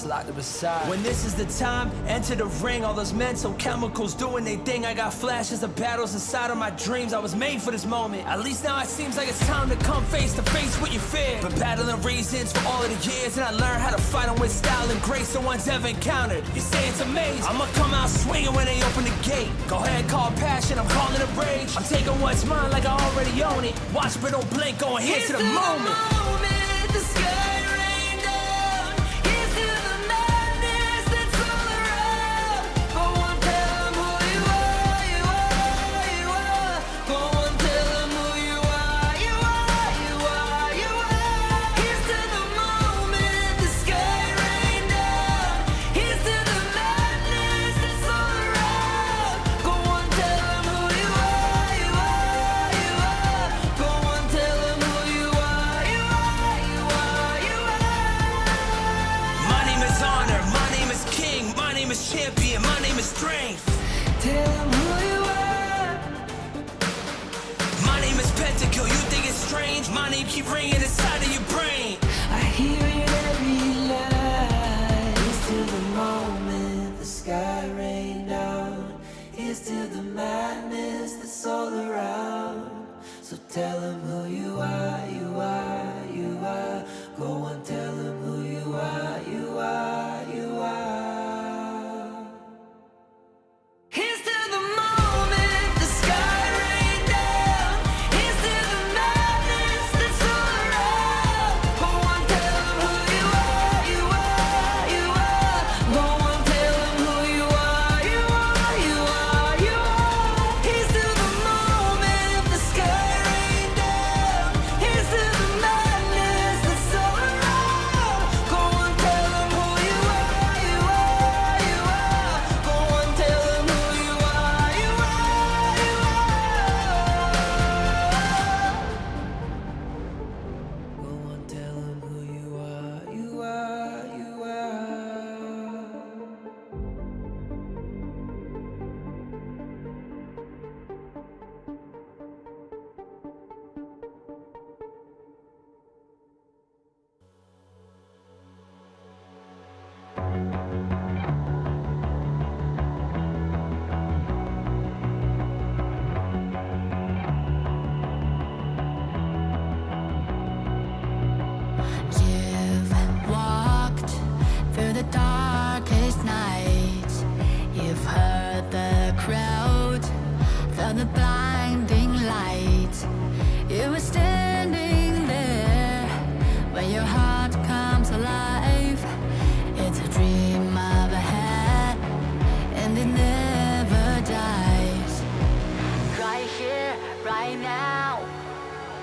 just locked it aside. When this is the time, enter the ring. All those mental chemicals doing their thing. I got flashes of battles inside of my dreams. I was made for this moment. At least now it seems like it's time to come face to face with your fear. Been battling reasons for all of the years, and I learned how to fight them with style and grace no one's ever encountered. You say it's amazing, I'ma come out swinging when they open the gate. Go ahead, call passion, I'm calling it rage. I'm taking what's mine like I already own it. Watch but don't blink, going here to the moment. The sky rain down. Here's to the madness that's all around. Go on, tell them who you are, you are, you are. Go on, tell them who you are, you are, you are, you are. Here's to the moment, the sky rain down. Here's to the madness that's all around. Go on, tell them who you are, you are, you are. Go on, tell them who you are, you are, you are, you are. My name is honor, my name is king, my name is champion, my name is strength. Tell them who you are. My name is Pentakill, you think it's strange? My name keep ringing inside of your brain. I hear it every line. Here's to the moment the sky rain down. Here's to the madness that's all around. So tell them who you are, you are, you are. Go on, tell them who you are, you are, you are. Here's to the moment the sky rain down. Here's to the madness that's all around. Go on, tell them who you are, you are, you are. Go on, tell them who you are, you are, you are, you are. Here's to the moment the sky rain down. Here's to the madness that's all around. Go on, tell them who you are, you are, you are. Go on, tell them who you are, you are, you are. Go on, tell them who you are, you are, you are. You've walked through the darkest nights. You've heard the crowd, felt the blinding light. You were standing there when your heart comes alive. It's a dream of a hat, and it never dies. Right here, right now,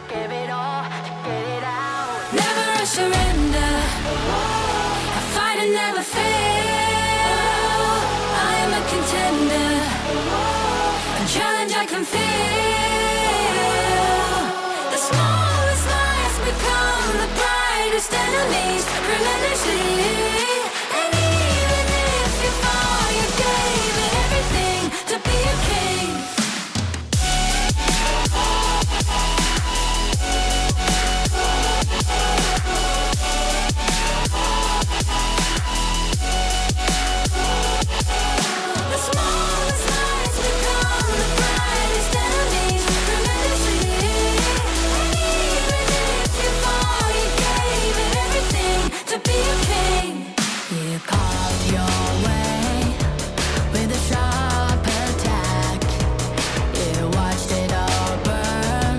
give it all, get it out. Never a surrender, I fight and never fail. I am a contender, a challenge I can feel. The smallest lies become the brightest enemies, relentlessly. And even if you fall, you gave it everything to be a king. The smallest lies become the brightest enemies, relentlessly. And even if you fall, you gave it everything to be a king. You carved your way with a sharp attack. You watched it all burn,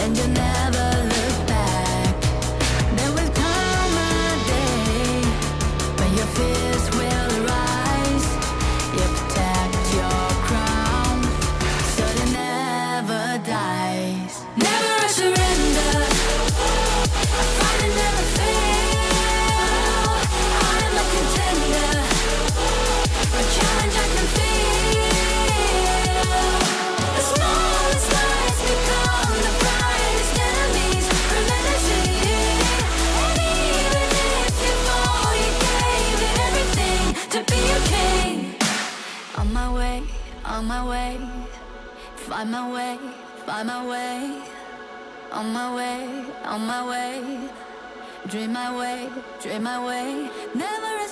and you never looked back. There will come a day when your fears will arise. You protect your crown, so it never dies. Never a surrender, I fight and never fail. I am a contender, a challenge I can feel. The smallest lies become the brightest enemies, relentlessly. And even if you fall, you gave it everything to be a king. On my way, on my way, find my way, find my way. On my way, on my way, dream my way, dream my way. Never a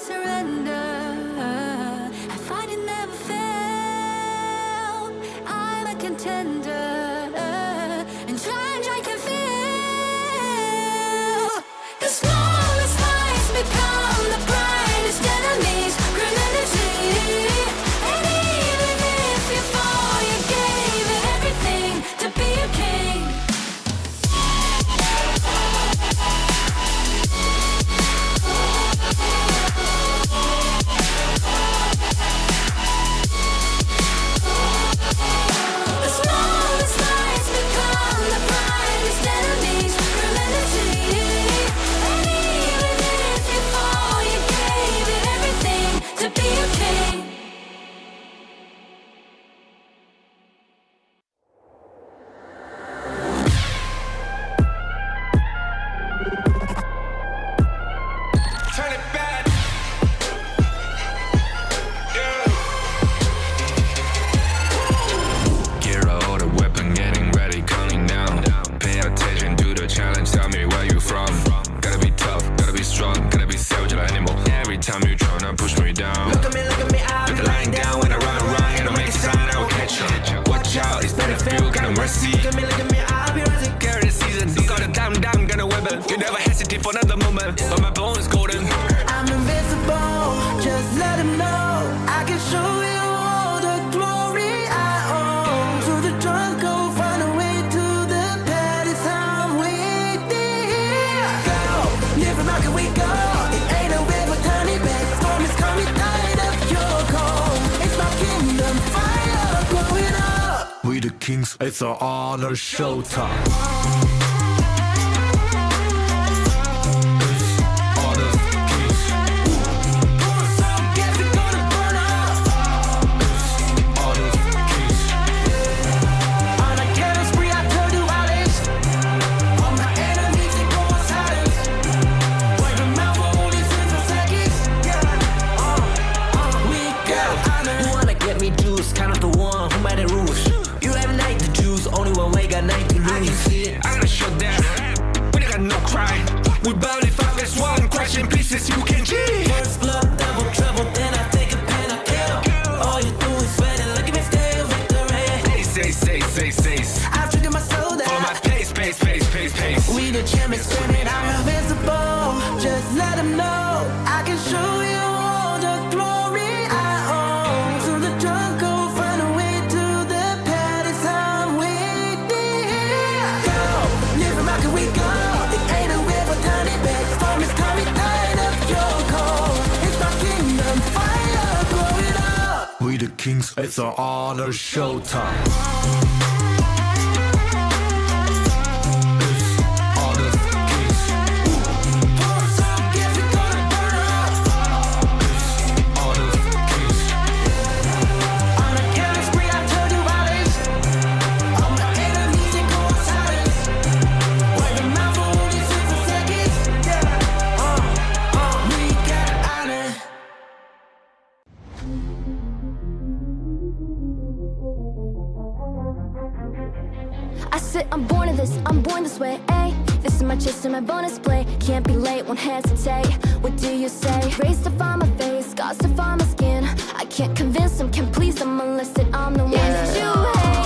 time you tryna push me down. Look at me, I'll be lying down when I run, and I'll make a sign, I will catch you. Watch out, it's better feel, kind of mercy. Look at me, I'll be rising. Carry the season, you got a damn, gonna weather. You never hesitate for another moment, but my bone is golden. I'm invincible, just let him know. I can show you all the glory I own. To the drunk, go find a way to the pad. It's how I'm waiting here. Go, live from how can we go? It ain't a river, tiny bed. Storm is coming, tired of your cold. It's my kingdom, fire blowing up. We the kings, it's our honor, showtime. We bout if I guess one, crash in pieces, you can cheat. First blood, double trouble, then I take a pen, I kill. All you do is sweat and look at me still victory. Say. I've triggered my soul down. Follow my pace. We the champions screaming, I'm invincible. Just let them know I can show you all the glory I own. To the drunk, go find a way to the pad. It's how I'm waiting here. Go, live from how can we go? It ain't a river, tiny bed. Storm is coming, tired of your cold. It's my kingdom, fire blowing up. We the kings, it's our honor, showtime. I'm born of this, I'm born this way, ayy. This is my chest and my bonus play. Can't be late, won't hesitate. What do you say? Rays to find my face, scars to find my skin. I can't convince them, can't please them unless that I'm the one that you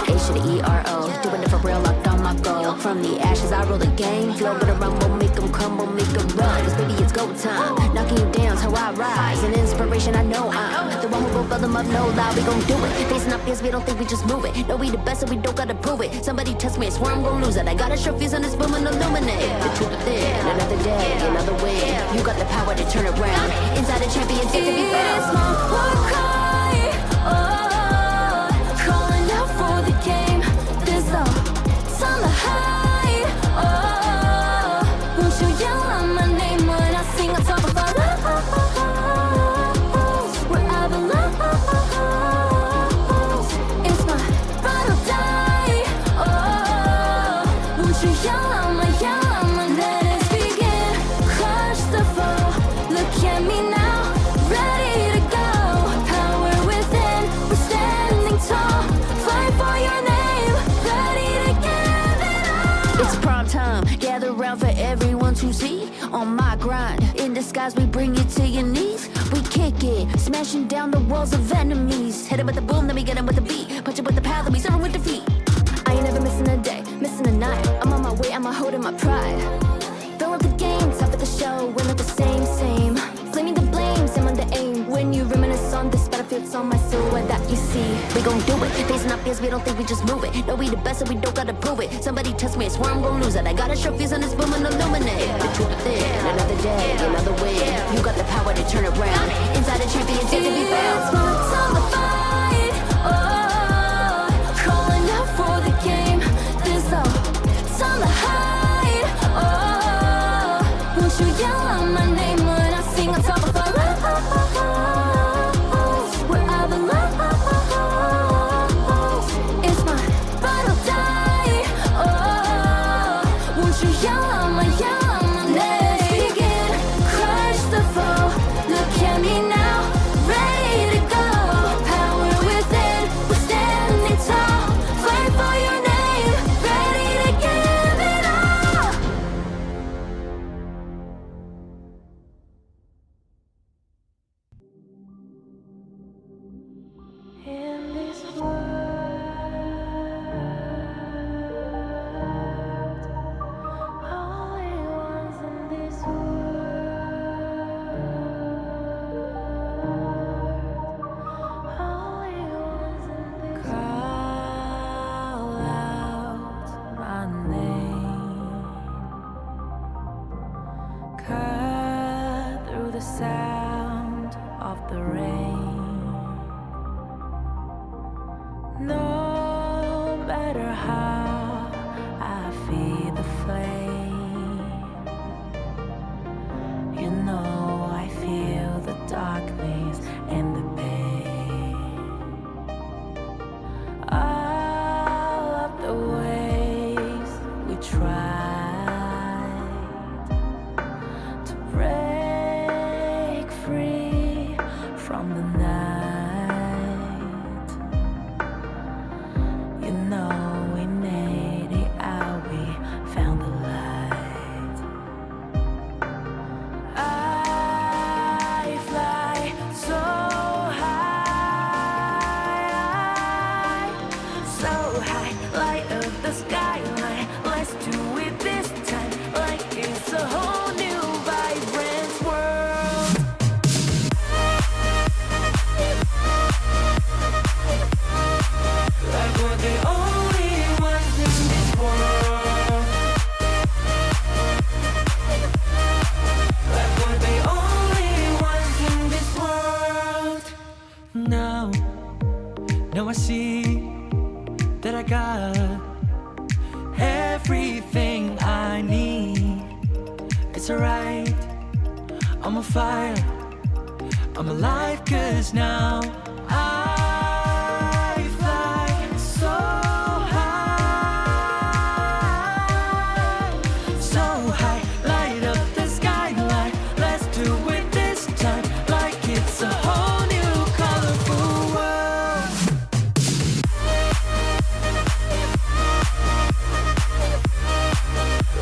hate. H to the E-R-O, doing it for real, locked on my goal. From the ashes, I roll the game. Flow with a rumble, make them crumble, make them run. Cause baby, it's go time. Knocking you down's how I rise. An inspiration, I know I'm the one who will fill them up, no lie, we gon' do it. Facing up fears, we don't think we just move it. No, we the best and we don't gotta prove it. Somebody test me, I swear I'm gon' lose it. I got a sure fuse on this boom and illuminate. The truth within, another day, another way. You got the power to turn around. Inside a champion, yet to be found. It's my war cry, oh, calling out for the game. There's no time to hide, oh, won't you yell out my name when I sing on top of our lungs, wherever lies. It's my final day, oh, won't you yell out my let us begin, crush the foe. Look at me now, ready to go. Power within, we're standing tall. Fight for your name, ready to give it all. It's prime time, gather round for everyone to see. On my grind, in disguise we bring you to your knees. We kick it, smashing down the walls of enemies. Hit 'em with the boom, then we get 'em with the beat. Punch 'em with the power, then we serve 'em with defeat. I ain't never missing a day, missing a night. I'm on my way, I'm holding my pride. Fill up the game, top of the show, we're not the same. Flaming the flames, I'm under aim. When you reminisce on this battlefield, it's on my silhouette that you see. We gon' do it, facing up fears, we don't think we just move it. No, we the best and we don't gotta prove it. Somebody test me, I swear I'm gon' lose it. I got a sure fuse on this boom and illuminate. The truth within, another day, another way. You got the power to turn around. Inside a champion, yet to be found. It's my time to fight, oh, calling out for the game. There's no time to hide, oh, won't you yell out my name when I sing on top of our lungs, wherever lies. It's my final day, oh, won't you yell out my let us begin, crush the foe. Look the rain. No matter how I feed the flame, you know I feel the darkness and the pain. All of the ways we tried to break free from the night, you know we made it out, we found the light. I fly so high, light up the skyline. Let's do it this time, like it's a whole new vibrant world. Like we're the only ones in this world. Like we're the only ones in this world. Now I see that I got everything I need. It's alright, I'm on fire, I'm alive, 'cause now I fly so high, light up the skyline. Let's do it this time, like it's a whole new colorful world.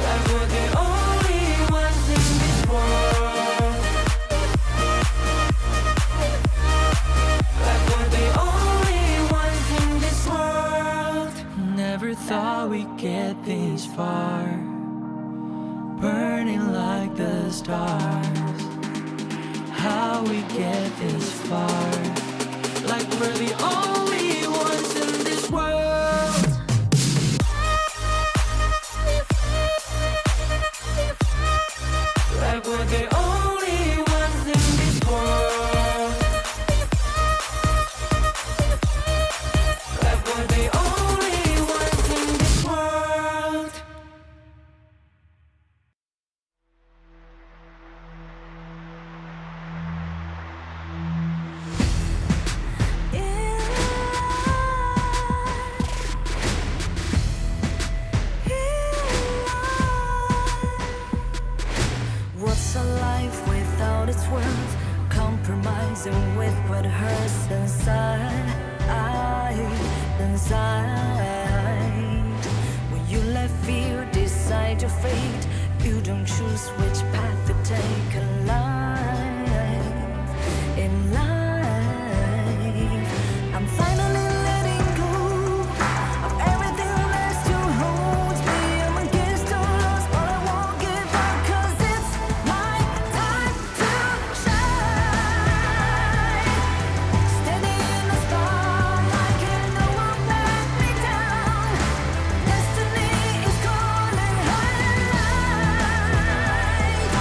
Like we're the only ones in this world. Like we're the only ones in this world. Never thought we'd get this far, burning like the stars. How we get this far, like we're the only ones in this world. Like we're the only ones in this world. Like we're the only ones in this world. What's a life without its worth? Compromising with what hurts inside. When you let fear decide your fate, you don't choose which path to take in life. I'm finally letting go of everything that still holds me. I'm against all odds, but I won't give up, 'cause it's my time to shine. Standing in the spotlight, can no one let me down. Destiny is calling high and light.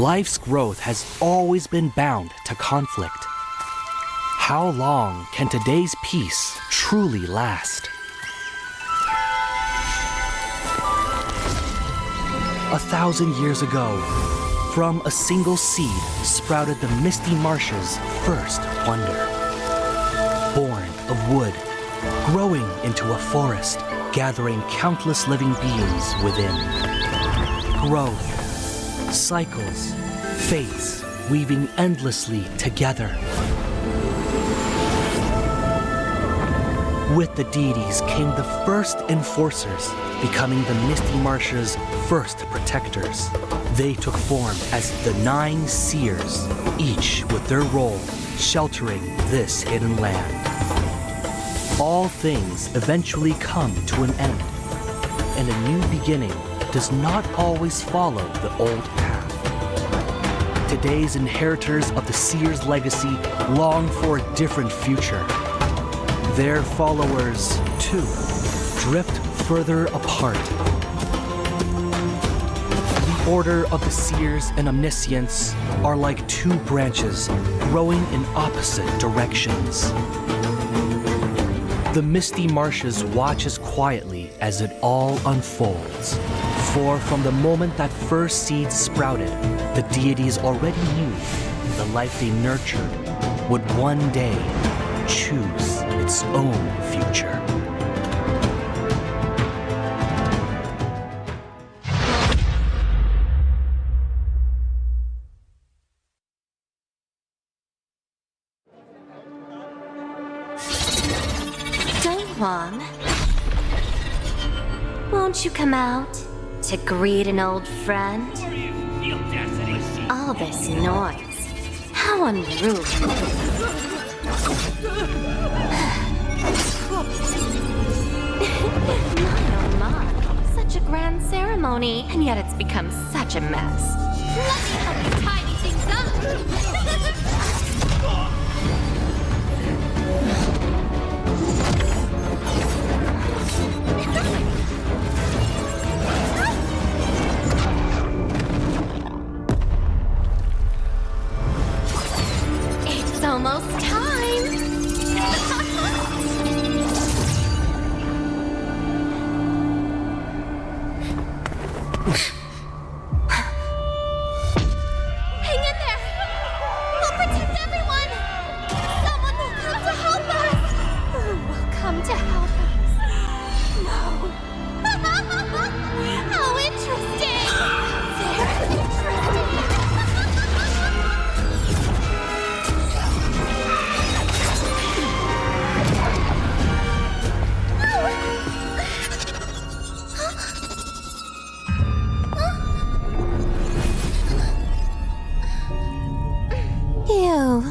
Life's growth has always been bound to conflict. How long can today's peace truly last? 1,000 years ago, from a single seed sprouted the misty marshes' first wonder. Born of wood, growing into a forest, gathering countless living beings within. Growth, cycles, fates weaving endlessly together. With the deities came the first enforcers, becoming the Misty Marsh's first protectors. They took form as the 9 seers, each with their role sheltering this hidden land. All things eventually come to an end, and a new beginning does not always follow the old path. Today's inheritors of the seer's legacy long for a different future. Their followers, too, drift further apart. The Order of the Seers and Omniscients are like 2 branches growing in opposite directions. The Misty Marshes watches quietly as it all unfolds. For from the moment that first seed sprouted, the deities already knew the life they nurtured would one day choose its own future. Dong, won't you come out to greet an old friend? All this noise, how unruly. My, such a grand ceremony, and yet it's become such a mess. Let me help you tidy things up. It's almost time. Hang in there! We'll protect everyone! Someone will come to help us! Who will come to help us? No. How interesting! Very interesting! You.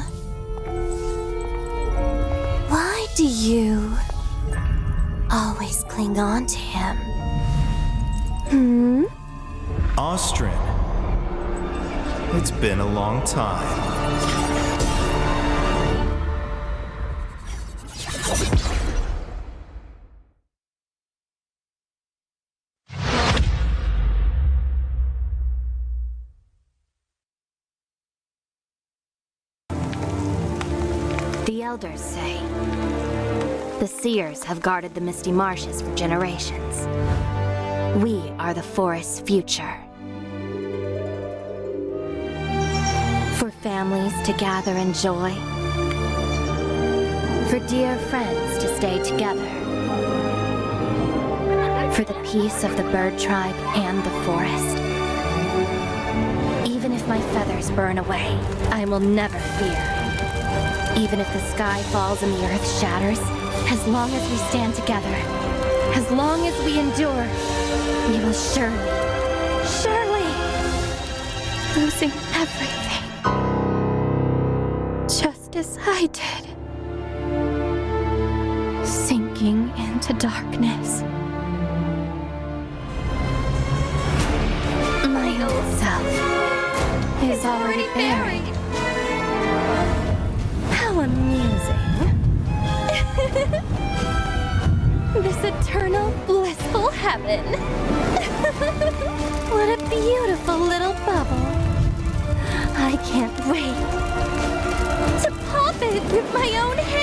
Why do you always cling on to him? Austrin. It's been a long time. The elders say the seers have guarded the Misty Marshes for generations. We are the forest's future. For families to gather in joy. For dear friends to stay together. For the peace of the bird tribe and the forest. Even if my feathers burn away, I will never fear. Even if the sky falls and the earth shatters, as long as we stand together, as long as we endure, we will surely, losing everything. Just as I did. Sinking into darkness. My old self is already buried. How amusing. This eternal, blissful heaven. What a beautiful little bubble. I can't wait to pop it with my own hands!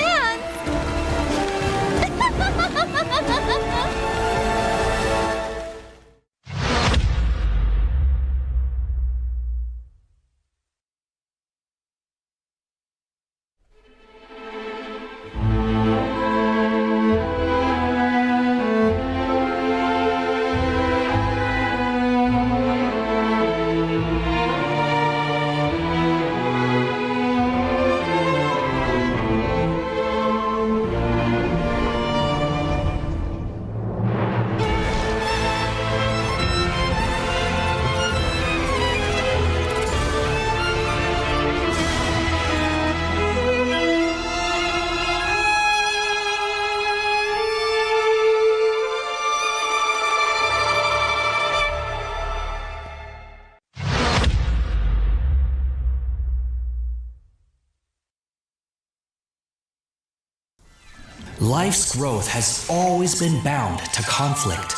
Life's growth has always been bound to conflict.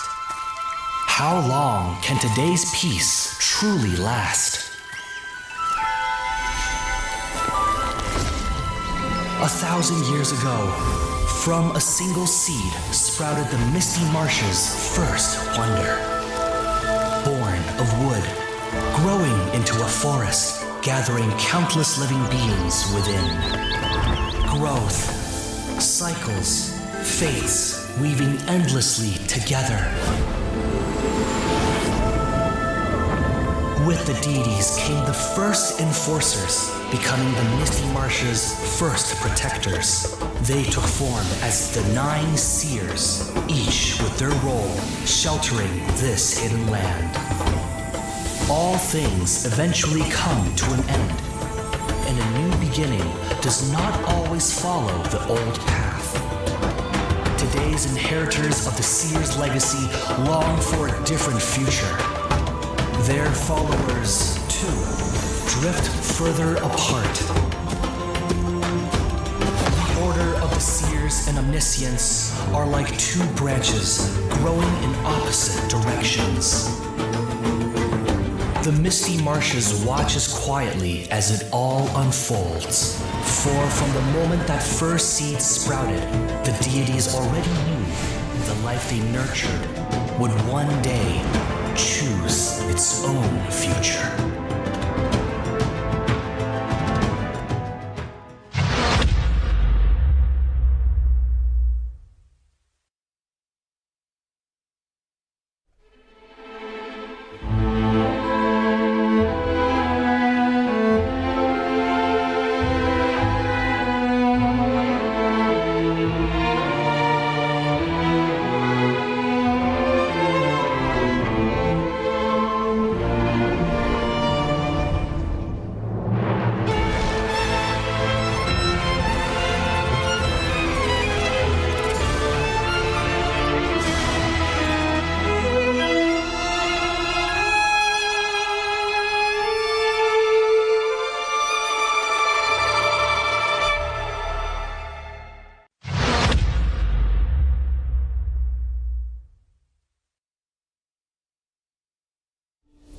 How long can today's peace truly last? 1,000 years ago, from a single seed sprouted the misty marshes' first wonder. Born of wood, growing into a forest, gathering countless living beings within. Growth, cycles, fates weaving endlessly together. With the deities came the first enforcers, becoming the Misty Marsh's first protectors. They took form as the 9 seers, each with their role sheltering this hidden land. All things eventually come to an end, and a new beginning does not always follow the old path. Today's inheritors of the Seer's legacy long for a different future. Their followers, too, drift further apart. The Order of the Seers and Omniscience are like 2 branches growing in opposite directions. The Misty Marshes watches quietly as it all unfolds. For from the moment that first seed sprouted, the deities already knew the life they nurtured would one day choose its own future.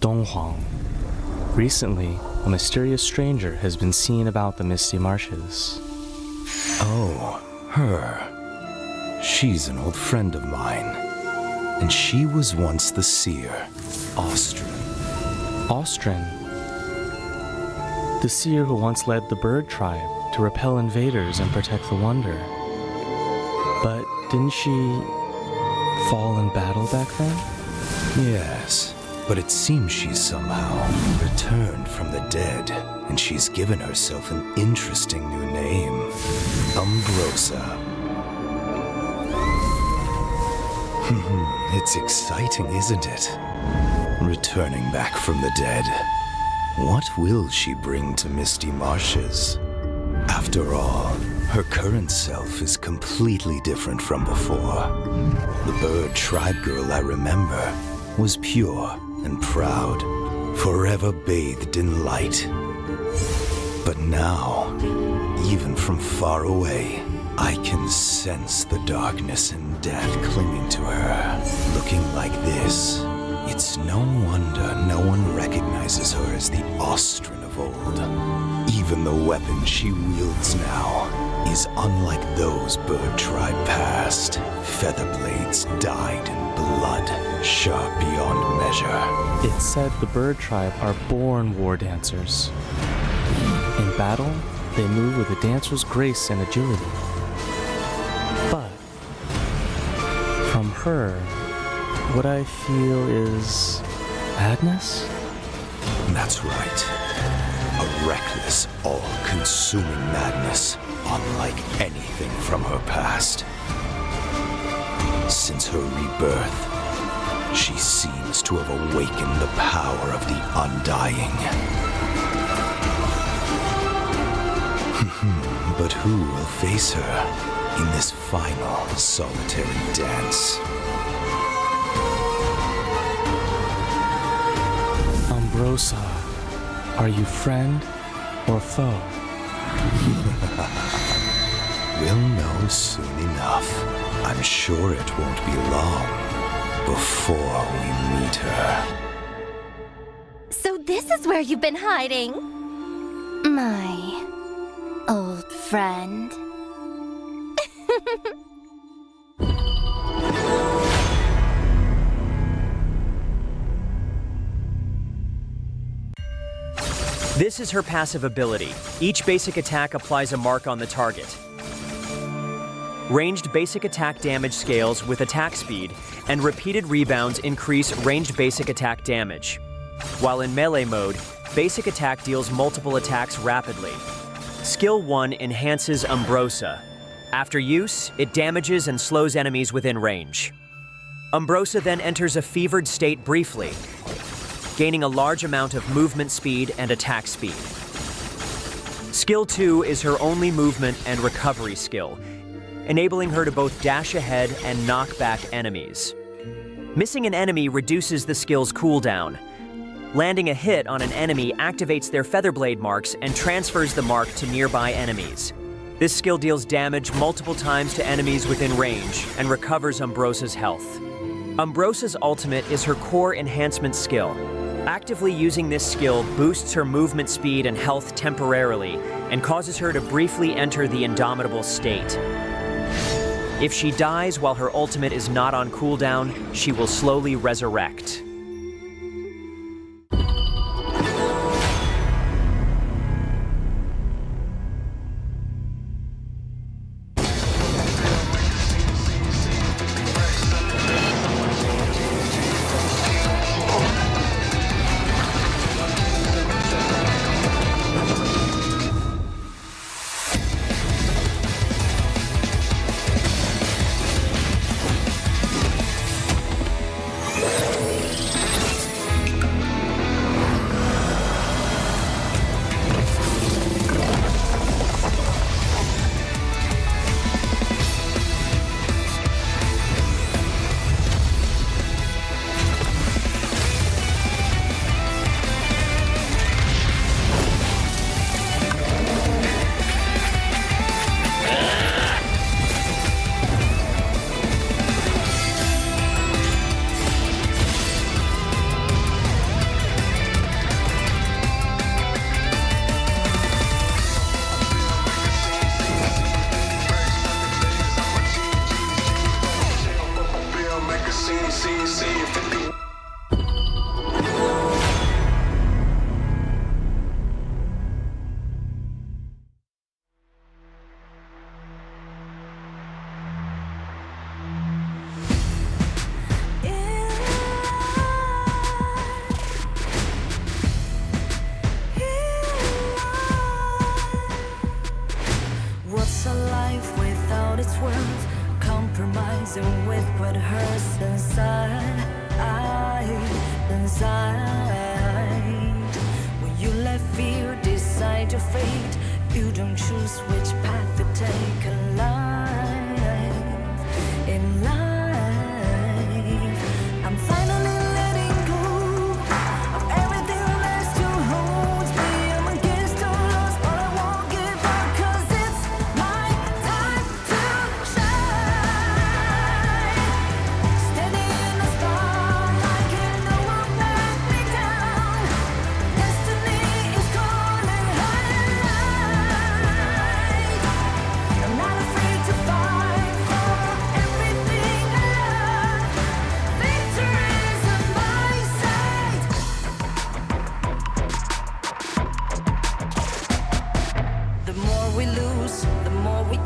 Donghuang. Recently, a mysterious stranger has been seen about the Misty Marshes. Oh, her. She's an old friend of mine. And she was once the seer, Austrin. Austrin? The seer who once led the bird tribe to repel invaders and protect the Wonder. But didn't she fall in battle back then? Yes, but it seems she's somehow returned from the dead, and she's given herself an interesting new name, Umbrosa. It's exciting, isn't it? Returning back from the dead. What will she bring to Misty Marshes? After all, her current self is completely different from before. The bird tribe girl I remember was pure and proud, forever bathed in light. But now, even from far away, I can sense the darkness and death clinging to her. Looking like this, it's no wonder no one recognizes her as the Austrin of of old. Even the weapon she wields now is unlike those bird tribe past. Feather blades dyed in blood, sharp beyond measure. It's said the bird tribe are born war dancers. In battle, they move with a dancer's grace and agility. But from her, what I feel is madness? That's right. A reckless, all-consuming madness, unlike anything from her past. Since her rebirth, she seems to have awakened the power of the Undying. But who will face her in this final solitary dance? Umbrosa, are you friend or foe? We'll know soon enough. I'm sure it won't be long before we meet her. So this is where you've been hiding? My old friend. This is her passive ability. Each basic attack applies a mark on the target. Ranged basic attack damage scales with attack speed, and repeated rebounds increase ranged basic attack damage. While in melee mode, basic attack deals multiple attacks rapidly. Skill 1 enhances Umbrosa. After use, it damages and slows enemies within range. Umbrosa then enters a fevered state briefly, gaining a large amount of movement speed and attack speed. Skill 2 is her only movement and recovery skill, enabling her to both dash ahead and knock back enemies. Missing an enemy reduces the skill's cooldown. Landing a hit on an enemy activates their featherblade marks and transfers the mark to nearby enemies. This skill deals damage multiple times to enemies within range and recovers Umbrosa's health. Umbrosa's ultimate is her core enhancement skill. Actively using this skill boosts her movement speed and health temporarily and causes her to briefly enter the Indomitable state. If she dies while her ultimate is not on cooldown, she will slowly resurrect. What's a life without its worth? Compromising with what hurts inside. When you let fear decide your fate, you don't choose which path to take in life. In life, I'm finally letting go of everything that still holds me. I'm against all odds, but I won't give up, 'cause it's my time to shine. Standing in the spotlight, can no one back me down. Destiny is calling.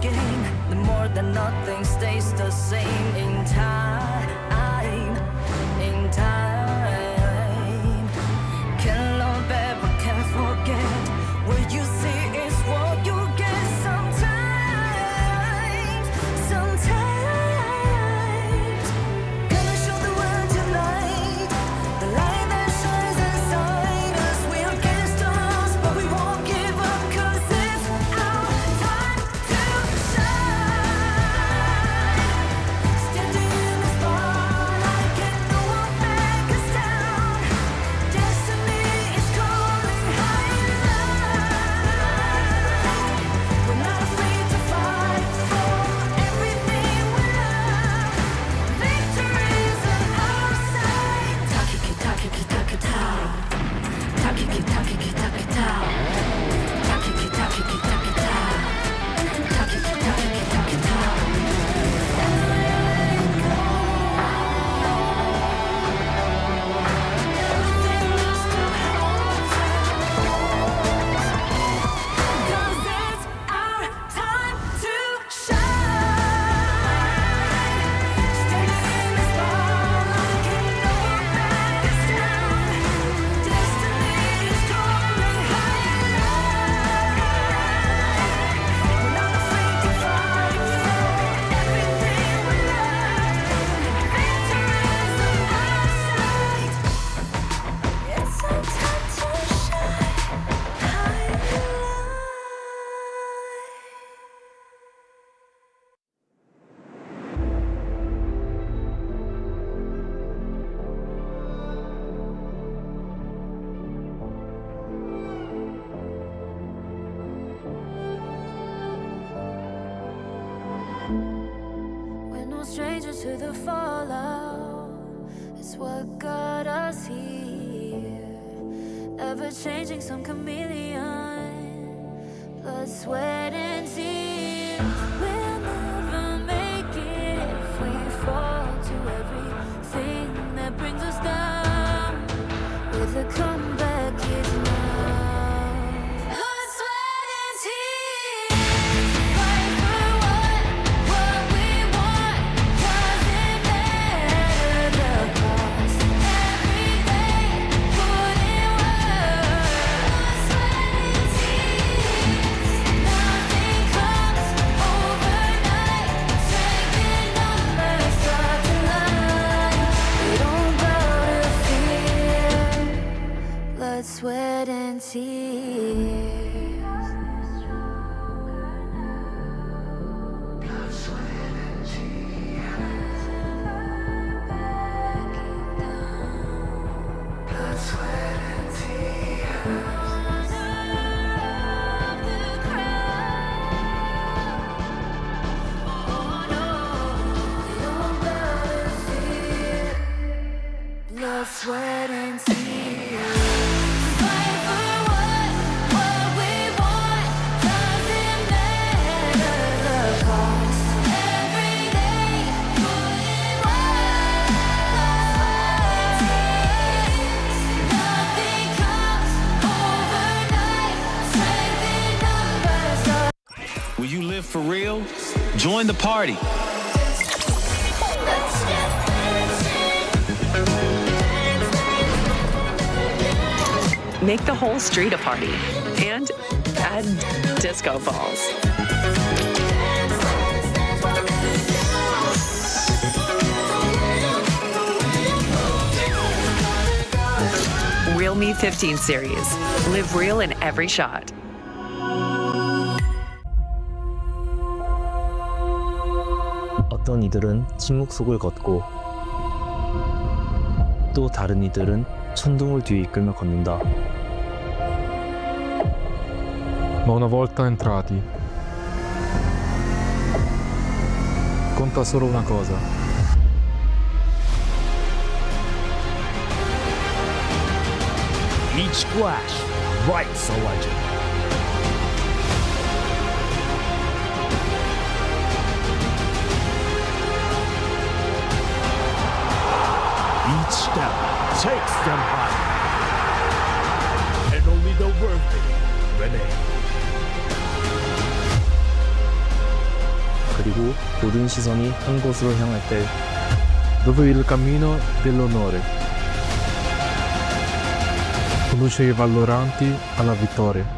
gain, the more that nothing stays the same. In time, in time, can't love ever, can't forget. What you see is what you get. Sometimes, gonna show the world tonight, the light that shines inside us. We're against the odds, but we won't give up, 'cause it's our time to shine. Standing in the spotlight, can no one back us down. Destiny is calling high and light. We're not afraid to fight for everything we love. Victory's on our side. Takiki, takiki, takitao. Takiki, takiki, takitao. Takiki, takiki, takitao. Takiki, takiki, takitao. And let go. Everything must have holds us. 'Cause it's our time to shine. Standing in the spotlight, can no one back us down. Destiny is calling high and light. We're not afraid to fight for everything we love. Victory's on our side. It's our time to shine high and light. We're no strangers to the fallout. It's what got us here. Ever changing, some chameleon. Blood, sweat, and tears. We'll never make it if we fall to everything that brings us down. With a comeback is now. Blood, sweat, and tears. Fight for what we want. Doesn't matter the cost. Every day, put in work. Blood, sweat, and tears. Nothing comes overnight. Strength in numbers start to line. We don't bow to fear. Blood, sweat, and tears. Blood, sweat, and tears. Fight for what we want. Doesn't matter the cost. Every day, put in work. Nothing comes overnight. Strength in numbers. Will you live for real? Join the party. Make the whole street a party and add disco balls. Real Me 15 series. Live real in every shot. 어떤 이들은 침묵 속을 걷고 또 다른 이들은 천둥을 뒤에 이끌며 걷는다. Ma una volta entrati, conta solo una cosa. Each splash writes a legend. Each step takes them higher, and only the worthy remain. 모든 시선이 한 곳으로 향할 때 Dove il cammino dell'onore conduce i Valoranti alla vittoria.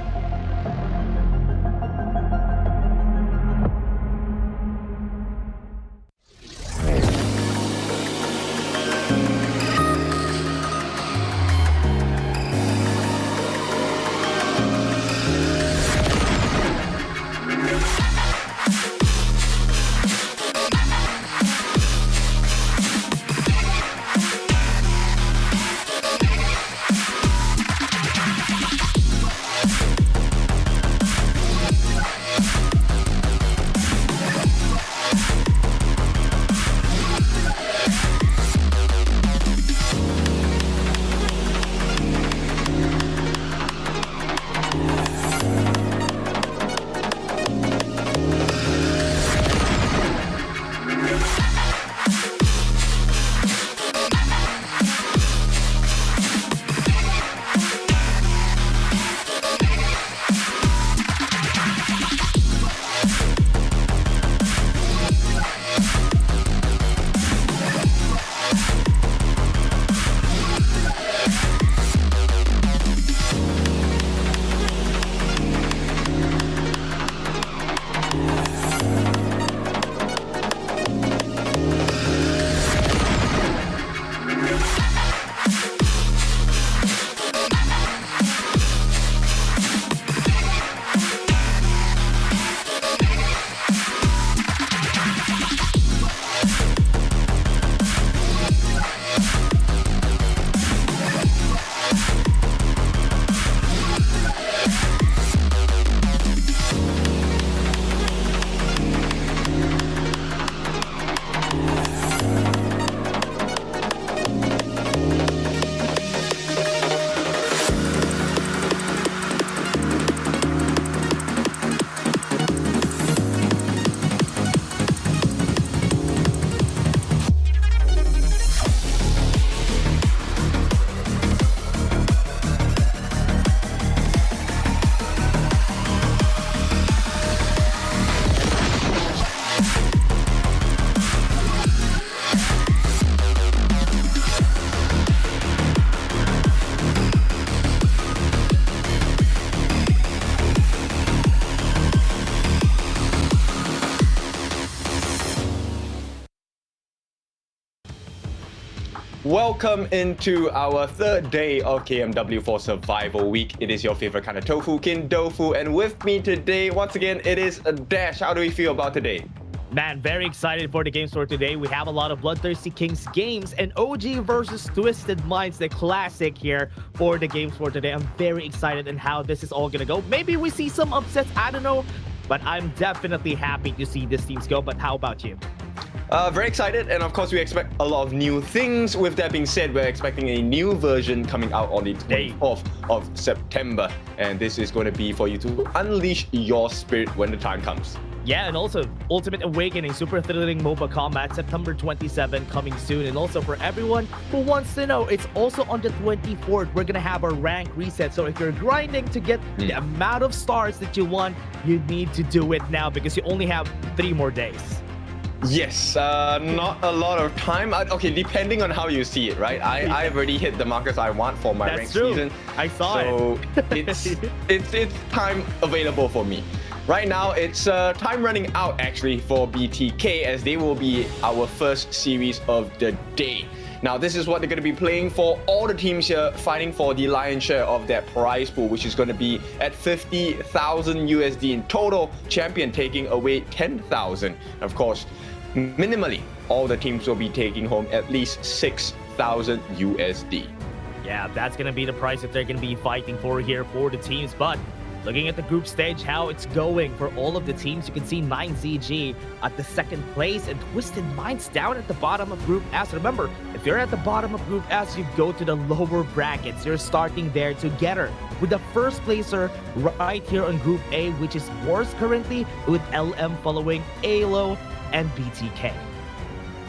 Welcome into our third day of KMW Fall Survival Week. It is your favorite kind of tofu, Kin Dofu, and with me today, once again, it is Dash. How do we feel about today? Man, very excited for the games for today. We have a lot of Bloodthirsty Kings games and OG versus Twisted Minds, the classic here for the games for today. I'm very excited in how this is all gonna go. Maybe we see some upsets, I don't know, but I'm definitely happy to see these teams go. But how about you? Very excited, and of course we expect a lot of new things. With that being said, we're expecting a new version coming out on the 24th of September, and this is going to be for you to unleash your spirit when the time comes. Yeah, and also Ultimate Awakening, super thrilling MOBA combat, September 27 coming soon. And also for everyone who wants to know, it's also on the 24th. We're gonna have a rank reset. So if you're grinding to get the amount of stars that you want, you need to do it now because you only have 3 more days. Yes, not a lot of time. Okay, depending on how you see it, right? I've already hit the markers I want for my ranked season. I saw it. So it's time available for me. Right now, it's time running out actually for BTK, as they will be our first series of the day. Now, this is what they're going to be playing for. All the teams here fighting for the lion's share of their prize pool, which is going to be at 50,000 USD in total. Champion taking away 10,000. Of course, minimally, all the teams will be taking home at least 6,000 USD. Yeah, that's going to be the price that they're going to be fighting for here for the teams. But looking at the group stage, how it's going for all of the teams, you can see 9ZG at the second place and Twisted Minds down at the bottom of Group S. Remember, if you're at the bottom of Group S, you go to the lower brackets. You're starting there together with the first placer right here on Group A, which is Wars currently, with LM following AYLO and BTK.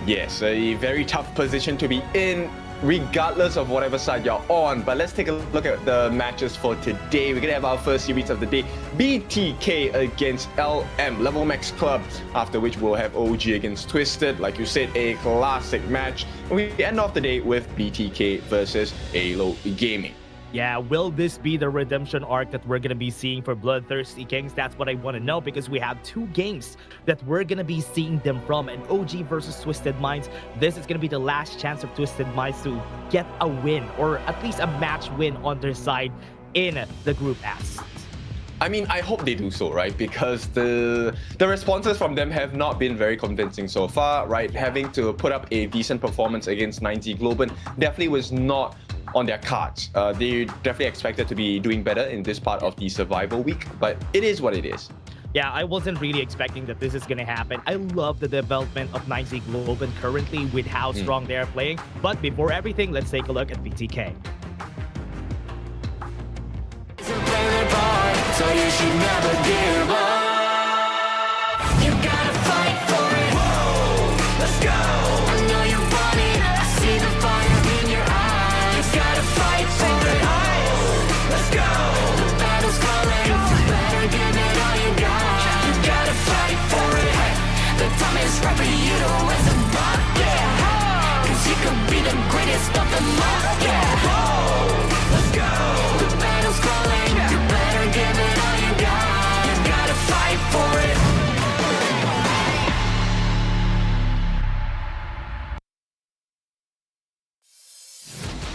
Yes, a very tough position to be in. regardless of whatever side you're on. But let's take a look at the matches for today. We're gonna have our first series of the day, BTK against LM, Level Max Club, after which we'll have OG against Twisted. Like you said, a classic match. And we end off the day with BTK versus AYLO Gaming. Yeah, will this be the redemption arc that we're going to be seeing for BloodThirstyKings? That's what I want to know, because we have two games that we're going to be seeing them from. And OG versus Twisted Minds, this is going to be the last chance of Twisted Minds to get a win, or at least a match win on their side in the Group S. I mean, I hope they do so, right? Because the responses from them have not been very convincing so far, right? Having to put up a decent performance against 9Z Globen definitely was not on their cards. They definitely expected to be doing better in this part of the survival week, but it is what it is. Yeah, I wasn't really expecting that this is going to happen. I love the development of 9Z Globen currently with how strong they are playing. But before everything, let's take a look at BTK. So you should never give up. You gotta fight for it. Whoa, let's go. I know you want it. I see the fire in your eyes. You gotta fight for it. Let's go. The battle's calling. You better give it all you got. You gotta fight for it. The time is right for you to raise the bar. Yeah. Cause you could be the greatest of them all. Yeah. Whoa, let's go. The battle's calling. You better give it all you got. You gotta fight for it.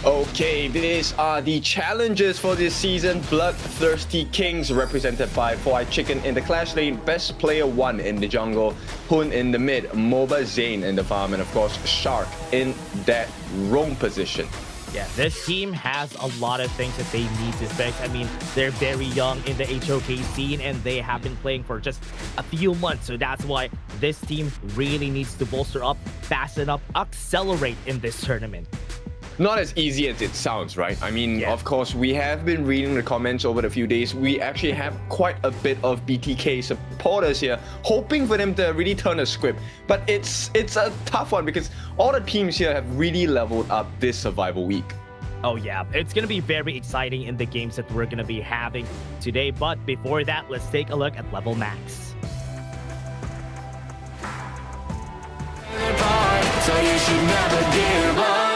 Okay, these are the challenges for this season. BloodThirstyKings, represented by 4-Eyed Chicken in the Clash lane, Best Player 1 in the jungle, Hun in the mid, MOBA Zane in the farm, and of course Shark in that roam position. Yeah, this team has a lot of things that they need to fix. I mean, they're very young in the HOK scene and they have been playing for just a few months. So that's why this team really needs to bolster up, fasten up, accelerate in this tournament. Not as easy as it sounds, right? I mean, of course, we have been reading the comments over the few days. We actually have quite a bit of BTK supporters here, hoping for them to really turn a script. But it's a tough one because all the teams here have really leveled up this survival week. Oh yeah, it's going to be very exciting in the games that we're going to be having today. But before that, let's take a look at Level Max. So you should never give up.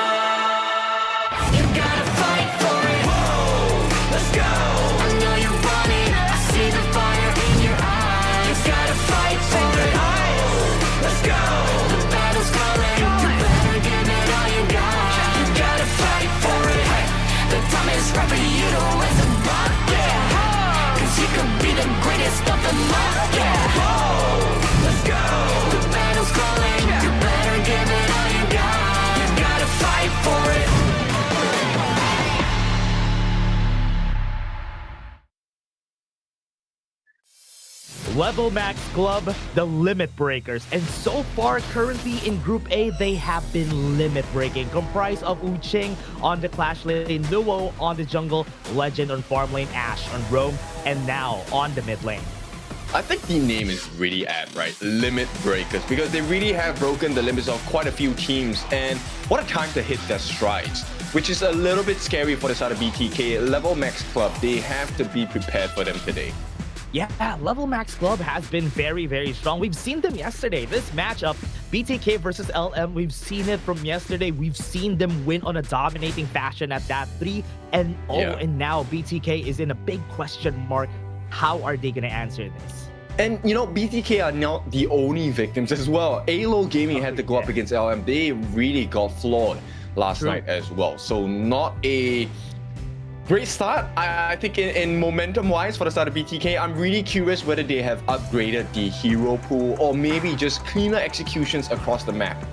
You gotta fight for it. Whoa, let's go. I know you want it. I see the fire in your eyes. You gotta fight for it. Let's go. The battle's calling. You better give it all you got. You gotta fight for it. The time is right for you to raise the bar. Yeah. Cause you could be the greatest of them all. Yeah. Whoa, let's go. The battle's calling. You better give it all you got. You gotta fight for it. Level Max Club, the Limit Breakers. And so far, currently in Group A, they have been limit breaking. Comprised of Uching on the Clash lane, Nuo on the jungle, Legend on farm lane, Ash on roam, and now on the mid lane. I think the name is really apt, right? Limit Breakers, because they really have broken the limits of quite a few teams, and what a time to hit their strides, which is a little bit scary for the side of BTK. Level Max Club, they have to be prepared for them today. Yeah, Level Max Club has been very, very strong. We've seen them yesterday. This matchup, BTK versus LM, we've seen it from yesterday. We've seen them win on a dominating fashion at that 3-0, and now BTK is in a big question mark. How are they going to answer this? And, you know, BTK are not the only victims as well. AYLO Gaming had to go up against LM. They really got flawed last night as well. So not a great start, I think, in momentum-wise for the start of BTK. I'm really curious whether they have upgraded the hero pool or maybe just cleaner executions across the map.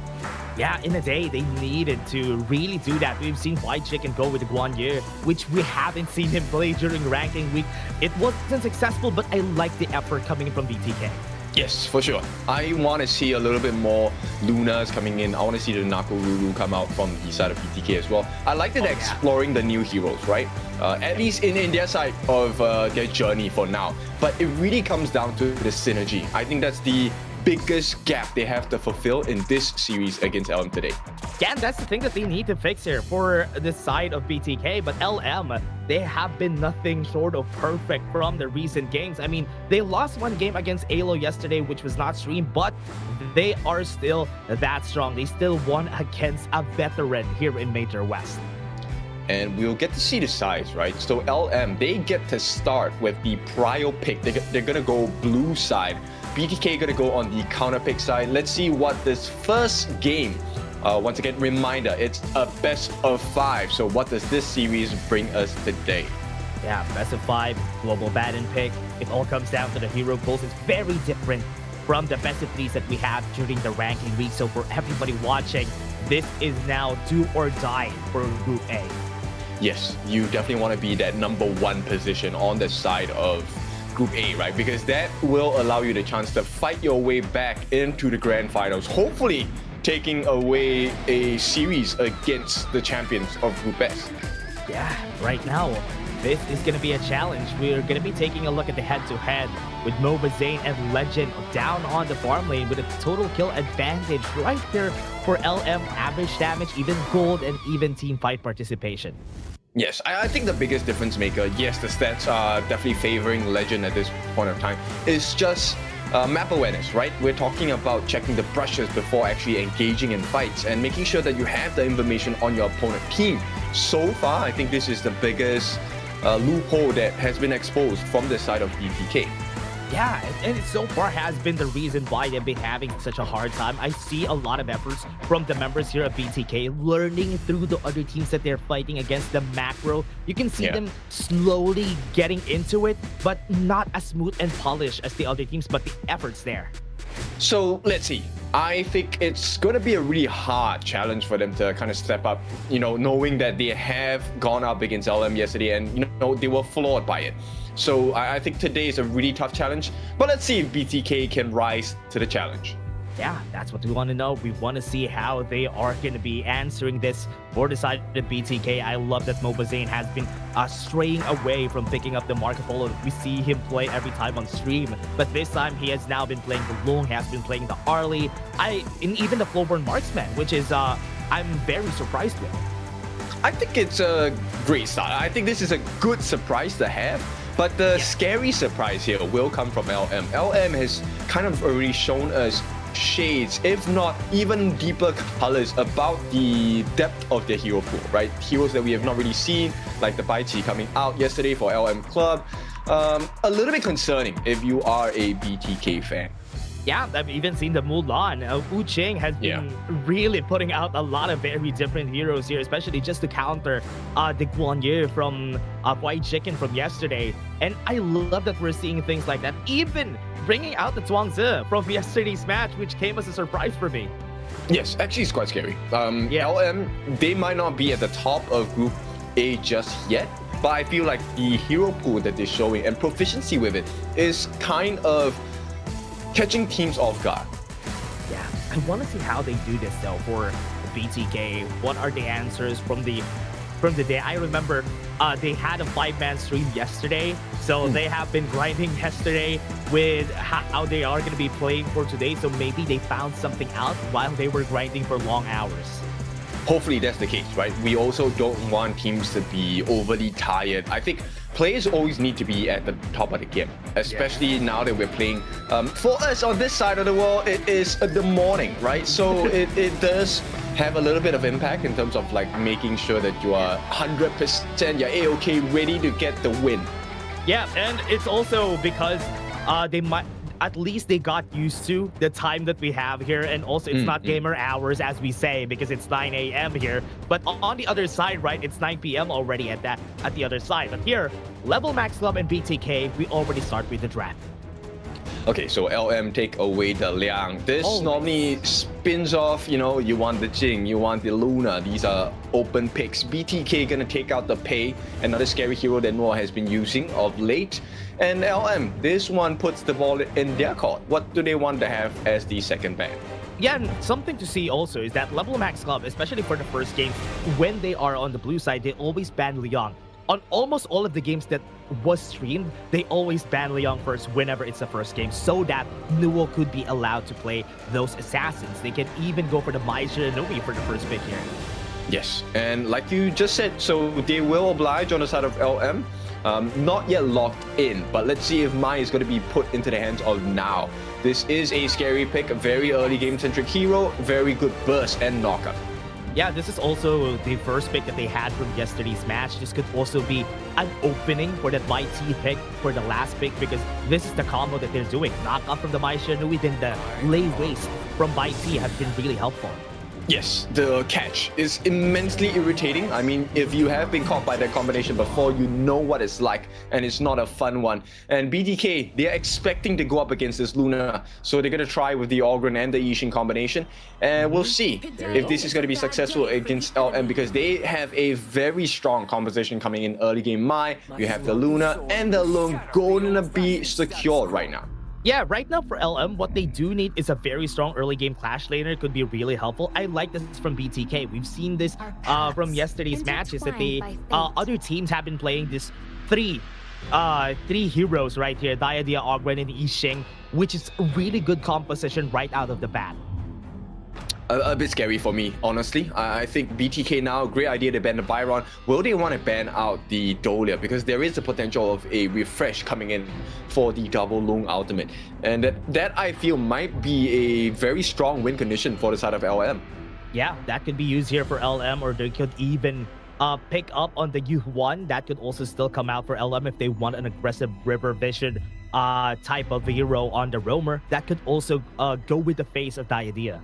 Yeah, in a day, they needed to really do that. We've seen 4-Eyed Chicken go with the Guan Yu, which we haven't seen him play during ranking week. It wasn't successful, but I like the effort coming from BTK. Yes, for sure. I want to see a little bit more Lunas coming in. I want to see the Nakoruru come out from the side of BTK as well. I like that they're exploring the new heroes, right? At least in their side of their journey for now. But it really comes down to the synergy. I think that's the biggest gap they have to fulfill in this series against LM today. Yeah, and that's the thing that they need to fix here for the side of BTK. But LM, they have been nothing short of perfect from the recent games. I mean, they lost one game against AYLO yesterday, which was not streamed, but they are still that strong. They still won against a veteran here in Major West. And we'll get to see the size, right? So LM, they get to start with the prio pick. They're gonna go blue side. BTK gonna go on the counter pick side. Let's see what this first game, once again, reminder, it's a best of 5. So what does this series bring us today? Yeah, best of 5, global batting pick. It all comes down to the hero pools. It's very different from the best of 3s that we have during the ranking week. So for everybody watching, this is now do or die for Group A. Yes, you definitely want to be that number 1 position on the side of Group A, right? Because that will allow you the chance to fight your way back into the grand finals, hopefully taking away a series against the champions of Group S. Yeah, right now, this is going to be a challenge. We're going to be taking a look at the head-to-head with Mobazane and Legend down on the farm lane with a total kill advantage right there for LM, average damage, even gold, and even team fight participation. Yes, I think the biggest difference maker, yes, the stats are definitely favoring Legend at this point of time, is just map awareness, right? We're talking about checking the brushes before actually engaging in fights and making sure that you have the information on your opponent team. So far, I think this is the biggest loophole that has been exposed from the side of BTK. Yeah, and it so far has been the reason why they've been having such a hard time. I see a lot of efforts from the members here at BTK learning through the other teams that they're fighting against the macro. You can see them slowly getting into it, but not as smooth and polished as the other teams, but the effort's there. So let's see. I think it's going to be a really hard challenge for them to kind of step up, you know, knowing that they have gone up against LM yesterday and, you know, they were flawed by it. So I think today is a really tough challenge, but let's see if BTK can rise to the challenge. Yeah, that's what we want to know. We want to see how they are going to be answering this for the side of BTK. I love that Mobazane has been straying away from picking up the Marco Polo. We see him play every time on stream, but this time he has now been playing the Long, has been playing the Harley, and even the Flowborn Marksman, which is I'm very surprised with. I think it's a great start. I think this is a good surprise to have. But the scary surprise here will come from LM. LM has kind of already shown us shades, if not even deeper colors about the depth of their hero pool, right? Heroes that we have not really seen, like the Baichi coming out yesterday for LM Club. A little bit concerning if you are a BTK fan. Yeah, I've even seen the Mulan. Wu Ching has been really putting out a lot of very different heroes here, especially just to counter the Guan Yu from White Chicken from yesterday. And I love that we're seeing things like that, even bringing out the Zhuangzi from yesterday's match, which came as a surprise for me. Yes, actually it's quite scary. LM, they might not be at the top of Group A just yet, but I feel like the hero pool that they're showing and proficiency with it is kind of catching teams off guard. Yeah, I want to see how they do this though for BTK. What are the answers from the day? I remember they had a 5-man stream yesterday, so they have been grinding yesterday with how they are going to be playing for today. So maybe they found something out while they were grinding for long hours. Hopefully that's the case, right? We also don't want teams to be overly tired. I think players always need to be at the top of the game, especially now that we're playing. For us on this side of the world, it is the morning, right? So it does have a little bit of impact in terms of like making sure that you are 100%, you're A-OK, ready to get the win. Yeah, and it's also because they might, at least they got used to the time that we have here, and also it's not gamer hours as we say because it's 9 a.m. here, but on the other side, right, it's 9 p.m. already at the other side. But here, Level Max Club and BTK, we already start with the draft. Okay, so LM take away the Liang. This normally spins off, you know, you want the Jing, you want the Luna. These are open picks. BTK gonna take out the Pei, another scary hero that Noah has been using of late. And LM, this one puts the ball in their court. What do they want to have as the second ban? Yeah, and something to see also is that Level Max Club, especially for the first game, when they are on the blue side, they always ban Liang. on almost all of the games that was streamed, they always ban Leon first whenever it's the first game, so that Nuo could be allowed to play those assassins. They can even go for the Mai Shinobi for the first pick here. Yes, and like you just said, so they will oblige on the side of LM. Not yet locked in, but let's see if Mai is going to be put into the hands of Now. This is a scary pick, a very early game-centric hero, very good burst and knockup. Yeah, this is also the first pick that they had from yesterday's match. This could also be an opening for that Mai T pick for the last pick, because this is the combo that they're doing. Knockout from the Mai Shinui, then the lay waste from Mai T has been really helpful. Yes, the catch is immensely irritating. I mean, if you have been caught by that combination before, you know what it's like, and it's not a fun one. And BTK, they're expecting to go up against this Luna, so they're going to try with the Ogren and the Yixing combination, and we'll see if this is going to be successful against LM, because they have a very strong composition coming in early game Mai. You have the Luna and the Lung going to be secure right now. Yeah, right now for LM, what they do need is a very strong early game clash laner. Could be really helpful. I like this from BTK. We've seen this from yesterday's matches that they other teams have been playing this three heroes right here, Diadea, Ogren, and Yixing, which is a really good composition right out of the bat. A bit scary for me, honestly. I think BTK now, great idea to ban the Byron. Will they want to ban out the Dolia? Because there is the potential of a refresh coming in for the double Lung ultimate. And that I feel might be a very strong win condition for the side of LM. Yeah, that could be used here for LM, or they could even pick up on the U1. That could also still come out for LM if they want an aggressive River Vision type of hero on the Roamer. That could also go with the face of Diadea.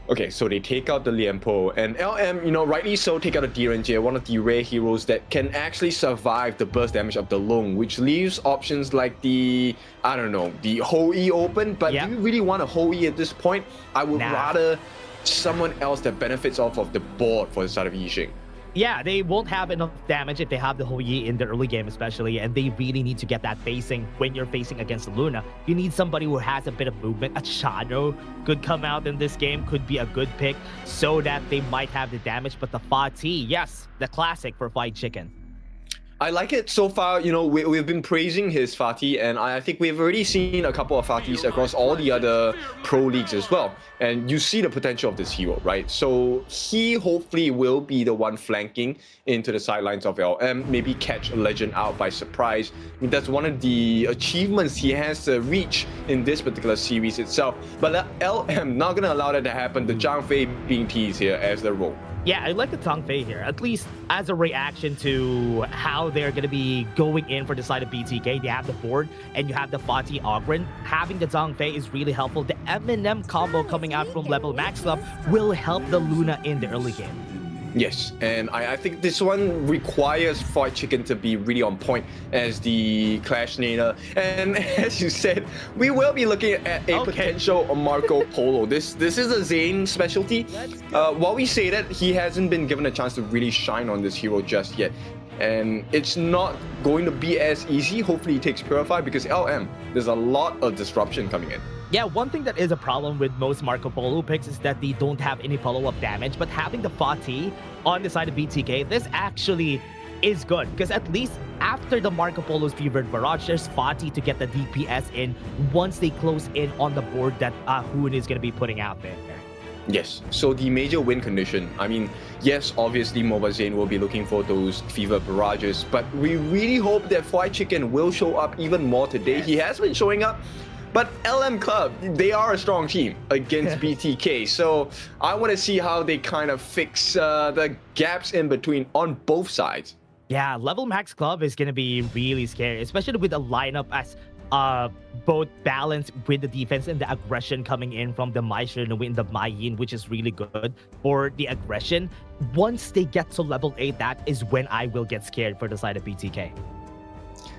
Okay, so they take out the Liempo, and LM, you know, rightly so, take out the Direnjie, one of the rare heroes that can actually survive the burst damage of the Lung, which leaves options like the, I don't know, the Hou-Yi open, but do you really want a Hou-Yi at this point? I would rather someone else that benefits off of the board for the side of Yixing. Yeah, they won't have enough damage if they have the Hou-Yi in the early game especially, and they really need to get that facing when you're facing against Luna. You need somebody who has a bit of movement. A Shadow could come out in this game, could be a good pick, so that they might have the damage, but the Fa-Ti, yes, the classic for Fried Chicken. I like it so far. You know, we've been praising his Fa-Ti, and I think we've already seen a couple of Fa-Tis across all the other pro leagues as well. And you see the potential of this hero, right? So he hopefully will be the one flanking into the sidelines of LM, maybe catch a legend out by surprise. I mean, that's one of the achievements he has to reach in this particular series itself. But LM not going to allow that to happen. The Zhang Fei being teased here as the role. Yeah, I like the Zhang Fei here, at least as a reaction to how they're going to be going in for the side of BTK. They have the board, and you have the Fa-Ti Ogren. Having the Zhang Fei is really helpful. The Eminem combo coming out from Level Max Club will help the Luna in the early game. Yes, and I think this one requires Fried Chicken to be really on point as the Clash laner. And as you said, we will be looking at a potential Marco Polo. This is a Zane specialty. While we say that, he hasn't been given a chance to really shine on this hero just yet. And it's not going to be as easy. Hopefully he takes Purify, because LM, there's a lot of disruption coming in. Yeah, one thing that is a problem with most Marco Polo picks is that they don't have any follow-up damage, but having the Fa-Ti on the side of BTK, this actually is good, because at least after the Marco Polo's Fevered Barrage, there's Fa-Ti to get the DPS in once they close in on the board that Hoon is going to be putting out there. Yes, so the major win condition, I mean, yes, obviously Mobile Zane will be looking for those Fever Barrages, but we really hope that Fried Chicken will show up even more today. He has been showing up, but LM Club, they are a strong team against BTK, so I want to see how they kind of fix the gaps in between on both sides. Yeah, Level Max Club is going to be really scary, especially with a lineup as both balanced with the defense and the aggression coming in from the Mai Shinobi and the Mai Yin, which is really good for the aggression. Once they get to level 8, that is when I will get scared for the side of BTK.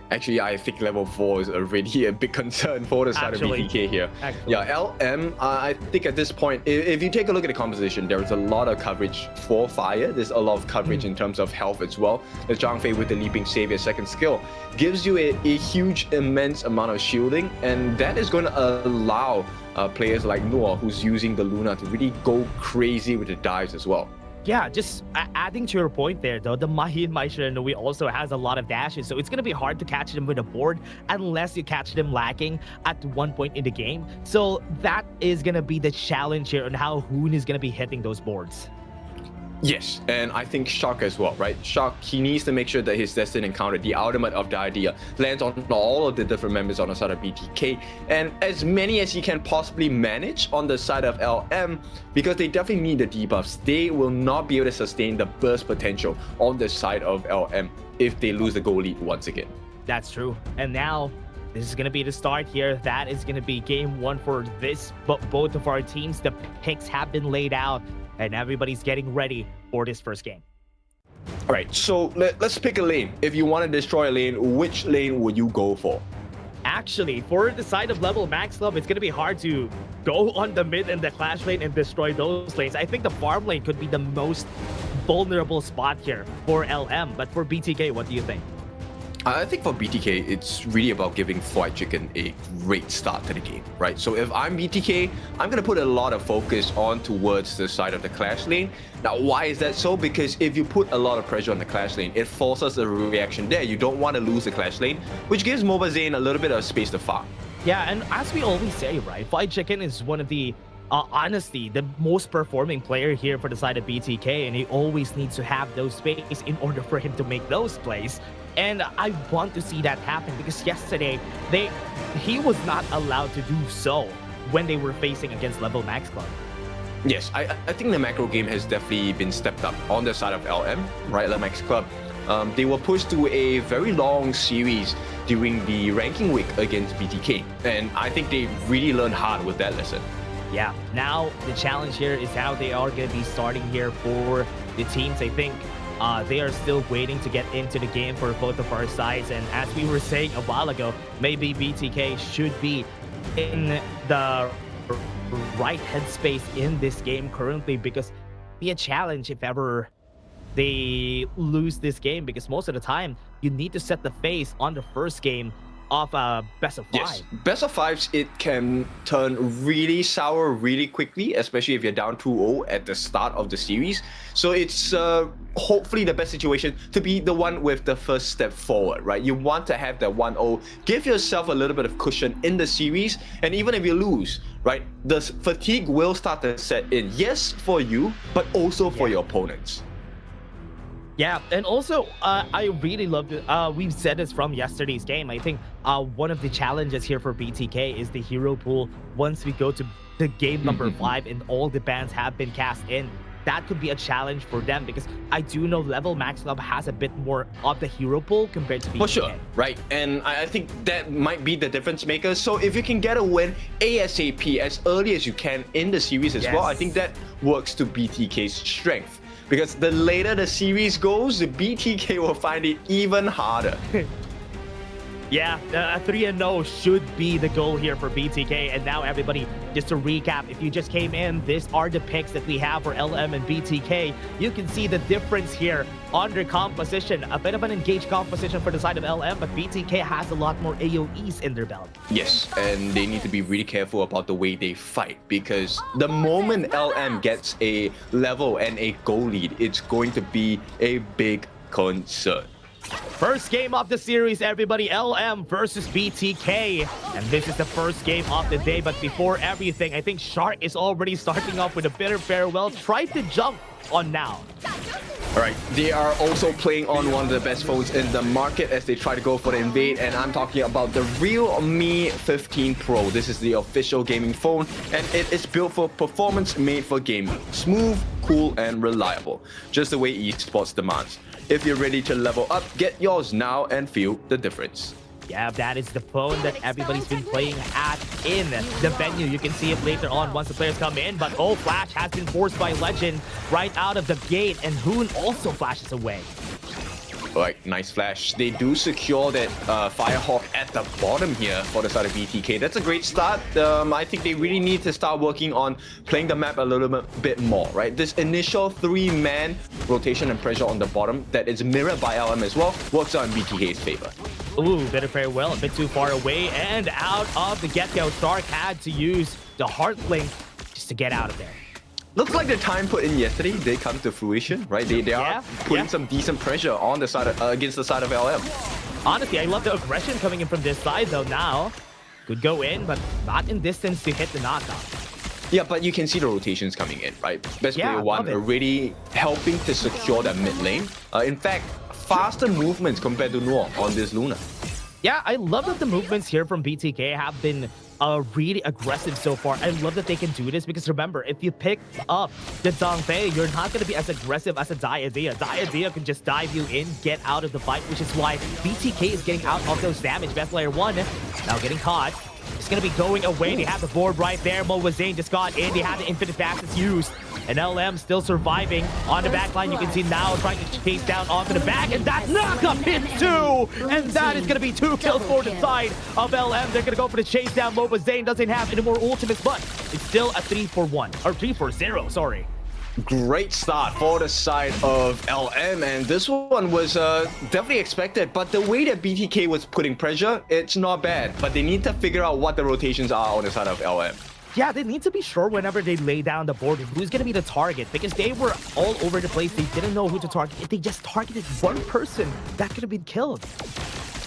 Actually, I think level 4 is already a big concern for the side of BTK here. Yeah, LM, I think at this point, if you take a look at the composition, there is a lot of coverage for fire. There's a lot of coverage in terms of health as well. The Zhang Fei with the Leaping Savior second skill gives you a huge, immense amount of shielding, and that is going to allow players like Noah, who's using the Luna, to really go crazy with the dives as well. Yeah, just adding to your point there, though, the Mahin Maishiranui also has a lot of dashes, so it's going to be hard to catch them with a board unless you catch them lacking at one point in the game. So that is going to be the challenge here on how Hoon is going to be hitting those boards. Yes, and I think Shark as well, right? Shark, he needs to make sure that his destined encounter, the ultimate of the idea, lands on all of the different members on the side of BTK, and as many as he can possibly manage on the side of LM, because they definitely need the debuffs. They will not be able to sustain the burst potential on the side of LM if they lose the goal lead once again. That's true. And now, this is going to be the start here. That is going to be game one for this, but both of our teams. The picks have been laid out, and everybody's getting ready for this first game. All right, so let's pick a lane. If you want to destroy a lane, which lane would you go for? Actually, for the side of level max club, it's going to be hard to go on the mid and the clash lane and destroy those lanes. I think the farm lane could be the most vulnerable spot here for LM, but for BTK, what do you think? I think for BTK, it's really about giving Fried Chicken a great start to the game, right? So if I'm BTK, I'm going to put a lot of focus on towards the side of the clash lane. Now, why is that so? Because if you put a lot of pressure on the clash lane, it forces a reaction there. You don't want to lose the clash lane, which gives Mobile Zane a little bit of space to farm. Yeah, and as we always say, right, Fried Chicken is one of the honestly, the most performing player here for the side of BTK, and he always needs to have those space in order for him to make those plays. And I want to see that happen because yesterday, he was not allowed to do so when they were facing against Level Max Club. Yes, I think the macro game has definitely been stepped up on the side of LM, right? Level Max Club. They were pushed to a very long series during the ranking week against BTK, and I think they really learned hard with that lesson. Yeah, now the challenge here is how they are going to be starting here for the teams. I think they are still waiting to get into the game for both of our sides. And as we were saying a while ago, maybe BTK should be in the right headspace in this game currently, because it'd be a challenge if ever they lose this game, because most of the time you need to set the face on the first game of best of five. Yes, best of fives, it can turn really sour really quickly, especially if you're down 2-0 at the start of the series. So it's hopefully the best situation to be the one with the first step forward, right? You want to have that 1-0, give yourself a little bit of cushion in the series, and even if you lose, right, the fatigue will start to set in. Yes, for you, but also for your opponents. Yeah, and also, I really loved it. We've said this from yesterday's game. I think one of the challenges here for BTK is the hero pool. Once we go to the game number 5 and all the bans have been cast in, that could be a challenge for them, because I do know Level Max Club has a bit more of the hero pool compared to BTK. For sure, right? And I think that might be the difference maker. So if you can get a win ASAP as early as you can in the series as well, I think that works to BTK's strength. Because the later the series goes, the BTK will find it even harder. Yeah, 3-0 should be the goal here for BTK. And now everybody, just to recap, if you just came in, these are the picks that we have for LM and BTK. You can see the difference here on their composition. A bit of an engaged composition for the side of LM, but BTK has a lot more AoEs in their belt. Yes, and they need to be really careful about the way they fight, because the moment LM gets a level and a goal lead, it's going to be a big concern. First game of the series, everybody. LM versus BTK. And this is the first game of the day. But before everything, I think Shark is already starting off with a bitter farewell. Try to jump on now. All right, they are also playing on one of the best phones in the market as they try to go for the invade, and I'm talking about the Realme 15 Pro. This is the official gaming phone, and it is built for performance, made for gaming. Smooth, cool, and reliable, just the way esports demands. If you're ready to level up, get yours now and feel the difference. Yeah, that is the phone that everybody's been playing at in the venue. You can see it later on once the players come in, but Flash has been forced by Legend right out of the gate, and Hoon also flashes away. Right, nice flash. They do secure that Firehawk at the bottom here for the side of BTK. That's a great start. I think they really need to start working on playing the map a little bit more, right? This initial 3-man rotation and pressure on the bottom that is mirrored by LM as well works out in BTK's favor. Ooh, better farewell, a bit too far away, and out of the get-go. Stark had to use the Heart Link just to get out of there. Looks like the time put in yesterday did come to fruition, right? They are putting some decent pressure on the side of, against the side of LM. Honestly, I love the aggression coming in from this side though now. Could go in, but not in distance to hit the knockout. Yeah, but you can see the rotations coming in, right? Best player one already helping to secure that mid lane. In fact, faster movements compared to Noor on this Luna. Yeah, I love that the movements here from BTK have been really aggressive so far. I love that they can do this because remember, if you pick up the Dongfei, you're not going to be as aggressive as a Diadea. Diadea can just dive you in, get out of the fight, which is why BTK is getting out of those damage. Best player one now getting caught. It's going to be going away. They have the board right there. Mobazane just got in. They have the infinite fastest used. And LM still surviving on the back line. You can see now trying to chase down onto the back. And that knockup hits two. And that is going to be 2 kills for the side of LM. They're going to go for the chase down. Mobazane doesn't have any more ultimates, but it's still a 3-for-1. Or 3-for-0, sorry. Great start for the side of LM, and this one was definitely expected, but the way that BTK was putting pressure, it's not bad, but they need to figure out what the rotations are on the side of LM. Yeah, they need to be sure whenever they lay down the board who's going to be the target, because they were all over the place. They didn't know who to target. If they just targeted one person, that could have been killed.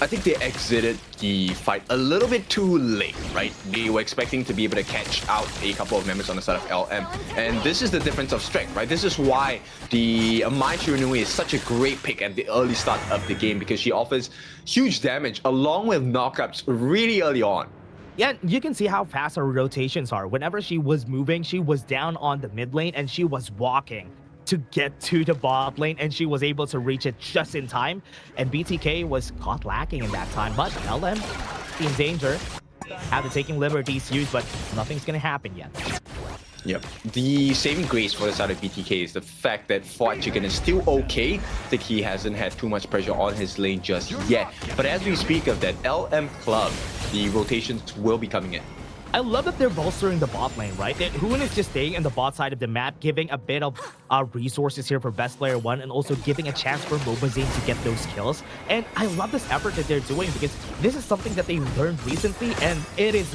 I think they exited the fight a little bit too late, right? They were expecting to be able to catch out a couple of members on the side of LM. And this is the difference of strength, right? This is why the Mai Shiranui is such a great pick at the early start of the game, because she offers huge damage along with knockups really early on. Yeah, you can see how fast her rotations are. Whenever she was moving, she was down on the mid lane and she was walking to get to the bot lane, and she was able to reach it just in time. And BTK was caught lacking in that time, but LM in danger. After taking liberties used, but nothing's gonna happen yet. Yep. The saving grace for the side of BTK is the fact that Fried Chicken is still okay. I think he hasn't had too much pressure on his lane just yet. But as we speak of that LM club, the rotations will be coming in. I love that they're bolstering the bot lane, right? Huan is just staying in the bot side of the map, giving a bit of resources here for best player one, and also giving a chance for Mobazane to get those kills. And I love this effort that they're doing, because this is something that they learned recently, and it is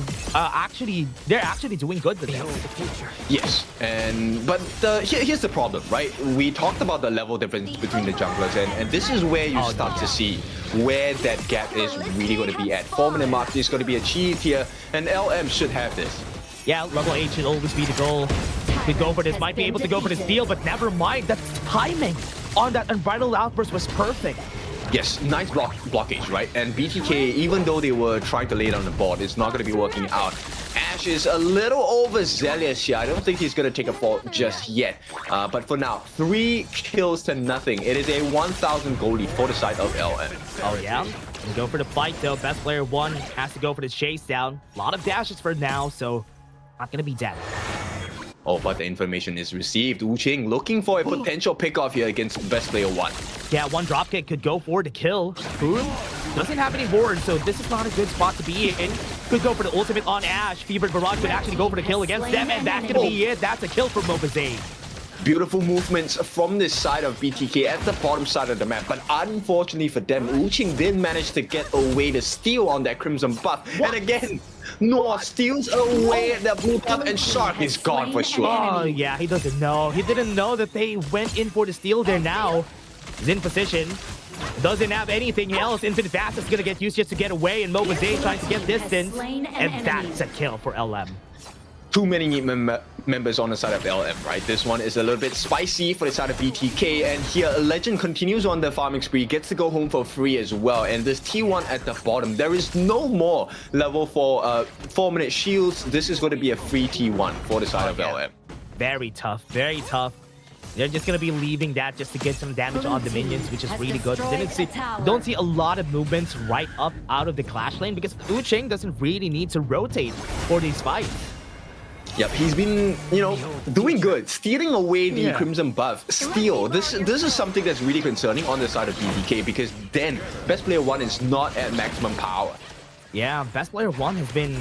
they're actually doing good with it. Yes, but here's the problem, right? We talked about the level difference between the junglers, and this is where you start to see where that gap is really going to be at. 4-minute mark is going to be achieved here, and LM should have this. Yeah, level 8 should always be the goal. Could go for this, might be able to go for the steal, but never mind. The timing on that Unbridled Outburst was perfect. Yes, nice blockage, right? And BTK, even though they were trying to lay it on the board, it's not going to be working out. Ash is a little overzealous here. I don't think he's going to take a fall just yet. But for now, 3 kills to nothing. It is a 1,000 gold lead for the side of LM. Oh, yeah? Gonna go for the fight, though. Best player one has to go for the chase down. A lot of dashes for now, so not going to be dead. Oh, but the information is received. Wu Qing looking for a potential pickoff here against best player one. Yeah, one dropkick could go for the kill. Huan doesn't have any ward, so this is not a good spot to be in. Could go for the ultimate on Ash. Fevered Barrage could actually go for the kill against them, and that's going to be it. That's a kill for Mobazane. Beautiful movements from this side of BTK at the bottom side of the map, but unfortunately for them, Wu Qing did manage to get away the steal on that Crimson buff. And again, Noah steals away that blue buff, and Shark is gone for sure. Oh, yeah, he doesn't know. He didn't know that they went in for the steal there now. He's in position. Doesn't have anything else. Infinite Fast is going to get used just to get away, and Mobazane trying to get distance. And that's a kill for LM. Too many members on the side of LM, right? This one is a little bit spicy for the side of BTK, and here Legend continues on the farming spree, gets to go home for free as well. And this T1 at the bottom, there is no more level 4-minute shields. This is going to be a free T1 for the side of LM. Very tough, very tough. They're just going to be leaving that just to get some damage on the minions, which is really good. Don't see a lot of movements right up out of the clash lane, because Wu Qing doesn't really need to rotate for these fights. Yep, he's been, doing good, stealing away the Crimson buff. Steal. This is something that's really concerning on the side of BTK, because then best player one is not at maximum power. Yeah, best player one has been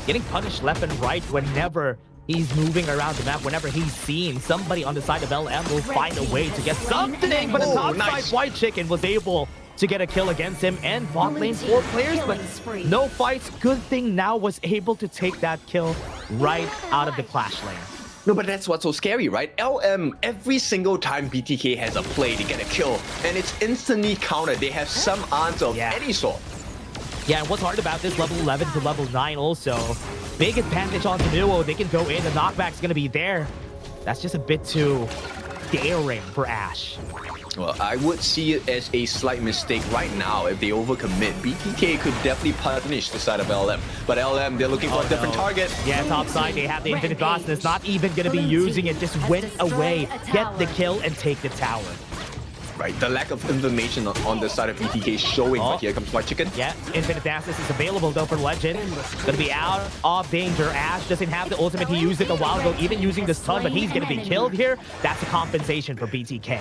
getting punished left and right whenever he's moving around the map. Whenever he's seen somebody on the side of LM will find a way to get something, but the top side White Chicken was able to get a kill against him, and bot lane 4 players, but no fights. Good thing now was able to take that kill right out of the clash lane. No, but that's what's so scary, right? LM, every single time BTK has a play, they get a kill, and it's instantly countered. They have some answer of any sort. Yeah, and what's hard about this level 11 to level 9 also, big advantage on the duo. They can go in, the knockback's gonna be there. That's just a bit too daring for Ash. Well, I would see it as a slight mistake right now if they overcommit. BTK could definitely punish the side of LM, but LM, they're looking for a different target. Yeah, top side, they have the infinite fastness, not even gonna be using it, just went away, get the kill and take the tower. Right, the lack of information on the side of BTK showing, but here comes White Chicken. Yeah, infinite fastness is available though for Legend. Gonna be out of danger. Ash doesn't have the ultimate, he used it a while ago, even using the stun, but he's gonna be killed here. That's a compensation for BTK.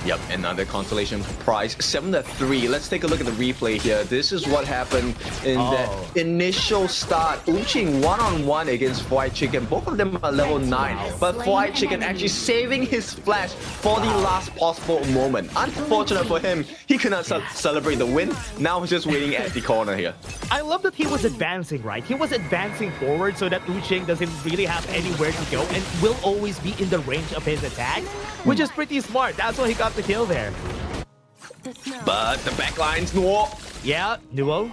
Yep, another consolation prize, 7-3. Let's take a look at the replay here. This is what happened in the initial start. Uching one-on-one against White Chicken. Both of them are level 9, but White Chicken actually saving his flash for the last possible moment. Unfortunate for him, he could not celebrate the win. Now he's just waiting at the corner here. I love that he was advancing, right? He was advancing forward so that Uching doesn't really have anywhere to go and will always be in the range of his attack, which is pretty smart. That's why he got the kill there. But the backline's Nuo. Yeah, Nuo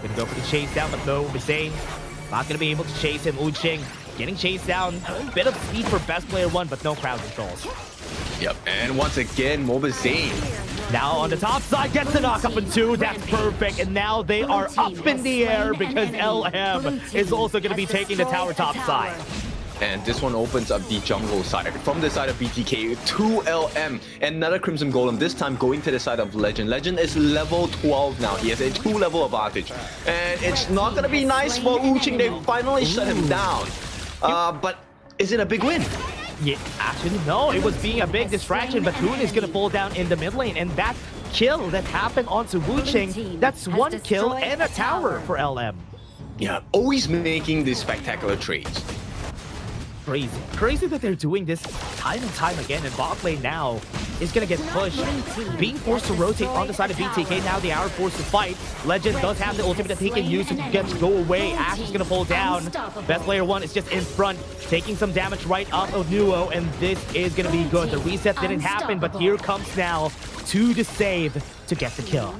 gonna go for the chase down, but no, Hussein not gonna be able to chase him. Uching getting chased down. A bit of speed for best player 1, but no crowd controls. Yep, and once again, Mobazane. Now on the top side, gets the knock up in 2. That's perfect. And now they are up in the air because LM is also going to be taking the tower top side. And this one opens up the jungle side. From the side of BTK to LM. Another Crimson Golem, this time going to the side of Legend. Legend is level 12 now. He has a 2-level advantage. And it's not going to be nice for Uching. They finally shut him down. But is it a big win? Yeah, actually, no. It was being a big distraction, but Hoon is going to fall down in the mid lane. And that kill that happened onto Wuching, that's 1 kill and a tower for LM. Yeah, always making these spectacular trades. Crazy that they're doing this time and time again. And bot lane now is going to get pushed. Being forced to rotate on the side of BTK. Now they are forced to fight. Legend does have the ultimate that he can use to go away. Ash is going to fall down. Best player 1 is just in front, taking some damage right off of Nuo. And this is going to be good. The reset didn't happen, but here comes now to the save to get the kill.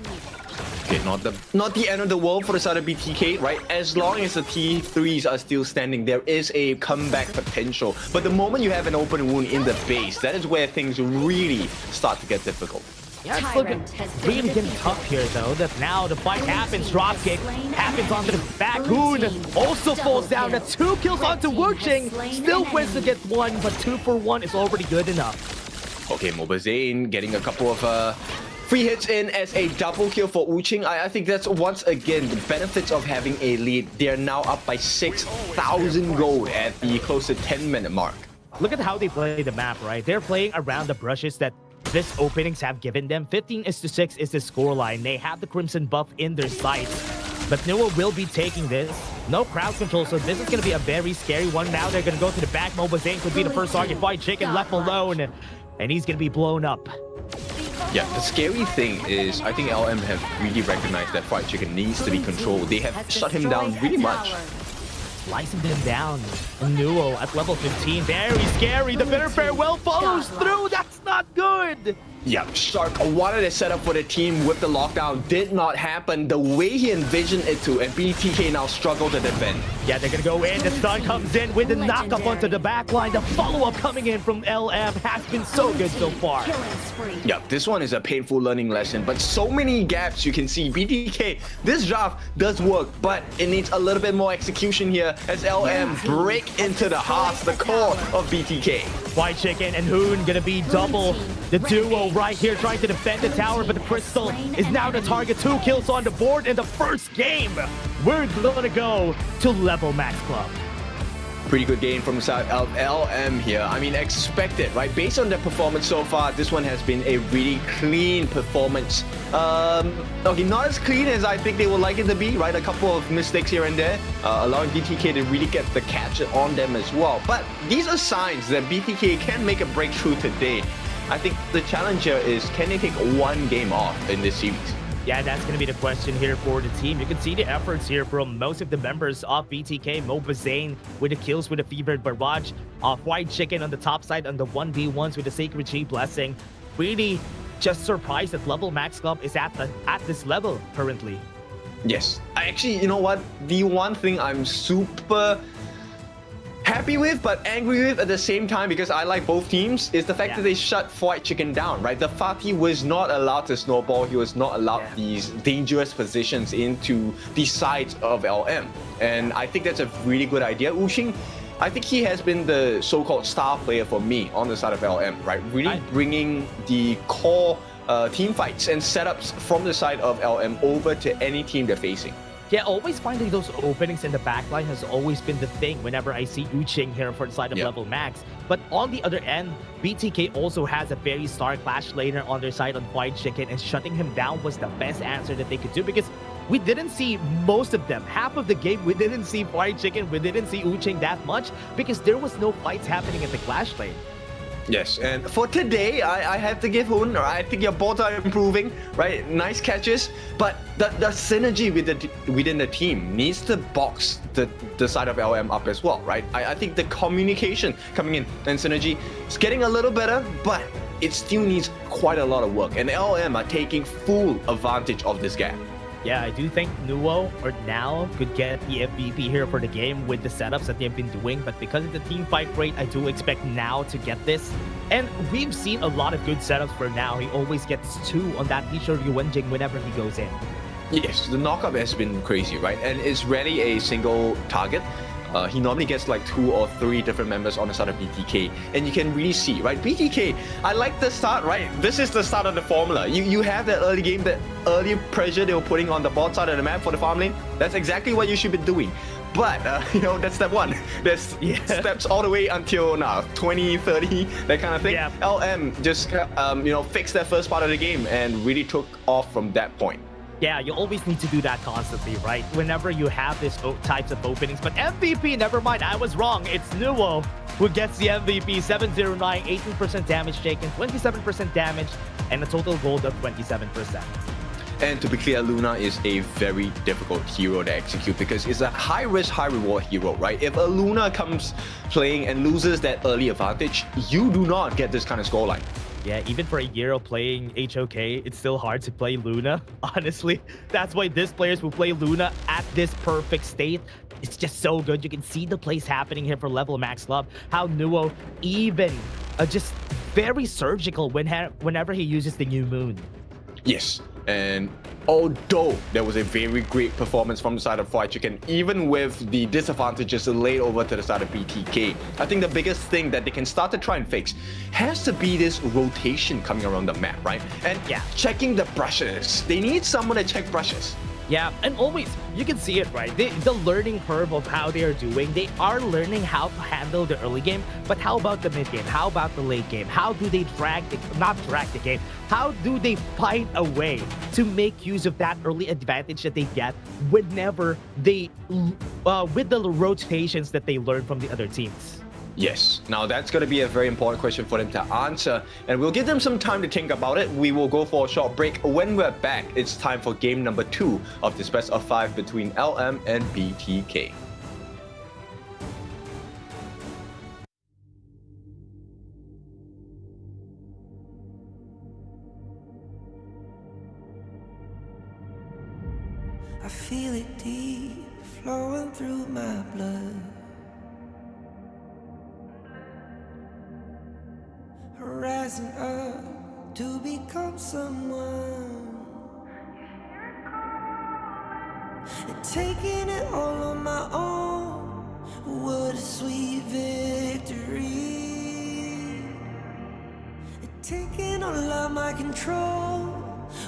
Okay, not the end of the world for the side of BTK, right? As long as the T3s are still standing, there is a comeback potential. But the moment you have an open wound in the base, that is where things really start to get difficult. Yeah, it's looking really getting tough here, though. That now the fight happens. Dropkick happens onto the back. Hoon also falls down. The 2 kills onto Wuching. Still wins to get 1, but 2 for 1 is already good enough. Okay, Mobazane getting a couple of free hits in as a double kill for Uching. I think that's once again the benefits of having a lead. They're now up by 6,000 gold at the close to 10-minute mark. Look at how they play the map, right? They're playing around the brushes that this openings have given them. 15-6 is the scoreline. They have the Crimson buff in their sights. But Nuo will be taking this. No crowd control, so this is going to be a very scary one. Now they're going to go to the back. Mobazane could be the first target. White Chicken left alone. And he's going to be blown up. Yeah, the scary thing is, I think LM have really recognized that Fried Chicken needs to be controlled. They have shut him down really much. Slicing them down. Nuo at level 15. Very scary. The bitter farewell follows through. That's not good. Yeah, Shark wanted to set up for the team with the lockdown. Did not happen the way he envisioned it to, and BTK now struggled to defend. Yeah, they're gonna go in. The stun comes in with the knockup onto the backline. The follow-up coming in from LM has been so good so far. Yeah, this one is a painful learning lesson, but so many gaps you can see. BTK, this draft does work, but it needs a little bit more execution here as LM break into the heart, the core of BTK. White Chicken and Hoon gonna be double. The duo right here trying to defend the tower, but the Crystal is now the target. 2 kills on the board in the first game. We're gonna go to Level Max Club. Pretty good game from the side of LM here. I mean, expected, right? Based on their performance so far, this one has been a really clean performance. Okay, not as clean as I think they would like it to be, right? A couple of mistakes here and there, allowing BTK to really get the catch on them as well. But these are signs that BTK can make a breakthrough today. I think the challenge here is, can they take one game off in this series? Yeah, that's going to be the question here for the team. You can see the efforts here from most of the members of BTK. Mo Bazane with the kills with the Fevered Barrage. White Chicken on the top side on the 1v1s with the Sacred Tree Blessing. Really just surprised that Level Max Club is at this level currently. Yes. I actually, you know what? The one thing I'm super happy with but angry with at the same time, because I like both teams, is the fact that they shut White Chicken down, right? The Fatih was not allowed to snowball. He was not allowed these dangerous positions into the sides of LM. And I think that's a really good idea. Uxing, I think he has been the so-called star player for me on the side of LM, right? Really bringing the core team fights and setups from the side of LM over to any team they're facing. Yeah, always finding those openings in the backline has always been the thing whenever I see Uxing here for the side of Level Max. But on the other end, BTK also has a very star clash laner on their side on White Chicken, and shutting him down was the best answer that they could do, because we didn't see most of them. Half of the game, we didn't see White Chicken, we didn't see Uxing that much, because there was no fights happening at the clash lane. Yes, and for today, I have to give Hoon, I think your bots are improving, right? Nice catches, but the synergy within the team needs to box the side of LM up as well, right? I think the communication coming in and synergy is getting a little better, but it still needs quite a lot of work, and LM are taking full advantage of this gap. Yeah, I do think Nuo or Now could get the MVP here for the game with the setups that they've been doing, but because of the team fight rate, I do expect Now to get this. And we've seen a lot of good setups for Now. He always gets 2 on that Isha Yuanjing whenever he goes in. Yes, the knockup has been crazy, right? And it's rarely a single target. He normally gets like 2 or 3 different members on the side of BTK, and you can really see, right? BTK, I like the start, right? This is the start of the formula. You have that early game, that early pressure they were putting on the bot side of the map for the farm lane. That's exactly what you should be doing. But, you know, that's step 1. There's steps all the way until now, 20, 30, that kind of thing. Yeah. LM just, you know, fixed that first part of the game and really took off from that point. Yeah, you always need to do that constantly, right? Whenever you have these types of openings. But MVP, never mind, I was wrong. It's Nuo who gets the MVP. 709, 18% damage taken, 27% damage, and a total gold of 27%. And to be clear, Luna is a very difficult hero to execute because it's a high-risk, high-reward hero, right? If a Luna comes playing and loses that early advantage, you do not get this kind of scoreline. Yeah, even for a year of playing HOK, it's still hard to play Luna, honestly. That's why these players who play Luna at this perfect state, it's just so good. You can see the plays happening here for Level Max Club. How Nuo even just very surgical whenever he uses the new moon. Yes, and although there was a very great performance from the side of White Chicken, even with the disadvantages laid over to the side of BTK, I think the biggest thing that they can start to try and fix has to be this rotation coming around the map, right? And checking the brushes. They need someone to check brushes. Yeah, and always, you can see it, right? The learning curve of how they are doing, they are learning how to handle the early game, but how about the mid game? How about the late game? How do they not drag the game? How do they find a way to make use of that early advantage that they get whenever they, with the rotations that they learn from the other teams? Yes. Now that's going to be a very important question for them to answer, and we'll give them some time to think about it. We will go for a short break. When we're back, it's time for game number 2 of this best of 5 between LM and BTK. I feel it deep flowing through my blood. Rising up to become someone, and taking it all on my own. What a sweet victory. And taking all of my control,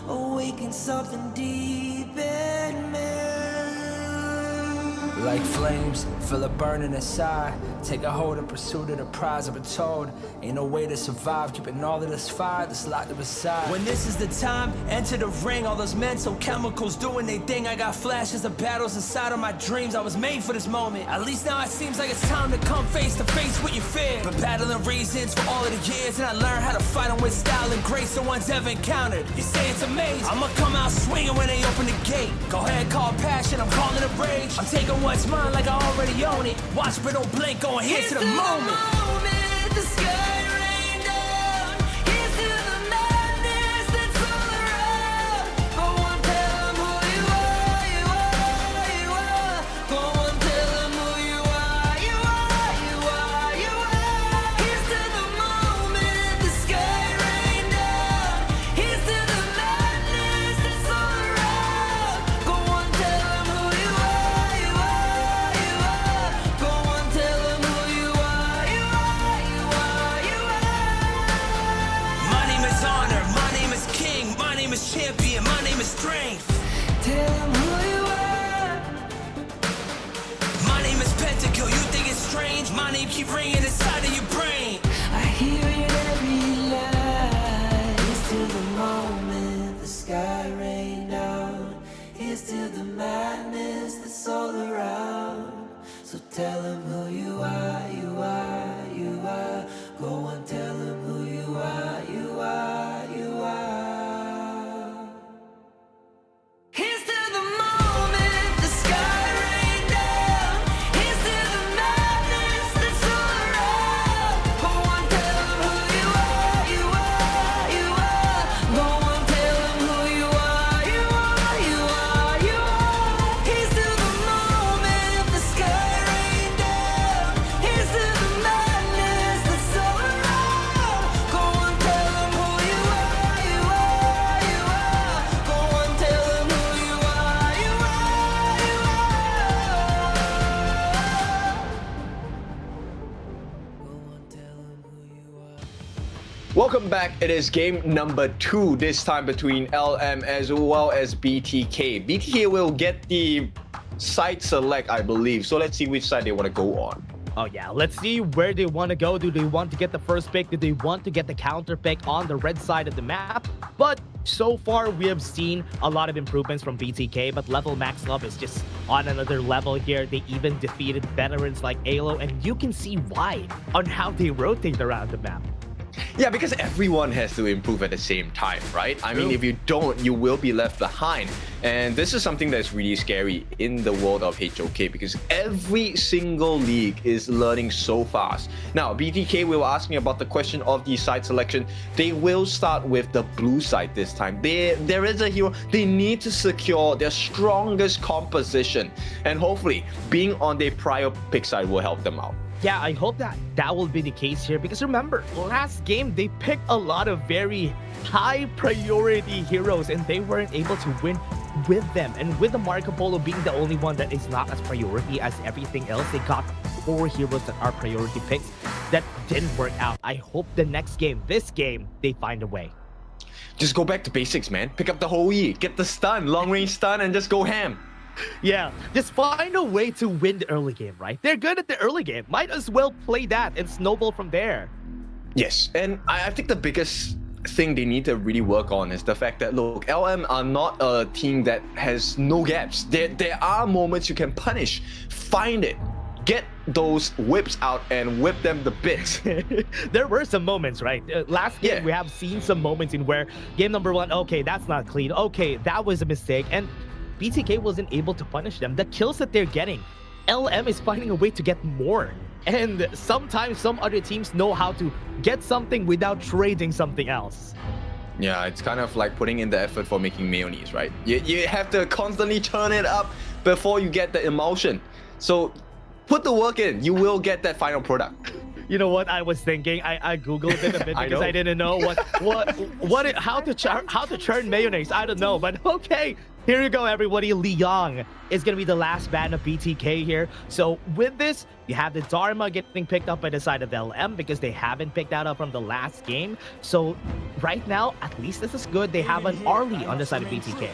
awaken something deep in me. Like flames, feel it burning inside. Take a hold in pursuit of the prize. I've been told, ain't no way to survive. Keeping all of this fire that's locked up inside. When this is the time, enter the ring. All those mental chemicals doing they thing. I got flashes of battles inside of my dreams. I was made for this moment. At least now it seems like it's time to come face to face with your fear. Been battling reasons for all of the years, and I learned how to fight them with style and grace no one's ever encountered. You say it's amazing, I'ma come out swinging when they open the gate. Go ahead, call passion, I'm calling it rage. I'm taking what's mine like I already own it. Watch but don't blink, going here to the moment. The sky rain down. Here's to the madness that's all around. Go on, tell them who you are, you are, you are. Go on, tell them who you are, you are, you are, you are. Here's to the moment, the sky rain down. Here's to the madness that's all around. Go on, tell them who you are, you are, you are. Go on, tell them who you are, you are, you are, you are. My name is honor, my name is king, my name is champion, my name is strength. Tell them who you are. My name is Pentakill, you think it's strange? My name keep ringing inside of your brain. I hear it every line. Here's to the moment the sky rain down. Here's to the madness that's all around. So tell them who you are, you are, you are. Go on, tell them who you are, you are, you are. Here's to the moment the sky rain down. Here's to the madness that's all around. Go on, tell them who you are, you are, you are. Go on, tell them who you are, you are, you are, you are. Here's to the moment the sky rain down. Here's to the madness that's all around. Go on, tell them who you are, you are, you are. Go on, tell them who you are, you are, you Welcome back. It is game number 2, this time between LM as well as BTK. BTK will get the side select, I believe. So let's see which side they want to go on. Oh yeah, let's see where they want to go. Do they want to get the first pick? Do they want to get the counter pick on the red side of the map? But so far, we have seen a lot of improvements from BTK, but level max love is just on another level here. They even defeated veterans like AYLO, and you can see why on how they rotate around the map. Yeah, because everyone has to improve at the same time, right? I mean, if you don't, you will be left behind. And this is something that's really scary in the world of HOK because every single league is learning so fast. Now, BTK will ask me about the question of the side selection. They will start with the blue side this time. There is a hero. They need to secure their strongest composition. And hopefully, being on their prior pick side will help them out. Yeah, I hope that will be the case here because remember, last game they picked a lot of very high priority heroes and they weren't able to win with them. And with the Marco Polo being the only one that is not as priority as everything else, they got 4 heroes that are priority picks that didn't work out. I hope the next game, this game, they find a way. Just go back to basics, man. Pick up the whole E, get the stun, long range stun, and just go ham. Yeah, just find a way to win the early game, right? They're good at the early game. Might as well play that and snowball from there. Yes, and I think the biggest thing they need to really work on is the fact that, look, LM are not a team that has no gaps. There are moments you can punish. Find it. Get those whips out and whip them to bits. There were some moments, right? Last game, we have seen some moments in where game number 1, okay, that's not clean. Okay, that was a mistake. And BTK wasn't able to punish them. The kills that they're getting, LM is finding a way to get more. And sometimes some other teams know how to get something without trading something else. Yeah, it's kind of like putting in the effort for making mayonnaise, right? You have to constantly turn it up before you get the emulsion. So put the work in, you will get that final product. You know what I was thinking? I googled it a bit because I didn't know how to churn mayonnaise. I don't know, but okay. Here you go, everybody. Liang is going to be the last ban of BTK here. So with this, you have the Dharma getting picked up by the side of LM because they haven't picked that up from the last game. So right now, at least this is good. They have an Arlie on the side of BTK.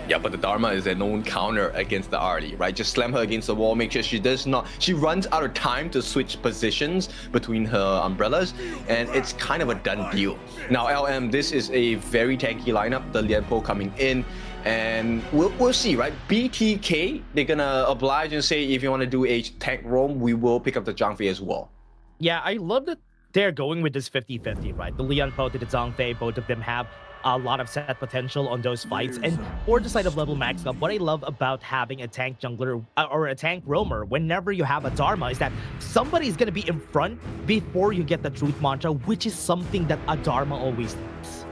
Yeah, but the Dharma is a known counter against the Arlie, right? Just slam her against the wall, make sure she runs out of time to switch positions between her umbrellas, and it's kind of a done deal. Now, LM, this is a very tanky lineup, the Lianpo coming in, and we'll see, right? BTK, they're gonna oblige and say, if you want to do a tank roam, we will pick up the Zhang Fei as well. Yeah, I love that they're going with this 50-50, right? The Lianpo to the Zhang Fei, both of them have a lot of set potential on those fights. And for the side of level max up, what I love about having a tank jungler or a tank roamer whenever you have a Dharma is that somebody's going to be in front before you get the truth mantra, which is something that a Dharma always does.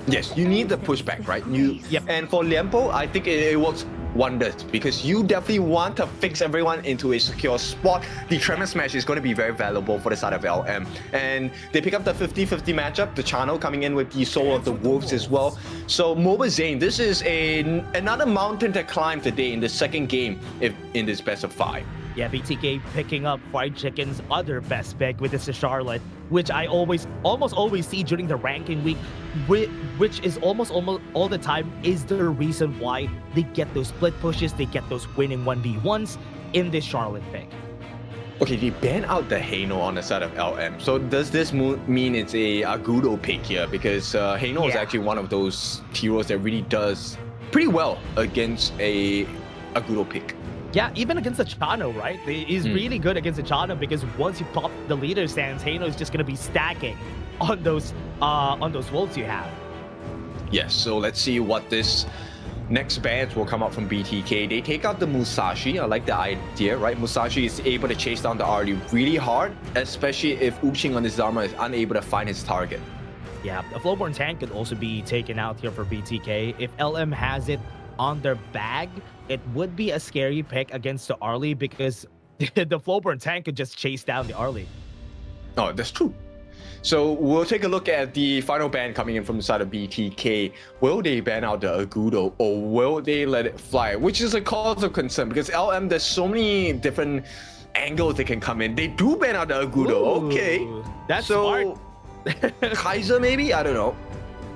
Yes, you need the pushback, right? And for Lianpo, I think it works wonders because you definitely want to fix everyone into a secure spot. The Tremor Smash is going to be very valuable for the side of LM. And they pick up the 50-50 matchup, the channel coming in with the Soul of the Wolves as well. So Moba Zane, this is another mountain to climb today in the second game in this best of 5. Yeah, BTK picking up Fried Chicken's other best pick with this Charlotte, which I almost always see during the ranking week, which is almost all the time is the reason why they get those split pushes, they get those winning 1v1s in this Charlotte pick. Okay, they ban out the Heino on the side of LM. So does this mean it's a Agudo pick here? Because Heino is actually one of those heroes that really does pretty well against a Agudo pick. Yeah, even against the Chano, right? He's really good against the Chano because once you pop the leader stance, Heino is just going to be stacking on those wolves you have. Yes, so let's see what this next bans will come out from BTK. They take out the Musashi. I like the idea, right? Musashi is able to chase down the Arlie really hard, especially if Uxing on his Dharma is unable to find his target. Yeah, the Flowborn tank could also be taken out here for BTK. If LM has it on their bag, it would be a scary pick against the Arlie because the Flowborn tank could just chase down the Arlie. Oh, that's true. So we'll take a look at the final ban coming in from the side of BTK. Will they ban out the Agudo or will they let it fly? Which is a cause of concern because LM, there's so many different angles they can come in. They do ban out the Agudo. Ooh, okay. That's so smart. Kaiser maybe? I don't know.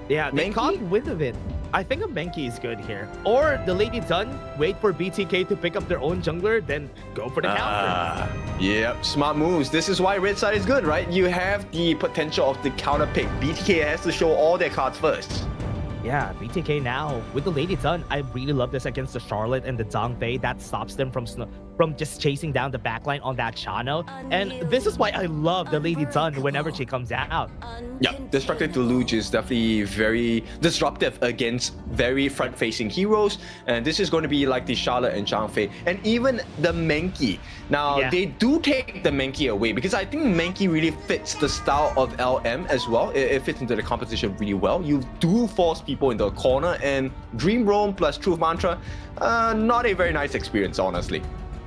Yeah, they Menki? caught wind of it. I think a Menki is good here. Or the Lady Sun, wait for BTK to pick up their own jungler, then go for the counter. Yep, smart moves. This is why red side is good, right? You have the potential of the counter pick. BTK has to show all their cards first. Yeah, BTK now with the Lady Sun. I really love this against the Charlotte and the Zhang Fei. That stops them from just chasing down the backline on that Chano. And this is why I love the Lady Sun whenever she comes out. Yeah, Destructive Deluge is definitely very disruptive against very front-facing heroes. And this is going to be like the Charlotte and Zhang Fei. And even the Menki. Now, they do take the Menki away because I think Menki really fits the style of LM as well. It fits into the composition really well. You do force people into a corner, and Dream Roam plus Truth Mantra, not a very nice experience, honestly.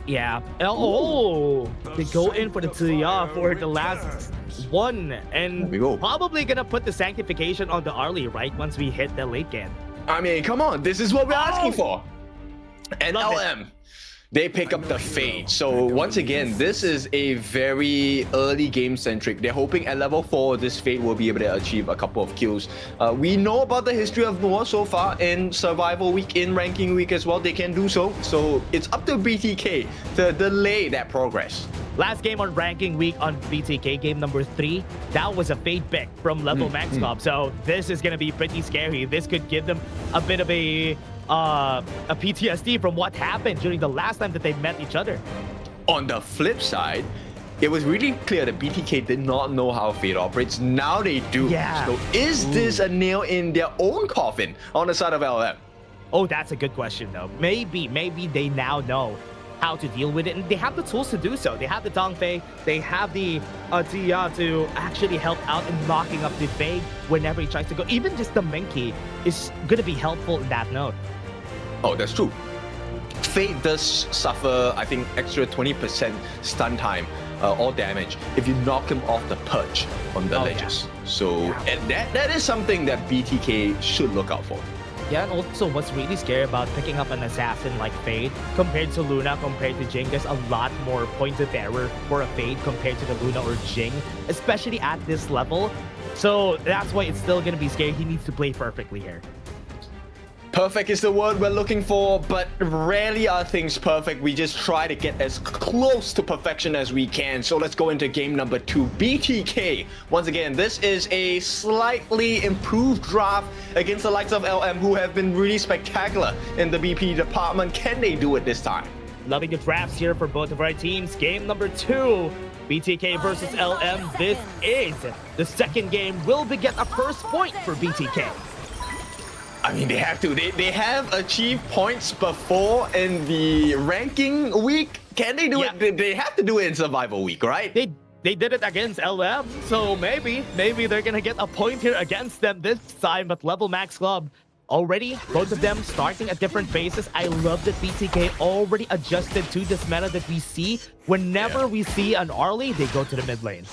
Yeah. They go in for the Tuya for the last one, and probably gonna put the Sanctification on the Arlie, right? Once we hit the late game. I mean, come on, this is what we're asking for. And LM, they pick up the Fade. So once again, this is a very early game centric. They're hoping at level 4, this Fade will be able to achieve a couple of kills. We know about the history of Noah so far in Survival Week, in Ranking Week as well. They can do so. So it's up to BTK to delay that progress. Last game on Ranking Week on BTK, game number 3, that was a Fade pick from level max up. So this is going to be pretty scary. This could give them a bit of a PTSD from what happened during the last time that they met each other. On the flip side, it was really clear that BTK did not know how Fate operates. Now they do. Yeah. So is this a nail in their own coffin on the side of LM? Oh, that's a good question though. Maybe they now know how to deal with it, and they have the tools to do so. They have the Zhang Fei, they have the Tia to actually help out in knocking up the Fei whenever he tries to go. Even just the Menki is going to be helpful in that note. Oh, that's true. Fate does suffer, I think, extra 20% stun time or damage if you knock him off the perch on the ledges. Yeah. So and that is something that BTK should look out for. Yeah, and also what's really scary about picking up an assassin like Fade compared to Luna, compared to Jing, there's a lot more points of error for a Fade compared to the Luna or Jing, especially at this level. So that's why it's still going to be scary. He needs to play perfectly here. Perfect is the word we're looking for, but rarely are things perfect. We just try to get as close to perfection as we can. So let's go into game number 2, BTK. Once again, this is a slightly improved draft against the likes of LM, who have been really spectacular in the BP department. Can they do it this time? Loving the drafts here for both of our teams. Game number 2, BTK versus LM. This is the second game. Will we get a first point for BTK? I mean, they have to. They have achieved points before in the ranking week. Can they do it? They have to do it in survival week, right? They did it against LM, so maybe they're gonna get a point here against them this time. But Level Max Club already, both of them starting at different phases. I love that BTK already adjusted to this meta that we see. Whenever we see an Arlie, they go to the mid lane.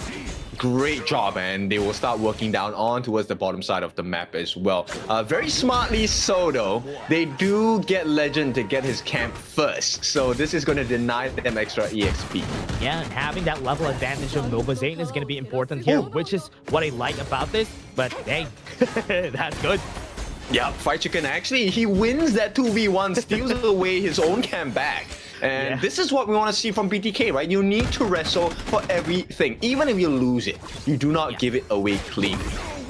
Great job, and they will start working down on towards the bottom side of the map as well. Very smartly so, though. They do get Legend to get his camp first, so this is going to deny them extra EXP. Yeah, and having that level advantage of Nova Zane is going to be important here, which is what I like about this. But hey, that's good. Yeah, Fried Chicken actually, he wins that 2v1, steals away his own camp back. And this is what we want to see from BTK, right? You need to wrestle for everything. Even if you lose it, you do not give it away clean.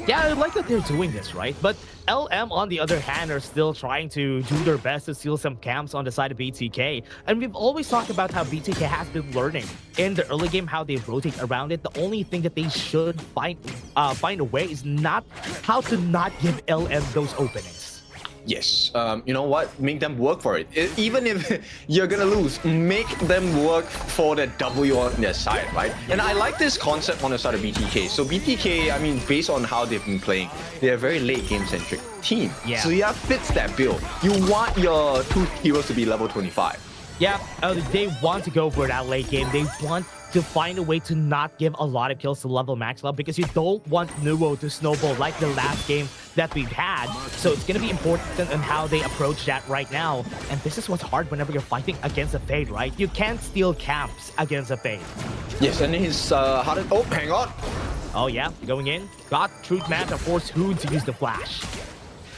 Yeah, I like that they're doing this, right? But LM, on the other hand, are still trying to do their best to steal some camps on the side of BTK. And we've always talked about how BTK has been learning in the early game how they rotate around it. The only thing that they should find a way is not how to not give LM those openings. Yes, you know what? Make them work for it. Even if you're gonna lose, make them work for the W on their side, right? And I like this concept on the side of BTK. So BTK, I mean, based on how they've been playing, they're a very late game centric team. Yeah. So yeah, fits that build. You want your 2 heroes to be level 25. Yeah, they want to go for that late game. They want to find a way to not give a lot of kills to Level Max Club, because you don't want Nuo to snowball like the last game that we've had. So it's going to be important in how they approach that right now. And this is what's hard whenever you're fighting against a Fade, right? You can't steal camps against a Fade. Yes, and his hang on. Oh yeah, going in. Got Truth Man to force Hoon to use the flash.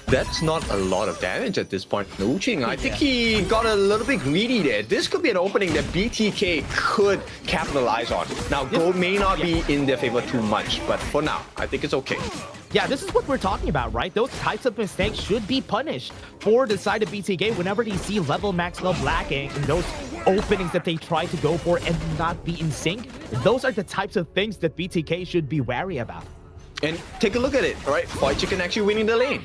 That's not a lot of damage at this point. Nuching, I think he got a little bit greedy there. This could be an opening that BTK could capitalize on. Now, gold may not be in their favor too much, but for now, I think it's okay. Yeah, this is what we're talking about, right? Those types of mistakes should be punished for the side of BTK whenever they see Level Max Club lacking in those openings that they try to go for and not be in sync. Those are the types of things that BTK should be wary about. And take a look at it, right? Fried Chicken actually winning the lane.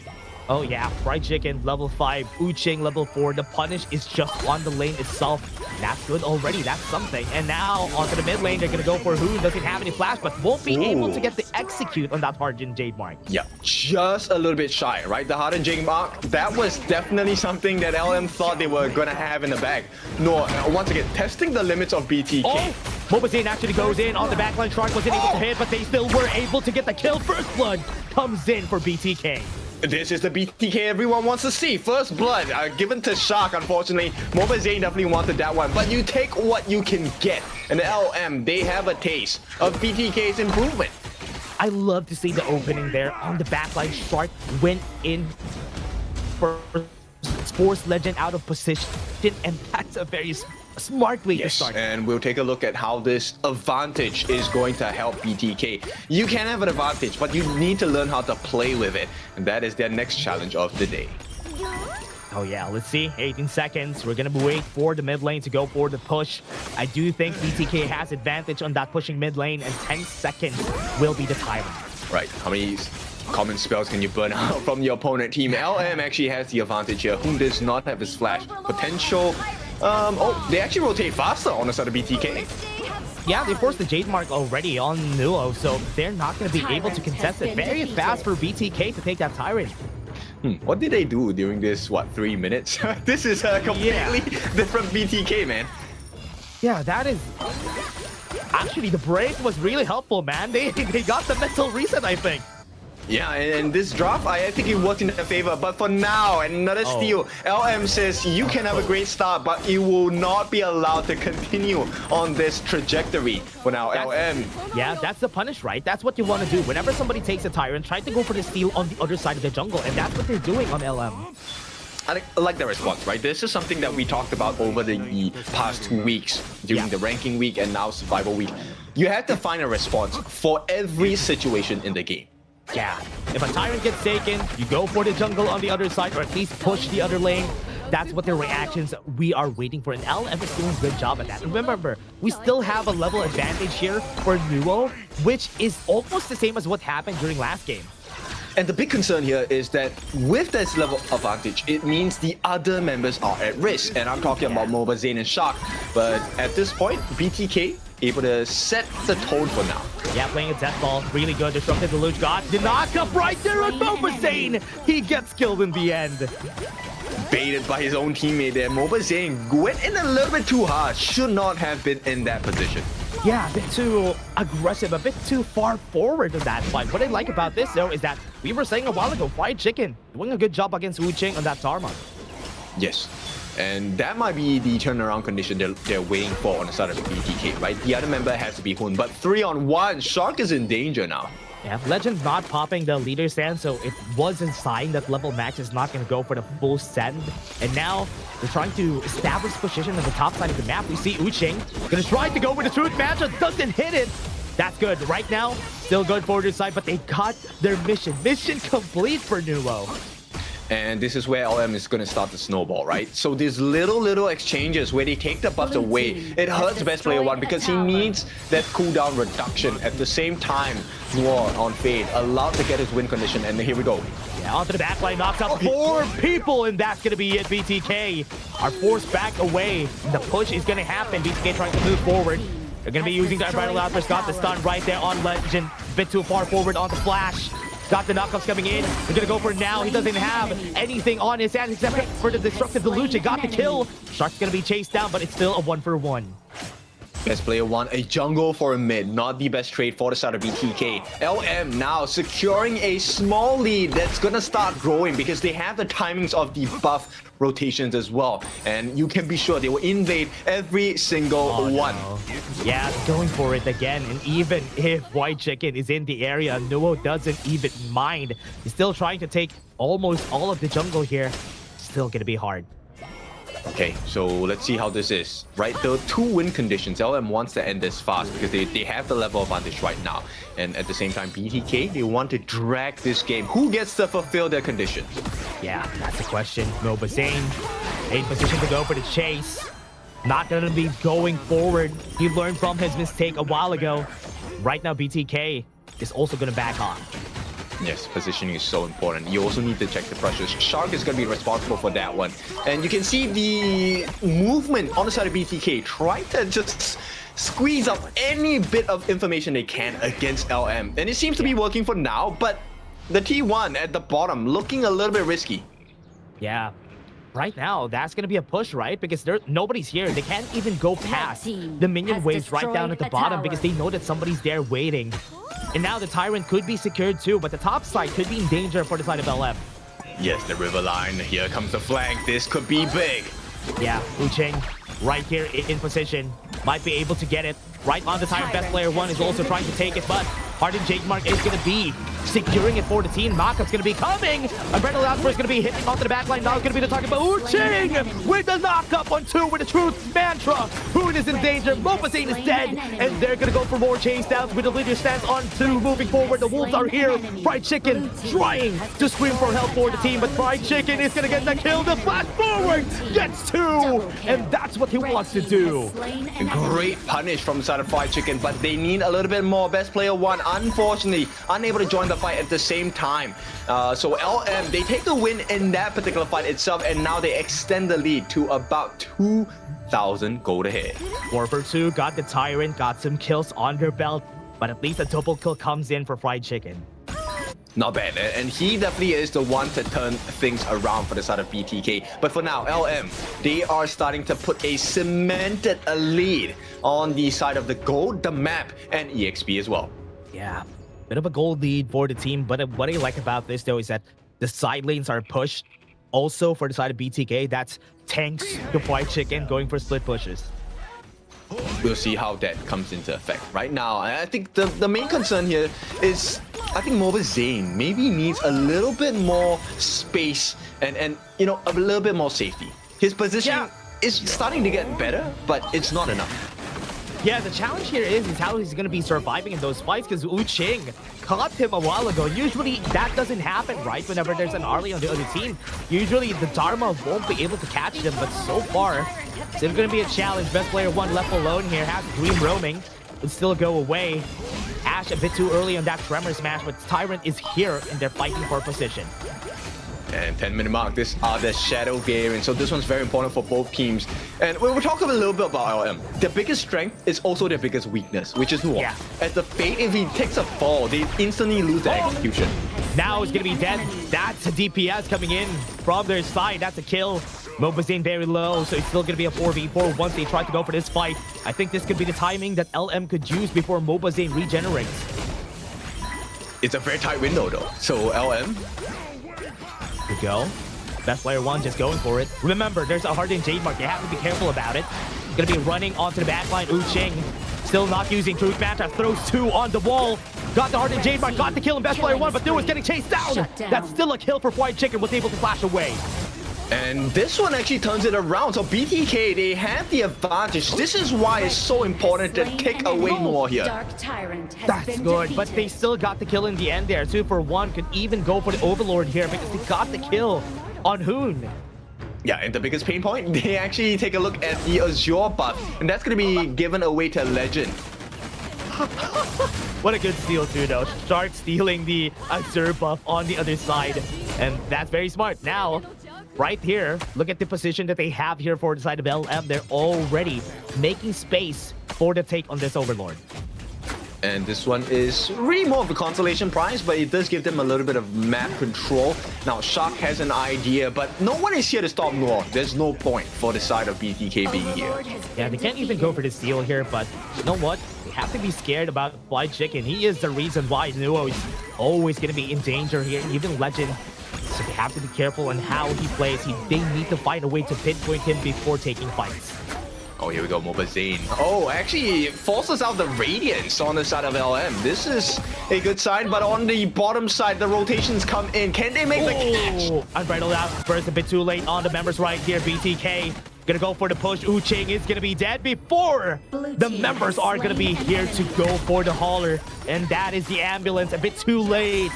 Oh yeah, Fried Chicken, level 5, Uching, level 4. The punish is just on the lane itself. That's good already, that's something. And now, onto the mid lane, they're gonna go for Hoon. Doesn't have any flash, but won't be able to get the execute on that Hardened Jade mark. Yeah, just a little bit shy, right? The Hardened Jade mark, that was definitely something that LM thought they were gonna have in the bag. No, once again, testing the limits of BTK. Oh, Mobazine actually goes in on the backline. Shark wasn't able to hit, but they still were able to get the kill. First Blood comes in for BTK. This is the BTK everyone wants to see. First blood given to Shark, unfortunately. Mobazane definitely wanted that one. But you take what you can get. And the LM, they have a taste of BTK's improvement. I love to see the opening there on the backline. Shark went in for Sports Legend out of position. And that's a very smart way to start. And we'll take a look at how this advantage is going to help BTK. You can have an advantage, but you need to learn how to play with it. And that is their next challenge of the day. Oh yeah, let's see. 18 seconds. We're gonna wait for the mid lane to go for the push. I do think BTK has advantage on that pushing mid lane, and 10 seconds will be the time. Right. How many common spells can you burn out from your opponent team? LM actually has the advantage here. Who does not have his flash potential? Oh, they actually rotate faster on the side of BTK. Yeah, they forced the Jade mark already on Nuo, so they're not going to be able to contest it. Very fast for BTK to take that Tyrant. What did they do during this, 3 minutes? This is a completely different BTK, man. Yeah, that is... Actually, the break was really helpful, man. They got the mental reset, I think. Yeah, and this draft, I think it worked in their favor. But for now, another steal. LM says you can have a great start, but you will not be allowed to continue on this trajectory. For now, LM. Yeah, that's the punish, right? That's what you want to do. Whenever somebody takes a Tyrant, try to go for the steal on the other side of the jungle. And that's what they're doing on LM. I like the response, right? This is something that we talked about over the past 2 weeks during the ranking week and now survival week. You have to find a response for every situation in the game. Yeah, if a Tyrant gets taken, you go for the jungle on the other side, or at least push the other lane. That's what the reactions we are waiting for, and LM is doing a good job at that. And remember, we still have a level advantage here for Nuo, which is almost the same as what happened during last game. And the big concern here is that with this level of advantage, it means the other members are at risk. And I'm talking about Moba, Zane, and Shark. But at this point, BTK able to set the tone for now. Yeah, playing a death ball, really good. Disrupted the Luge, got the knockup right there on Moba Zane. He gets killed in the end. Baited by his own teammate there. Moba Zane went in a little bit too hard. Should not have been in that position. Yeah, a bit too aggressive, a bit too far forward in that fight. What I like about this, though, is that we were saying a while ago, Fried Chicken doing a good job against Wu Ching on that Tarma. Yes. And that might be the turnaround condition they're waiting for on the side of the BTK, right? The other member has to be Hun, but 3-on-1, Shark is in danger now. Yeah, Legend's not popping the leader stand, so it was a sign that level max is not going to go for the full send. And now they're trying to establish position on the top side of the map. We see Uching going to try to go with the truth match, doesn't hit it. That's good. Right now, still good for this side, but they got their mission. Mission complete for Nuo. And this is where LM is going to start the snowball, right? So these little exchanges where they take the buffs away, it hurts best player 1 because he needs that cooldown reduction. At the same time, Nuo on Fade, allowed to get his win condition, and here we go. Yeah, onto the backline, knocks out 4 people, and that's going to be it. BTK are forced back away. The push is going to happen. BTK trying to move forward. They're going to be using the Unbridled Outburst. Got the stun right there on Legend. A bit too far forward on the flash. Got the knockups coming in. They're gonna go for it now. He doesn't have anything on his hand except for the Destructive Delusion. Got the kill. Shark's gonna be chased down, but it's still a 1-for-1. Best player 1, a jungle for a mid. Not the best trade for the side of BTK. LM now securing a small lead that's gonna start growing because they have the timings of the buff rotations as well. And you can be sure they will invade every single one. No. Yeah, going for it again. And even if White Chicken is in the area, Nuo doesn't even mind. He's still trying to take almost all of the jungle here. Still gonna be hard. Okay, so let's see how this is, right? The 2 win conditions, LM wants to end this fast because they have the level advantage right now. And at the same time, BTK, they want to drag this game. Who gets to fulfill their conditions? Yeah, that's the question. Moba Zane, in position to go for the chase. Not going to be going forward. He learned from his mistake a while ago. Right now, BTK is also going to back off. Yes, positioning is so important. You also need to check the pressures. Shark is going to be responsible for that one. And you can see the movement on the side of BTK. Try to just squeeze up any bit of information they can against LM. And it seems to be working for now, but the T1 at the bottom looking a little bit risky. Yeah. Right now, that's going to be a push, right? Because nobody's here. They can't even go past the minion waves right down at the bottom because they know that somebody's there waiting. And now the Tyrant could be secured too, but the top side could be in danger for the side of LM. Yes, the river line. Here comes the flank. This could be big. Yeah, Wu Ching right here in position. Might be able to get it. Right on the time, best player 1 is also trying to take it, but Hardened Jake Mark is going to be securing it for the team. Knockup's going to be coming. Unbridled Outburst is going to be hitting onto the backline. Now it's going to be the target, but Wu Ching with the knockup on 2 with the truth mantra. Hun is in danger. Moba Zane is dead, and they're going to go for more chase downs with the leader stance on 2. Moving forward, the Wolves are here. Fried Chicken trying to scream for help for the team, but Fried Chicken is going to get the kill. The flash forward gets 2, and that's what he wants to do. Great punish from the side of Fried Chicken, but they need a little bit more. Best player 1, unfortunately, unable to join the fight at the same time. So LM, they take the win in that particular fight itself, and now they extend the lead to about 2,000 gold ahead. 4-for-2, got the Tyrant, got some kills on their belt, but at least a double kill comes in for Fried Chicken. Not bad, and he definitely is the one to turn things around for the side of BTK. But for now, LM, they are starting to put a cemented lead on the side of the gold, the map, and EXP as well. Yeah, bit of a gold lead for the team, but what I like about this, though, is that the side lanes are pushed. Also, for the side of BTK, that's tanks to Fried Chicken going for split pushes. We'll see how that comes into effect. Right now, I think the main concern here is I think Mobile Zane maybe needs a little bit more space and you know, a little bit more safety. His position is starting to get better, but it's not enough. Yeah, the challenge here is how he's going to be surviving in those fights, because Wu Ching caught him a while ago. Usually that doesn't happen, right? Whenever there's an early on the other team, usually the Dharma won't be able to catch them, but so far, it's going to be a challenge. Best player one left alone here, has Dream roaming, would still go away. Ash a bit too early on that Tremor Smash, but Tyrant is here and they're fighting for position. And 10-minute mark, these are the shadow variants, so this one's very important for both teams. And we'll talk a little bit about LM. Their biggest strength is also their biggest weakness, which is Noir. As the Fate, if he takes a fall, they instantly lose the execution. Now it's gonna be dead. That's a DPS coming in from their side. That's a kill. Mobazane very low, so it's still gonna be a 4v4 once they try to go for this fight. I think this could be the timing that LM could use before Mobazane regenerates. It's a very tight window though, so LM. Good go. Best player one just going for it. Remember, there's a hardened Jade Mark. You have to be careful about it. Gonna be running onto the backline. Wu Ching still not using Truth Manta. Throws two on the wall. Got the hardened Jade Mark. Got the kill in best player one, but New is getting chased down. That's still a kill for White Chicken. Was able to flash away. And this one actually turns it around. So BTK, they have the advantage. This is why it's so important to take away more here. That's good, but they still got the kill in the end there. 2 for 1 could even go for the Overlord here because they got the kill on Hoon. Yeah, and the biggest pain point, they actually take a look at the Azure buff, and that's going to be given away to Legend. What a good steal too though. Shark stealing the Azure buff on the other side, and that's very smart. Now, right here, look at the position that they have here for the side of LM. They're already making space for the take on this Overlord. And this one is really more of a consolation prize, but it does give them a little bit of map control. Now, Shark has an idea, but no one is here to stop Noir. There's no point for the side of BTK being here. Yeah, they can't even go for this steal here, but you know what? They have to be scared about White Chicken. He is the reason why Nuo is always going to be in danger here, even Legend. So they have to be careful on how he plays. They need to find a way to pinpoint him before taking fights. Oh, here we go, Mobazane. Oh, actually forces out the Radiance on the side of LM. This is a good sign, but on the bottom side, the rotations come in. Can they make the catch? Unbridled out first, a bit too late on the members right here. BTK gonna go for the push. Wu Ching is gonna be dead before the members are gonna be here to go for the hauler. And that is the ambulance, a bit too late.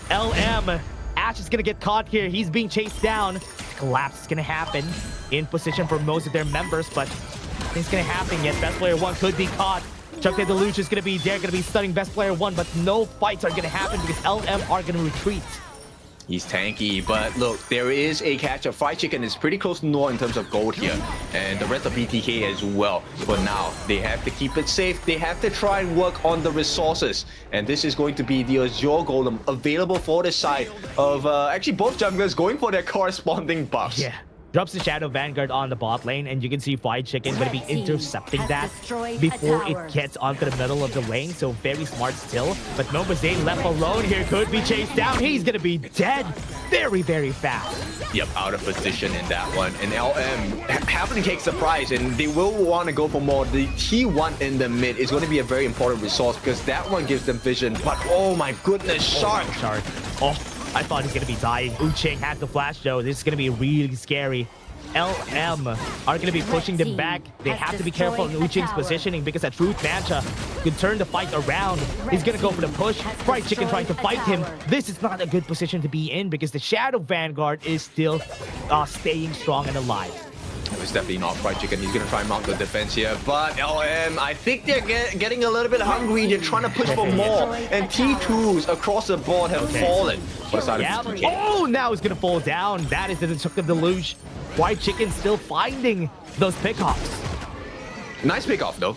LM, Ash is gonna get caught here. He's being chased down. Collapse is gonna happen in position for most of their members, but nothing's gonna happen yet. Best player one could be caught. Chuck the Deluge is gonna be there, gonna be stunning best player one, but no fights are gonna happen because LM are gonna retreat. He's tanky, but look, there is a catch-up. Fried Chicken is pretty close to Noir in terms of gold here, and the rest of BTK as well. But now, they have to keep it safe. They have to try and work on the resources, and this is going to be the Azure Golem available for the side of actually both junglers going for their corresponding buffs. Yeah. Drops the Shadow Vanguard on the bot lane, and you can see Fried Chicken going to be intercepting that before it gets onto the middle of the lane, so very smart still. But Mobazane left alone here, could be chased down. He's going to be dead very, very fast. Yep, out of position in that one. And LM happily takes the prize, and they will want to go for more. The T1 in the mid is going to be a very important resource because that one gives them vision. But oh my goodness, Shark! Shark. Oh. I thought he's going to be dying. Wu Ching has the flash though. This is going to be really scary. LM are going to be pushing them back. They have to be careful in Wu Ching's positioning because that Truth Manta could turn the fight around. He's going to go for the push. Fried Chicken trying to fight him. This is not a good position to be in because the Shadow Vanguard is still staying strong and alive. It's definitely not Fried Chicken. He's going to try and mount the defense here. But LM, I think they're getting a little bit hungry. They're trying to push for more. And T2s across the board have fallen. Oh, now he's going to fall down. That is the Chuck the Deluge. Fried Chicken still finding those pickoffs. Nice pickoff, though.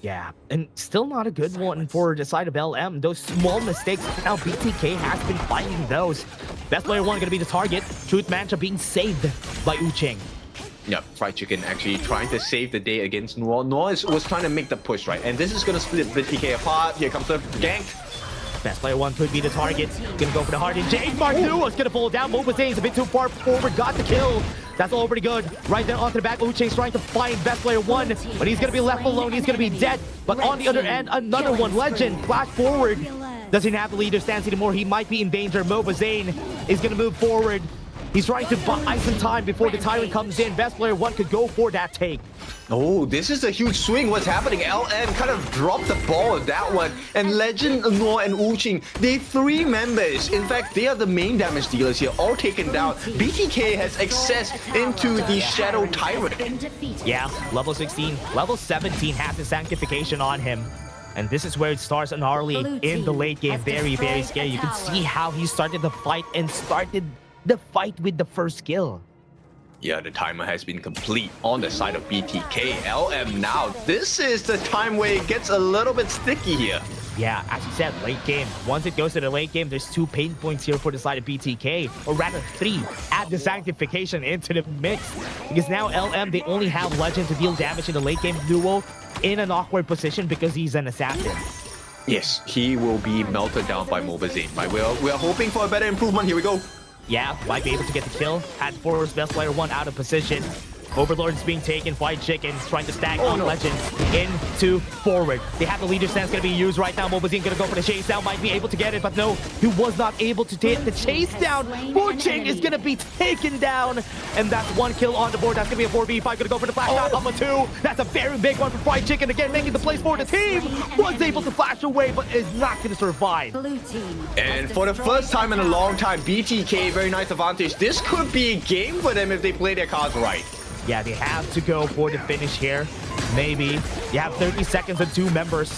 Yeah, and still not a good one for the side of LM. Those small mistakes, now BTK has been finding those. Best player one going to be the target. Truth Manta being saved by Wu Ching. Yep, Fried Chicken actually trying to save the day against Noir. Noir was trying to make the push, right? And this is going to split BTK apart. Here comes the gank. Best player one could be the target. Gonna go for the hard. And Jade Mark 2 is gonna fall down. Mobazane's a bit too far forward. Got the kill. That's all pretty good. Right there onto the back, Uching's trying to find best player 1, but he's gonna be left alone. He's gonna be dead. But on the other end, another one, Legend, flash forward. Doesn't have the leader stance anymore. He might be in danger. Mobazane is gonna move forward. He's trying to buy some time before the Tyrant comes in. Best player 1 could go for that take. Oh, this is a huge swing. What's happening? LM kind of dropped the ball on that one. And Legend, Noor, and Uching, they 3 members. In fact, they are the main damage dealers here, all taken down. BTK has access into the Shadow Tyrant. Yeah, level 16. Level 17 has the Sanctification on him. And this is where it starts gnarly in the late game. Very, very scary. You can see how he started the fight and started the fight with the first kill. Yeah, the timer has been complete on the side of BTK. LM now, this is the time where it gets a little bit sticky here. Yeah, as you said, late game. Once it goes to the late game, there's 2 pain points here for the side of BTK, or rather 3. Add the Sanctification into the mix. Because now LM, they only have Legend to deal damage in the late game duo in an awkward position because he's an assassin. Yes, he will be melted down by Mobazane. Right? We are hoping for a better improvement. Here we go. Yeah, might be able to get the kill. Had forced best player 1 out of position. Overlord is being taken. White Chicken trying to stack on Legend into forward. They have the leader stance going to be used right now. Mobazine going to go for the chase down. Might be able to get it, but no, he was not able to take the chase down. Ching is going to be taken down, and that's 1 kill on the board. That's going to be a 4v5. Going to go for the flash shot up a 2. That's a very big one for White Chicken. Again, making the place for the team. Was able to flash away, but is not going to survive. And for the first time in a long time, BTK, very nice advantage. This could be a game for them if they play their cards right. Yeah, they have to go for the finish here. Maybe. You have 30 seconds and 2 members.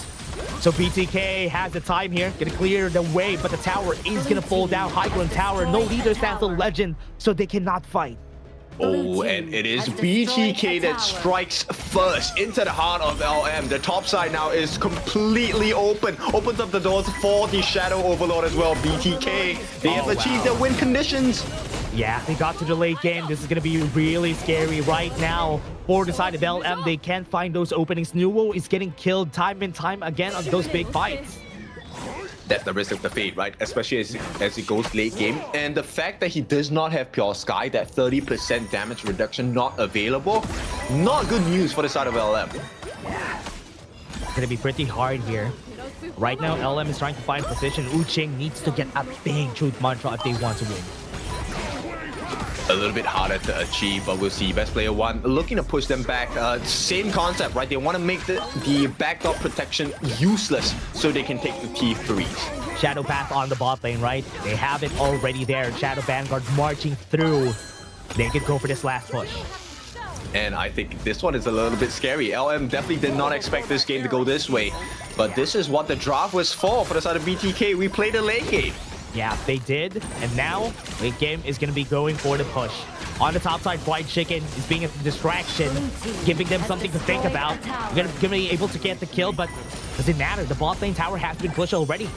So BTK has the time here. Gonna clear the way, but the tower is gonna fall down. High ground tower. No leader stands on Legend, so they cannot fight. Oh, and it is BTK that strikes first into the heart of LM. The top side now is completely open. Opens up the doors for the Shadow Overlord as well. BTK, they have achieved their win conditions. Yeah, they got to the late game. This is going to be really scary right now. For the side of LM, they can't find those openings. Nuo is getting killed time and time again on those big fights. That's the risk of the fate, right? Especially as it goes late game. And the fact that he does not have Pure Sky, that 30% damage reduction not available, not good news for the side of LM. Yeah, it's going to be pretty hard here. Right now, LM is trying to find position. Uching needs to get a big truth mantra if they want to win. A little bit harder to achieve, but we'll see. Best player 1 looking to push them back. Same concept, right? They want to make the backdoor protection useless so they can take the T3s. Shadow Path on the bot lane, right? They have it already there. Shadow Vanguard marching through. They could go for this last push. And I think this one is a little bit scary. LM definitely did not expect this game to go this way. But this is what the draft was for the side of BTK. We played a late game. Yeah, they did. And now, late game is going to be going for the push. On the top side, White Chicken is being a distraction, giving them something to think about. Going to be able to get the kill, but does it matter? The bot lane tower has been pushed already.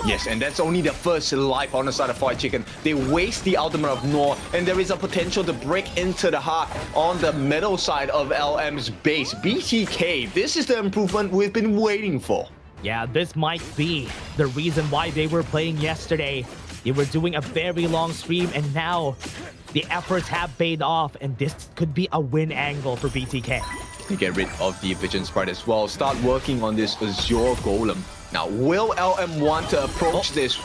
Yes, and that's only the first life on the side of White Chicken. They waste the ultimate of Noor, and there is a potential to break into the heart on the middle side of LM's base. BTK, this is the improvement we've been waiting for. Yeah, this might be the reason why they were playing yesterday. They were doing a very long stream, and now the efforts have paid off, and this could be a win angle for BTK. To get rid of the Vision Sprite as well, start working on this Azure Golem. Now, will LM want to approach this?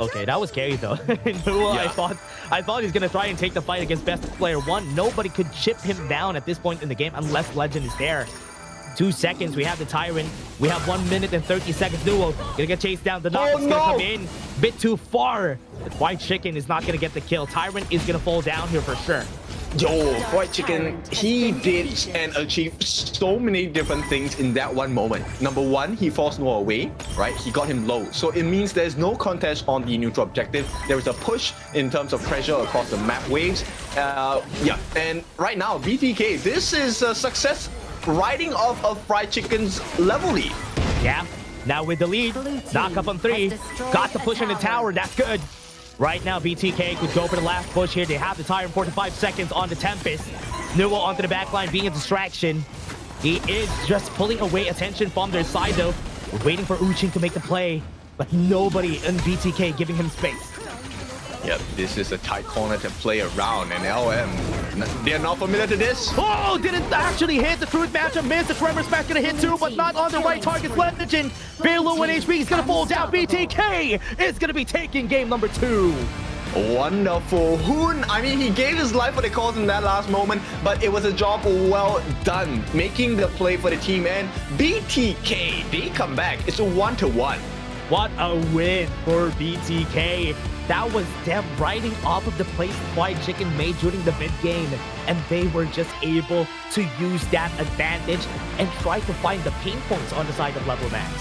Okay, that was scary though. Yeah. I thought he's gonna try and take the fight against best player 1. Nobody could chip him down at this point in the game unless Legend is there. 2 seconds, we have the Tyrant. We have 1 minute and 30 seconds duo. Gonna get chased down. The knock is gonna come in. Bit too far. But White Chicken is not gonna get the kill. Tyrant is gonna fall down here for sure. Yo, White Chicken, he did and achieved so many different things in that one moment. Number 1, he forced Noah away, right? He got him low. So it means there's no contest on the neutral objective. There is a push in terms of pressure across the map waves. Yeah, and right now, BTK, this is a success riding off of Fried Chicken's level lead. Yeah, now with the lead, knock up on 3. Got the push in the tower, that's good. Right now, BTK could go for the last push here. They have the Tyrant 45 seconds on the Tempest. Nuo onto the backline, being a distraction. He is just pulling away attention from their side, though. We're waiting for Uching to make the play, but nobody in BTK giving him space. Yep, this is a tight corner to play around, and LM They're not familiar to this. Oh, didn't actually hit the Truth Matchup. Missed the Tremor Smash, gonna hit too, but not on the right target. Legend, very low in HP, he's gonna fall down. BTK is gonna be taking game number 2. Wonderful. Hoon, I mean, he gave his life for the cause in that last moment, but it was a job well done, making the play for the team. And BTK, they come back. It's a 1-1. What a win for BTK. That was them riding off of the place Fried Chicken made during the mid-game, and they were just able to use that advantage and try to find the pain points on the side of Level Max.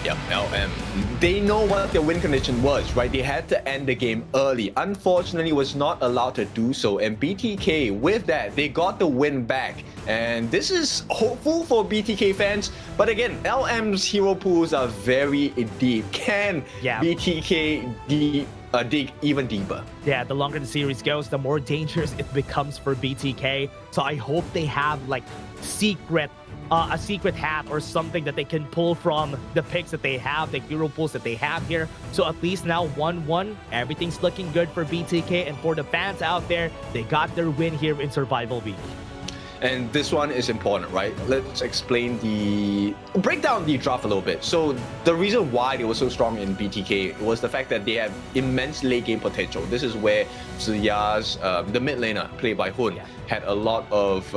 Yep, LM. They know what their win condition was, right? They had to end the game early. Unfortunately, was not allowed to do so. And BTK, with that, they got the win back. And this is hopeful for BTK fans. But again, LM's hero pools are very deep. Can BTK dig even deeper? Yeah, the longer the series goes, the more dangerous it becomes for BTK. So I hope they have like a secret hat or something that they can pull from the picks that they have, the hero pools that they have here. So at least now 1-1, everything's looking good for BTK, and for the fans out there, they got their win here in Survival Week. And this one is important, right? Let's break down the draft a little bit. So the reason why they were so strong in BTK was the fact that they have immense late game potential. This is where Ziya's, the mid laner played by Hun, had a lot of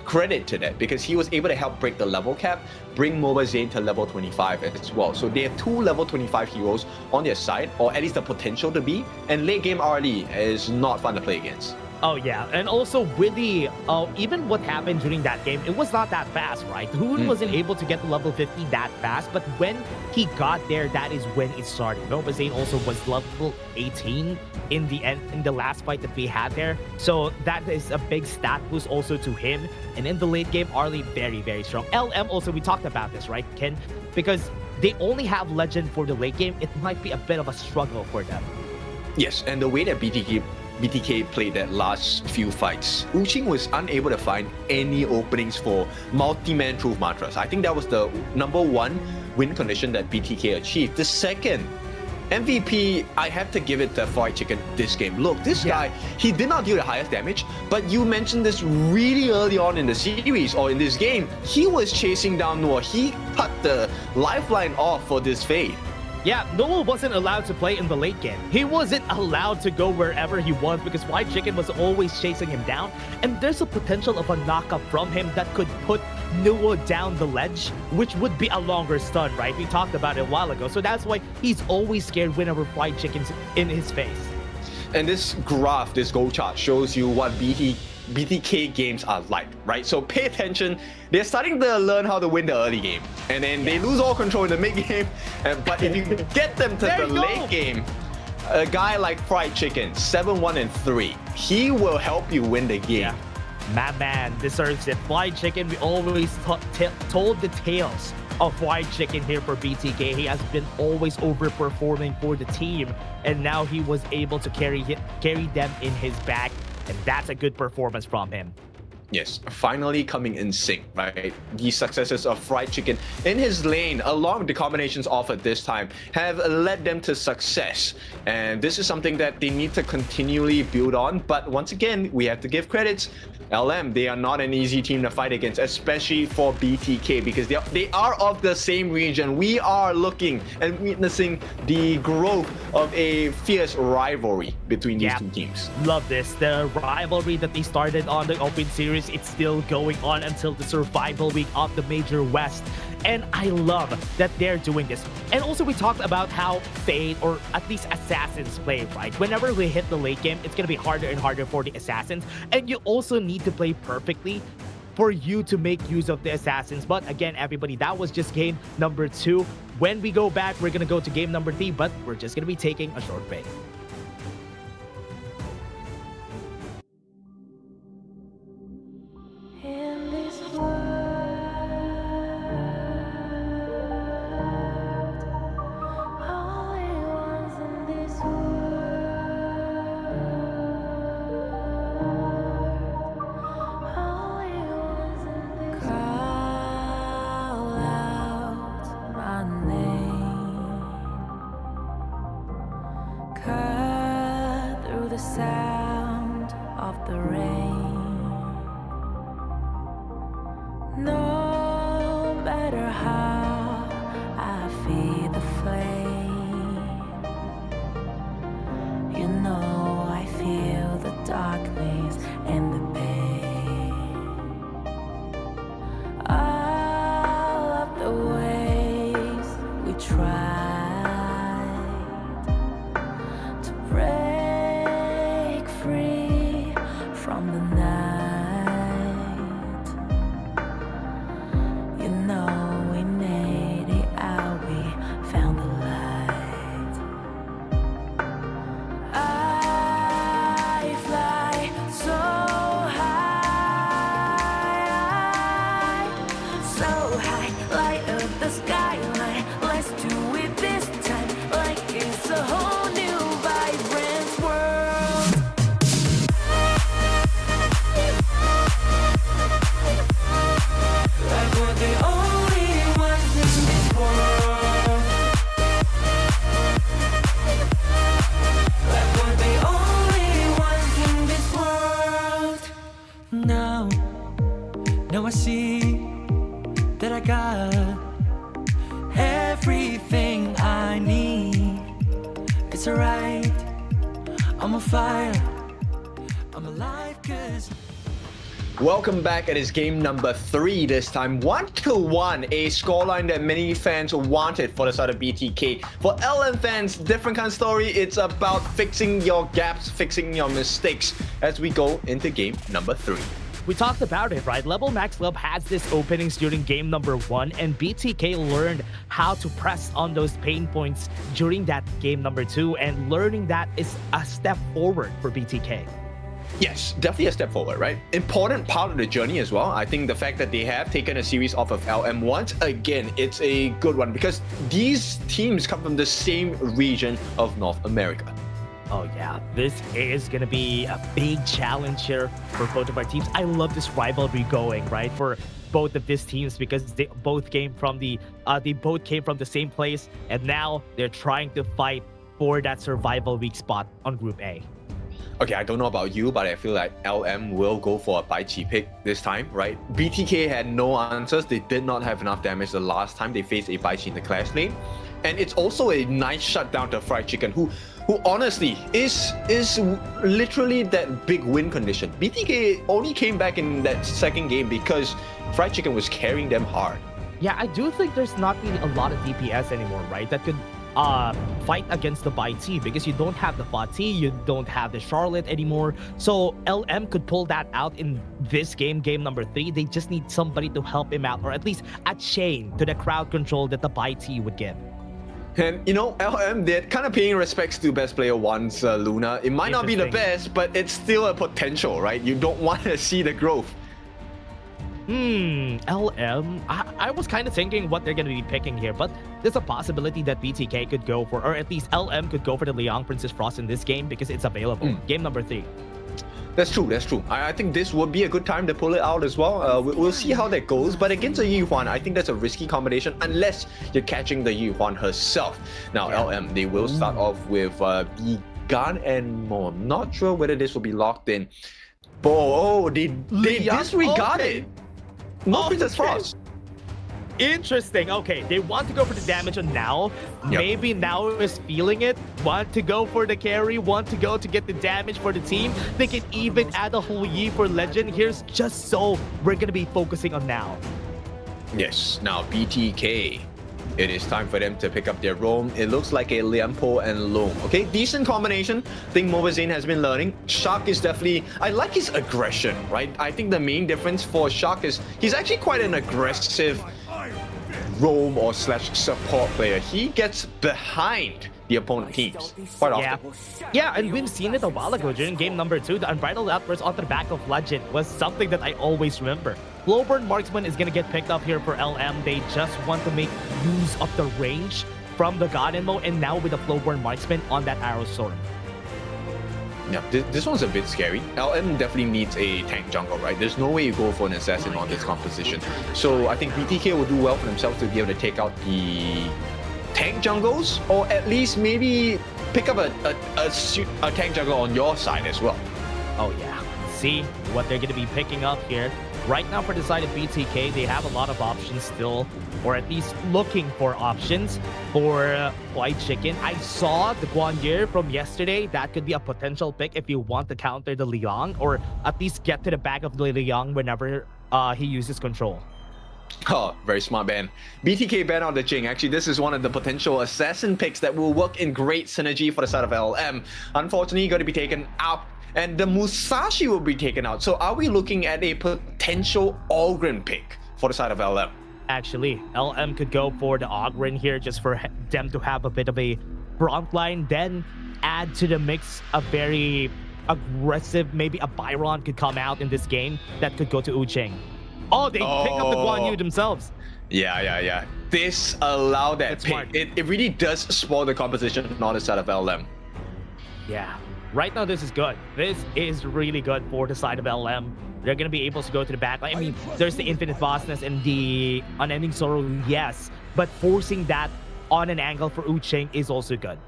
credit to that, because he was able to help break the level cap, bring Mobile Zane to level 25 as well. So they have 2 level 25 heroes on their side, or at least the potential to be, and late game RLE is not fun to play against. Oh yeah, and also with the even what happened during that game, it was not that fast, right? Hoon wasn't able to get to level 50 that fast, but when he got there, that is when it started. Nova Zane also was level 18 in the end, in the last fight that we had there. So that is a big stat boost also to him. And in the late game, Arlie very, very strong. LM also, we talked about this, right, Ken? Because they only have Legend for the late game, it might be a bit of a struggle for them. Yes, and the way that BTK played that last few fights, Uching was unable to find any openings for multi-man Truth Mantras. I think that was the #1 win condition that BTK achieved. The second MVP, I have to give it to Fried Chicken this game. Look, this guy, he did not deal the highest damage, but you mentioned this really early on in the series or in this game. He was chasing down Noah. He cut the lifeline off for this fade. Yeah, Noah wasn't allowed to play in the late game. He wasn't allowed to go wherever he was because Fried Chicken was always chasing him down. And there's a potential of a knockup from him that could put Noah down the ledge, which would be a longer stun, right? We talked about it a while ago. So that's why he's always scared whenever Fried Chicken's in his face. And this graph, this goal chart, shows you what BTK games are like, right? So pay attention. They're starting to learn how to win the early game, and then they lose all control in the mid game. But if you get them to the late game, a guy like Fried Chicken, 7-1-3, he will help you win the game. Yeah. My man deserves it. Fried Chicken, we always told the tales of Fried Chicken here for BTK. He has been always overperforming for the team, and now he was able to carry them in his back. And that's a good performance from him. Yes, finally coming in sync, right? The successes of Fried Chicken in his lane, along with the combinations offered this time, have led them to success. And this is something that they need to continually build on. But once again, we have to give credits. LM, they are not an easy team to fight against, especially for BTK, because they are of the same region. We are looking and witnessing the growth of a fierce rivalry between these two teams. Love this. The rivalry that they started on the Open Series, it's still going on until the Survival Week of the Major West. And I love that they're doing this. And also we talked about how Fade, or at least Assassins, play, right? Whenever we hit the late game, it's going to be harder and harder for the Assassins. And you also need to play perfectly for you to make use of the Assassins. But again, everybody, that was just game number 2. When we go back, we're going to go to game number 3, but we're just going to be taking a short break. In this world, only ones in this world, only ones in this world. Call out my name, cut through the sound of the rain. I got everything I need. It's alright, I'm on fire, I'm alive 'cause Welcome back. It is game number 3 this time. 1-1, a scoreline that many fans wanted for the side of BTK. For LM fans, different kind of story. It's about fixing your gaps, fixing your mistakes as we go into game number 3. We talked about it, right? Level Max Club has this openings during game number 1, and BTK learned how to press on those pain points during that game number 2, and learning that is a step forward for BTK. Yes, definitely a step forward, right? Important part of the journey as well. I think the fact that they have taken a series off of LM once again, it's a good one because these teams come from the same region of North America. Oh yeah, this is gonna be a big challenge here for both of our teams. I love this rivalry going, right, for both of these teams because they both came from the same place, and now they're trying to fight for that survival weak spot on Group A. Okay, I don't know about you, but I feel like LM will go for a Baichi pick this time, right? BTK had no answers. They did not have enough damage the last time they faced a Baichi in the clash lane. And it's also a nice shutdown to Fried Chicken, who honestly is literally that big win condition. BTK only came back in that second game because Fried Chicken was carrying them hard. Yeah, I do think there's not really a lot of DPS anymore, right? That could fight against the Baichi because you don't have the Fatih, you don't have the Charlotte anymore. So LM could pull that out in this game, game number 3. They just need somebody to help him out, or at least a chain to the crowd control that the Baichi would give. And you know, LM, they're kind of paying respects to best player one's Luna. It might not be the best, but it's still a potential, right? You don't want to see the growth. LM. I was kind of thinking what they're going to be picking here, but there's a possibility that BTK could go for, or at least LM could go for the Liang Princess Frost in this game because it's available. Game number 3. That's true, that's true. I think this would be a good time to pull it out as well. We'll see how that goes, but against the Yuhuan, I think that's a risky combination unless you're catching the Yuhuan herself. Now, LM, they will start off with Begun and Mo. I'm not sure whether this will be locked in. Oh, they disregard it. No Princess Frost. Interesting. Okay, they want to go for the damage on Now. Maybe Now is feeling it. Want to go for the carry. Want to go to get the damage for the team. They can even add a whole Yi for Legend. Here's just so we're going to be focusing on Now. Yes. Now, BTK. It is time for them to pick up their roam. It looks like a Liampo and Loam. Okay, decent combination. I think Mobazane has been learning. Shark is definitely... I like his aggression, right? I think the main difference for Shark is he's actually quite an aggressive roam or slash support player. He gets behind the opponent teams quite often. Yeah, and we've seen it a while ago during game number 2. The Unbridled Outburst on the back of Legend was something that I always remember. Flowburn Marksman is going to get picked up here for LM. They just want to make use of the range from the Garden mode, and now with the Flowburn Marksman on that Arrow Sword. Yeah, this one's a bit scary. LM definitely needs a tank jungle, right? There's no way you go for an assassin on this composition. So I think BTK will do well for themselves to be able to take out the tank jungles, or at least maybe pick up a tank jungle on your side as well. Oh yeah, see what they're going to be picking up here. Right now for the side of BTK, they have a lot of options still, or at least looking for options for White Chicken. I saw the Guanyu from yesterday. That could be a potential pick if you want to counter the Liang, or at least get to the back of the Liang whenever he uses control. Oh, very smart ban. BTK ban on the Jing. Actually, this is one of the potential assassin picks that will work in great synergy for the side of LM. Unfortunately, going to be taken out, and the Musashi will be taken out. So are we looking at a potential Ogren pick for the side of LM? Actually, LM could go for the Ogren here just for them to have a bit of a front line, then add to the mix a very aggressive, maybe a Byron could come out in this game that could go to Ucheng. Oh, they pick up the Guanyu themselves. Yeah. This allowed that pick. It really does spoil the composition on the side of LM. Yeah. Right now, this is good. This is really good for the side of LM. They're going to be able to go to the back. I mean, there's the Infinite Vastness and the Unending Sorrow, yes. But forcing that on an angle for Ucheng is also good.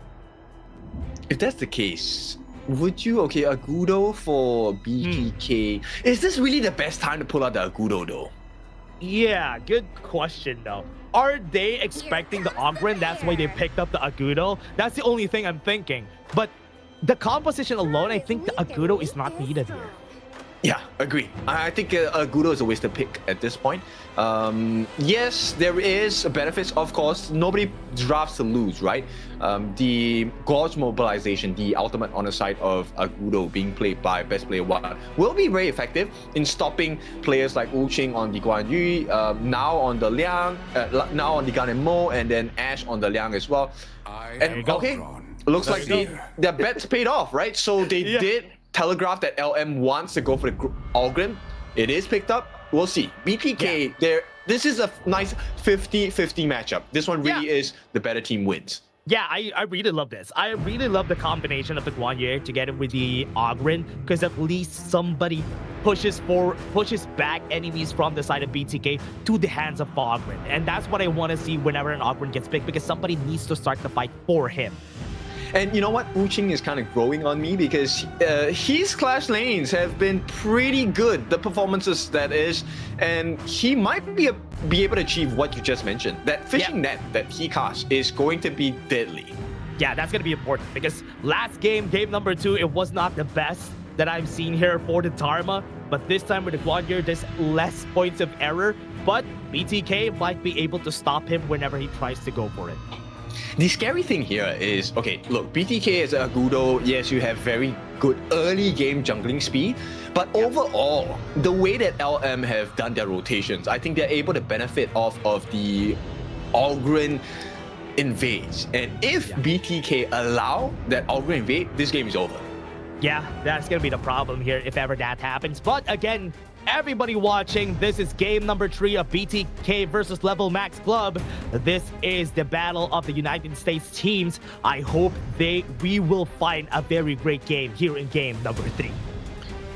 If that's the case, would you... Okay, Agudo for BTK. Is this really the best time to pull out the Agudo, though? Yeah, good question though. Are they expecting the Ogren? That's why they picked up the Agudo. That's the only thing I'm thinking. But the composition alone, I think the Agudo is not needed here. Yeah, agree. I think Agudo is a wasted pick at this point. Yes, there is benefits, of course. Nobody drafts to lose, right? The Gorge mobilization, the ultimate on the side of Agudo being played by best player 1, will be very effective in stopping players like Wu Qing on the Guan Yu, now on the Liang, now on the Gan and Mo, and then Ash on the Liang as well. And okay, looks like their bets paid off, right? So they did telegraph that LM wants to go for the Ogren. It is picked up. We'll see. BTK, this is a nice 50-50 matchup. This one really is the better team wins. Yeah, I really love this. I really love the combination of the Guan Yu together with the Ogren, because at least somebody pushes back enemies from the side of BTK to the hands of Ogren. And that's what I want to see whenever an Ogren gets picked, because somebody needs to start the fight for him. And you know what? Wu Qing is kind of growing on me, because his clash lanes have been pretty good, the performances that is, and he might be able to achieve what you just mentioned. That fishing net that he casts is going to be deadly. Yeah, that's going to be important, because last game number 2, it was not the best that I've seen here for the Dharma, but this time with the Guan Yu, there's less points of error, but BTK might be able to stop him whenever he tries to go for it. The scary thing here is, okay, look, BTK as a Agudo, yes, you have very good early game jungling speed, but overall, the way that LM have done their rotations, I think they're able to benefit off of the Ogren invades. And if BTK allow that Ogren invade, this game is over. Yeah, that's going to be the problem here if ever that happens. But again, everybody watching, this is game number 3 of BTK versus Level Max Club. This is the battle of the United States teams. I hope we will find a very great game here in game number 3.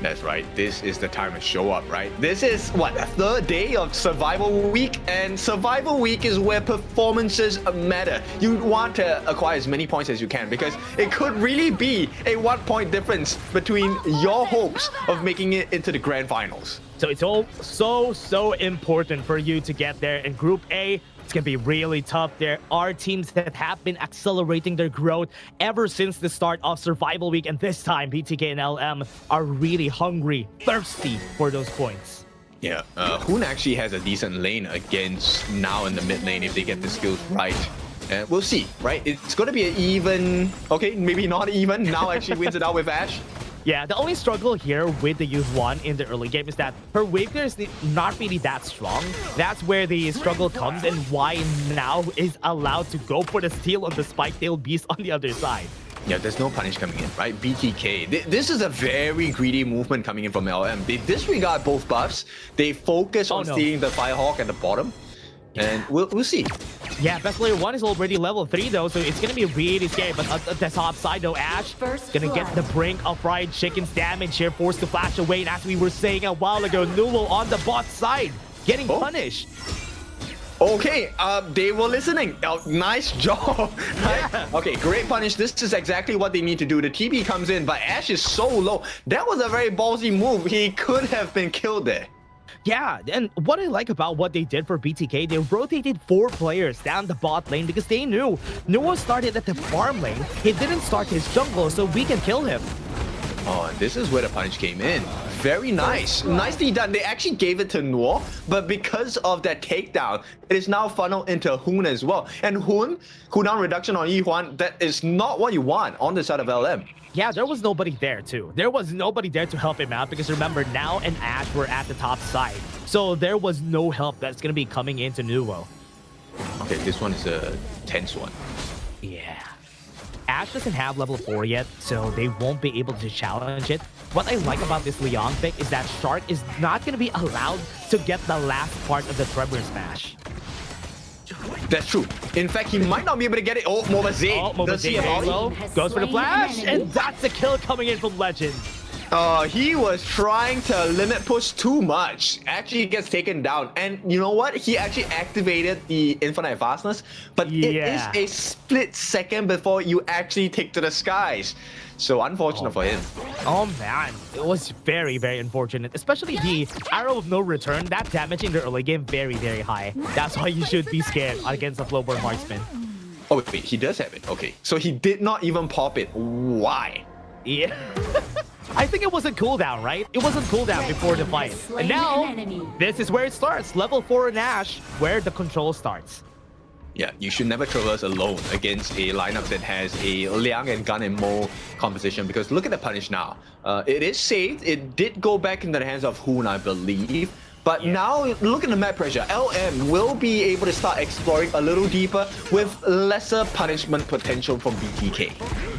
That's right. This is the time to show up, right? This is, what, the 3rd day of Survival Week? And Survival Week is where performances matter. You want to acquire as many points as you can, because it could really be a 1-point difference between your hopes of making it into the grand finals. So it's all so important for you to get there. In Group A, it's going to be really tough. There are teams that have been accelerating their growth ever since the start of Survival Week, and this time BTK and LM are really hungry, thirsty for those points. Yeah, Hoon actually has a decent lane against now in the mid lane if they get the skills right. And we'll see, right? It's going to be an even, okay, maybe not even. Now actually wins it out with Ash. Yeah, the only struggle here with the Youth 1 in the early game is that her wave clear is not really that strong. That's where the struggle comes, and why now is allowed to go for the steal on the Spike-tailed Beast on the other side. Yeah, there's no punish coming in, right? BTK. This is a very greedy movement coming in from LM. They disregard both buffs. They focus on stealing the Firehawk at the bottom. And we'll see. Yeah, best player 1 is already level 3 though, so it's gonna be really scary. But at the top side though, Ash gonna get the brink of fried chicken's damage here, forced to flash away. And as we were saying a while ago, Newell on the bot side getting punished. Okay, they were listening. Nice job. Right? Okay, great punish. This is exactly what they need to do. The TP comes in, but Ash is so low. That was a very ballsy move. He could have been killed there. Yeah, and what I like about what they did for BTK, they rotated 4 players down the bot lane because they knew Noah started at the farm lane. He didn't start his jungle, so we can kill him. Oh, and this is where the punish came in. Very nice. Nicely done. They actually gave it to Noor, but because of that takedown, it is now funneled into Hoon as well. And Hoon, cooldown reduction on Yihuan, that is not what you want on the side of LM. Yeah, there was nobody there too. There was nobody there to help him out because remember, Now and Ash were at the top side. So there was no help that's going to be coming into Nuvo. Okay, this one is a tense one. Yeah. Ash doesn't have level 4 yet, so they won't be able to challenge it. What I like about this Leon pick is that Shark is not going to be allowed to get the last part of the Trevor Smash. That's true. In fact, he might not be able to get it. Oh, Mobazade. Does he have goes for the flash, and that's a kill coming in from Legend. He was trying to limit push too much. Actually gets taken down. And you know what? He actually activated the infinite fastness, but it is a split second before you actually take to the skies. So unfortunate for him. Oh man, it was very, very unfortunate. Especially the arrow of no return. That damage in the early game very, very high. That's why you should be scared against a flowborn marksman. Oh wait, he does have it. Okay, so he did not even pop it. Why? Yeah. I think it was a cooldown, right? It wasn't cooldown before the fight. And now, this is where it starts. Level 4 Nash, where the control starts. Yeah, you should never traverse alone against a lineup that has a Liang and Gun and Mo composition, because look at the punish now. It is saved. It did go back into the hands of Hoon, I believe. But now, look at the map pressure. LM will be able to start exploring a little deeper with lesser punishment potential from BTK.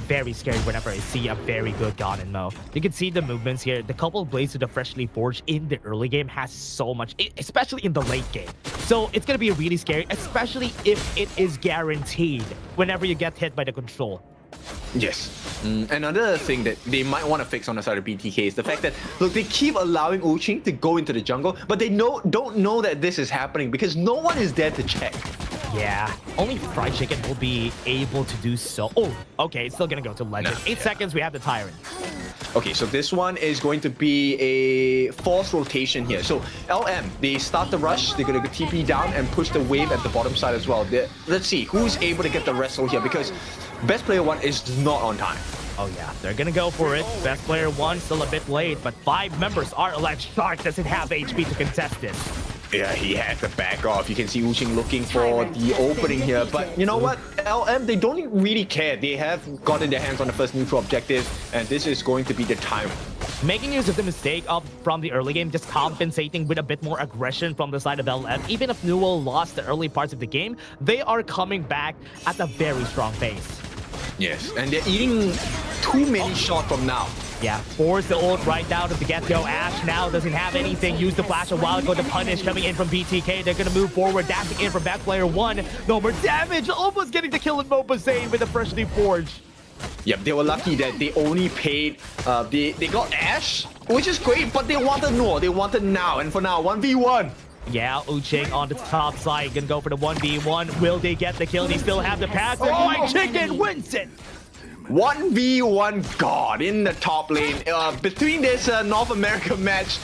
Very scary whenever I see a very good Gun and Mo. You can see the movements here. The couple of blades to the freshly forged in the early game has so much, especially in the late game. So it's going to be really scary, especially if it is guaranteed whenever you get hit by the control. Yes. Another thing that they might want to fix on the side of BTK is the fact that, look, they keep allowing Uqing to go into the jungle, but they don't know that this is happening because no one is there to check. Yeah, only Fried Chicken will be able to do so. Oh, okay, it's still gonna go to Legend. 8 seconds, we have the Tyrant. Okay, so this one is going to be a forced rotation here. So LM, they start the rush, they're gonna TP down and push the wave at the bottom side as well. Let's see who's able to get the wrestle here, because best player 1 is not on time. Oh yeah, they're gonna go for it. Best player 1 still a bit late, but 5 members are alive. Shark doesn't have HP to contest this. Yeah, he had to back off. You can see Uqing looking for the opening here. But you know what? LM, they don't really care. They have gotten their hands on the first neutral objective, and this is going to be the time. Making use of the mistake from the early game, just compensating with a bit more aggression from the side of LM. Even if Newell lost the early parts of the game, they are coming back at a very strong pace. Yes, and they're eating too many shots from now. Yeah, force the ult right down to the get-go. Ash now doesn't have anything. Use the flash a while ago to punish coming in from BTK. They're going to move forward, dashing in from back player 1. No more damage. Almost getting the kill in Mobazane with the freshly forged. Yep, they were lucky that they only paid, they got Ash, which is great, but they wanted more. They wanted now, and for now, 1v1. Yeah, Uqing on the top side. Gonna go for the 1v1. Will they get the kill? They still have the pass. Oh, Chicken wins it. 1v1 God in the top lane. Between this North America match,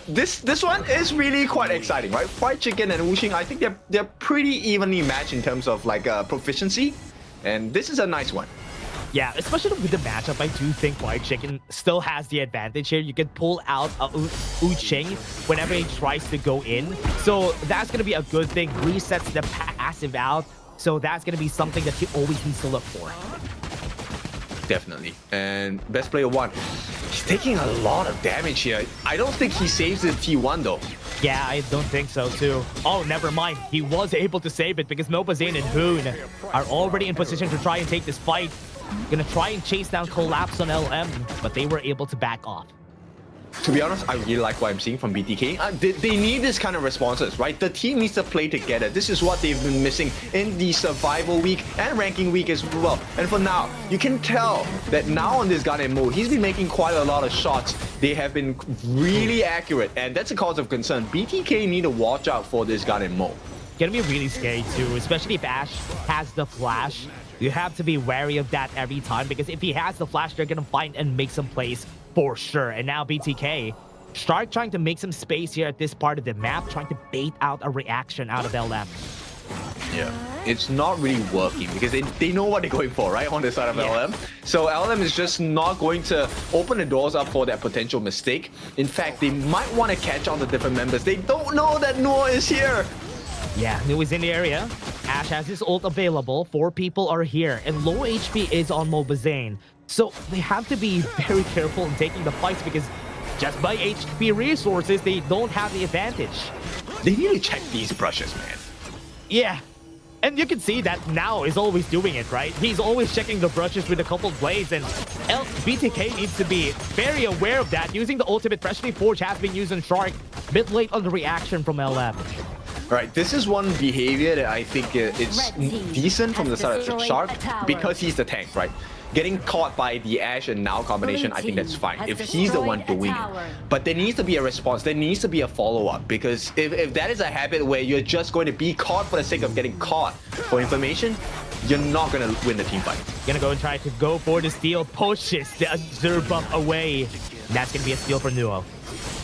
this one is really quite exciting, right? Fried Chicken and Uqing, I think they're pretty evenly matched in terms of like proficiency, and this is a nice one. Yeah, especially with the matchup, I do think Fried Chicken still has the advantage here. You can pull out Uqing whenever he tries to go in. So that's going to be a good thing. Resets the passive out. So that's going to be something that he always needs to look for. Definitely. And best player 1, he's taking a lot of damage here. I don't think he saves the T1 though. Yeah, I don't think so too. Oh, never mind. He was able to save it because Mobazane and Hoon are already in position to try and take this fight. Gonna try and chase down Collapse on LM, but they were able to back off. To be honest, I really like what I'm seeing from BTK. They need this kind of responses, right? The team needs to play together. This is what they've been missing in the survival week and ranking week as well. And for now, you can tell that now on this Gun and Mo, he's been making quite a lot of shots. They have been really accurate, and that's a cause of concern. BTK need to watch out for this Gun and Mo. Gonna be really scary too, especially if Ash has the flash. You have to be wary of that every time, because if he has the flash, they're gonna find and make some plays for sure. And now BTK, Stark trying to make some space here at this part of the map, trying to bait out a reaction out of LM. Yeah, it's not really working because they know what they're going for, right, on the side of LM. So LM is just not going to open the doors up for that potential mistake. In fact, they might want to catch on the different members. They don't know that Noah is here. Yeah, New is in the area. Ash has his ult available. 4 people are here, and low HP is on Mobazane. So they have to be very careful in taking the fights, because just by HP resources, they don't have the advantage. They need to check these brushes, man. Yeah, and you can see that now is always doing it, right? He's always checking the brushes with a couple blades, and BTK needs to be very aware of that. Using the ultimate freshly forged has been used on Shark. A bit late on the reaction from LM. Right, this is one behavior that I think it's decent from the side of Shark, because he's the tank, right? getting caught by the Ashe and Now combination, I think that's fine. If he's the one doing it. But there needs to be a response. There needs to be a follow-up. Because if that is a habit where you're just going to be caught for the sake of getting caught for information, you're not going to win the team fight. Gonna go and try to go for the steal. Pushes the Azure buff away. That's gonna be a steal for Nuo.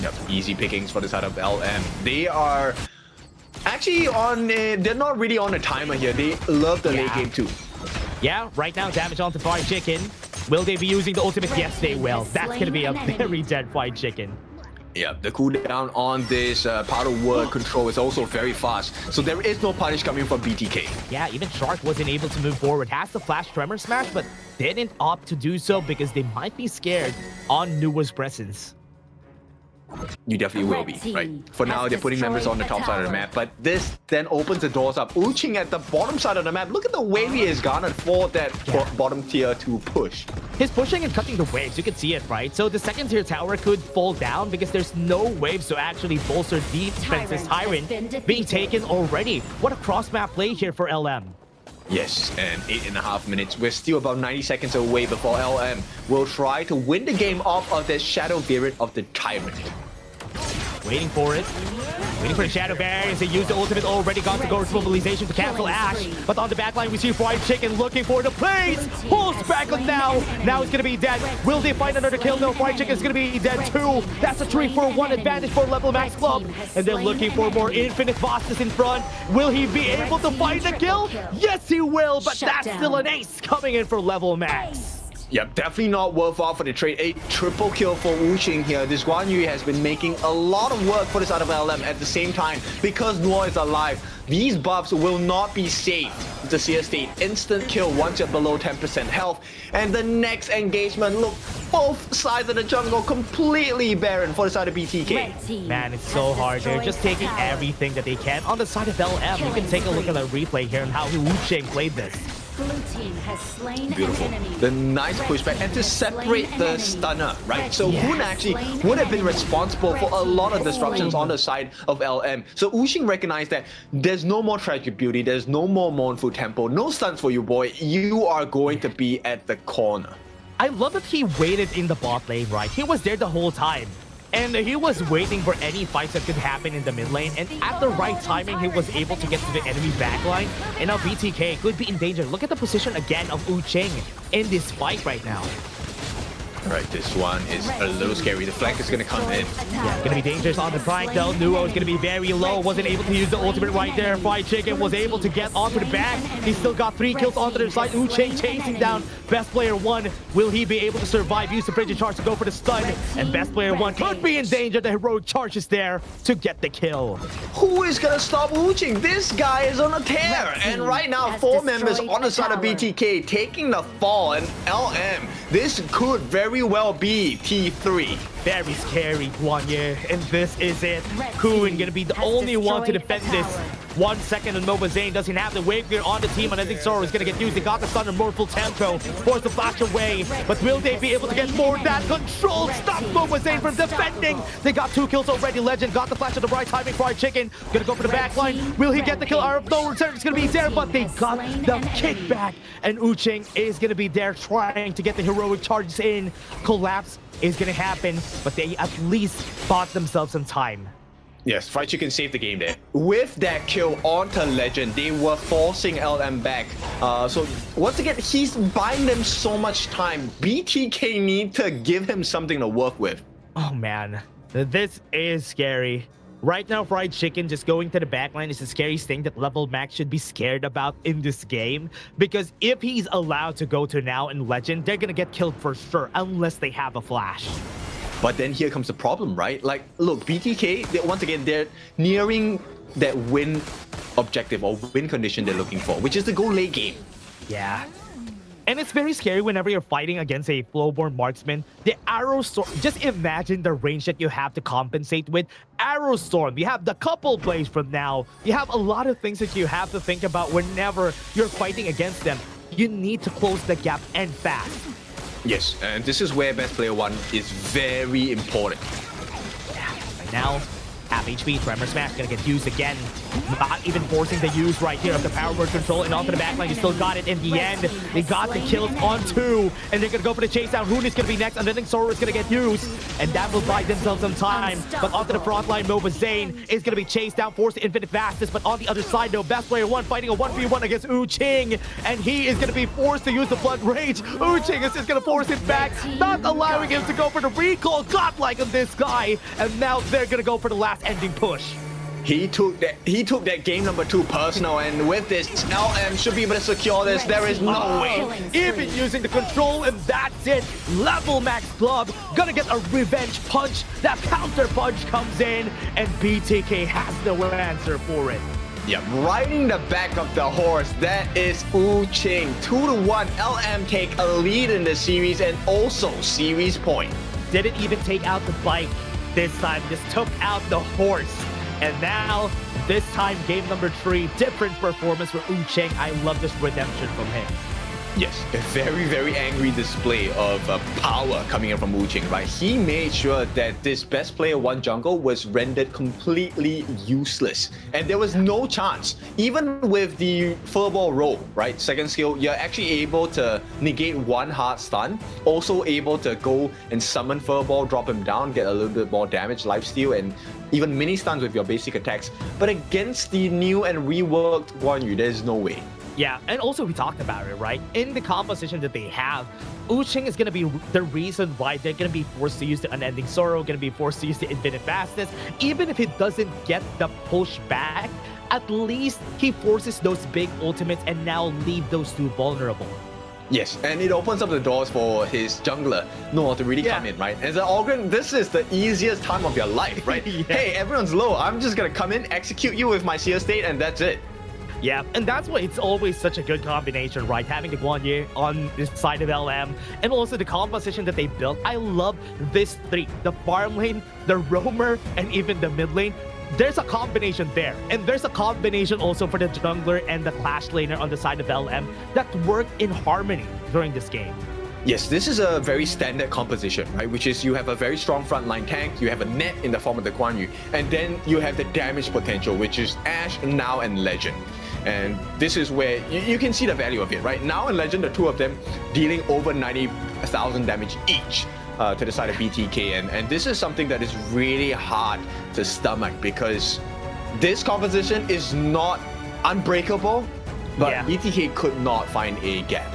Yep, easy pickings for the side of LM. They are actually on, they're not really on a timer here. They love the late game too. Yeah, right now damage onto Fried Chicken. Will they be using the ultimate? Yes, they will. That's gonna be a very dead Fried Chicken. Yeah, the cooldown on this powder word control is also very fast. So there is no punish coming from BTK. Yeah, even Shark wasn't able to move forward. Has the flash tremor smash, but didn't opt to do so because they might be scared on Nuo's presence. You definitely will be, right? For now, they're putting members on the top side of the map, but this then opens the doors up. Uching at the bottom side of the map. Look at the wave he has garnered for that bottom tier 2 push. His pushing and cutting the waves, you can see it, right? So the second tier tower could fall down because there's no waves to actually bolster defense's Tyrant being taken already. What a cross-map play here for LM. Yes, and 8.5 minutes. We're still about 90 seconds away before LM will try to win the game off of the shadow variant of the Tyrant. Waiting for it. Waiting for the shadow barriers. They use the ultimate already. Got to go to mobilization to cancel Ashe. But on the back line, we see Fried Chicken looking for the plays. Pulls back on Now. Now he's going to be dead. Will they find another kill? No, Fried Chicken is going to be dead too. That's a 3-for-1 advantage for Level Max Club. And they're looking for more infinite bosses in front. Will he be able to find the kill? Yes, he will. But that's still an ace coming in for Level Max. Yep, definitely not worthwhile for the trade. A triple kill for Wuxing here. This Guan Yu has been making a lot of work for the side of LM at the same time because Nuo is alive. These buffs will not be saved. The CS state instant kill once you're below 10% health. And the next engagement, look, both sides of the jungle completely barren for the side of BTK. Man, it's so hard. They're just taking everything that they can. On the side of LM, you can take a look at the replay here and how Wuxing played this. Beautiful. The nice pushback and to separate the stunner, right? So Hoon actually would have been responsible for a lot of disruptions on the side of LM. So Wuxing recognized that there's no more Tragic Beauty, there's no more Mournful Tempo, no stuns for you, boy. You are going to be at the corner. I love that he waited in the bot lane, right? He was there the whole time. And he was waiting for any fights that could happen in the mid lane. And at the right timing, he was able to get to the enemy backline. And now BTK could be in danger. Look at the position again of Wuxing in this fight right now. Right, this one is a little scary. The flank is going to come in. Yeah, going to be dangerous on the flank though. Nuo is going to be very low. Wasn't able to use the ultimate right there. Fried Chicken was able to get onto the back. He still got 3 kills onto the side. Wuxing chasing down Best Player 1. Will he be able to survive? Use the Frigid Charge to go for the stun. And Best Player 1 could be in danger. The heroic charge is there to get the kill. Who is going to stop Wuxing? This guy is on a tear. And right now, 4 members on the side of BTK taking the fall. And LM, this could very well be T3. Very scary, Guan Yu. And this is it. Kuhn gonna be the only one to defend this. 1 second and Nova Zane doesn't have the wave gear on the team, and I think Zoro is gonna get used. They got the stun and Mournful Tempo, force the flash away. But will they be able to get more of that control? Stop Nova Zane from defending. They got 2 kills already. Legend got the flash at the right timing. Fried Chicken gonna go for the back line. Will he get the kill? No return is gonna be there, but they got the kickback. And Wuxing is gonna be there trying to get the heroic charges in. Collapse is gonna happen, but they at least bought themselves some time. Yes, Fried Chicken saved the game there. With that kill onto Legend, they were forcing LM back. So once again, he's buying them so much time. BTK need to give him something to work with. Oh man, this is scary. Right now, Fried Chicken just going to the backline is the scariest thing that Level Max should be scared about in this game. Because if he's allowed to go to Now and Legend, they're gonna get killed for sure, unless they have a flash. But then here comes the problem, right? Like, look, BTK, once again, they're nearing that win objective or win condition they're looking for, which is to go late game. Yeah. And it's very scary whenever you're fighting against a Flowborn Marksman. The Arrow Storm, just imagine the range that you have to compensate with. Arrow Storm, you have the couple plays from Now. You have a lot of things that you have to think about whenever you're fighting against them. You need to close the gap and fast. Yes, and this is where Best Player 1 is very important. Yeah, right now, half HP, Tremor Smash gonna get used again. Not even forcing the use right here of the power word control, and onto the backline. You still got it in the end. They got the kills on 2, and they're gonna go for the chase down. Rune is gonna be next, and then Zoro is gonna get used, and that will buy themselves some time. But onto the front line, Nova Zane is gonna be chased down, forced to infinite fastest. But on the other side, though, best player 1 fighting a 1v1 against Ching, and he is gonna be forced to use the blood rage. Ching is just gonna force it back, not allowing him to go for the recall. Godlike on this guy, and now they're gonna go for the last ending push. He took that game number 2 personal, and with this, LM should be able to secure this. There is no way. Even using the control, and that's it. Level max club gonna get a revenge punch. That counter punch comes in, and BTK has no answer for it. Yeah, riding the back of the horse, that is Ching. 2-1, LM take a lead in the series and also series point. Didn't even take out the bike this time, just took out the horse. And now, this time, game number 3, different performance for Ching. I love this redemption from him. Yes, a very, very angry display of power coming in from Ching, right? He made sure that this best player 1 jungle was rendered completely useless. And there was no chance, even with the furball roll, right? Second skill, you're actually able to negate 1 hard stun, also able to go and summon furball, drop him down, get a little bit more damage, lifesteal, and even mini stuns with your basic attacks. But against the new and reworked Guan Yu, there's no way. Yeah, and also we talked about it, right? In the composition that they have, Ching is going to be the reason why they're going to be forced to use the Unending Sorrow, going to be forced to use the Infinite Fastness. Even if he doesn't get the push back, at least he forces those big ultimates and now leave those 2 vulnerable. Yes, and it opens up the doors for his jungler, Noah, to really come in, right? As an Ogryn, this is the easiest time of your life, right? Hey, everyone's low. I'm just going to come in, execute you with my Seer State, and that's it. Yeah, and that's why it's always such a good combination, right? Having the Guan Yu on this side of LM, and also the composition that they built. I love this 3, the farm lane, the roamer, and even the mid lane. There's a combination there, and there's a combination also for the jungler and the clash laner on the side of LM that work in harmony during this game. Yes, this is a very standard composition, right? Which is you have a very strong frontline tank, you have a net in the form of the Guan Yu, and then you have the damage potential, which is Ashe, Now, and Legend. And this is where you can see the value of it, right? Now and Legend, the 2 of them dealing over 90,000 damage each to the side of BTK. And this is something that is really hard to stomach because this composition is not unbreakable, but BTK could not find a gap.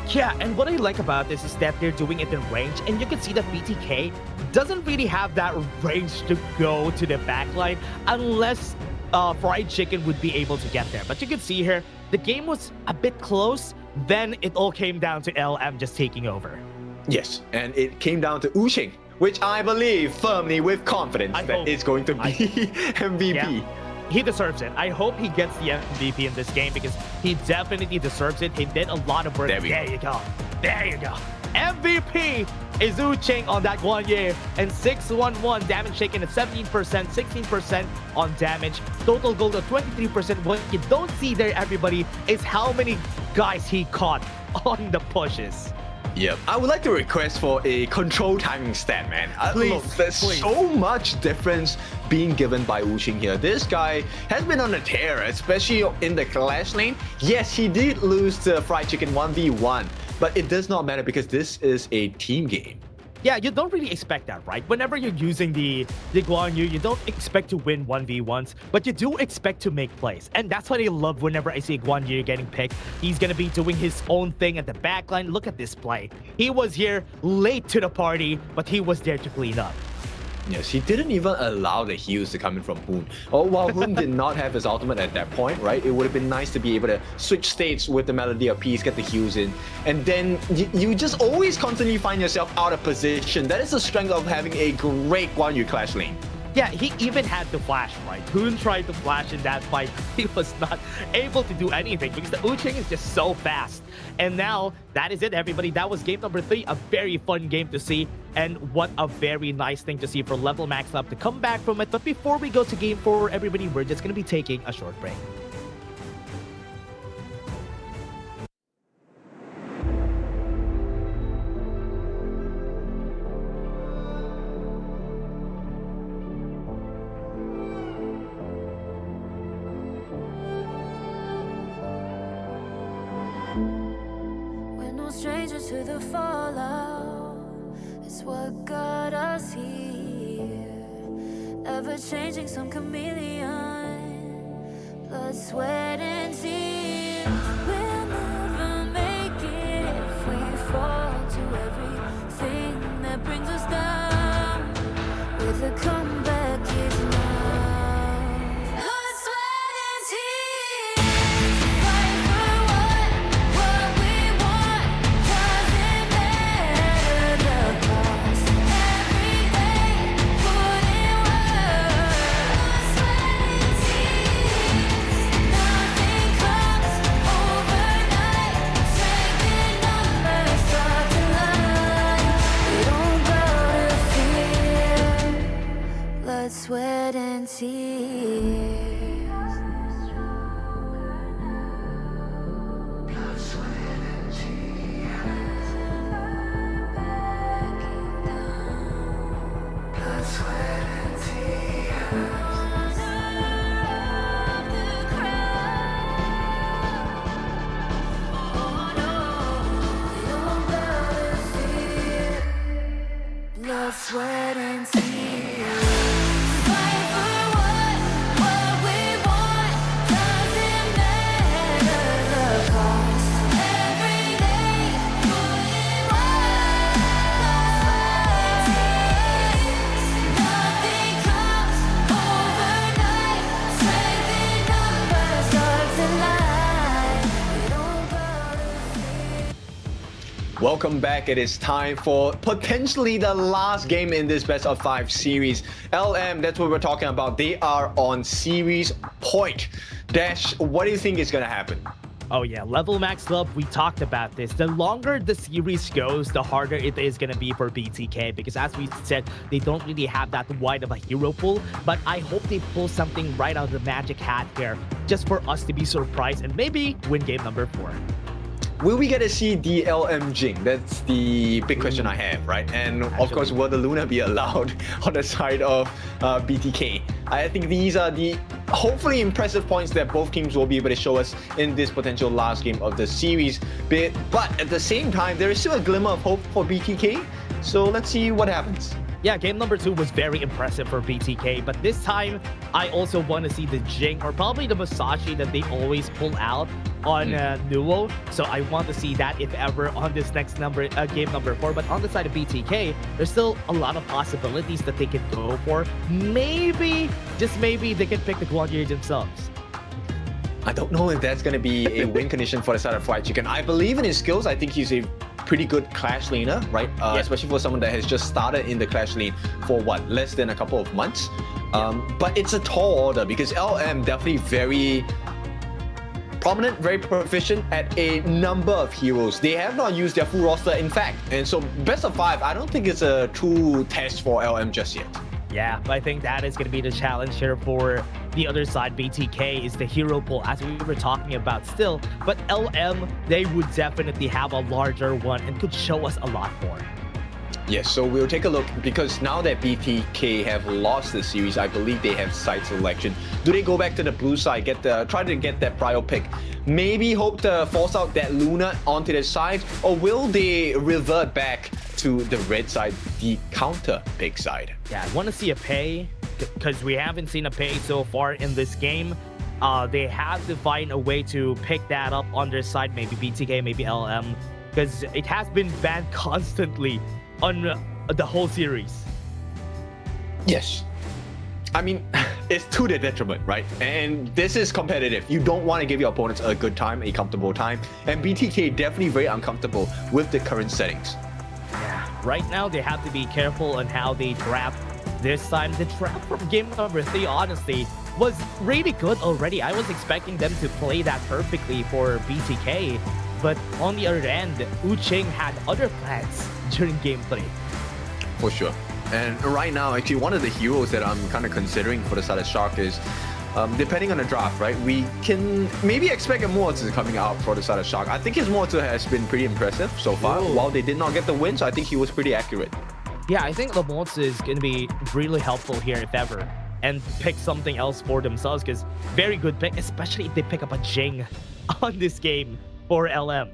Yeah, and what I like about this is that they're doing it in range, and you can see that BTK doesn't really have that range to go to the backline unless Fried Chicken would be able to get there. But you can see here, the game was a bit close, then it all came down to LM just taking over. Yes, and it came down to Ching, which I believe firmly with confidence that it's going to be MVP. Yeah. He deserves it. I hope he gets the MVP in this game because he definitely deserves it. He did a lot of work. There you go. There you go. MVP is Ching on that Guan Yu, and 611 damage taken at 17%, 16% on damage. Total gold of 23%. What you don't see there, everybody, is how many guys he caught on the pushes. Yep. I would like to request for a control timing stat, man. Please, look, there's so much difference being given by Ching here. This guy has been on a tear, especially in the clash lane. Yes, he did lose to Fried Chicken 1v1, but it does not matter because this is a team game. Yeah, you don't really expect that, right? Whenever you're using the Guan Yu, you don't expect to win 1v1s, but you do expect to make plays. And that's what I love whenever I see Guan Yu getting picked. He's going to be doing his own thing at the backline. Look at this play. He was here late to the party, but he was there to clean up. Yes, he didn't even allow the heals to come in from Hoon. While Hoon did not have his ultimate at that point, right? It would have been nice to be able to switch states with the Melody of Peace, get the heals in, and then you just always constantly find yourself out of position. That is the strength of having a great Guan Yu clash lane. Yeah, he even had to flash, right? Hoon tried to flash in that fight. He was not able to do anything because the Ching is just so fast. And now, that is it, everybody. That was game number 3. A very fun game to see. And what a very nice thing to see for Level Max Lab to come back from it. But before we go to game 4, everybody, we're just going to be taking a short break. We're no strangers to the fallout. It's what got us here. Ever changing, some chameleon. Blood, sweat, and tears. We'll never make it if we fall to everything that brings us down. With a comeback is now. Blood, sweat, and tears. Fight for what we want. Doesn't matter the cost. Every day, put in work. Blood, sweat, and tears. Nothing comes overnight. Strength in numbers start to line. We don't bow to fear. Blood, sweat, and tears. Blood, sweat, and tears. Blood, sweat, and tears. Blood, sweat, and tears. Fight for what we want. Doesn't matter the cost. Every day, put in work. Nothing comes overnight. Strength in numbers starts to line. We don't bow to fear. Welcome back. It is time for potentially the last game in this best of 5 series. LM, that's what we're talking about. They are on series point. Dash, what do you think is going to happen? Oh yeah, level max up, we talked about this. The longer the series goes, the harder it is going to be for BTK, because as we said, they don't really have that wide of a hero pool, but I hope they pull something right out of the magic hat here, just for us to be surprised and maybe win game number 4. Will we get to see the LM Jing? That's the big question I have, right? And of course, will the Luna be allowed on the side of BTK? I think these are the hopefully impressive points that both teams will be able to show us in this potential last game of the series. But at the same time, there is still a glimmer of hope for BTK. So let's see what happens. Yeah, game number 2 was very impressive for BTK, but this time, I also want to see the Jing, or probably the Musashi that they always pull out on Nuo. So I want to see that, if ever, on this next game number 4. But on the side of BTK, there's still a lot of possibilities that they could go for. Maybe, just maybe, they can pick the Guanyu themselves. I don't know if that's going to be a win condition for the side of White Chicken. I believe in his skills. I think he's a pretty good Clash laner, right? Especially for someone that has just started in the Clash lane for what, less than a couple of months. But it's a tall order because LM definitely very prominent, very proficient at a number of heroes. They have not used their full roster, in fact. And so best of 5, I don't think it's a true test for LM just yet. Yeah, but I think that is going to be the challenge here for the other side. BTK is the hero pool, as we were talking about still. But LM, they would definitely have a larger one and could show us a lot more. Yes, so we'll take a look, because now that BTK have lost the series, I believe they have side selection. Do they go back to the blue side, try to get that prio pick? Maybe hope to force out that Luna onto their side, or will they revert back to the red side, the counter pick side? Yeah, I want to see a pay, because we haven't seen a pay so far in this game. They have to find a way to pick that up on their side, maybe BTK, maybe LM, because it has been banned constantly on the whole series. Yes. I mean, it's to their detriment, right? And this is competitive. You don't want to give your opponents a good time, a comfortable time. And BTK definitely very uncomfortable with the current settings. Yeah, right now they have to be careful on how they draft this time. The draft from game number 3, honestly, was really good already. I was expecting them to play that perfectly for BTK. But on the other end, Uching had other plans during game 3. For sure. And right now, actually, one of the heroes that I'm kind of considering for the side of Shark is, depending on the draft, right, we can maybe expect a Moatsu coming out for the side of Shark. I think his Moatsu has been pretty impressive so far. Whoa. While they did not get the win, so I think he was pretty accurate. Yeah, I think the Moatsu is going to be really helpful here, if ever, and pick something else for themselves, because very good pick, especially if they pick up a Jing on this game for LM.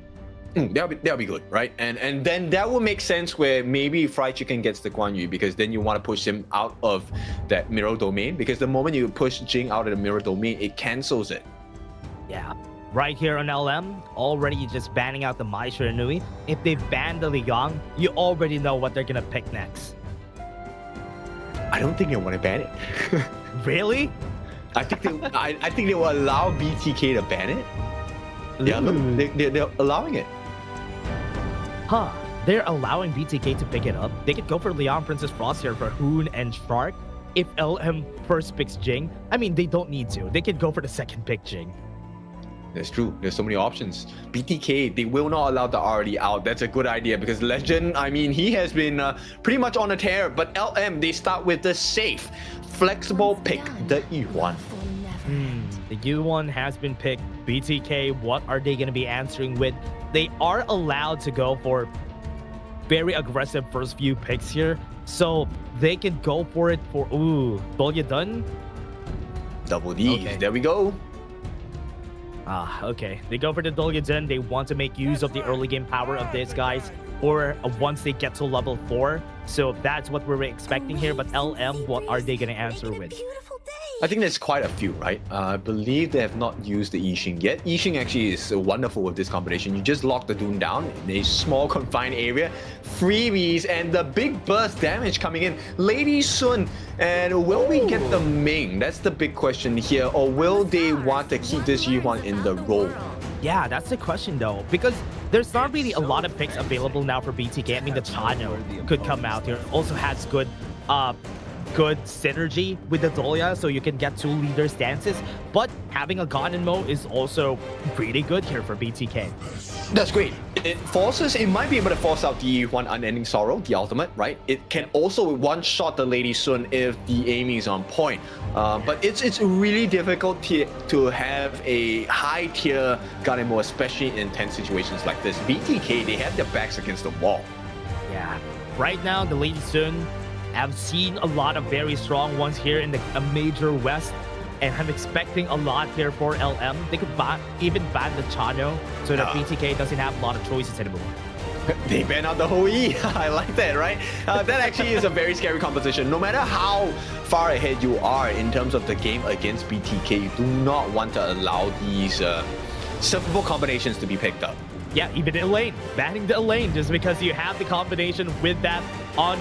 That'll be good, right? And then that will make sense where maybe Fried Chicken gets the Guan Yu, because then you want to push him out of that mirror domain, because the moment you push Jing out of the mirror domain, it cancels it. Yeah. Right here on LM, already just banning out the Mai Shiranui. If they ban the Liang, you already know what they're gonna pick next. I don't think they want to ban it. Really? I think they will allow BTK to ban it. Yeah, look, they're allowing it. Huh. They're allowing BTK to pick it up. They could go for Leon Princess Frost here for Hoon and Shark. If LM first picks Jing, I mean, they don't need to. They could go for the second pick Jing. That's true. There's so many options. BTK, they will not allow the RD out. That's a good idea, because Legend, I mean, he has been pretty much on a tear. But LM, they start with the safe, flexible pick, the E1. The U1 has been picked. BTK, what are they going to be answering with? They are allowed to go for very aggressive first few picks here. So they can go for it for, ooh, Dolya done? Double D's, okay. There we go. Okay. They go for the Dolya Jin. They want to make use of the early game power of these guys, or once they get to level 4. So that's what we're expecting here. But LM, what are they going to answer with? I think there's quite a few, right? I believe they have not used the Yixing yet. Yixing actually is wonderful with this combination. You just lock the Doom down in a small confined area, freebies, and the big burst damage coming in. Lady Sun, and will we get the Ming? That's the big question here. Or will they want to keep this Yuan in the role? Yeah, that's the question though, because there's not really a lot of picks available now for BTK. I mean, the Chano could come out here. Also has good synergy with the Dolya, so you can get 2 leader stances. But having a Ganenmo is also pretty good here for BTK. That's great. It might be able to force out the one Unending Sorrow, the ultimate, right? It can also one-shot the Lady Sun if the aiming is on point. But it's really difficult to have a high-tier Ganenmo, especially in tense situations like this. BTK, they have their backs against the wall. Yeah. Right now, the Lady Sun, I've seen a lot of very strong ones here in the major West, and I'm expecting a lot here for LM. They could even ban the Chano so that BTK doesn't have a lot of choices anymore. They ban out the whole E. I like that, right? That actually is a very scary composition. No matter how far ahead you are in terms of the game against BTK, you do not want to allow these simple combinations to be picked up. Yeah, even the Elaine, banning the Elaine just because you have the combination with that on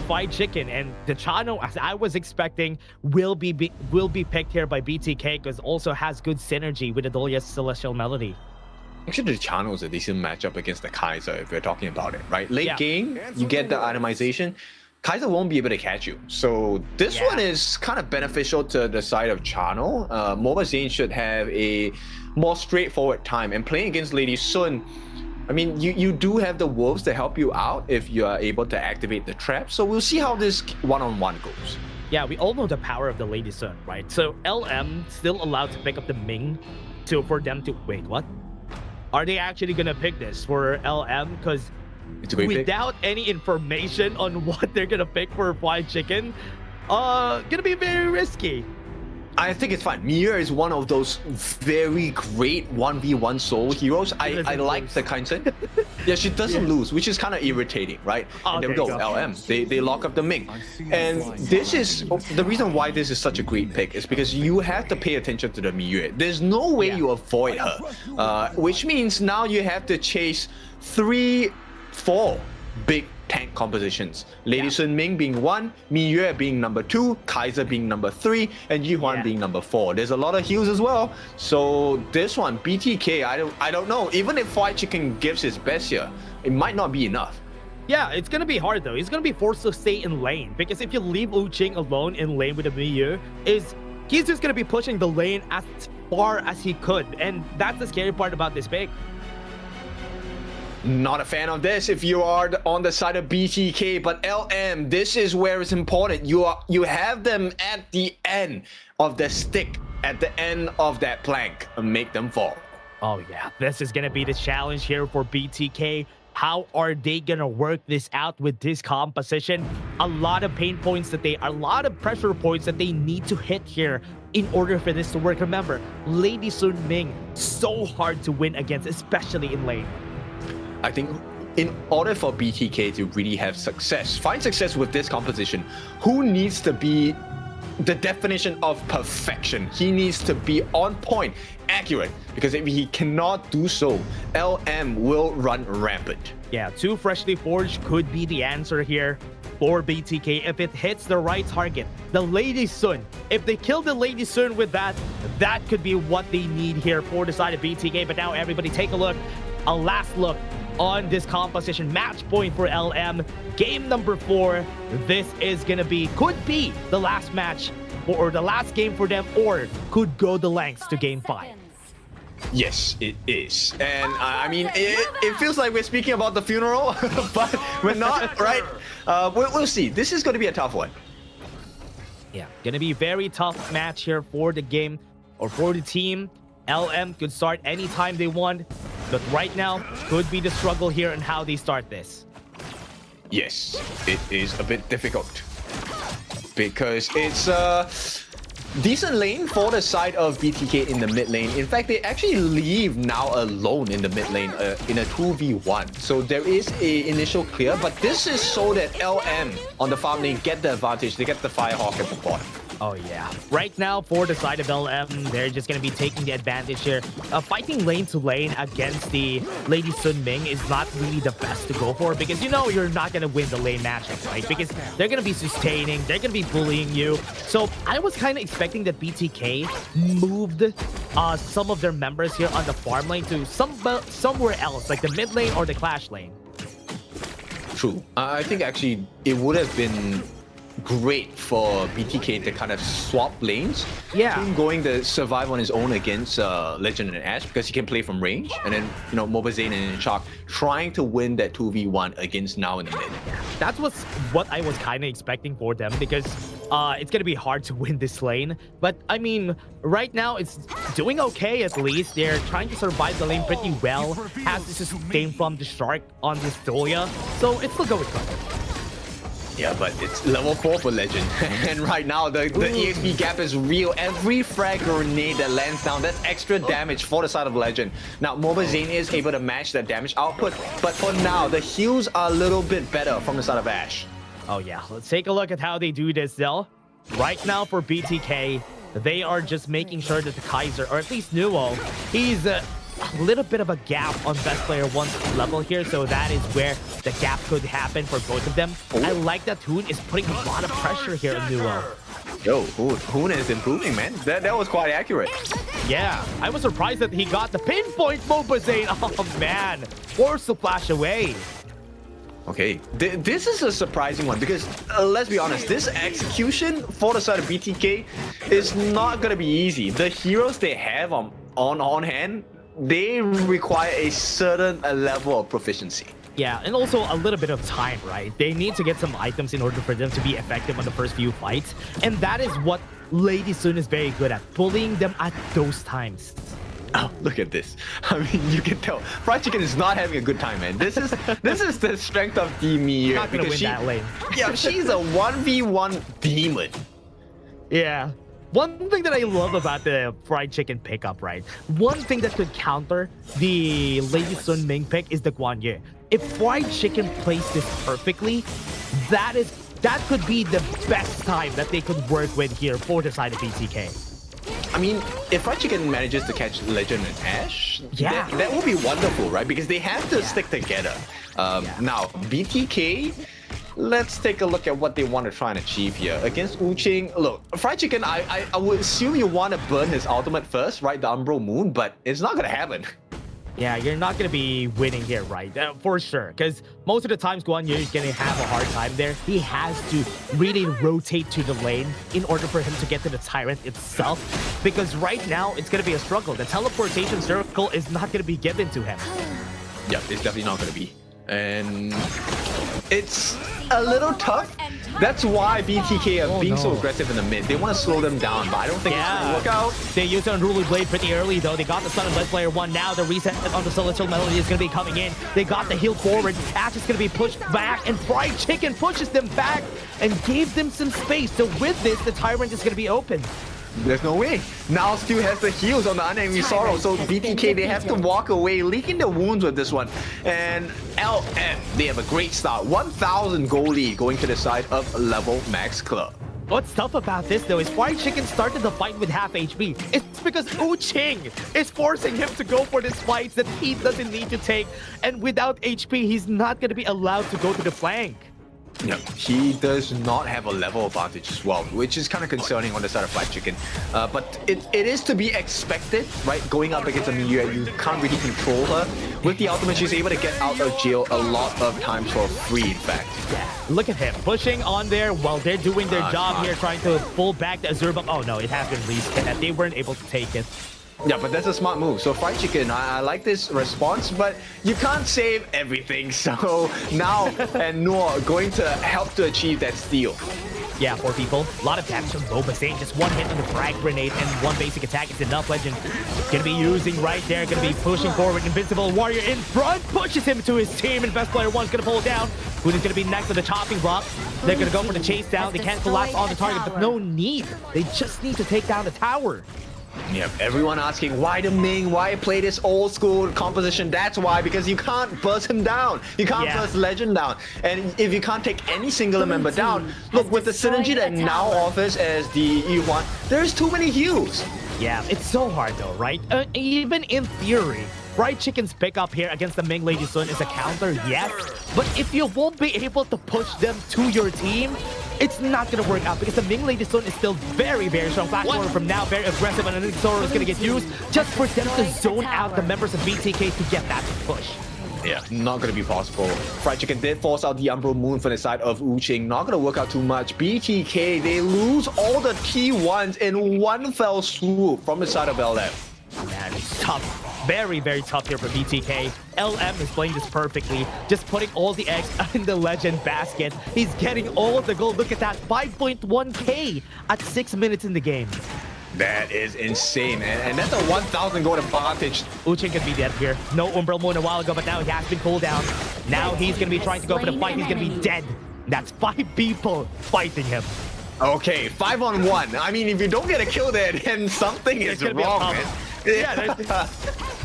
Fried Chicken, and the Chano, as I was expecting, will be picked here by BTK because also has good synergy with the Dolya's Celestial Melody. Actually, the Chano is a decent matchup against the Kaiser if we're talking about it, right? Late game, you get the itemization. Kaiser won't be able to catch you. So this one is kind of beneficial to the side of Chano. MOBA Zane should have a more straightforward time. And playing against Lady Sun, I mean, you do have the wolves to help you out if you are able to activate the trap. So we'll see how this one-on-one goes. Yeah, we all know the power of the Lady Sun, right? So LM still allowed to pick up the Ming for them to... Wait, what? Are they actually going to pick this for LM? Because without any information on what they're going to pick for Fried Chicken, going to be very risky. I think it's fine. Mia is one of those very great 1v1 solo heroes. I like the concept. Yeah, she doesn't lose, which is kind of irritating, right? And there we go, LM. They lock up the Ming. And this is the reason why this is such a great pick is because you have to pay attention to the Miyue. There's no way you avoid her, which means now you have to chase 3-4 big tank compositions. Lady Sun Ming being 1, Miyue being number 2, Kaiser being number 3, and Yihuan being number 4. There's a lot of heals as well. So this one, BTK, I don't know. Even if Fried Chicken gives his best here, it might not be enough. Yeah, it's gonna be hard though. He's gonna be forced to stay in lane because if you leave Wu Qing alone in lane with a Miyue, he's just gonna be pushing the lane as far as he could, and that's the scary part about this pick. Not a fan of this if you are on the side of BTK, but LM, this is where it's important. You have them at the end of the stick, at the end of that plank, and make them fall. Oh yeah, this is gonna be the challenge here for BTK. How are they gonna work this out with this composition? A lot of pain points a lot of pressure points that they need to hit here in order for this to work. Remember, Lady Sun Ming, so hard to win against, especially in lane. I think in order for BTK to really have success, find success with this composition, who needs to be the definition of perfection? He needs to be on point, accurate, because if he cannot do so, LM will run rampant. Yeah, 2 freshly forged could be the answer here for BTK if it hits the right target. The Lady Sun, if they kill the Lady Sun with that, that could be what they need here for the side of BTK. But now everybody take a look, a last look on this composition. Match point for LM, game number 4. This is gonna be, could be the last match or the last game for them, or could go the lengths to game 5. Yes, it is. And I mean, it feels like we're speaking about the funeral, but we're not, right? We'll see. This is going to be a tough one. Yeah, gonna be very tough match here for the game, or for the team. LM could start anytime they want, but right now could be the struggle here and how they start this. Yes, it is a bit difficult because it's decent lane for the side of BTK in the mid lane. In fact, they actually leave now alone in the mid lane in a 2v1. So there is a initial clear, but this is so that LM on the farm lane get the advantage. They get the Firehawk at the bottom. Oh yeah. Right now, for the side of LM, they're just going to be taking the advantage here. Fighting lane to lane against the Lady Sun Ming is not really the best to go for, because you know you're not going to win the lane matchup, right? Because they're going to be sustaining, they're going to be bullying you. So I was kind of expecting that BTK moved some of their members here on the farm lane to somewhere else, like the mid lane or the clash lane. True. I think actually it would have been great for BTK to kind of swap lanes. Yeah. Him going to survive on his own against Legend and Ash, because he can play from range, and then, you know, Mobazane and Shark trying to win that 2v1 against Now in the mid. That was what I was kind of expecting for them, because it's going to be hard to win this lane. But I mean, right now it's doing okay at least. They're trying to survive the lane pretty well. Has to sustain from the Shark on this Dolia. So it's still going good. Yeah, but it's level 4 for Legend. And right now, the EXP gap is real. Every frag grenade that lands down, that's extra damage for the side of Legend. Now, Mobazane is able to match that damage output, but for now, the heals are a little bit better from the side of Ash. Oh yeah, let's take a look at how they do this though. Right now for BTK, they are just making sure that the Kaiser, or at least Nuo, he's a little bit of a gap on best player 1's level here, so that is where the gap could happen for both of them. I like that Hoon is putting a lot of pressure here on Nuo. Yo, Hoon is improving, man. That was quite accurate. Yeah, I was surprised that he got the pinpoint Mobazane. Oh man, forced to flash away. Okay, this is a surprising one, because let's be honest, this execution for the side of BTK is not going to be easy. The heroes they have on hand, they require a certain level of proficiency. Yeah, and also a little bit of time, right? They need to get some items in order for them to be effective on the first few fights. And that is what Lady Sun is very good at, bullying them at those times. Oh, look at this. I mean, you can tell Fried Chicken is not having a good time, man. This is the strength of Demi. Not gonna win that lane. Yeah, she's a 1v1 demon. Yeah. One thing that I love about the Fried Chicken pickup, right? One thing that could counter the Lady Sun Ming pick is the Guan Yu. If Fried Chicken plays this perfectly, that could be the best time that they could work with here for the side of BTK. I mean, if Fried Chicken manages to catch Legend and Ash, yeah, that would be wonderful, right? Because they have to stick together. Now, BTK, let's take a look at what they want to try and achieve here. Against Wuqing, look, Fried Chicken, I would assume you want to burn his ultimate first, right? The Umbral Moon, but it's not going to happen. Yeah, you're not going to be winning here, right? For sure. Because most of the times Guan Yu is going to have a hard time there. He has to really rotate to the lane in order for him to get to the Tyrant itself. Because right now, it's going to be a struggle. The teleportation circle is not going to be given to him. Yeah, it's definitely not going to be. And it's a little tough. That's why BTK are being so aggressive in the mid. They want to slow them down, but I don't think it's going to work out. They used Unruly Blade pretty early, though. They got the stun on Best Player 1. Now the reset on the Celestial Melody is going to be coming in. They got the heal forward. Ash is going to be pushed back, and Fried Chicken pushes them back and gave them some space. So with this, the Tyrant is going to be open. There's no way. Now still has the heals on the Unending Sorrow, so BTK, they have to walk away, licking the wounds with this one. And LM, they have a great start. 1,000 gold lead going to the side of Level Max Club. What's tough about this though is Fried Chicken started the fight with half HP. It's because Uching is forcing him to go for these fights that he doesn't need to take. And without HP, he's not going to be allowed to go to the flank. Yeah, he does not have a level advantage as well, which is kind of concerning on the side of Fried Chicken. But it is to be expected, right? Going up against Amelia, you can't really control her. With the ultimate, she's able to get out of jail a lot of times for free, in fact. Yeah, look at him pushing on there while they're doing their job here, trying to pull back the Azure Bomb. Oh no, it has been reset and they weren't able to take it. Yeah, but that's a smart move. So Fried Chicken, I like this response, but you can't save everything. So now and Noor going to help to achieve that steal. Yeah, 4 people. A lot of damage from Boba saying just one hit on the frag grenade and one basic attack is enough. Legend gonna be using right there, gonna be pushing forward. Invincible Warrior in front, pushes him to his team, and best player one's gonna pull it down. Who's gonna be next to the chopping block? They're gonna go for the chase down. They can't collapse on the target, but no need. They just need to take down the tower. Yep, everyone asking why the Ming, why play this old school composition? That's why, because you can't burst him down. You can't burst Legend down. And if you can't take any singular member down, look, with the synergy that now offers as the E1, there's too many heals. Yeah, it's so hard though, right? Even in theory, Fried Chicken's pickup here against the Ming Lady Sun is a counter, yes. But if you won't be able to push them to your team, it's not going to work out because the Ming Lady Sun is still very, very strong. Flash forward from now, very aggressive, and I think Zoro is going to get used just for them to zone out the members of BTK to get that push. Yeah, not going to be possible. Fried Chicken did force out the Umbral Moon from the side of Uching. Not going to work out too much. BTK, they lose all the T1s in one fell swoop from the side of LM. Man, it's tough. Very, very tough here for BTK. LM is playing this perfectly. Just putting all the eggs in the Legend basket. He's getting all of the gold. Look at that, 5.1k at 6 minutes in the game. That is insane, man. And that's a 1,000 gold advantage. Uching could be dead here. No Umbral Moon a while ago, but now he has been cooled down. Now he's going to be trying to go for the fight. He's going to be dead. That's 5 people fighting him. Okay, 5 on 1. I mean, if you don't get a kill there, then something is wrong, man. Yeah,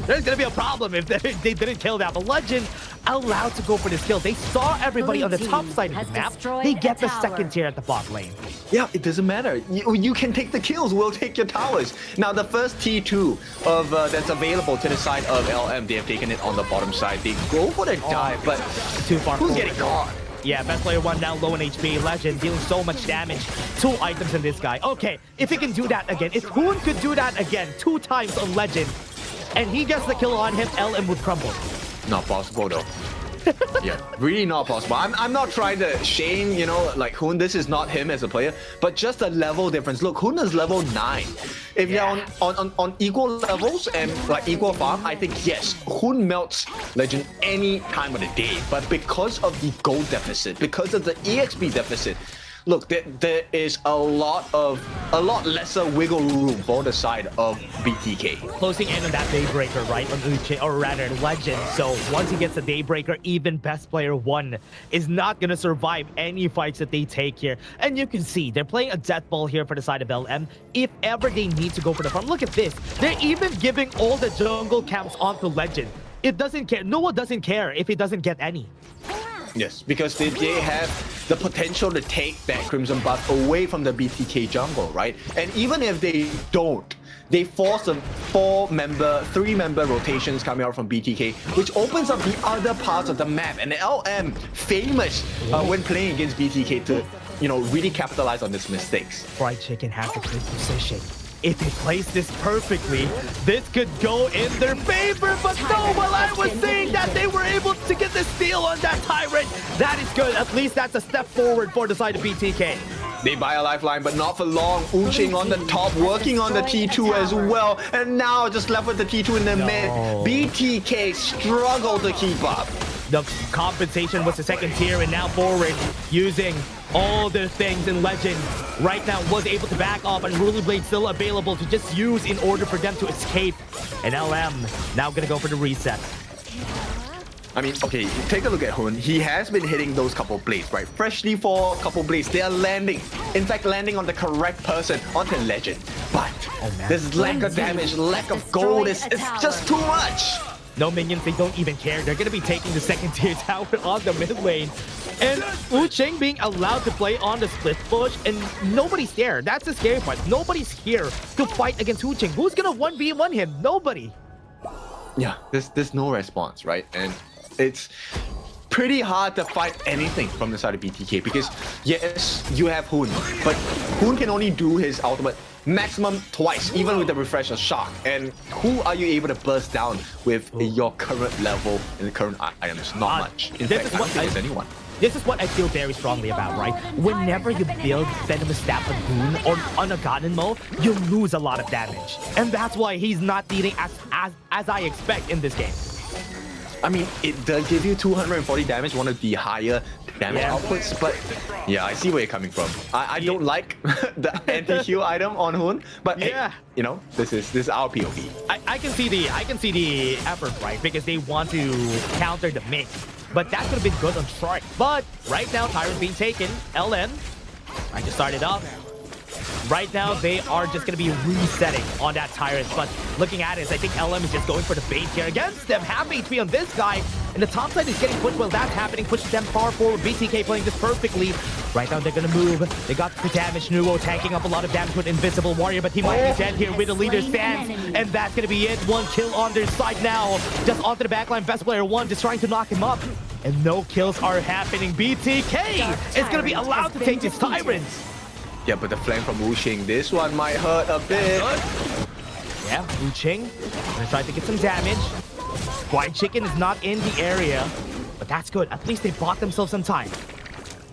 there's gonna be a problem if they didn't kill that. But Legend allowed to go for this kill. They saw everybody on the top side of the map. They get the second tier at the bot lane. Yeah, it doesn't matter. You can take the kills. We'll take your towers. Now, the first T2 of that's available to the side of LM, they have taken it on the bottom side. They go for the dive, but too far. Who's getting caught? Yeah, best player one now low in HP. Legend dealing so much damage. 2 items in this guy. Okay, if he can do that again, if Hoon could do that again 2 times on Legend, and he gets the kill on him, LM would crumble. Not possible though. Yeah, really not possible. I'm not trying to shame, you know, like Hoon. This is not him as a player, but just a level difference. Look, Hoon is level 9. If you're on equal levels and like equal farm, I think yes, Hoon melts Legend any time of the day. But because of the gold deficit, because of the EXP deficit, look, there is a lot lesser wiggle room for the side of BTK. Closing in on that Daybreaker, right? On Uche, or rather Legend. So once he gets the Daybreaker, even best player 1 is not gonna survive any fights that they take here. And you can see they're playing a death ball here for the side of LM. If ever they need to go for the farm, look at this. They're even giving all the jungle camps onto Legend. It doesn't care. Noah doesn't care if he doesn't get any. Yes, because they have the potential to take that Crimson buff away from the BTK jungle, right? And even if they don't, they force a 3-member rotations coming out from BTK, which opens up the other parts of the map. And LM, famous when playing against BTK to, you know, really capitalize on these mistakes. Fried Chicken has a good position. If they place this perfectly, this could go in their favor. But no, while I was saying that they were able to get the steal on that Tyrant, that is good. At least that's a step forward for the side of BTK. They buy a lifeline, but not for long. Uching on the top, working on the T2 as well. And now just left with the T2 in the mid. BTK struggle to keep up. The compensation was the second tier, and now forward using all the things in Legend. Right now was able to back off, and Ruler Blade still available to just use in order for them to escape. And LM now gonna go for the reset. I mean, okay, take a look at Hoon. He has been hitting those couple blades, right? Freshly for couple blades, they are landing. In fact, landing on the correct person, onto Legend. But Oh man. This lack of damage, lack of gold, it's just too much. No minions, they don't even care. They're gonna be taking the second tier tower on the mid lane. And Wu Cheng being allowed to play on the split push, and nobody's there. That's the scary part. Nobody's here to fight against Wu Cheng. Who's gonna 1v1 him? Nobody. Yeah, there's no response, right? And it's pretty hard to fight anything from the side of BTK because yes, you have Hoon, but Hoon can only do his ultimate maximum twice, even with the refresh of Shock. And who are you able to burst down with your current level and the current items? Not much. In fact, I don't think there's anyone. This is what I feel very strongly about, right? Whenever you build Venomous Staff on Hoon or on a Ganonmo, you lose a lot of damage. And that's why he's not dealing as I expect in this game. I mean, it does give you 240 damage, one of the higher damage outputs, but yeah, I see where you're coming from. I don't like the anti-heal item on Hoon, but hey, you know, this is our POV. I can see the effort, right? Because they want to counter the mid. But that could have been good on Strike. But right now, Tyrant's being taken. LM, I just started off. Right now, they are just going to be resetting on that Tyrant. But looking at it, I think LM is just going for the bait here against them. Half HP on this guy. And the top side is getting pushed while that's happening. Pushes them far forward. BTK playing this perfectly. Right now, they're going to move. They got the damage. Nuo tanking up a lot of damage with Invisible Warrior. But he might be dead here with the leader's stance. And that's going to be it. One kill on their side now. Just onto the backline. Best player one just trying to knock him up. And no kills are happening. BTK is going to be allowed to take this Tyrant. Yeah, but the flank from Wu Cheng, this one might hurt a bit. Yeah, Wu Cheng gonna try to get some damage. White Chicken is not in the area, but that's good. At least they bought themselves some time.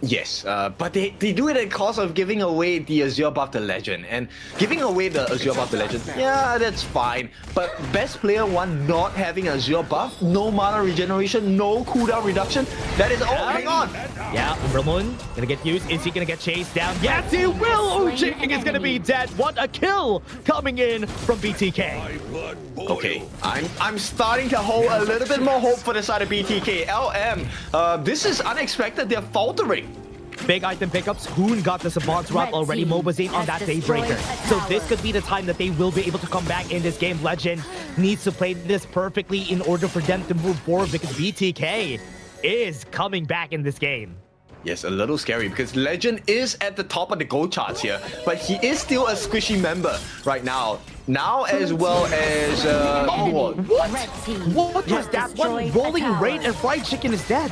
Yes, but they do it at the cost of giving away the Azure buff to Legend. And giving away the Azure buff to Legend, yeah, that's fine. But best player one not having Azure buff, no mana regeneration, no cooldown reduction, that is... Oh, hang on! Yeah, Umbermoon gonna get used. Is he gonna get chased down? Yes, he will! Wu Cheng is gonna be dead. What a kill coming in from BTK. Okay, I'm starting to hold a little bit more hope for the side of BTK. LM, this is unexpected. They're faltering. Big item pickups. Hoon got the Savant Rock already. Mobazane on that Daybreaker. So this could be the time that they will be able to come back in this game. Legend needs to play this perfectly in order for them to move forward because BTK is coming back in this game. Yes, a little scary because Legend is at the top of the gold charts here, but he is still a squishy member right now. Now as well as... what was that one? Rolling Raid and Fried Chicken is dead.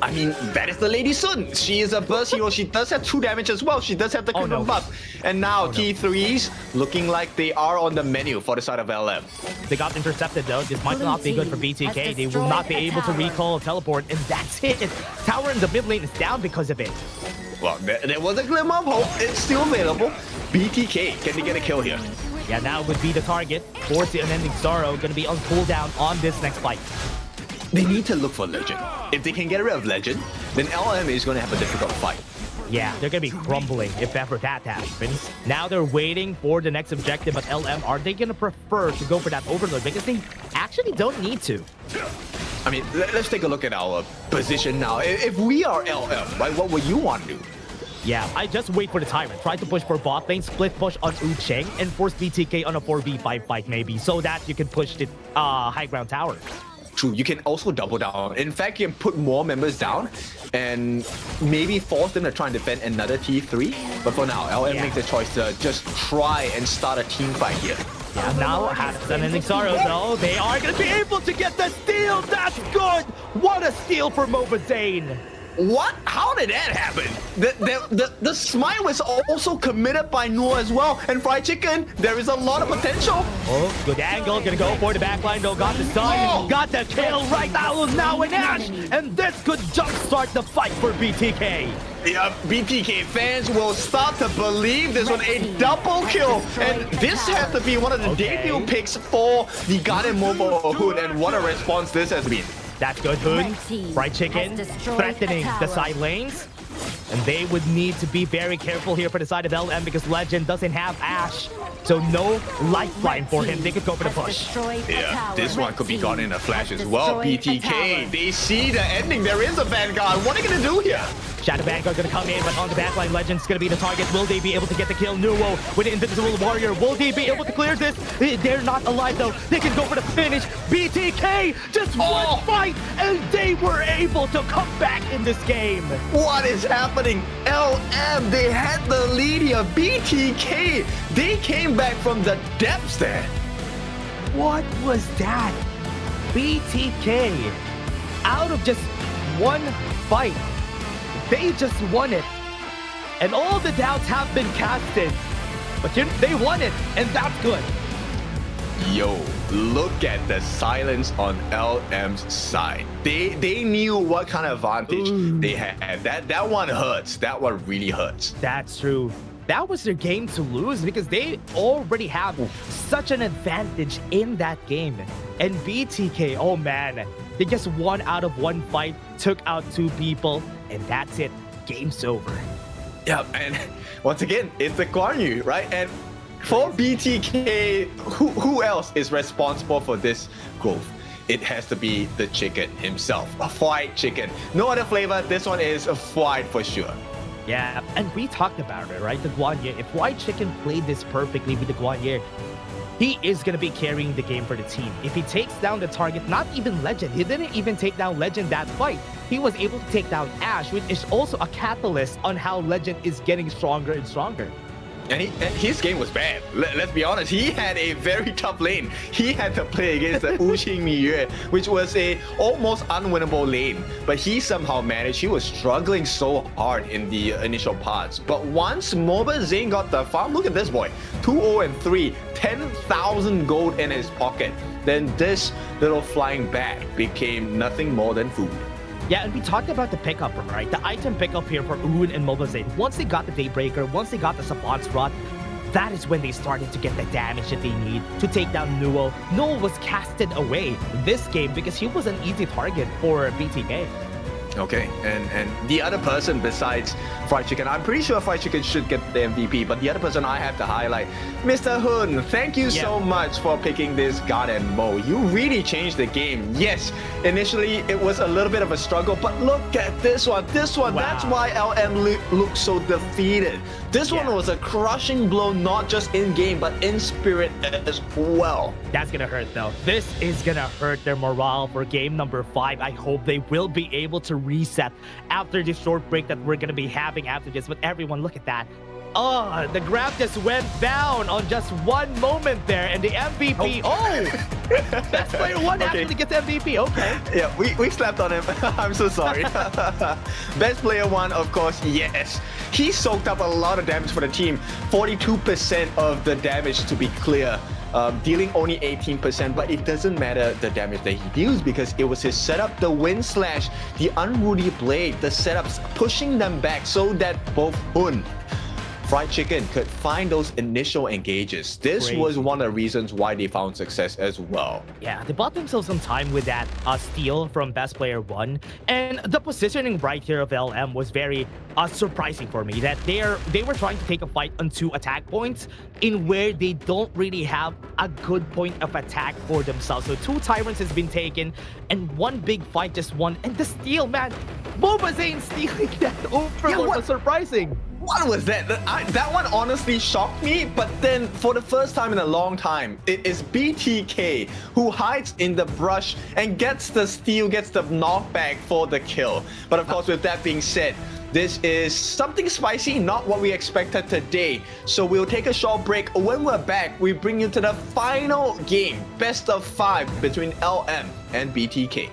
I mean, that is the Lady Sun. She is a burst hero. She does have 2 damage as well. She does have the Kingdom buff. And now T3s looking like they are on the menu for the side of LM. They got intercepted though. This might not be good for BTK. They will not be able to recall teleport, and that's it. Tower in the mid lane is down because of it. Well, there was a glimmer of hope. It's still available. BTK, can they get a kill here? Yeah, now would be the target. Force the Unending Sorrow going to be on cooldown on this next fight. They need to look for Legend. If they can get rid of Legend, then LM is going to have a difficult fight. Yeah, they're going to be crumbling if ever that happens. Now they're waiting for the next objective, but LM, are they going to prefer to go for that Overlord? Because they actually don't need to. I mean, let's take a look at our position now. If we are LM, right, what would you want to do? Yeah, I just wait for the Tyrant. Try to push for bot lane, split push on Wu Cheng, and force BTK on a 4v5 fight maybe, so that you can push the high ground tower. True, you can also double down. In fact, you can put more members down and maybe force them to try and defend another T3. But for now, LM makes the choice to just try and start a team fight here. Yeah, now has Unending Sorrow though. They are going to be able to get the steal. That's good. What a steal for Mobazane. What? How did that happen? The smite was also committed by Noah as well. And Fried Chicken, there is a lot of potential. Oh, good angle. Gonna go for the backline though. Got the stun. Got the kill right now in Ash. And this could jumpstart the fight for BTK. Yeah, BTK fans will start to believe this was a double kill. And this has to be one of the debut picks for the Garden Mobile Hood. And what a response this has been. That's good, Hoon. Fried Chicken threatening the side lanes. And they would need to be very careful here for the side of LM because Legend doesn't have Ash. So no lifeline for him. They could go for the push. Yeah, this one could be gone in a flash as well. BTK, they see the ending. There is a Vanguard. What are they going to do here? Shadow Vanguard gonna come in, but on the backline, Legend's gonna be the target. Will they be able to get the kill? Nuo with the Invisible Warrior. Will they be able to clear this? They're not alive though. They can go for the finish. BTK, just one fight, and they were able to come back in this game. What is happening? LM, they had the lead here. BTK, they came back from the depths there. What was that? BTK, out of just one fight, they just won it. And all the doubts have been casted. But they won it, and that's good. Yo, look at the silence on LM's side. They knew what kind of advantage they had. That one hurts. That one really hurts. That's true. That was their game to lose because they already have such an advantage in that game. And BTK, oh man, they just won out of one fight, took out 2 people, and that's it. Game's over. Yeah, and once again, it's the Guan Yu, right? And for BTK, who else is responsible for this growth? It has to be the chicken himself, a fried chicken. No other flavor, this one is a fried for sure. Yeah, and we talked about it, right? The Guan Yu, if White Chicken played this perfectly with the Guan Yu, he is going to be carrying the game for the team. If he takes down the target, not even Legend, he didn't even take down Legend that fight. He was able to take down Ash, which is also a catalyst on how Legend is getting stronger and stronger. And his game was bad. Let's be honest. He had a very tough lane. He had to play against the Wuxing Miyue, which was a almost unwinnable lane. But he somehow managed. He was struggling so hard in the initial parts. But once Mobile Zane got the farm, look at this boy. 2-0-3, 10,000 gold in his pocket. Then this little flying bat became nothing more than food. Yeah, and we talked about the pickup, right? The item pickup here for Uun and Mobile Zane. Once they got the Daybreaker, once they got the Savant's Rod, that is when they started to get the damage that they need to take down Nuo. Nuo was casted away this game because he was an easy target for BTK. Okay, and the other person besides Fried Chicken, I'm pretty sure Fried Chicken should get the MVP, but the other person I have to highlight, Mr. Hun, thank you so much for picking this Garden Mo. You really changed the game. Yes, initially it was a little bit of a struggle, but look at this one. Wow. That's why LM looks so defeated. This one was a crushing blow, not just in game, but in spirit as well. That's gonna hurt though. This is gonna hurt their morale for game number 5. I hope they will be able to reset after this short break that we're gonna be having after this. But everyone, look at that. Oh, the grab just went down on just one moment there, and the MVP. Best player 1 actually gets MVP. Okay. Yeah, we slapped on him. I'm so sorry. Best player 1, of course, yes. He soaked up a lot of damage for the team. 42% of the damage to be clear. Dealing only 18%, but it doesn't matter the damage that he deals because it was his setup, the wind slash, the unruly blade, the setups pushing them back so that both Hun, Fried Chicken could find those initial engages. This was one of the reasons why they found success as well. Yeah, they bought themselves some time with that steal from Best Player 1. And the positioning right here of LM was very surprising for me. That they were trying to take a fight on 2 attack points in where they don't really have a good point of attack for themselves. So 2 Tyrants has been taken and 1 big fight just won. And the steal, man, Boba Zane stealing that Overlord was surprising. What was that? That one honestly shocked me, but then for the first time in a long time, it is BTK who hides in the brush and gets the steal, gets the knockback for the kill. But of course, with that being said, this is something spicy, not what we expected today. So we'll take a short break. When we're back, we bring you to the final game, best of 5 between LM and BTK.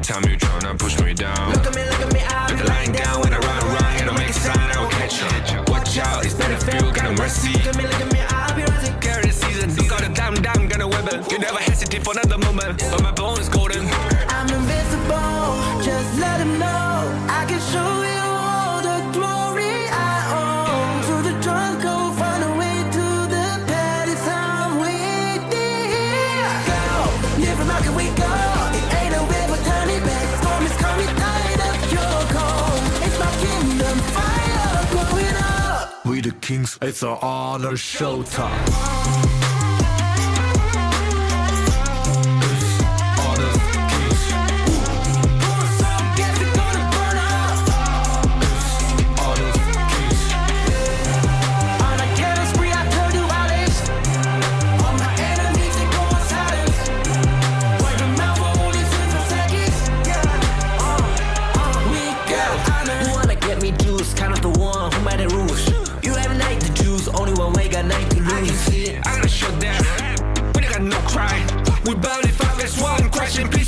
Time you tryna push me down. Look at me, I'll be lying down when I run around. You don't make a sign, I will catch you. Watch out, it's better feel, got no mercy. Look at me, I'll be rising. Carry the season, you got a damn, gonna wibble. You never hesitate for another moment, but my bone is golden. I'm invincible, just let him know. I can show you all the glory I own. So the drunk go find a way to the kings. It's an honor showtime.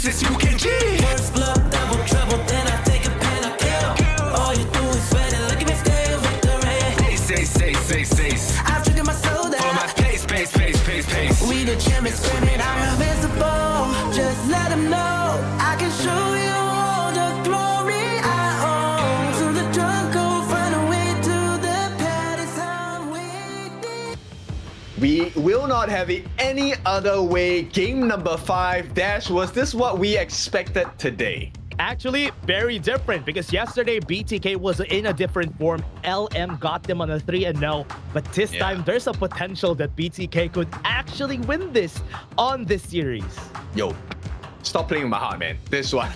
You can cheat. First blood, double trouble, then I take a pen, I kill. All you do is sweat and look at me stay with the rain. Say. I've triggered my soul down. Follow my pace. We the champions screaming, I'm invincible. Just let them know I can show you all the glory I own. So the drunk go find a way to the pad. It's time waiting. We will not have it any other way. Game number 5. Dash, was this what we expected today? Actually, very different because yesterday BTK was in a different form. LM got them on a 3-0, but this time there's a potential that BTK could actually win this on this series. Yo, stop playing with my heart, man. This one,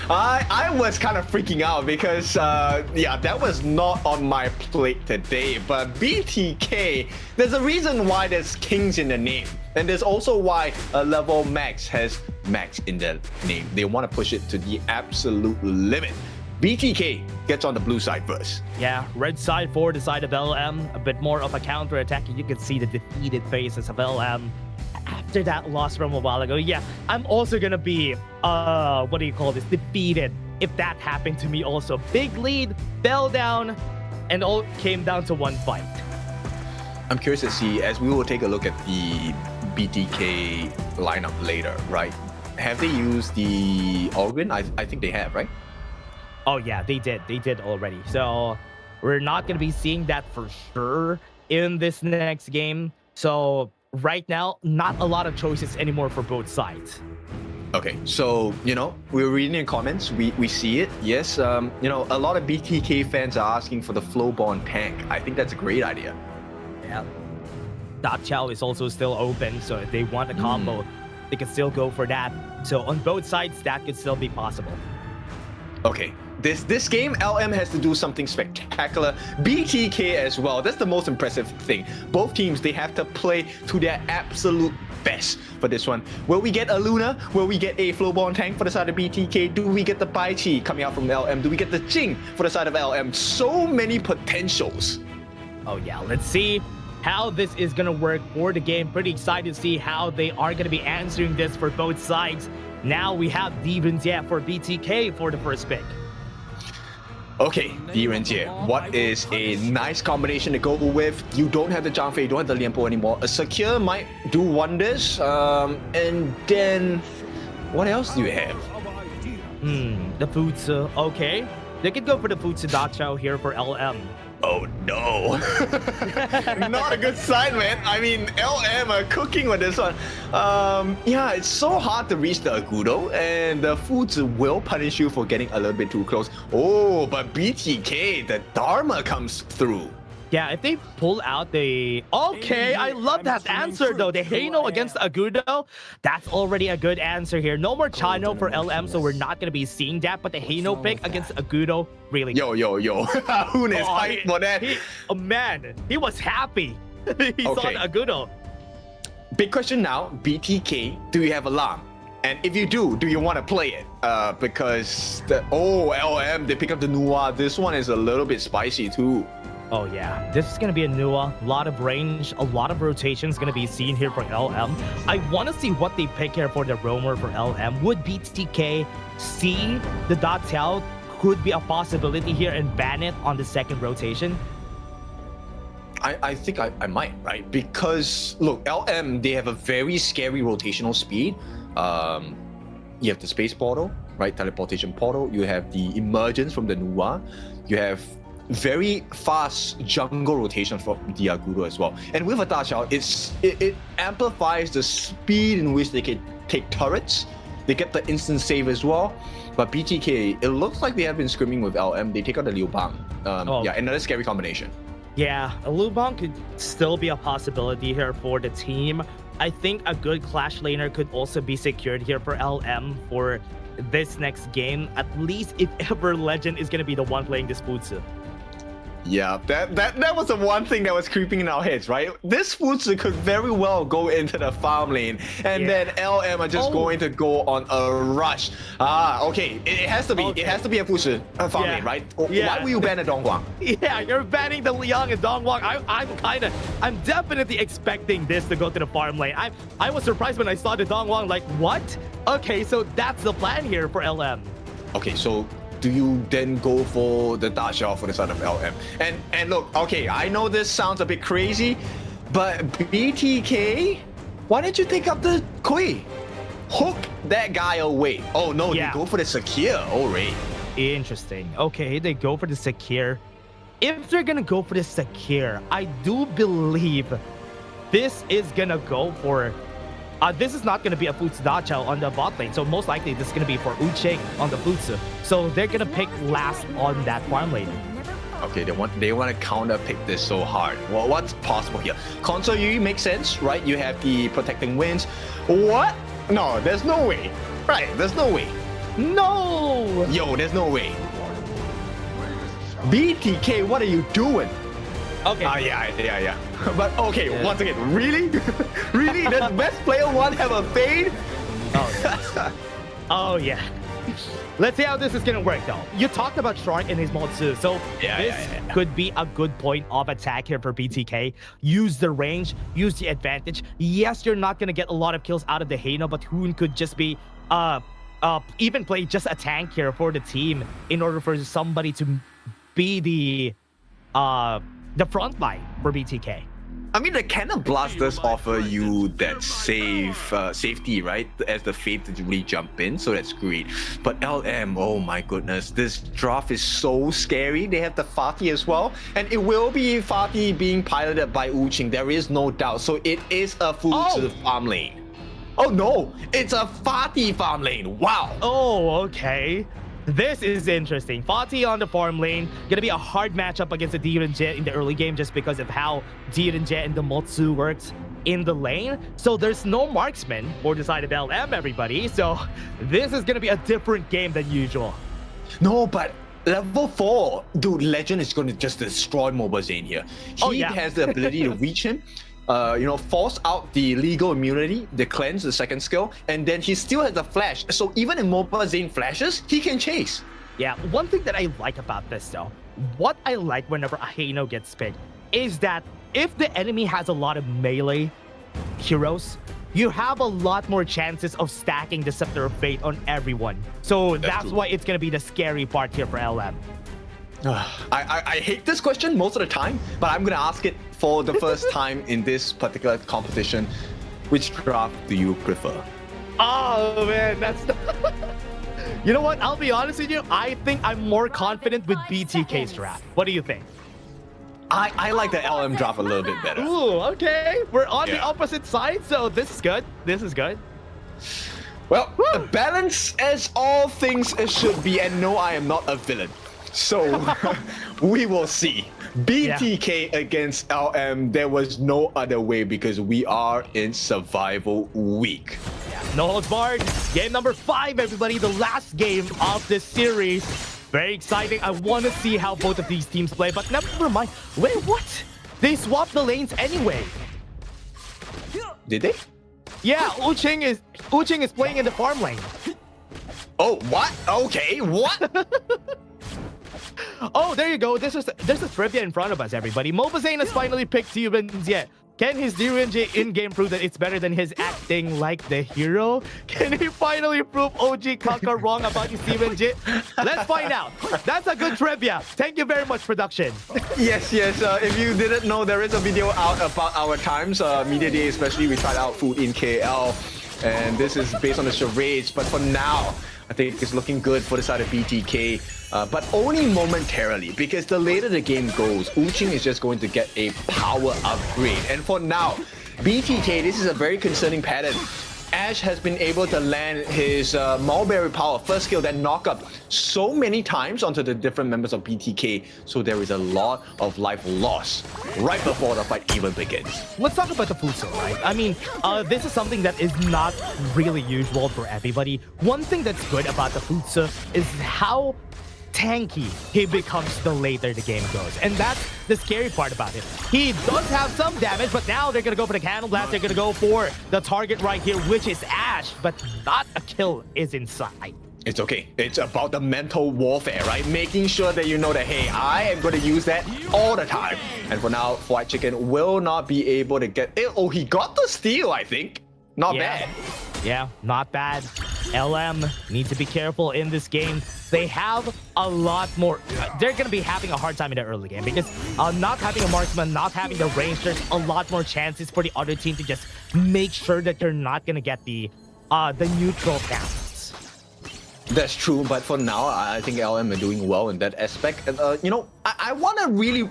I was kind of freaking out because, that was not on my plate today. But BTK, there's a reason why there's kings in the name. And there's also why a level max has max in the name. They want to push it to the absolute limit. BTK gets on the blue side first. Yeah, red side for the side of LM. A bit more of a counter-attack. You can see the defeated faces of LM. After that loss from a while ago, yeah, I'm also gonna be, defeated. If that happened to me also. Big lead, fell down, and all came down to one fight. I'm curious to see, as we will take a look at the BTK lineup later, right? Have they used the Organ? I think they have, right? Oh yeah, they did. They did already. So we're not going to be seeing that for sure in this next game. So right now, not a lot of choices anymore for both sides. Okay, so, we're reading in comments. We see it. Yes, a lot of BTK fans are asking for the Flowborn tank. I think that's a great idea. Yeah. Da Chao is also still open, so if they want a combo, they can still go for that. So on both sides, that could still be possible. Okay, this game, LM has to do something spectacular. BTK as well. That's the most impressive thing. Both teams, they have to play to their absolute best for this one. Will we get a Luna? Will we get a Flowborn tank for the side of BTK? Do we get the Bai Chi coming out from LM? Do we get the Jing for the side of LM? So many potentials. Oh yeah, let's see how this is gonna work for the game. Pretty excited to see how they are gonna be answering this for both sides. Now we have Direnjie for BTK for the first pick. Okay, Direnjie, what is a nice combination to go with? You don't have the Zhang Fei, you don't have the Lianpo anymore. A Secure might do wonders. And then, what else do you have? The Futsu, okay. They could go for the Futsu Da Chao here for LM. Oh no. Not a good sign, man. I mean, LM are cooking with this one. It's so hard to reach the Agudo, and the Futsu will punish you for getting a little bit too close. Oh, but BTK, the Dharma comes through. Yeah, if they pull out the... Okay, I love that answer though. The Heino against Agudo. That's already a good answer here. No more Chano for LM, so we're not going to be seeing that. But the Heino pick against Agudo, really... Yo. Hoon is hyped for that. Man, he was happy. He saw the Agudo. Big question now, BTK, do you have alarm? And if you do you want to play it? Because LM, they pick up the Nua. This one is a little bit spicy too. Oh yeah, this is going to be a Nua. A lot of range, a lot of rotations going to be seen here for LM. I want to see what they pick here for the roamer for LM. Would BTK see the Da Chao could be a possibility here and ban it on the second rotation? I think I might, right? Because, look, LM, they have a very scary rotational speed. You have the space portal, right? Teleportation portal. You have the emergence from the Nua. You have very fast jungle rotation from the Agudo as well. And with a Da Chao, it amplifies the speed in which they can take turrets. They get the instant save as well. But BTK, it looks like they have been scrimming with LM. They take out the Liu Bang. Another scary combination. Yeah, a Lubang could still be a possibility here for the team. I think a good Clash laner could also be secured here for LM for this next game, at least if ever Legend is going to be the one playing this Futsu. Yeah, that was the one thing that was creeping in our heads, right? This Futsu could very well go into the farm lane, and then LM are just going to go on a rush. Okay, it has to be. It has to be a Futsu farm lane, right? Why will you ban a Dongguang? Yeah, you're banning the Liang and Dongguang. I'm definitely expecting this to go to the farm lane. I was surprised when I saw the Dongguang, like, what? Okay, so that's the plan here for LM. Okay, so do you then go for the Da Xiao for the side of LM? And look, okay, I know this sounds a bit crazy, but BTK, why didn't you take up the Kui? Hook that guy away. Oh no, they go for the Sakir. Oh, right. Interesting. Okay, they go for the Sakir. If they're gonna go for the Sakir, I do believe this is gonna go for this is not going to be a Futsu Dachao on the bot lane, so most likely this is going to be for Uching on the Futsu. So they're going to pick last on that farm lane. Okay, they want to counter pick this so hard. Well, what's possible here? Console Yu makes sense, right? You have the protecting winds. What? No, there's no way. Right, there's no way. No! Yo, there's no way. BTK, what are you doing? Okay. Yeah. But okay, once again, really? Really? Does best player one have a fade? Oh yeah. Let's see how this is gonna work though. You talked about Shark and his mod too, so this could be a good point of attack here for BTK. Use the range, use the advantage. Yes, you're not gonna get a lot of kills out of the Heino, but Hoon could just be even play just a tank here for the team in order for somebody to be the front line for BTK. I mean, the Cannon Blast does offer you that safety, right? As the Fate to really jump in, so that's great. But LM, oh my goodness, this draft is so scary. They have the Fatih as well, and it will be Fatih being piloted by Uching. There is no doubt. So it is a Futsu farm lane. Oh no, it's a Fatih farm lane. Wow. Oh, okay. This is interesting. Fatih on the farm lane. Gonna be a hard matchup against the Diren Jet in the early game just because of how Diren Jet and the Motsu works in the lane. So there's no marksman for the side of LM, everybody. So this is gonna be a different game than usual. No, but level 4, dude, Legend is gonna just destroy Mobile Zane here. He has the ability to reach him. Force out the legal immunity, the cleanse, the second skill, and then he still has the flash. So even in Mobile Zane flashes, he can chase. Yeah, one thing that I like about this though, what I like whenever a Heino gets picked, is that if the enemy has a lot of melee heroes, you have a lot more chances of stacking the Scepter of Fate on everyone. So that's why it's gonna be the scary part here for LM. I hate this question most of the time, but I'm gonna ask it for the first time in this particular competition. Which draft do you prefer? Oh man, that's you know what? I'll be honest with you. I think I'm more confident with BTK's draft. What do you think? I like the LM draft a little bit better. Ooh, okay. We're on the opposite side, so this is good. This is good. Well, balance as all things should be, and no, I am not a villain. So we will see. BTK against LM, there was no other way because we are in survival week. No holds barred. Game number 5, everybody. The last game of this series. Very exciting. I want to see how both of these teams play, but never mind. Wait, what? They swapped the lanes anyway. Did they? Yeah, Uching is playing in the farm lane. Oh, what? Okay, what? Oh, there you go. There's a trivia in front of us, everybody. Mobazane has finally picked Diren Jet. Can his Diren Jet in-game prove that it's better than his acting like the hero? Can he finally prove OG Kaka wrong about his Diren Jet? Let's find out. That's a good trivia. Thank you very much, production. Yes. If you didn't know, there is a video out about our times. Media Day especially, we tried out food in KL. And this is based on the charades. But for now, I think it's looking good for the side of BTK. But only momentarily, because the later the game goes, Uching is just going to get a power upgrade. And for now, BTK, this is a very concerning pattern. Ash has been able to land his Mulberry Power first skill, that knock up so many times onto the different members of BTK, so there is a lot of life lost right before the fight even begins. Let's talk about the Fuso, right? I mean, this is something that is not really usual for everybody. One thing that's good about the Fuso is how tanky he becomes the later the game goes, and that's the scary part about it. He does have some damage, but now they're gonna go for the Candle Blast. They're gonna go for the target right here, which is Ash, but not a kill is in sight. It's okay. It's about the mental warfare, right? Making sure that you know that, hey, I am going to use that all the time. And for now, White Chicken will not be able to get it. Oh, he got the steal, I think. Not bad. Yeah, not bad. LM need to be careful in this game. They have a lot more. They're going to be having a hard time in the early game because not having a marksman, not having the range, there's a lot more chances for the other team to just make sure that they're not going to get the neutral down. That's true, but for now, I think LM are doing well in that aspect. And, you know, I want to really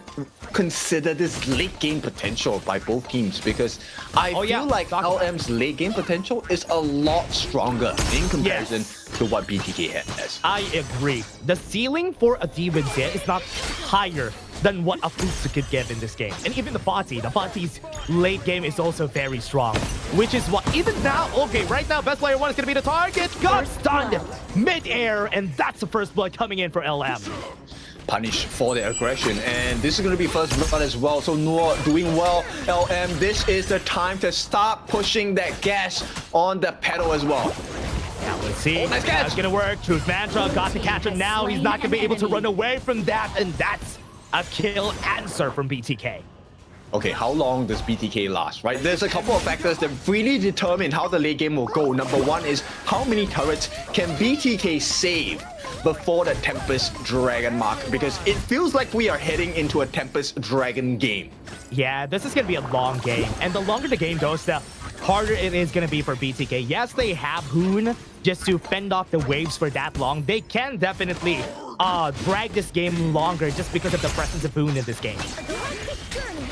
consider this late game potential by both teams because I feel like LM's late game potential is a lot stronger in comparison to what BTK has. I agree. The ceiling for a Demon Zed is not higher than what a Futsu could give in this game. And even the Fati's late game is also very strong, which is what, even now, okay, right now, best player one is going to be the target, got stunned mid-air, and that's the first blood coming in for LM. Punished for their aggression, and this is going to be first blood as well, so Noor doing well. LM, this is the time to start pushing that gas on the pedal as well. Now let's see, nice catch. That's going to work. Truth Mantra got to catch him now. He's not going to be able to run away from that, and that's a kill answer from BTK. Okay, how long does BTK last, right? There's a couple of factors that really determine how the late game will go. Number one is how many turrets can BTK save before the Tempest Dragon mark, because it feels like we are heading into a Tempest Dragon game. Yeah, this is going to be a long game, and the longer the game goes, the harder it is going to be for BTK. Yes, they have Hoon just to fend off the waves for that long. They can definitely drag this game longer just because of the presence of Hoon in this game.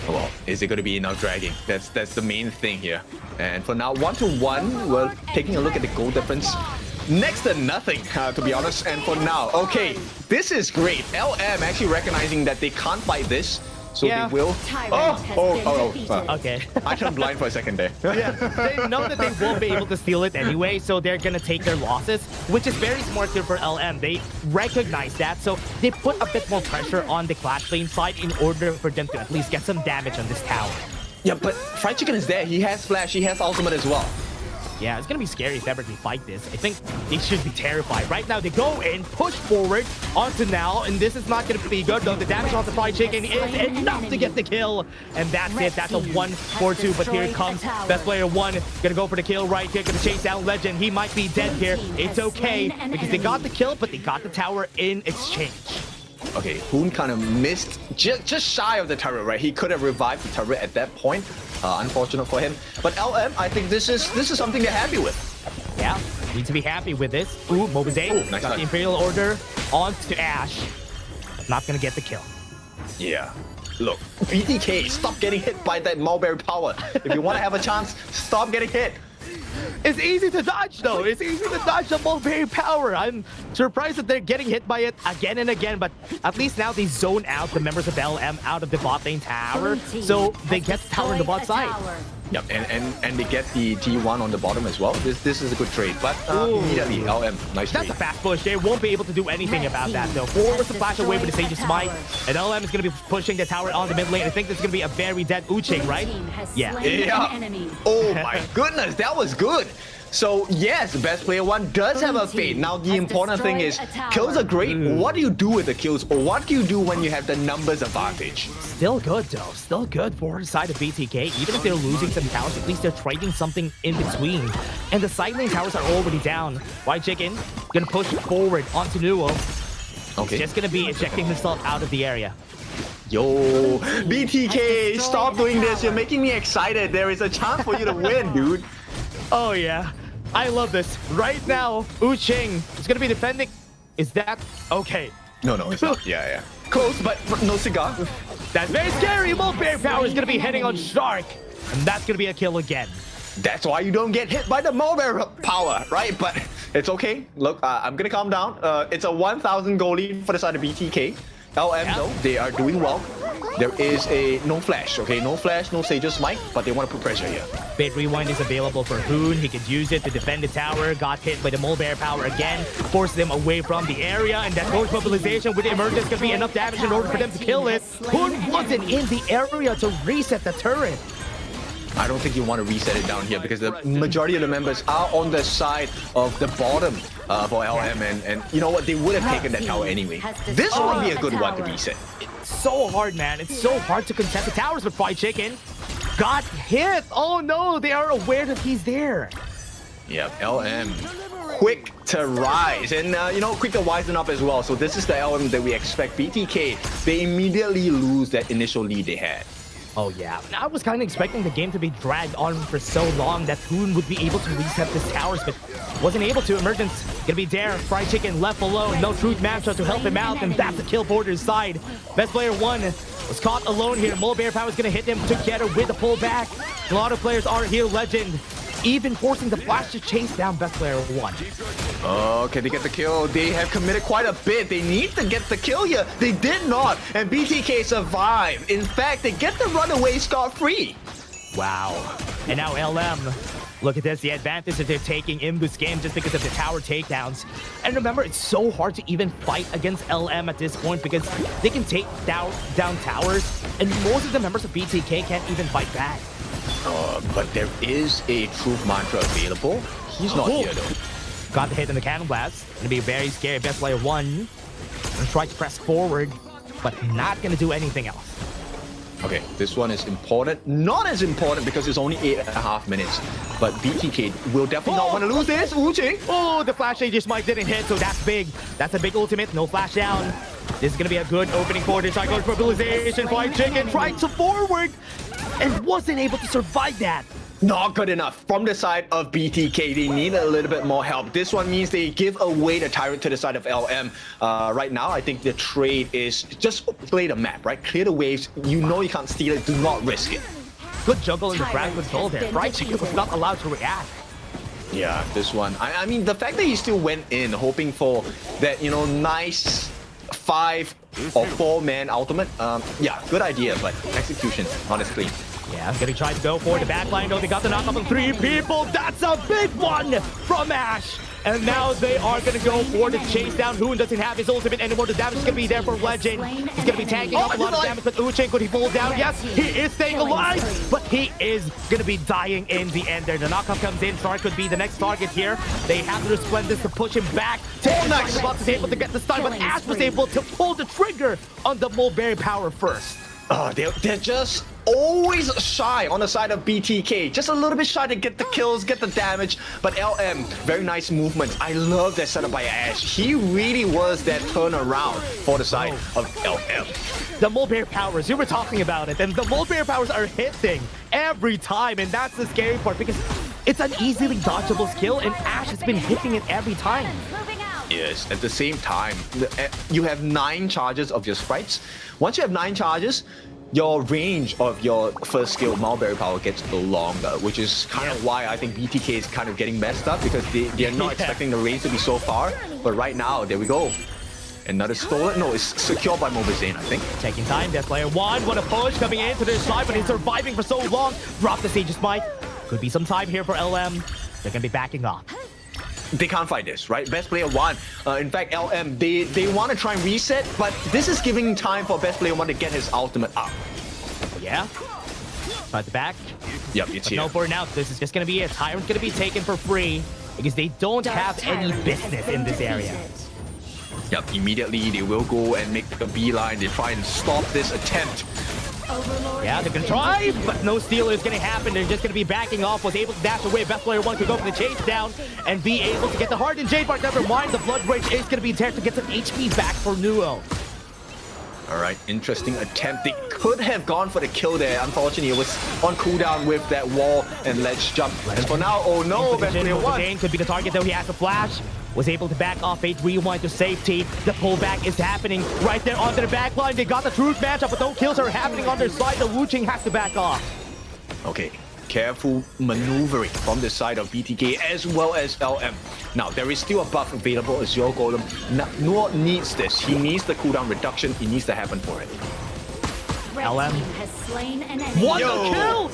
Well, is it going to be enough dragging? That's the main thing here. And for now, 1-1, we're taking a look at the goal difference. Next to nothing, to be honest. And for now, okay, this is great. LM actually recognizing that they can't fight this, so they will. Okay. I turned blind for a second there. Yeah, they know that they won't be able to steal it anyway, so they're gonna take their losses, which is very smart here for LM. They recognize that, so they put a bit more pressure on the Clash Lane side in order for them to at least get some damage on this tower. Yeah, but Fried Chicken is there. He has Flash, he has Ultimate as well. Yeah, it's gonna be scary if ever they fight this. I think they should be terrified. Right now, they go in, push forward onto now, and this is not gonna be good though. The damage off the Fried Chicken is enough to get the kill, and that's it. That's a 1-4-2, but here it comes. Best player one gonna go for the kill right here, gonna chase down Legend. He might be dead here. It's okay, because they got the kill, but they got the tower in exchange. Okay, Hoon kind of missed just shy of the turret, right? He could have revived the turret at that point. Unfortunate for him. But LM, I think this is something they're happy with. Yeah, need to be happy with this. Ooh, Mobazay nice got the Imperial Order onto Ash. Not gonna get the kill. Yeah. Look, BTK, stop getting hit by that Mulberry Power. If you want to have a chance, stop getting hit. It's easy to dodge though. It's easy to dodge the Mulberry Power. I'm surprised that they're getting hit by it again and again, but at least now they zone out the members of LM out of the bot lane tower, so they get the tower on the bot side. Yep, and they get the T1 on the bottom as well. This is a good trade, but immediately LM, nice trade. That's a fast push. They won't be able to do anything about that though. Force the flash away with the Sage's Smite, and LM is going to be pushing the tower on the mid lane. I think this is going to be a very dead Uching, right? Yeah. Oh my goodness, that was good. So yes, best player one does have a fade. Now the important thing is, kills are great. What do you do with the kills? Or what do you do when you have the numbers advantage? Still good though. Still good for the side of BTK. Even if they're losing some towers, at least they're trading something in between. And the side lane towers are already down. White Chicken gonna push forward onto Nuo. Okay. He's just gonna be ejecting himself out of the area. Yo, BTK, stop doing this. You're making me excited. There is a chance for you to win, dude. Oh yeah. I love this. Right now, Uching is going to be defending. Is that okay? No, it's not. Yeah. Close, but no cigar. That's very scary. Mulberry Power is going to be hitting on Shark. And that's going to be a kill again. That's why you don't get hit by the mulberry power, right? But it's okay. Look, I'm gonna calm down. It's a 1,000 goal lead for the side of BTK. LM though, they are doing well. There is a no flash, okay? No flash, no Sage's Smite, but they want to put pressure here. Bait Rewind is available for Hoon. He could use it to defend the tower. Got hit by the mulberry power again. Forced them away from the area. And that torch mobilization with the emergence could be enough damage in order for them to kill it. Hoon wasn't in the area to reset the turret. I don't think you want to reset it down here because the majority of the members are on the side of the bottom for LM. And you know what? They would have taken that tower anyway. This would be a good one to reset. So hard, man. It's so hard to contest the towers with Fried Chicken. Got hit. Oh no, they are aware that he's there. Yep, LM. Quick to rise and, you know, quick to wisen up as well. So this is the LM that we expect. BTK, they immediately lose that initial lead they had. Oh yeah, I was kind of expecting the game to be dragged on for so long that Hoon would be able to reset this towers, but wasn't able to. Emergence gonna be there. Fried Chicken left alone. No Truth matchup to help him out, and that's a kill for his side. Best player 1 was caught alone here. Mulberry Power is gonna hit him together with the pullback. A lot of players are here. Legend even forcing the flash to chase down best player 1. Okay, they get the kill. They have committed quite a bit. They need to get the kill here. They did not, and BTK survive. In fact, they get the runaway scot-free. Wow. And now LM. Look at this, the advantage that they're taking in this game just because of the tower takedowns. And remember, it's so hard to even fight against LM at this point because they can take down towers, and most of the members of BTK can't even fight back. But there is a Truth Mantra available. He's not here though. Got the hit in the Cannon Blast. Gonna be very scary. Best player 1. Gonna try to press forward, but not gonna do anything else. Okay, this one is important. Not as important because it's only 8.5 minutes. But BTK will definitely not want to lose this. Wu-Ching. Oh, the Flash Aegis Smite didn't hit, so that's big. That's a big ultimate. No flash down. This is gonna be a good opening for this. Cyclone mobilization. Fried Chicken tried to forward and wasn't able to survive that. Not good enough from the side of BTK. They need a little bit more help. This one means they give away the Tyrant to the side of LM. Right now, I think the trade is just play the map, right? Clear the waves. You know you can't steal it. Do not risk it. Good juggle in the ground control there. Fried Chicken was not allowed to react. Yeah, this one. I mean, the fact that he still went in hoping for that, you know, nice 5 or 4-man ultimate. Yeah, good idea, but execution, honestly. Yeah, I'm gonna try to go for the backline though. They got the knockup on 3 people. That's a big one from Ash. And now they are gonna go for the chase down. Hoon doesn't have his ultimate anymore. The damage is gonna be there for Legend. He's gonna be tanking up a lot of damage, but Wu-Ching, could he fall down? Yes, he is staying alive, but he is gonna be dying in the end there. The knockup comes in. Star could be the next target here. They have the Resplendence to push him back. Nice. Box is able to get the stun, but Ash was able to pull the trigger on the Mulberry Power first. They're just always shy on the side of BTK. Just a little bit shy to get the kills, get the damage. But LM, very nice movement. I love that setup by Ash. He really was that turnaround for the side of LM. The Mulberry Powers, you were talking about it, and the Mulberry Powers are hitting every time, and that's the scary part because it's an easily dodgeable skill, and Ash has been hitting it every time. Yes, at the same time, you have 9 charges of your sprites. Once you have 9 charges, your range of your first skill, Mulberry Power, gets longer, which is kind of why I think BTK is kind of getting messed up because they're not expecting the range to be so far. But right now, there we go. Another stolen. No, it's secured by Mobizane, I think. Taking time. Death Player 1. What a push coming into their side, but he's surviving for so long. Drop the Sage's Smite. Could be some time here for LM. They're going to be backing off. They can't fight this, right? Best player 1. In fact, LM, they want to try and reset, but this is giving time for best player 1 to get his ultimate up. Yeah. At the back. Yep, it's here. No, for now, this is just going to be it. Tyrant's going to be taken for free because they don't have any business in this area. Yep, immediately they will go and make a beeline. They try and stop this attempt. Yeah, they're gonna try, but no steal is gonna happen. They're just gonna be backing off. Was able to dash away. Best player 1 could go for the chase down and be able to get the Hardened Jade Bark. Never mind, the Blood Rage is gonna be there to get some HP back for Nuo. All right, interesting attempt. They could have gone for the kill there. Unfortunately, it was on cooldown with that wall and ledge jump. And for now, oh no, best player 1 could be the target though. He has a flash. Was able to back off. Fate Rewind to safety. The pullback is happening right there onto the back line. They got the Truth matchup, but no kills are happening on their side. The Wu-Ching has to back off. Okay, careful maneuvering from the side of BTK as well as LM. Now, there is still a buff available as your Golem. Noor needs this. He needs the cooldown reduction. It needs to happen for it. LM. Has slain an What a kill!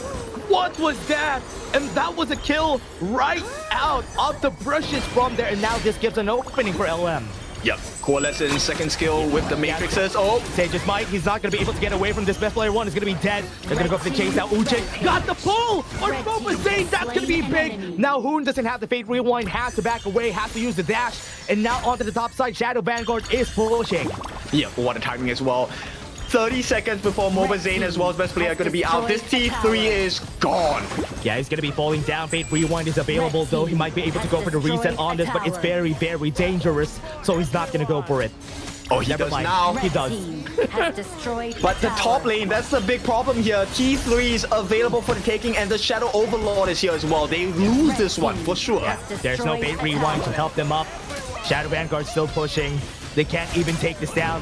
What was that? And that was a kill right out of the brushes from there. And now this gives an opening for LM. Yep, Coalescence second skill with the Matrixes. Oh, Sage's Might, he's not going to be able to get away from this. Best player one is going to be dead. They're going to go for the chase out. Uche got the pull! Or Boba Zane, that's going to be big. Now Hoon doesn't have the Fate Rewind, has to back away, has to use the dash. And now onto the top side, Shadow Vanguard is pushing. Yeah, what a timing as well. 30 seconds before Moba Zane as well as best player are going to be out. This T3 is gone. Yeah, he's going to be falling down. Fate Rewind is available, though. He might be able to go for the reset on this, but it's very, very dangerous. So he's not going to go for it. Oh, he does now. He does. But the top lane, that's the big problem here. T3 is available for the taking, and the Shadow Overlord is here as well. They lose this one for sure. There's no Fate Rewind to help them up. Shadow Vanguard still pushing. They can't even take this down.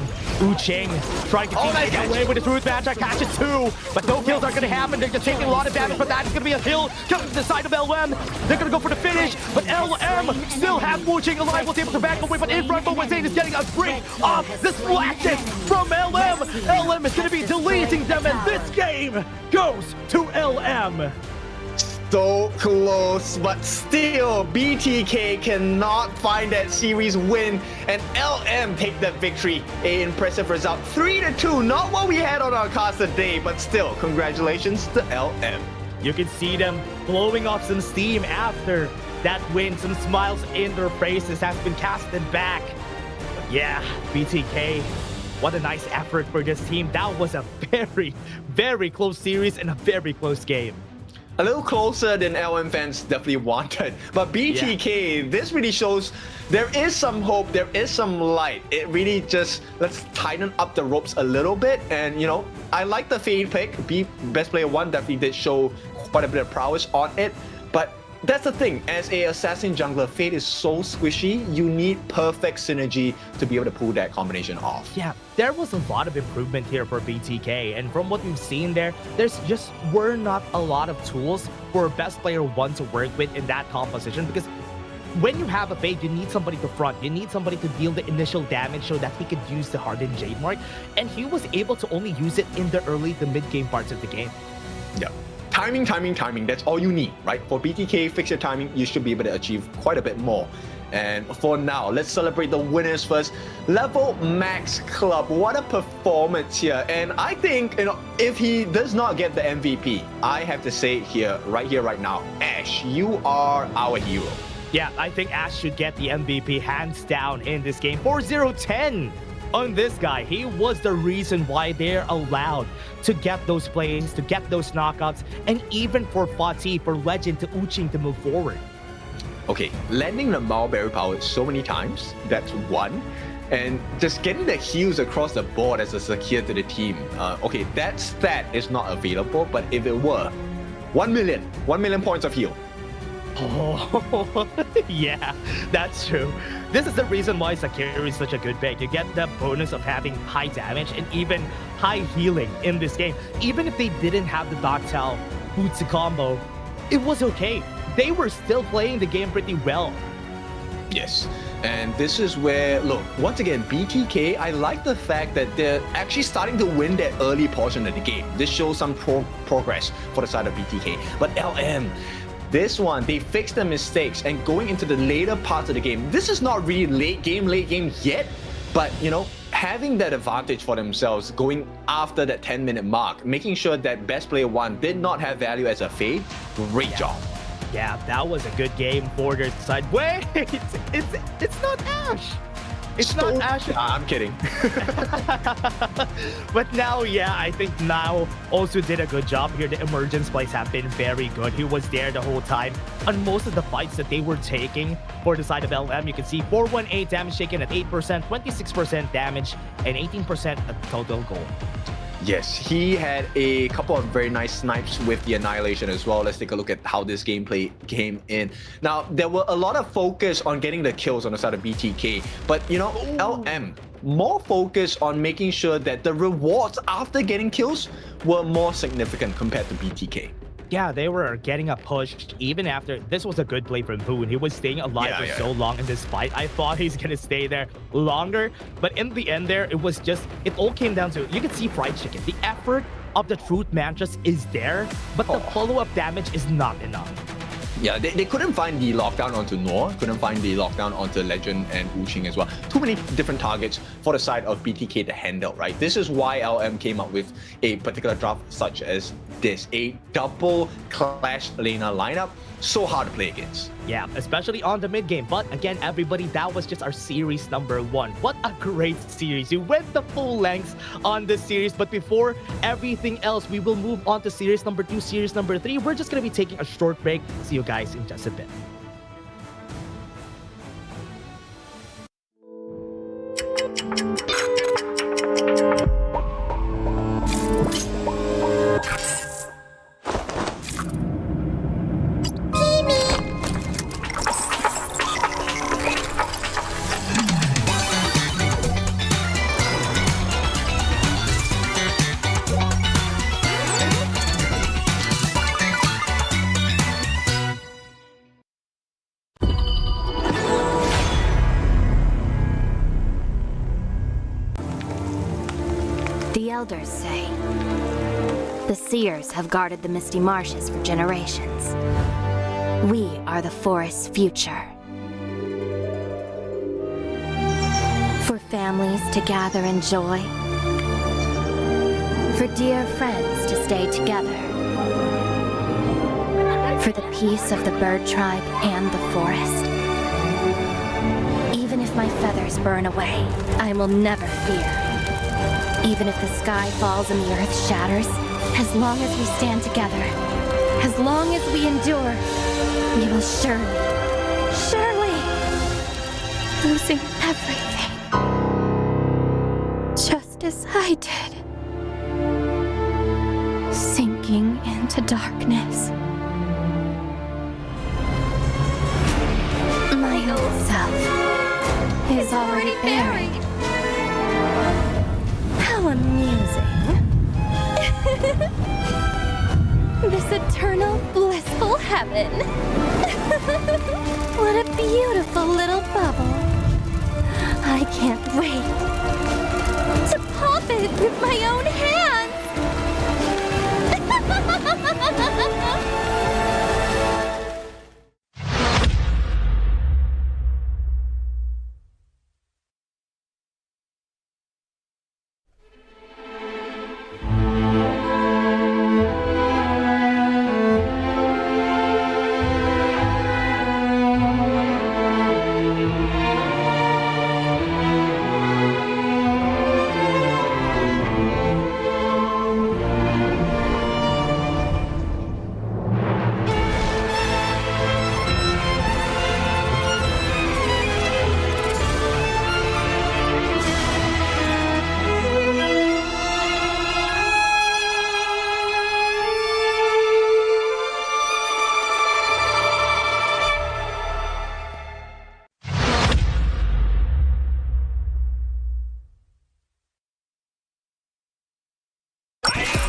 Ching trying to get away with the Truth Magic. Catches two, but no kills are going to happen. They're just taking a lot of damage, but that is going to be a kill coming to the side of LM. They're going to go for the finish, but LM still has Wu Ching alive. Was able to back away, but in front, Moba Zane is getting a break off the splashes from LM. LM is going to be deleting them, and this game goes to LM. So close, but still BTK cannot find that series win, and LM take that victory. An impressive result, 3-2. Not what we had on our cast today, but still, congratulations to LM. You can see them blowing off some steam after that win. Some smiles in their faces has been casted back. But yeah, BTK, what a nice effort for this team. That was a very, very close series and a very close game. A little closer than LM fans definitely wanted. But BTK, this really shows there is some hope, there is some light. It really just, let's tighten up the ropes a little bit. And, you know, I like the Fade pick. Best Player 1 definitely did show quite a bit of prowess on it. But that's the thing, as a assassin jungler, Fade is so squishy, you need perfect synergy to be able to pull that combination off. Yeah, there was a lot of improvement here for BTK, and from what we've seen there's just were not a lot of tools for Best Player 1 to work with in that composition, because when you have a Fade, you need somebody to front, you need somebody to deal the initial damage so that he could use the hardened Jade Mark, and he was able to only use it in the early to mid-game parts of the game. Yeah. Timing, timing, timing. That's all you need, right? For BTK, fix your timing. You should be able to achieve quite a bit more. And for now, let's celebrate the winners first. Level Max Club. What a performance here. And I think, you know, if he does not get the MVP, I have to say here, right now, Ash, you are our hero. Yeah, I think Ash should get the MVP hands down in this game. 4-0-10 on this guy. He was the reason why they're allowed to get those plays, to get those knockouts, and even for Fatih, for Legend, to Uching to move forward. Okay, landing the Mulberry Power so many times, that's one. And just getting the heals across the board as a secure to the team. Okay, that stat is not available, but if it were, 1 million points of heal. Oh, yeah, that's true. This is the reason why Sakiri is such a good pick. You get the bonus of having high damage and even high healing in this game. Even if they didn't have the Doctel Bootsy combo, it was okay. They were still playing the game pretty well. Yes, and this is where, look, once again, BTK, I like the fact that they're actually starting to win that early portion of the game. This shows some progress for the side of BTK. But LM, this one, they fixed their mistakes, and going into the later parts of the game, this is not really late game yet, but, you know, having that advantage for themselves going after that 10-minute mark, making sure that Best Player 1 did not have value as a Fade, great job. Yeah, that was a good game for their side. Wait, it's not Ash. It's not Ash. Nah, I'm kidding. But now, yeah, I think now also did a good job here. The emergence plays have been very good. He was there the whole time. On most of the fights that they were taking for the side of LM, you can see 418 damage taken at 8%, 26% damage, and 18% total goal. Yes, he had a couple of very nice snipes with the Annihilation as well. Let's take a look at how this gameplay came in. Now, there were a lot of focus on getting the kills on the side of BTK, but, you know, LM, more focus on making sure that the rewards after getting kills were more significant compared to BTK. Yeah, they were getting a push even after. This was a good play from Boone. He was staying alive for so long in this fight. I thought he's gonna stay there longer, but in the end there, it was just, it all came down to, you can see Fried Chicken. The effort of the Truth Mantis is there, but the follow-up damage is not enough. Yeah, they couldn't find the lockdown onto Noor, couldn't find the lockdown onto Legend and Wuxing as well. Too many different targets for the side of BTK to handle, right? This is why LM came up with a particular draft such as this, a double Clash Lena lineup. So hard to play against. Yeah, especially on the mid game. But again, everybody, that was just our series number 1. What a great series. We went the full length on this series. But before everything else, we will move on to series number 2, series number 3. We're just going to be taking a short break. See you guys in just a bit. The elders say the seers have guarded the misty marshes for generations. We are the forest's future. For families to gather in joy. For dear friends to stay together. For the peace of the bird tribe and the forest. Even if my feathers burn away, I will never fear. Even if the sky falls and the earth shatters, as long as we stand together, as long as we endure, we will surely, losing everything. Just as I did. Sinking into darkness. My old self is already buried. How amusing. This eternal, blissful heaven. What a beautiful little bubble. I can't wait to pop it with my own hands.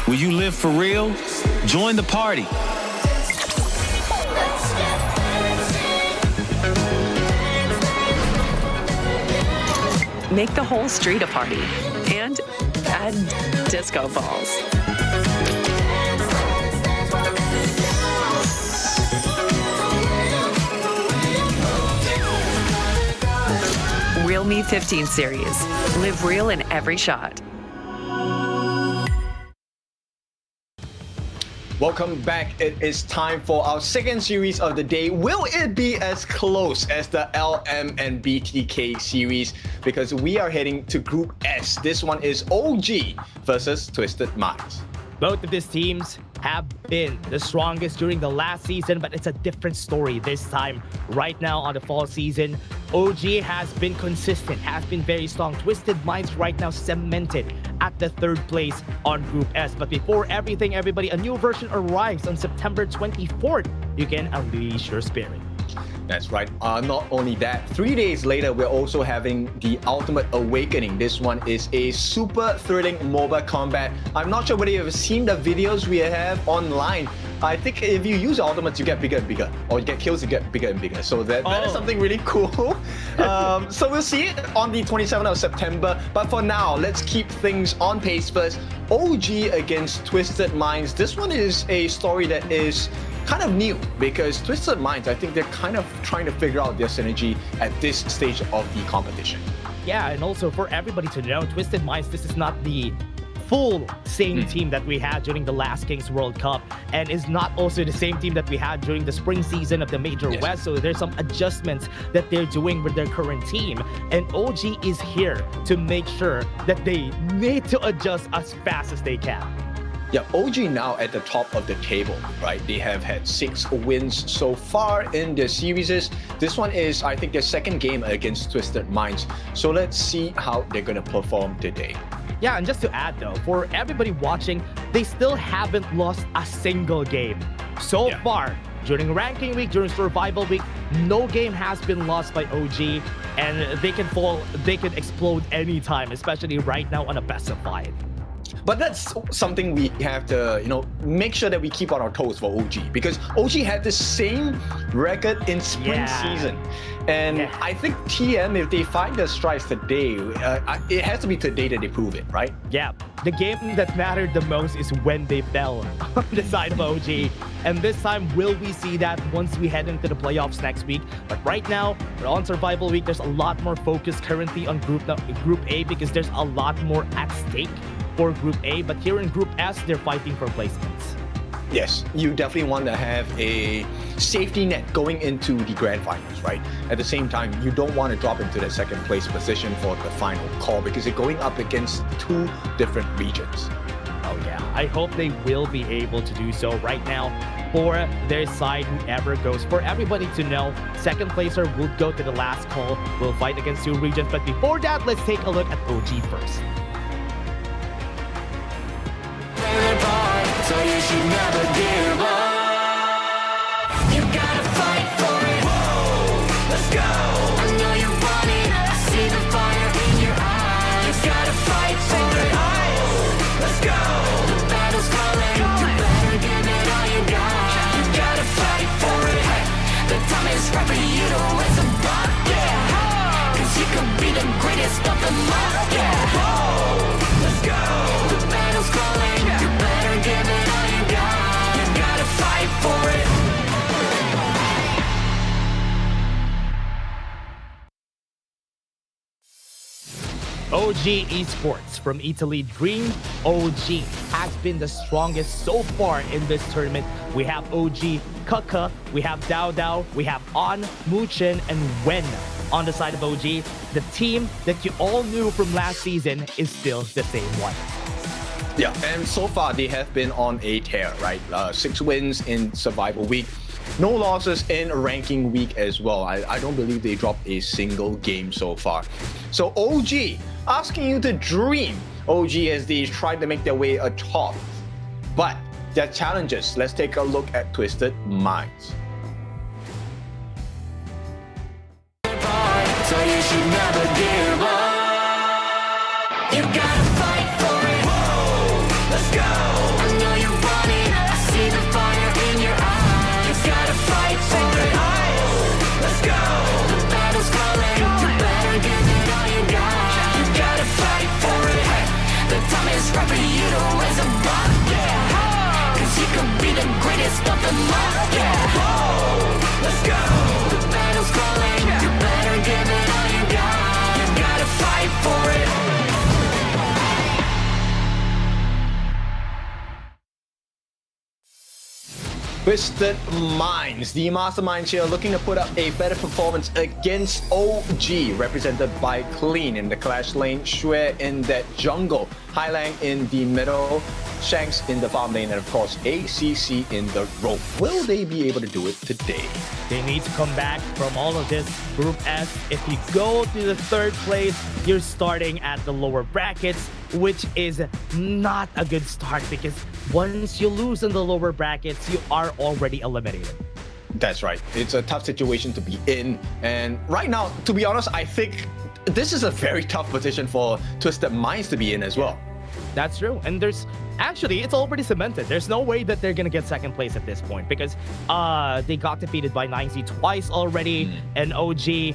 Will you live for real? Join the party. Make the whole street a party and add disco balls. Real Me 15 series. Live real in every shot. Welcome back. It is time for our second series of the day. Will it be as close as the LM and BTK series? Because we are heading to Group S. This one is OG versus Twisted Minds. Both of these teams have been the strongest during the last season, but it's a different story this time. Right now on the fall season, OG has been consistent, has been very strong. Twisted Minds right now cemented at the 3rd place on Group S. But before everything, everybody, a new version arrives on September 24th. You can unleash your spirit. That's right. Not only that, 3 days later, we're also having the Ultimate Awakening. This one is a super thrilling MOBA combat. I'm not sure whether you've seen the videos we have online, I think if you use ultimates, you get bigger and bigger, or you get kills, you get bigger and bigger. So that is something really cool. So we'll see it on the 27th of September. But for now, let's keep things on pace first. OG against Twisted Minds. This one is a story that is kind of new because Twisted Minds, I think they're kind of trying to figure out their synergy at this stage of the competition. Yeah, and also for everybody to know, Twisted Minds, this is not the full same team that we had during the last Kings World Cup, and is not also the same team that we had during the spring season of the Major West. So there's some adjustments that they're doing with their current team, and OG is here to make sure that they need to adjust as fast as they can. Yeah, OG now at the top of the table, right? They have had 6 wins so far in their series. This one is, I think, their second game against Twisted Minds. So let's see how they're going to perform today. Yeah, and just to add though, for everybody watching, they still haven't lost a single game. So far, during ranking week, during survival week, no game has been lost by OG, and they can fall, they can explode anytime, especially right now on a best of 5. But that's something we have to, make sure that we keep on our toes for OG, because OG had the same record in spring season. And I think TM, if they find their strides today, it has to be today that they prove it, right? Yeah, the game that mattered the most is when they fell on the side of OG. And this time, will we see that once we head into the playoffs next week? But right now, we're on survival week. There's a lot more focus currently on Group A because there's a lot more at stake for Group A. But here in Group S, they're fighting for placements. Yes, you definitely want to have a safety net going into the grand finals, right? At the same time, you don't want to drop into the second place position for the final call because you're going up against 2 different regions. Oh yeah, I hope they will be able to do so right now. For their side, whoever goes, for everybody to know, second placer will go to the last call, will fight against 2 regions. But before that, let's take a look at OG first. So you should never give up. You gotta fight for it. Whoa, let's go. I know you want it. I see the fire in your eyes. You gotta fight for it. Let's go. The battle's calling. You better give it all you got. You gotta fight for it. The time is right for you to raise a bar. Yeah. Cause you could be the greatest of them all. Yeah. Whoa, let's go. The battle's calling. You better give it all you got. You gotta fight for it. OG Esports from Italy, Dream OG has been the strongest so far in this tournament. We have OG Kaka, we have Dao Dao, we have On, Muchen, and Wen on the side of OG. The team that you all knew from last season is still the same one. Yeah, and so far they have been on a tear, right? 6 wins in survival week. No losses in ranking week as well. I don't believe they dropped a single game so far. So OG, asking you to dream OG as they try to make their way atop. But their challenges, let's take a look at Twisted Minds. So you should never give up. You gotta fight for it. Whoa, let's go. I know you want it. I see the fire in your eyes. You gotta fight for it. Let's go. The battle's calling. You better give it all you got. You gotta fight for it. The time is right for you to raise a bar. Yeah. Cause you could be the greatest of them all. Yeah. Whoa, let's go. The battle's calling. You better give it all you got. You gotta fight for it. Twisted Minds, the masterminds here looking to put up a better performance against OG, represented by Clean in the clash lane, Xue in that jungle, Highlang in the middle, Shanks in the farm lane, and of course ACC in the rope. Will they be able to do it today? They need to come back from all of this. Group S, if you go to the 3rd place, you're starting at the lower brackets, which is not a good start because once you lose in the lower brackets, you are already eliminated. That's right. It's a tough situation to be in. And right now, to be honest, I think this is a very tough position for Twisted Minds to be in as well. That's true. And there's actually, it's already cemented. There's no way that they're gonna get second place at this point because they got defeated by 9Z twice already. And OG,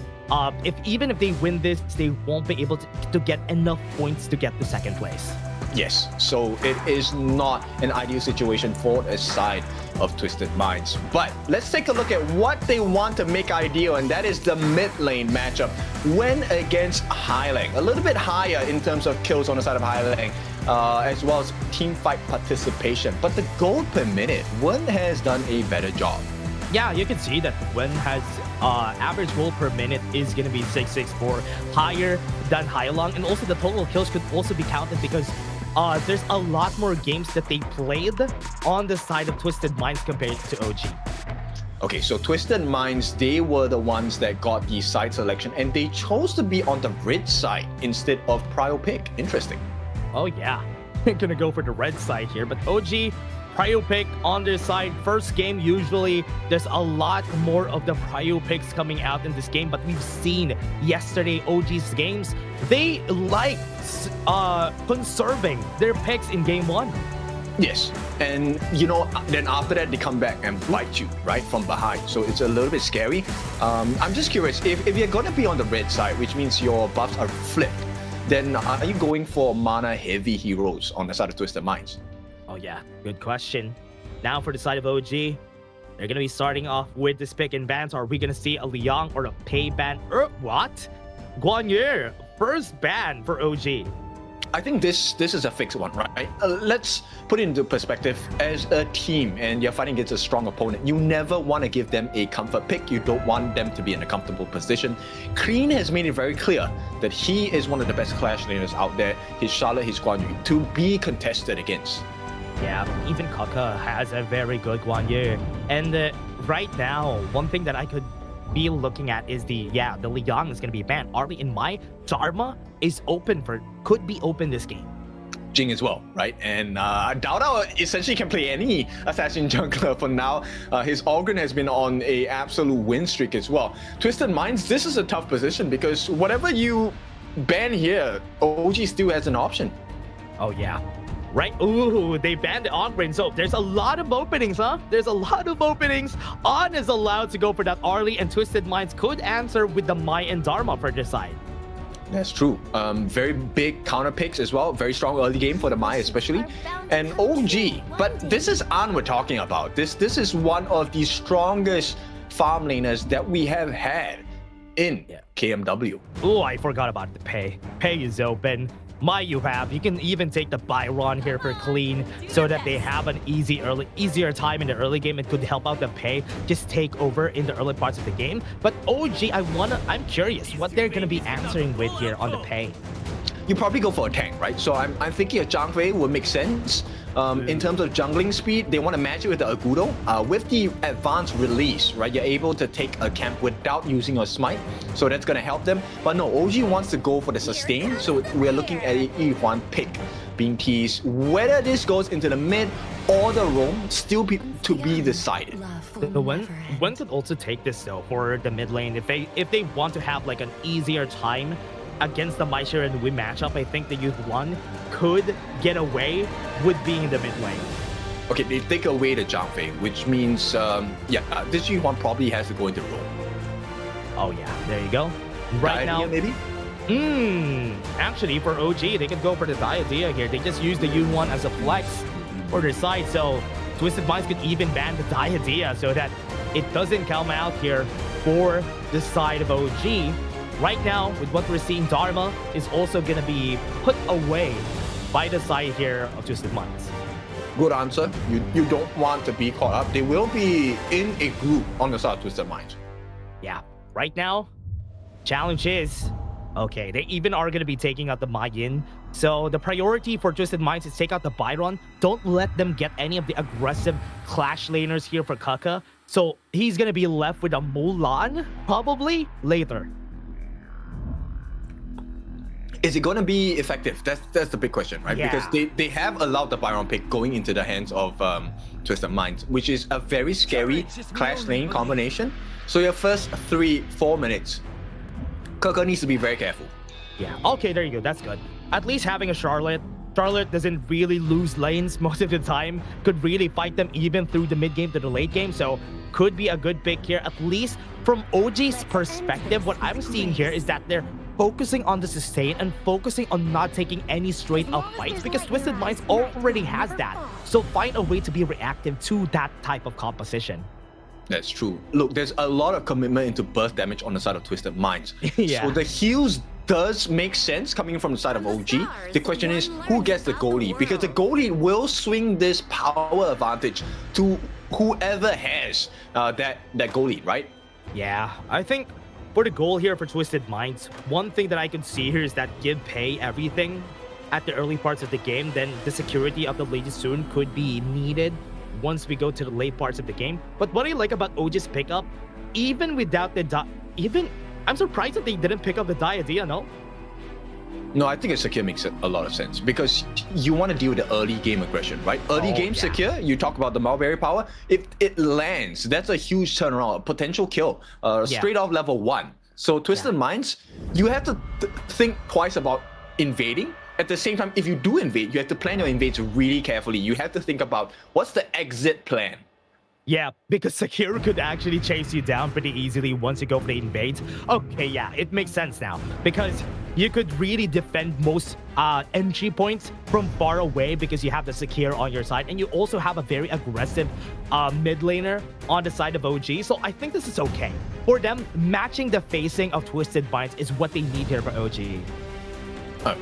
even if they win this, they won't be able to get enough points to get the second place. Yes, so it is not an ideal situation for a side of Twisted Minds. But let's take a look at what they want to make ideal, and that is the mid lane matchup. When against Highlang, a little bit higher in terms of kills on the side of Highlang, as well as team fight participation. But the gold per minute, Wen has done a better job. Yeah, you can see that Wen has average gold per minute is going to be 664, higher than Highlang, and also the total kills could also be counted because there's a lot more games that they played on the side of Twisted Minds compared to OG. Okay, so Twisted Minds, they were the ones that got the side selection, and they chose to be on the red side instead of Prio Pick. Interesting. Oh yeah, gonna go for the red side here, but OG, Prio Pick on their side. First game, usually there's a lot more of the Prio Picks coming out in this game, but we've seen yesterday OG's games, they like conserving their picks in game 1. Yes, and you know, then after that they come back and bite you right from behind, so it's a little bit scary. I'm just curious, if you're gonna be on the red side, which means your buffs are flipped, then are you going for mana heavy heroes on the side of Twisted Minds? Oh yeah, good question. Now for the side of OG, they're gonna be starting off with this pick and bans. Are we gonna see a Liang or a Pei ban? What? Guanyu, first ban for OG. I think this is a fixed one, right? Let's put it into perspective. As a team and you're fighting against a strong opponent, you never want to give them a comfort pick. You don't want them to be in a comfortable position. Kreen has made it very clear that he is one of the best Clash laners out there. His Charlotte, his Guanyu, to be contested against. Yeah, even Kaka has a very good Guanyu. And right now, one thing that I could be looking at is the Liang is going to be banned. Arlie, in my Dharma is open could be open this game. Jing as well, right? And Dao Dao essentially can play any assassin jungler for now. His Ogryn has been on a absolute win streak as well. Twisted Minds, this is a tough position because whatever you ban here, OG still has an option. Oh yeah. Right, ooh, they banned the Ogryn, so there's a lot of openings, huh? There's a lot of openings. On is allowed to go for that Arlie, and Twisted Minds could answer with the Mai and Dharma for this side. That's true. Very big counter picks as well. Very strong early game for the Mai especially. And OG, but this is An we're talking about. This is one of the strongest farm laners that we have had in KMW. Oh, I forgot about the Pei. Pei is open. Mai you have. You can even take the Byron here for clean so that they have an easier time in the early game. It could help out the Pei just take over in the early parts of the game. But OG, I'm curious what they're gonna be answering with here on the Pei. You probably go for a tank, right? So I'm thinking a Zhang Fei would make sense. In terms of jungling speed, they want to match it with the Agudo. With the advanced release, right, you're able to take a camp without using a smite, so that's going to help them. But no, OG wants to go for the sustain, so we're looking at a Yuan pick being teased. Whether this goes into the mid or the roam, still to be decided. The Wen could also take this though for the mid lane if they want to have like an easier time against the Maisha and Win matchup. I think the Youth 1 could get away with being in the mid lane. Okay, they take away the Zhang Fei, which means, this Youth 1 probably has to go into roam. Oh yeah, there you go. Right now, maybe? Actually, for OG, they can go for the Diadea here. They just use the U1 as a flex for their side, so Twisted Minds could even ban the Diadea so that it doesn't come out here for the side of OG. Right now, with what we're seeing, Dharma is also going to be put away by the side here of Twisted Minds. Good answer. You don't want to be caught up. They will be in a group on the side of Twisted Minds. Yeah, right now, challenge is, okay, they even are going to be taking out the Mayin. So the priority for Twisted Minds is take out the Byron. Don't let them get any of the aggressive Clash laners here for Kaka. So he's going to be left with a Mulan, probably, later. Is it going to be effective? That's the big question, right? Yeah. Because they have allowed the Byron pick going into the hands of Twisted Minds, which is a very scary Clash lane combination. So your first 3-4 minutes, Kaka needs to be very careful. Yeah, okay, there you go. That's good. At least having a Charlotte Charlotte doesn't really lose lanes most of the time, could really fight them even through the mid game to the late game, so could be a good pick here. At least from OG's perspective, what I'm seeing here is that they're focusing on the sustain and focusing on not taking any straight up fights because Twisted Minds already has that. So find a way to be reactive to that type of composition. That's true. Look, there's a lot of commitment into burst damage on the side of Twisted Minds. Yeah. So the heals does make sense coming from the side of OG. The question is, who gets the goalie? Because the goalie will swing this power advantage to whoever has that goalie, right? Yeah, I think for the goal here for Twisted Minds, one thing that I can see here is that give pay everything at the early parts of the game, then the security of the Lady Soon could be needed once we go to the late parts of the game. But what I like about OG's pickup, even without the I'm surprised that they didn't pick up the idea, no? No, I think a secure makes a lot of sense because you want to deal with the early game aggression, right? Early game secure, you talk about the Mulberry power. If it lands, that's a huge turnaround, a potential kill, straight off level 1. So Twisted Minds, you have to think twice about invading. At the same time, if you do invade, you have to plan your invades really carefully. You have to think about what's the exit plan. Yeah, because Sakura could actually chase you down pretty easily once you go for the invades. Okay, yeah, it makes sense now. Because you could really defend most entry points from far away because you have the Sakura on your side. And you also have a very aggressive mid laner on the side of OG. So I think this is okay. For them, matching the facing of Twisted Minds is what they need here for OG.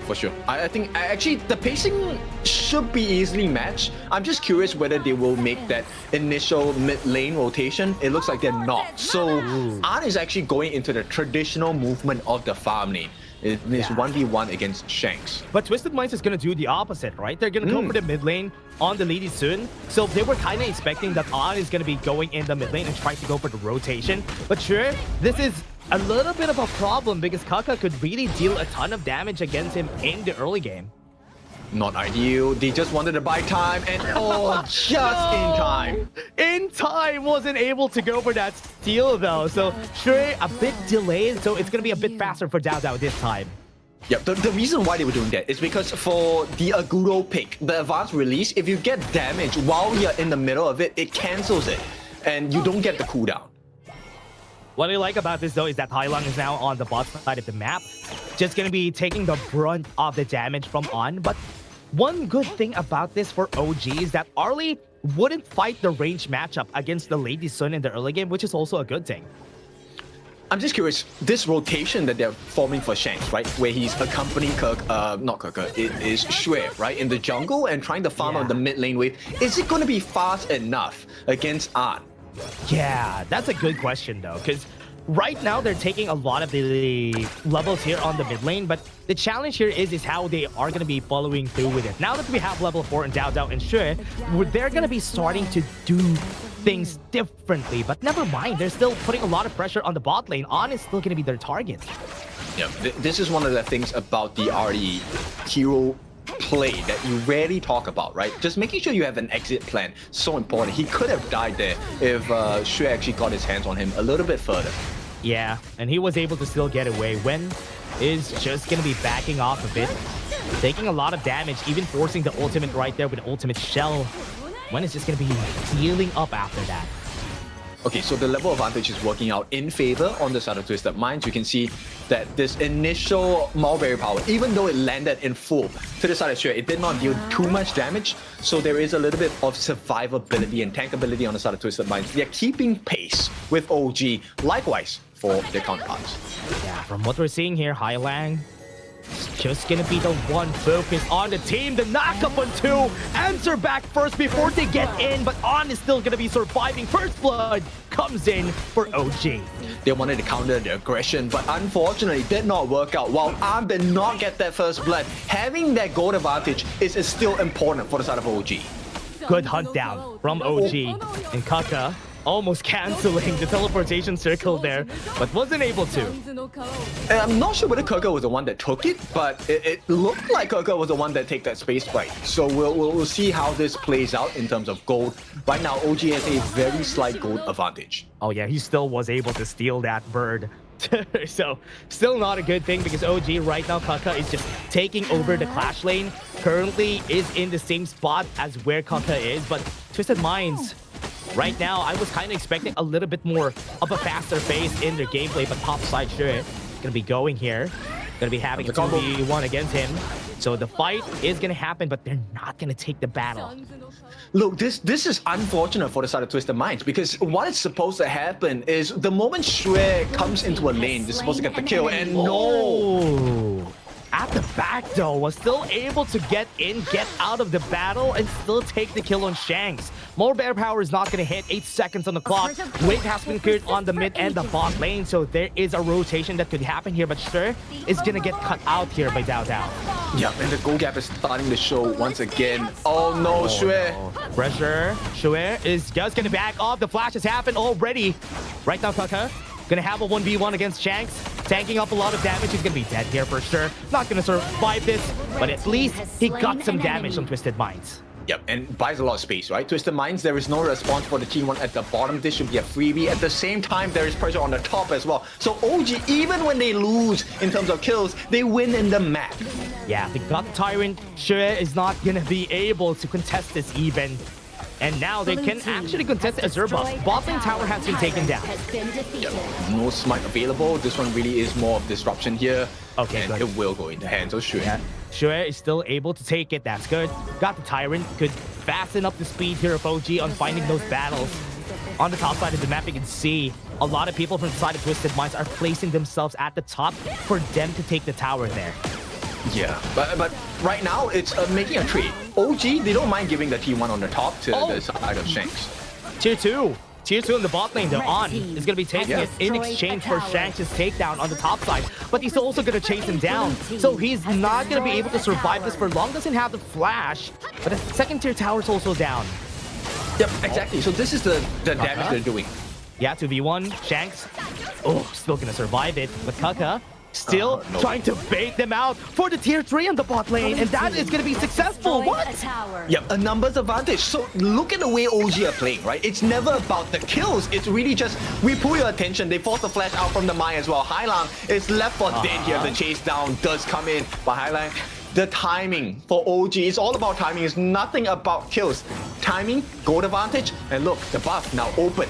For sure. I think actually the pacing should be easily matched. I'm just curious whether they will make that initial mid lane rotation. It looks like they're not. So Arn is actually going into the traditional movement of the farm lane. It is 1v1 against Shanks. But Twisted Minds is going to do the opposite, right? They're going to go for the mid lane on the Lady Soon. So they were kind of expecting that Arn is going to be going in the mid lane and try to go for the rotation. But sure, this is a little bit of a problem because Kaka could really deal a ton of damage against him in the early game. Not ideal. They just wanted to buy time and just in time. In time, wasn't able to go for that steal though. So sure, a bit delayed. So it's going to be a bit faster for Dao Dao this time. Yeah, the reason why they were doing that is because for the Aguro pick, the advanced release, if you get damage while you're in the middle of it, it cancels it. And you don't get the cooldown. What I like about this though is that Hailong is now on the bot side of the map. Just going to be taking the brunt of the damage from On. But one good thing about this for OG is that Arlie wouldn't fight the range matchup against the Lady Sun in the early game, which is also a good thing. I'm just curious, this rotation that they're forming for Shanks, right? Where he's accompanying it is Xue, right? In the jungle and trying to farm on the mid lane wave. Is it going to be fast enough against An? Yeah, that's a good question though, because right now they're taking a lot of the levels here on the mid lane, but the challenge here is how they are going to be following through with it. Now that we have level 4 in Dao Dao and Xue, they're going to be starting to do things differently, but never mind, they're still putting a lot of pressure on the bot lane. On is still going to be their target. Yeah, this is one of the things about the RE hero play that you rarely talk about, right? Just making sure you have an exit plan, so important. He could have died there if Xue actually got his hands on him a little bit further. Yeah, and he was able to still get away. Wen is just going to be backing off a bit, taking a lot of damage, even forcing the ultimate right there with the ultimate shell. Wen is just going to be healing up after that. Okay, so the level advantage is working out in favor on the side of Twisted Minds. You can see that this initial Mulberry power, even though it landed in full to the side of Xue, it did not deal too much damage. So there is a little bit of survivability and tankability on the side of Twisted Minds. They're keeping pace with OG, likewise for their counterparts. Yeah, from what we're seeing here, Hailang just gonna be the one focus on the team. The knockup on 2. Answer back first before they get in, but On is still gonna be surviving. First blood comes in for OG. They wanted to counter the aggression, but unfortunately did not work out. While Arm did not get that first blood, having that gold advantage is still important for the side of OG. Good hunt down from OG, and Kaka almost canceling the teleportation circle there, but wasn't able to. And I'm not sure whether Kaka was the one that took it, but it looked like Kaka was the one that took that space fight. So we'll see how this plays out in terms of gold. Right now, OG has a very slight gold advantage. Oh yeah, he still was able to steal that bird So, still not a good thing because OG right now, Kaka is just taking over the Clash lane. Currently is in the same spot as where Kaka is, but Twisted Minds, right now, I was kind of expecting a little bit more of a faster pace in their gameplay, but top side sure gonna be going here. Gonna be having a 2v1 against him. So the fight is gonna happen, but they're not gonna take the battle. Look, this is unfortunate for the side of Twisted Minds because what is supposed to happen is the moment Shui comes into a lane, they're supposed to get the kill, and no! At the back though, was still able to get in, get out of the battle, and still take the kill on Shanks. More bear power is not going to hit. 8 seconds on the clock. Wave has been cleared on the mid and the bot lane, so there is a rotation that could happen here, but Sure is going to get cut out here by Dao Dao. Yep, and the goal gap is starting to show once again. Oh no, Shui! No. Pressure. Shui is just going to back off. The flash has happened already. Right now, Kaka gonna have a 1v1 against Shanks, tanking up a lot of damage. He's gonna be dead here for sure. Not gonna survive this, but at least he got some damage on Twisted Minds. Yep, and buys a lot of space, right? Twisted Minds, there is no response for the T1 at the bottom. This should be a freebie. At the same time, there is pressure on the top as well. So OG, even when they lose in terms of kills, they win in the map. Yeah, they got the Tyrant. Shui is not gonna be able to contest this even. And now they can actually contest Azure buff. Bot lane tower has been taken down. Yep. No smite available. This one really is more of disruption here. Okay, and good. it will go into hands of Shui. Yeah. Shui is still able to take it. That's good. Got the Tyrant. Could fasten up the speed here of OG on finding those battles. On the top side of the map, you can see a lot of people from the side of Twisted Minds are placing themselves at the top for them to take the tower there. Yeah, but right now it's making a trade. OG, they don't mind giving the T1 on the top to the side of Shanks. Tier 2. Tier 2 in the bot lane, they're on. Is going to be taking it in exchange for Shanks' takedown on the top side. But he's also going to chase him down. So he's not going to be able to survive this for long. Doesn't have the flash. But the second tier tower is also down. Yep, exactly. So this is the damage they're doing. Yeah, 2v1. Shanks. Oh, still going to survive it. But Kaka still trying to bait them out for the tier 3 on the bot lane, and that is going to be successful. What? Yep, a numbers advantage. So look at the way OG are playing, right? It's never about the kills. It's really just, we pull your attention. They force the flash out from the Mai as well. Hailang is left for dead here. The chase down does come in, but Hailang, the timing for OG is all about timing. It's nothing about kills. Timing, gold advantage, and look, the buff now open.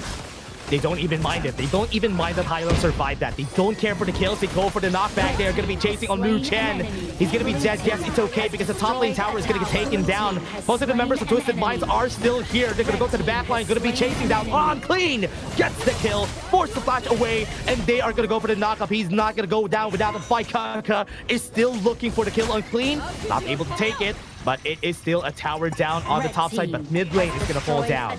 They don't even mind it. They don't even mind that Hylo survived that. They don't care for the kills. They go for the knockback. They're going to be chasing on Liu Chen. He's going to be dead. Yes, it's okay because the top lane tower is going to get taken down. Most of the members of Twisted Minds are still here. They're going to go to the back line. Going to be chasing down on Clean. Gets the kill. Force the flash away. And they are going to go for the knockup. He's not going to go down without a fight. Kaka is still looking for the kill on Clean. Not able to take it. But it is still a tower down on the top side, but mid lane is going to fall down.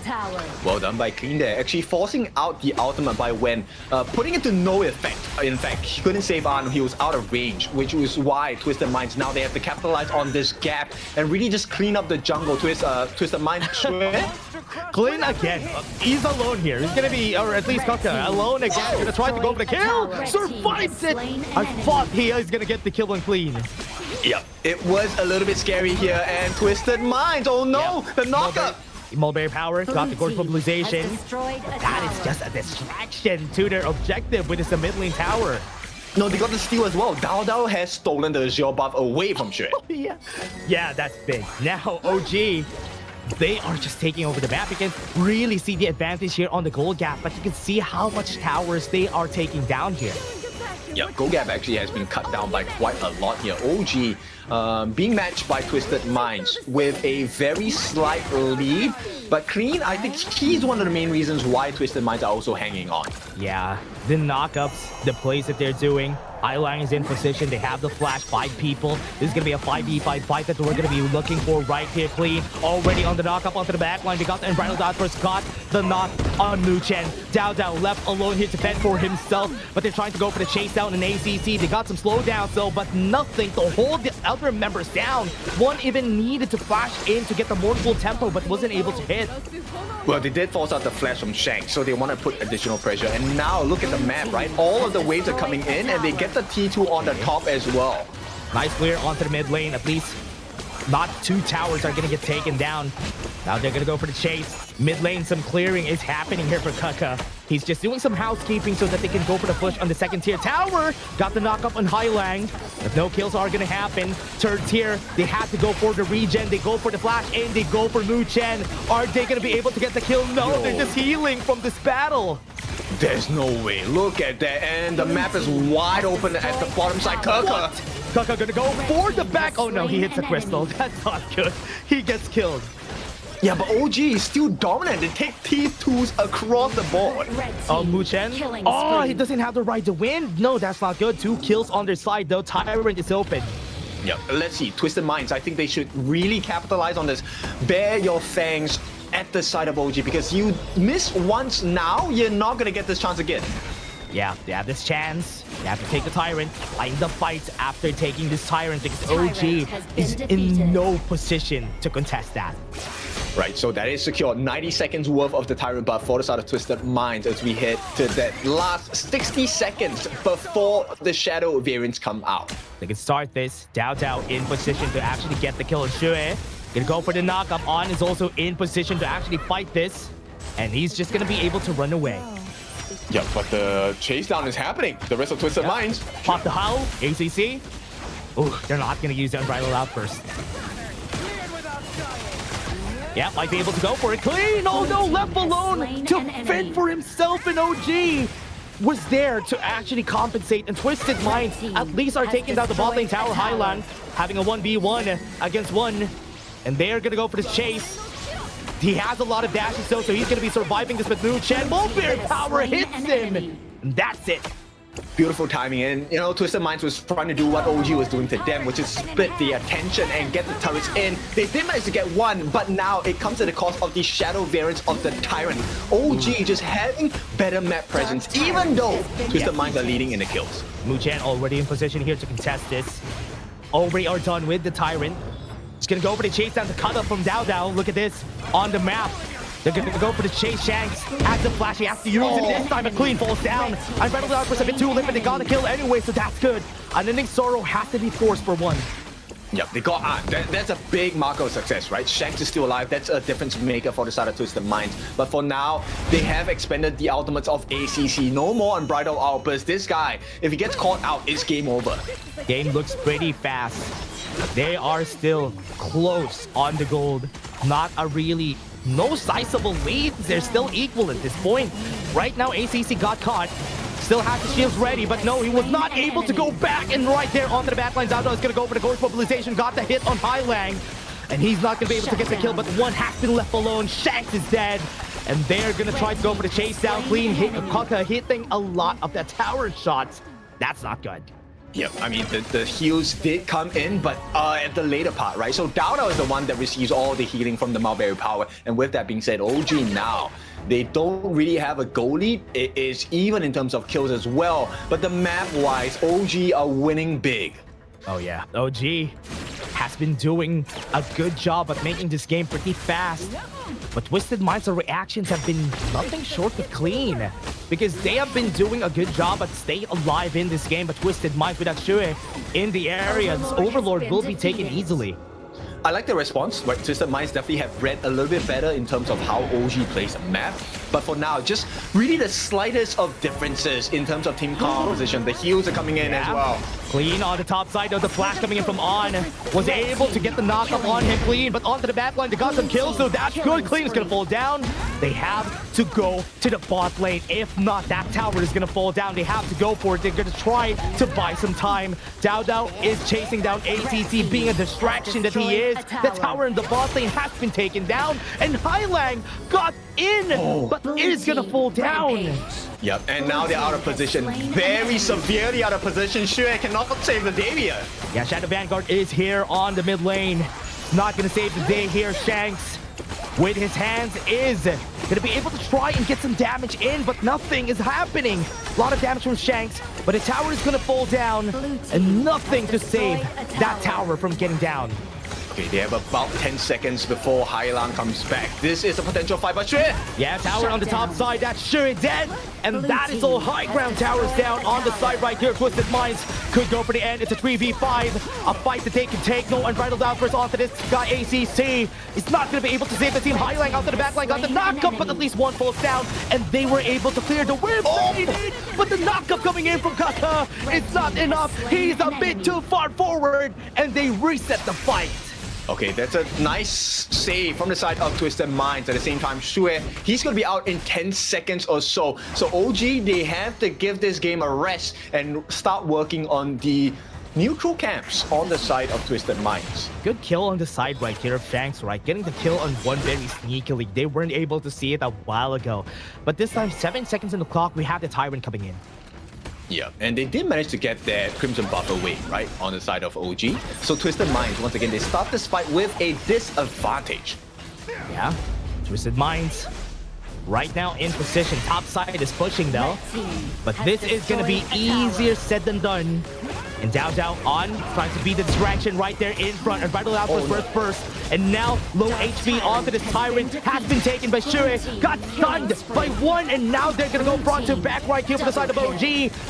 Well done by Clean there. Actually forcing out the ultimate by Wen, putting it to no effect. In fact, he couldn't save Arn. He was out of range, which was why Twisted Minds now they have to capitalize on this gap and really just clean up the jungle. Twisted Minds. Clean again. He's alone here. He's going to be, or at least Kaka, alone again. Going to try to go for the kill. Survives it. I thought he is going to get the kill on Clean. Yep, it was a little bit scary here, and Twisted Minds, oh no, the knockup! Mulberry power, got the gold mobilization. That is just a distraction to their objective with this mid lane tower. No, they got the steal as well. Dao Dao has stolen the Azure buff away from Shui. Yeah, that's big. Now, OG, they are just taking over the map. You can really see the advantage here on the gold gap, but you can see how much towers they are taking down here. Yeah, gold gap actually has been cut down by quite a lot here. OG being matched by Twisted Minds with a very slight lead, but Clean, I think he's one of the main reasons why Twisted Minds are also hanging on. Yeah, the knockups, the plays that they're doing. Hailang is in position. They have the flash, 5 people. This is going to be a 5v5 fight that we're going to be looking for right here. Clean already on the knockup onto the backline. They got the unbridled outburst, got the knock on Liu Chen. Dao Dao left alone here to fend for himself, but they're trying to go for the chase down in ACC. They got some slowdowns though, but nothing to hold the other members down. One even needed to flash in to get the mournful tempo, but wasn't able to hit. Well, they did force out the flash from Shanks, so they want to put additional pressure. And now look at the map, right? All of the waves are coming in, and they get the T2 on the top as well. Nice clear onto the mid lane. At least not 2 towers are going to get taken down. Now they're going to go for the chase. Mid lane, some clearing is happening here for Kaka. He's just doing some housekeeping so that they can go for the push on the second tier tower. Got the knock up on Hylang, but no kills are gonna happen. Third tier, they had to go for the regen. They go for the flash and they go for Mu Chen. Are they gonna be able to get the kill? No, they're just healing from this battle. There's no way. Look at that. And the map is wide open at the bottom side. Kaka. Kaka gonna go for the back. Oh no, he hits the crystal. That's not good. He gets killed. Yeah, but OG is still dominant. They take T2s across the board. Oh, Mu Chen. Oh, he doesn't have the right to win. No, that's not good. 2 kills on their side, though. Tyrant is open. Yeah, let's see. Twisted Minds, I think they should really capitalize on this. Bear your fangs at the side of OG, because you miss once now, you're not going to get this chance again. Yeah, they have this chance. They have to take the Tyrant, find the fight after taking this Tyrant, because OG is in no position to contest that. Right, so that is secure. 90 seconds worth of the Tyrant buff for the side of Twisted Minds as we head to that last 60 seconds before the Shadow variants come out. They can start this. Dao in position to actually get the kill on Shui. Gonna go for the knockup. On is also in position to actually fight this. And he's just gonna be able to run away. Yeah, but the chase down is happening. The rest of Twisted Minds. Pop the Howl, ACC. Oh, they're not gonna use the Unbridled Outburst. Yeah, might be able to go for it. Clean! Oh no, left alone to fend for himself, and OG was there to actually compensate, and Twisted Minds at least are taking down the bot lane tower. Highland having a 1v1 against 1, and they're gonna go for this chase. He has a lot of dashes though, so he's gonna be surviving this with Mu Chen. Bear power hits him, and that's it. Beautiful timing, and you know, Twisted Minds was trying to do what OG was doing to them, which is split the attention and get the turrets in. They did manage to get one, but now it comes at the cost of the Shadow variants of the Tyrant. OG just having better map presence, even though Twisted Minds are leading in the kills. Mu Chen already in position here to contest this. Already are done with the Tyrant. He's gonna go for the chase down to cut up from Dao. Look at this on the map. They're gonna go for the chase. Shanks at the flash. He has to use it this time. A clean falls down. Unbridled Outburst a bit too late, but they got the kill anyway, so that's good. An ending sorrow has to be forced for 1. Yep, they got that's a big marker of success, right? Shanks is still alive. That's a difference maker for the side of Twisted Minds. But for now, they have expended the ultimates of ACC. No more Unbridled Outburst. This guy, if he gets caught out, it's game over. Game looks pretty fast. They are still close on the gold. Not a really... No sizable leads. They're still equal at this point. Right now, ACC got caught. Still has the shields ready, but no, he was not able to go back. And right there onto the backlines, Dao is going to go for the ghost mobilization. Got the hit on Hylang. And he's not going to be able to get the kill, but 1 has been left alone. Shanks is dead. And they're going to try to go for the chase down. Clean hit. Kaka hitting a lot of that tower shots. That's not good. Yep, I mean, the heals did come in, but at the later part, right? So Dao is the one that receives all the healing from the Mulberry power. And with that being said, OG now, they don't really have a goal lead. It is even in terms of kills as well. But the map-wise, OG are winning big. Oh yeah, OG has been doing a good job at making this game pretty fast. But Twisted Minds' reactions have been nothing short of clean, because they have been doing a good job at staying alive in this game. But Twisted Minds without Shui in the area, this Overlord will be taken easily. I like the response, right? Twisted Minds definitely have read a little bit better in terms of how OG plays a map. But for now, just really the slightest of differences in terms of team composition. The heals are coming in as well. Clean on the top side, though. The flash coming in from On was able to get the knockup on him. Clean, but onto the back line, they got some kills, so that's good. Clean is going to fall down. They have to go to the bot lane. If not, that tower is going to fall down. They have to go for it. They're going to try to buy some time. Dao is chasing down ACC, being a distraction that he is. The tower in the bot lane has been taken down, and Hylang got in, but it is going to fall down. Yep, and now they're out of position. Very severely out of position. Shui cannot save the day here. Yeah, Shadow Vanguard is here on the mid lane. Not going to save the day here. Shanks, with his hands, is going to be able to try and get some damage in, but nothing is happening. A lot of damage from Shanks, but the tower is going to fall down, and nothing to save that tower from getting down. Okay, they have about 10 seconds before Hailan comes back. This is a potential fight, but Shui! Yeah, tower on the top side, that's Shui dead. And that is all high ground towers down on the side right here. Twisted Minds could go for the end. It's a 3v5. A fight that they can take. No unbridled outburst onto this guy, ACC. Is not going to be able to save the team. Hailan out to the back line, got the knockup, but at least one falls down. And they were able to clear the whip. But the knockup coming in from Kaka, it's not enough. He's a bit too far forward. And they reset the fight. Okay, that's a nice save from the side of Twisted Minds. At the same time, Shui, he's going to be out in 10 seconds or so. So OG, they have to give this game a rest and start working on the neutral camps on the side of Twisted Minds. Good kill on the side right here of Fangs, right? Getting the kill on one very sneakily. They weren't able to see it a while ago. But this time, 7 seconds on the clock, we have the Tyrant coming in. Yeah, and they did manage to get their Crimson buff away, right, on the side of OG. So Twisted Minds, once again, they start this fight with a disadvantage. Yeah, Twisted Minds right now in position. Top side is pushing though, but this is going to be easier said than done. And Dao on, trying to be the distraction right there in front. And Vital Outburst first. And now low HP onto this Tyrant has been taken by Shui. Got stunned by one, and now they're going to go front to back right here for the side of OG.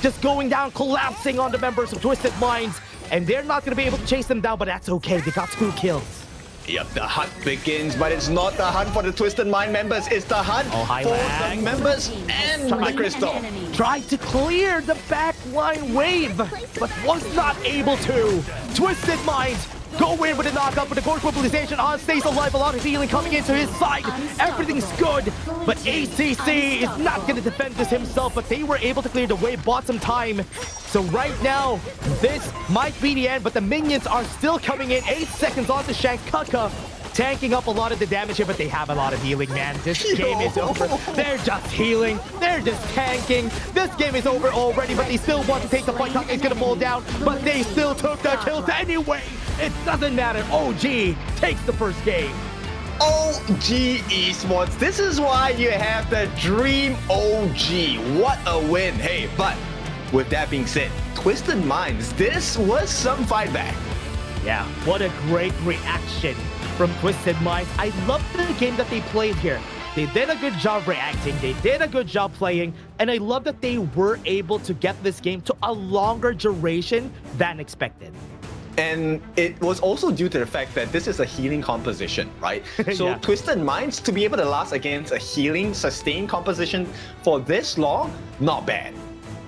Just going down, collapsing on the members of Twisted Minds. And they're not going to be able to chase them down, but that's okay. They got 2 kills. Yep, the hunt begins, but it's not the hunt for the Twisted Mind members. It's the hunt for the members and the Crystal. Tried to clear the backline wave, but was not able to. Twisted Minds go in with a knockup, but the core mobilization on stays alive. A lot of healing coming into his side. Everything's good, but ACC is not going to defend this himself, but they were able to clear the wave, bought some time. So right now, this might be the end, but the minions are still coming in. 8 seconds on the Shank. Kaka tanking up a lot of the damage here, but they have a lot of healing, man. This game is over. They're just healing. They're just tanking. This game is over already, but they still want to take the fight. Kaka is going to fall down, but they still took the kills anyway. It doesn't matter. OG takes the first game. OG Esports. This is why you have the Dream OG. What a win. Hey, but with that being said, Twisted Minds, this was some fight back. Yeah, what a great reaction from Twisted Minds. I love the game that they played here. They did a good job reacting, they did a good job playing, and I love that they were able to get this game to a longer duration than expected. And it was also due to the fact that this is a healing composition, right? So Yeah. Twisted Minds, to be able to last against a healing, sustained composition for this long, not bad.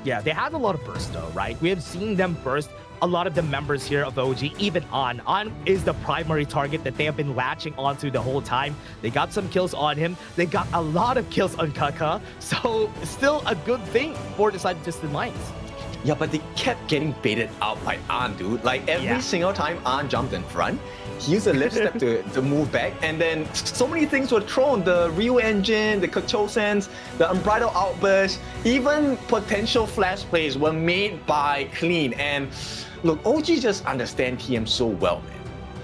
Yeah, they had a lot of burst though, right? We have seen them burst a lot of the members here of OG, even On. On is the primary target that they have been latching onto the whole time. They got some kills on him. They got a lot of kills on Kaka. So still a good thing for the side of Twisted Minds. Yeah, but they kept getting baited out by An, dude. Like every single time An jumped in front, he used a lip step to move back, and then so many things were thrown. The Ryu engine, the Control Sense, the Unbridled Outburst, even potential flash plays were made by Clean. And look, OG just understand TM so well, man.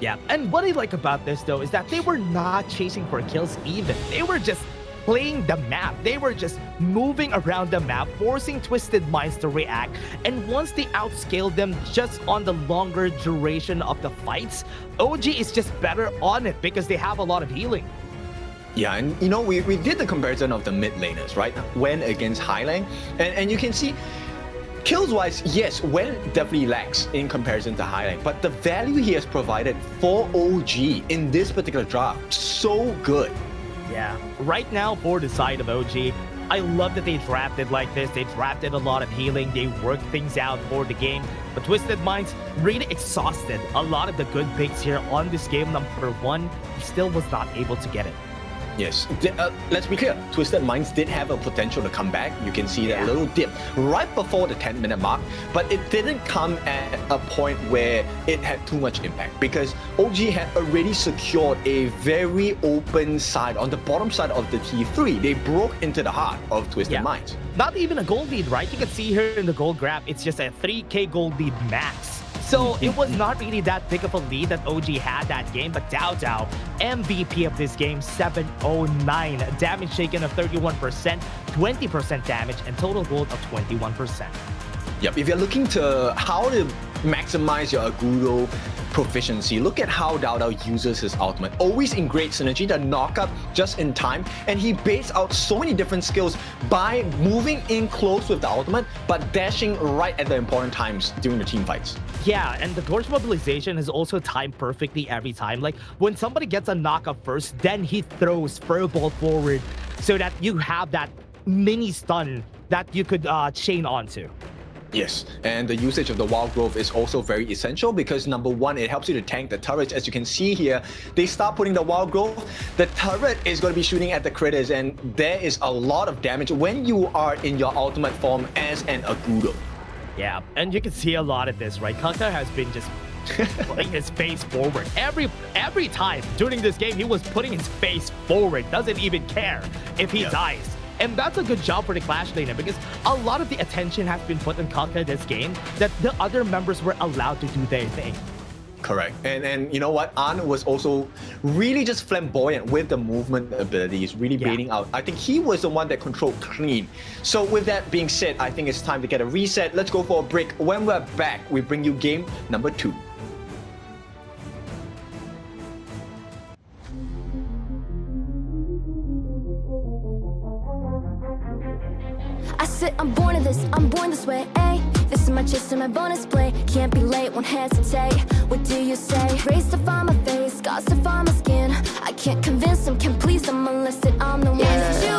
Yeah, and what I like about this though is that they were not chasing for kills even. They were just playing the map. They were just moving around the map, forcing Twisted Minds to react. And once they outscaled them just on the longer duration of the fights, OG is just better on it because they have a lot of healing. Yeah, and you know, we did the comparison of the mid laners, right? Wen against Hailan, and you can see kills-wise, yes, Wen definitely lacks in comparison to Hailan, but the value he has provided for OG in this particular draft, so good. Yeah, right now for the side of OG, I love that they drafted like this. They drafted a lot of healing. They worked things out for the game. But Twisted Minds really exhausted a lot of the good picks here on this game number 1. He still was not able to get it. Yes, let's be clear, Twisted Minds did have a potential to come back. You can see that little dip right before the 10-minute mark, but it didn't come at a point where it had too much impact because OG had already secured a very open side on the bottom side of the T3. They broke into the heart of Twisted Minds. Not even a gold lead, right? You can see here in the gold grab, it's just a 3k gold lead max. So it was not really that big of a lead that OG had that game, but Dao, MVP of this game, 709. Damage taken of 31%, 20% damage, and total gold of 21%. Yep, if you're looking to how to maximize your Agudo proficiency. Look at how Dao Dao uses his ultimate. Always in great synergy, the knockup just in time, and he baits out so many different skills by moving in close with the ultimate, but dashing right at the important times during the team fights. Yeah, and the torch mobilization is also timed perfectly every time. Like, when somebody gets a knockup first, then he throws Furball forward so that you have that mini stun that you could chain onto. Yes, and the usage of the Wild Growth is also very essential because number one, it helps you to tank the turrets. As you can see here, they start putting the Wild Growth. The turret is going to be shooting at the critters, and there is a lot of damage when you are in your ultimate form as an Agudo. Yeah, and you can see a lot of this, right? Kaka has been just putting his face forward. Every time during this game, he was putting his face forward. Doesn't even care if he dies. And that's a good job for the Clash laner because a lot of the attention has been put on Kaka this game that the other members were allowed to do their thing. Correct. And you know what? An was also really just flamboyant with the movement abilities, really baiting out. I think he was the one that controlled clean. So with that being said, I think it's time to get a reset. Let's go for a break. When we're back, we bring you game number 2. I said I'm born of this, I'm born this way, ayy. This is my chest and my bonus play. Can't be late, won't hesitate. What do you say? Race to find my face, scars to find my skin. I can't convince them, can't please them unless that I'm the one that you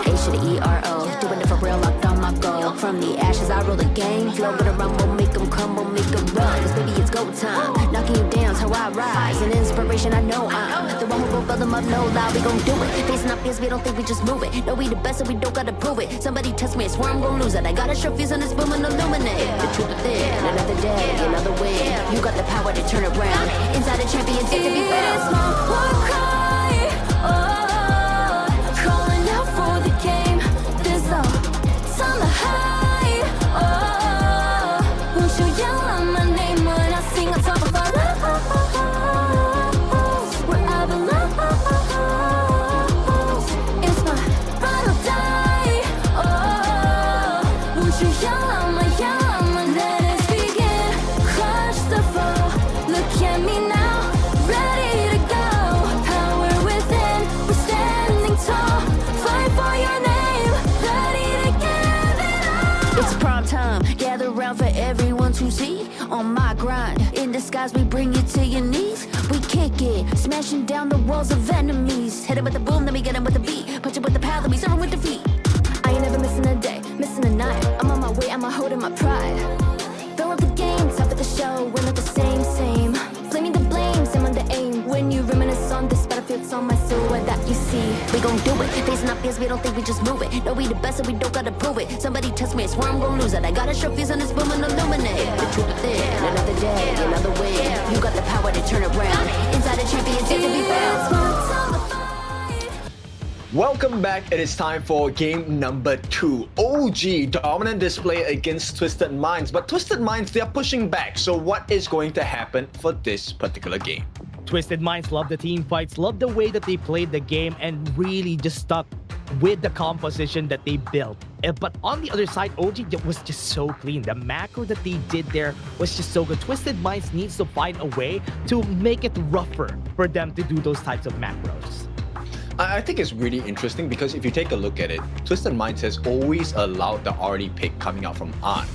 hate. H to the E-R-O, doing it for real, locked on my goal. From the ashes I roll the game, flow with a rumble, make them crumble, make them run. Cause baby it's go time, knocking you down's how I rise. An inspiration I know I'm the one who will build them up, no lie, we gon' do it. Facing up fears, we don't think we just move it. No, we the best, so we don't gotta prove it. Somebody test me, I swear I'm gon' lose it. I got a short fuse on this boom and illuminate. The truth within, another day, another win. You got the power to turn around. Inside a champion, take to be found. It's my war cry, oh, calling out for the game. There's no time to hide, oh, won't you yell out my name when I sing on top of our lungs? Wherever lost, it's my ride or die, oh, won't you yell out my let us begin. Crush the foe, look at me now, ready to go. Power within, we're standing tall. Fight for your name, ready to give it all. It's prime time, gather round for everyone to see. On my grind, in disguise we bring you to your knees. We kick it, smashing down the walls of enemies. Hit it with the boom, then we get him with the beat. Punch it with the power, then we serve him with defeat. I ain't never missing a day, missing a night. I'm on my way, I'm holding my pride. Fill up the game, top of the show, we're not the same. Flaming the blame, same on the aim. When you reminisce on this battlefield, it's on my silhouette that you see. We gon' do it, facing up fears, we don't think we just move it. No, we the best, so we don't gotta prove it. Somebody test me, I swear I'm gon' lose it. I got a short fuse on this boom and illuminate. The truth within, another day, another win. You got the power to turn around. Inside a champion, take to be found. Welcome back. It is time for game number 2. OG dominant display against Twisted Minds, but Twisted Minds, they are pushing back. So what is going to happen for this particular game? Twisted Minds love the team fights, love the way that they played the game, and really just stuck with the composition that they built. But on the other side, OG was just so clean. The macro that they did there was just so good. Twisted Minds needs to find a way to make it rougher for them to do those types of macros. I think it's really interesting because if you take a look at it, Twisted Minds has always allowed the already pick coming out from An.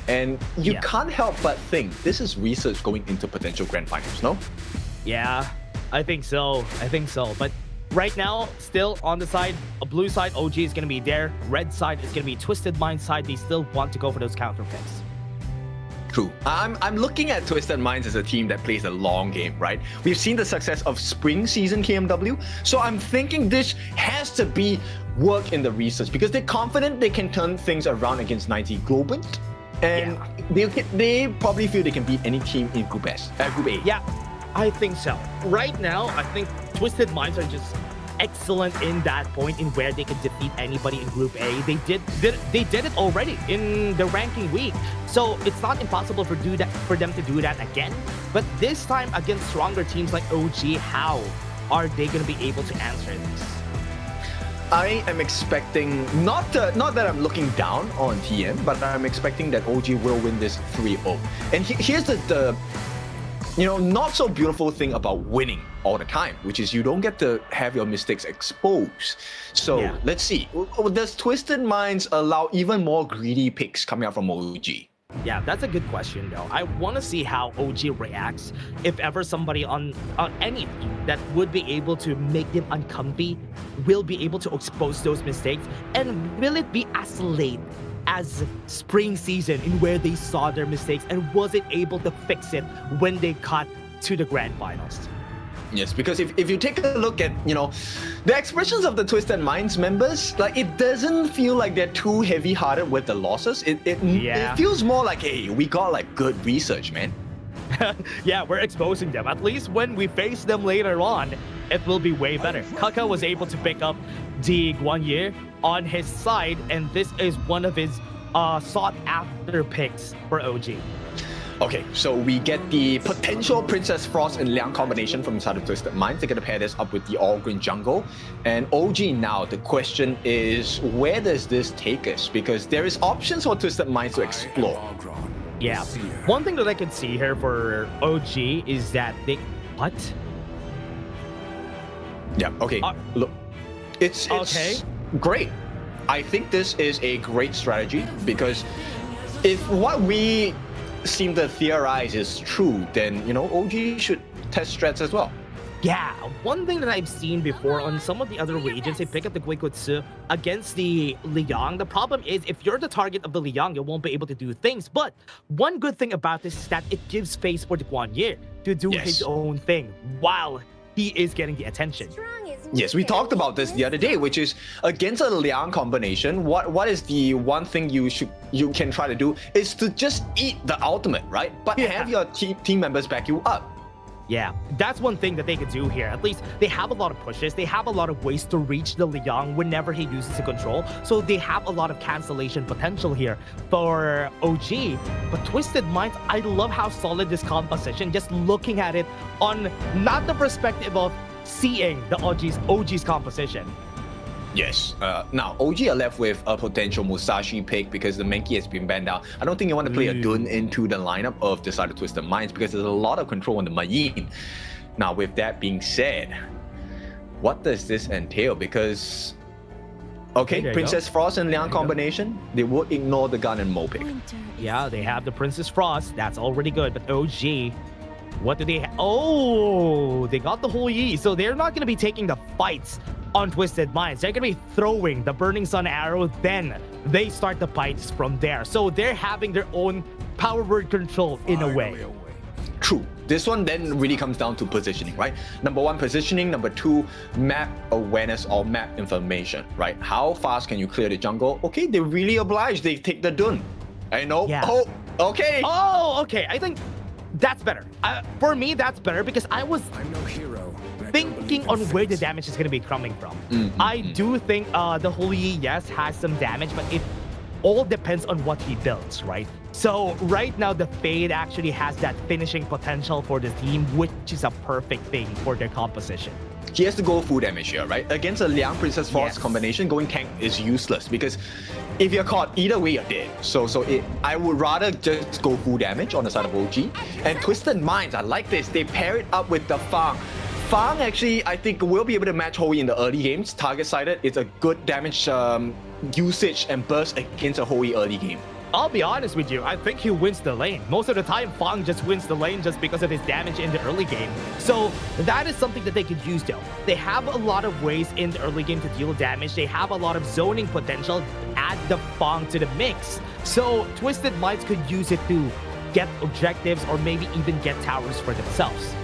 And you can't help but think this is research going into potential grand finals, no? Yeah, I think so. But right now, still on the side, a blue side, OG is going to be there. Red side is going to be Twisted Minds side. They still want to go for those counter picks. True. I'm looking at Twisted Minds as a team that plays a long game, right? We've seen the success of spring season KMW, so I'm thinking this has to be work in the research because they're confident they can turn things around against 90 Globant, and they probably feel they can beat any team in Group A. Yeah, I think so. Right now, I think Twisted Minds are just excellent in that point in where they can defeat anybody in Group A. They did it already in the ranking week, so it's not impossible for them to do that again. But this time against stronger teams like OG, how are they going to be able to answer this? I am expecting, not that I'm looking down on TM, but I'm expecting that OG will win this 3-0. And here's the not so beautiful thing about winning all the time, which is you don't get to have your mistakes exposed. So let's see. Does Twisted Minds allow even more greedy picks coming out from OG? Yeah, that's a good question though. I want to see how OG reacts if ever somebody on any team that would be able to make them uncomfy will be able to expose those mistakes, and will it be as late as spring season in where they saw their mistakes and wasn't able to fix it when they got to the grand finals. Yes, because if you take a look at, the expressions of the Twisted Minds members, like it doesn't feel like they're too heavy-hearted with the losses. It feels more like, hey, we got like good research, man. Yeah, we're exposing them. At least when we face them later on, it will be way better. Kaka was able to pick up the Guanyi on his side, and this is one of his sought-after picks for OG. Okay, so we get the potential Princess Frost and Liang combination from inside of Twisted Minds. They're going to pair this up with the all-green jungle. And OG now, the question is, where does this take us? Because there is options for Twisted Minds to explore. Yeah, one thing that I can see here for OG is that they... What? Yeah, okay, look. It's great. I think this is a great strategy because if what we seem to theorize is true, then, OG should test strats as well. Yeah, one thing that I've seen before on some of the other regions, they pick up the Guikutsu against the Liang. The problem is, if you're the target of the Liang, you won't be able to do things. But one good thing about this is that it gives space for the Guanyi to do his own thing while he is getting the attention. Yes, we talked about this the other day, which is against a Liang combination, what is the one thing you can try to do is to just eat the ultimate, right? But have your team members back you up. Yeah, that's one thing that they could do here. At least they have a lot of pushes. They have a lot of ways to reach the Liang whenever he uses the control. So they have a lot of cancellation potential here for OG. But Twisted Minds, I love how solid this composition, just looking at it on not the perspective of seeing the OG's composition. Yes. Now, OG are left with a potential Musashi pick because the Mankey has been banned out. I don't think you want to play a Dun into the lineup of the side of Twisted Minds because there's a lot of control on the Mayin. Now, with that being said, what does this entail? Because, Princess Frost and Liang combination, they will ignore the gun and Mo pick. Yeah, they have the Princess Frost. That's already good. But OG, what do they have? Oh, they got the whole Yi. So they're not going to be taking the fights on Twisted Minds. They're going to be throwing the Burning Sun arrow, then they start the fights from there. So they're having their own power word control in a way. True. This one then really comes down to positioning, right? Number one, positioning. Number two, map awareness or map information, right? How fast can you clear the jungle? Okay, they're really obliged. They take the Dun. I know. Yeah. Oh, okay. Oh, okay. I think that's better. For me, that's better because I was thinking on where the damage is going to be coming from. I do think the Holy, yes, has some damage, but it all depends on what he builds, right? So right now, the Fade actually has that finishing potential for the team, which is a perfect thing for their composition. He has to go full damage here, right? Against a Liang Princess Frost combination, going tank is useless because if you're caught, either way you're dead. So I would rather just go full damage on the side of OG. And Twisted Minds, I like this. They pair it up with the Fang. Fang actually, I think, will be able to match Hoey in the early games. Target-sided, it's a good damage usage and burst against a Hoey early game. I'll be honest with you, I think he wins the lane. Most of the time, Fang just wins the lane just because of his damage in the early game. So that is something that they could use though. They have a lot of ways in the early game to deal damage. They have a lot of zoning potential. Add the Fang to the mix. So Twisted Minds could use it to get objectives or maybe even get towers for themselves.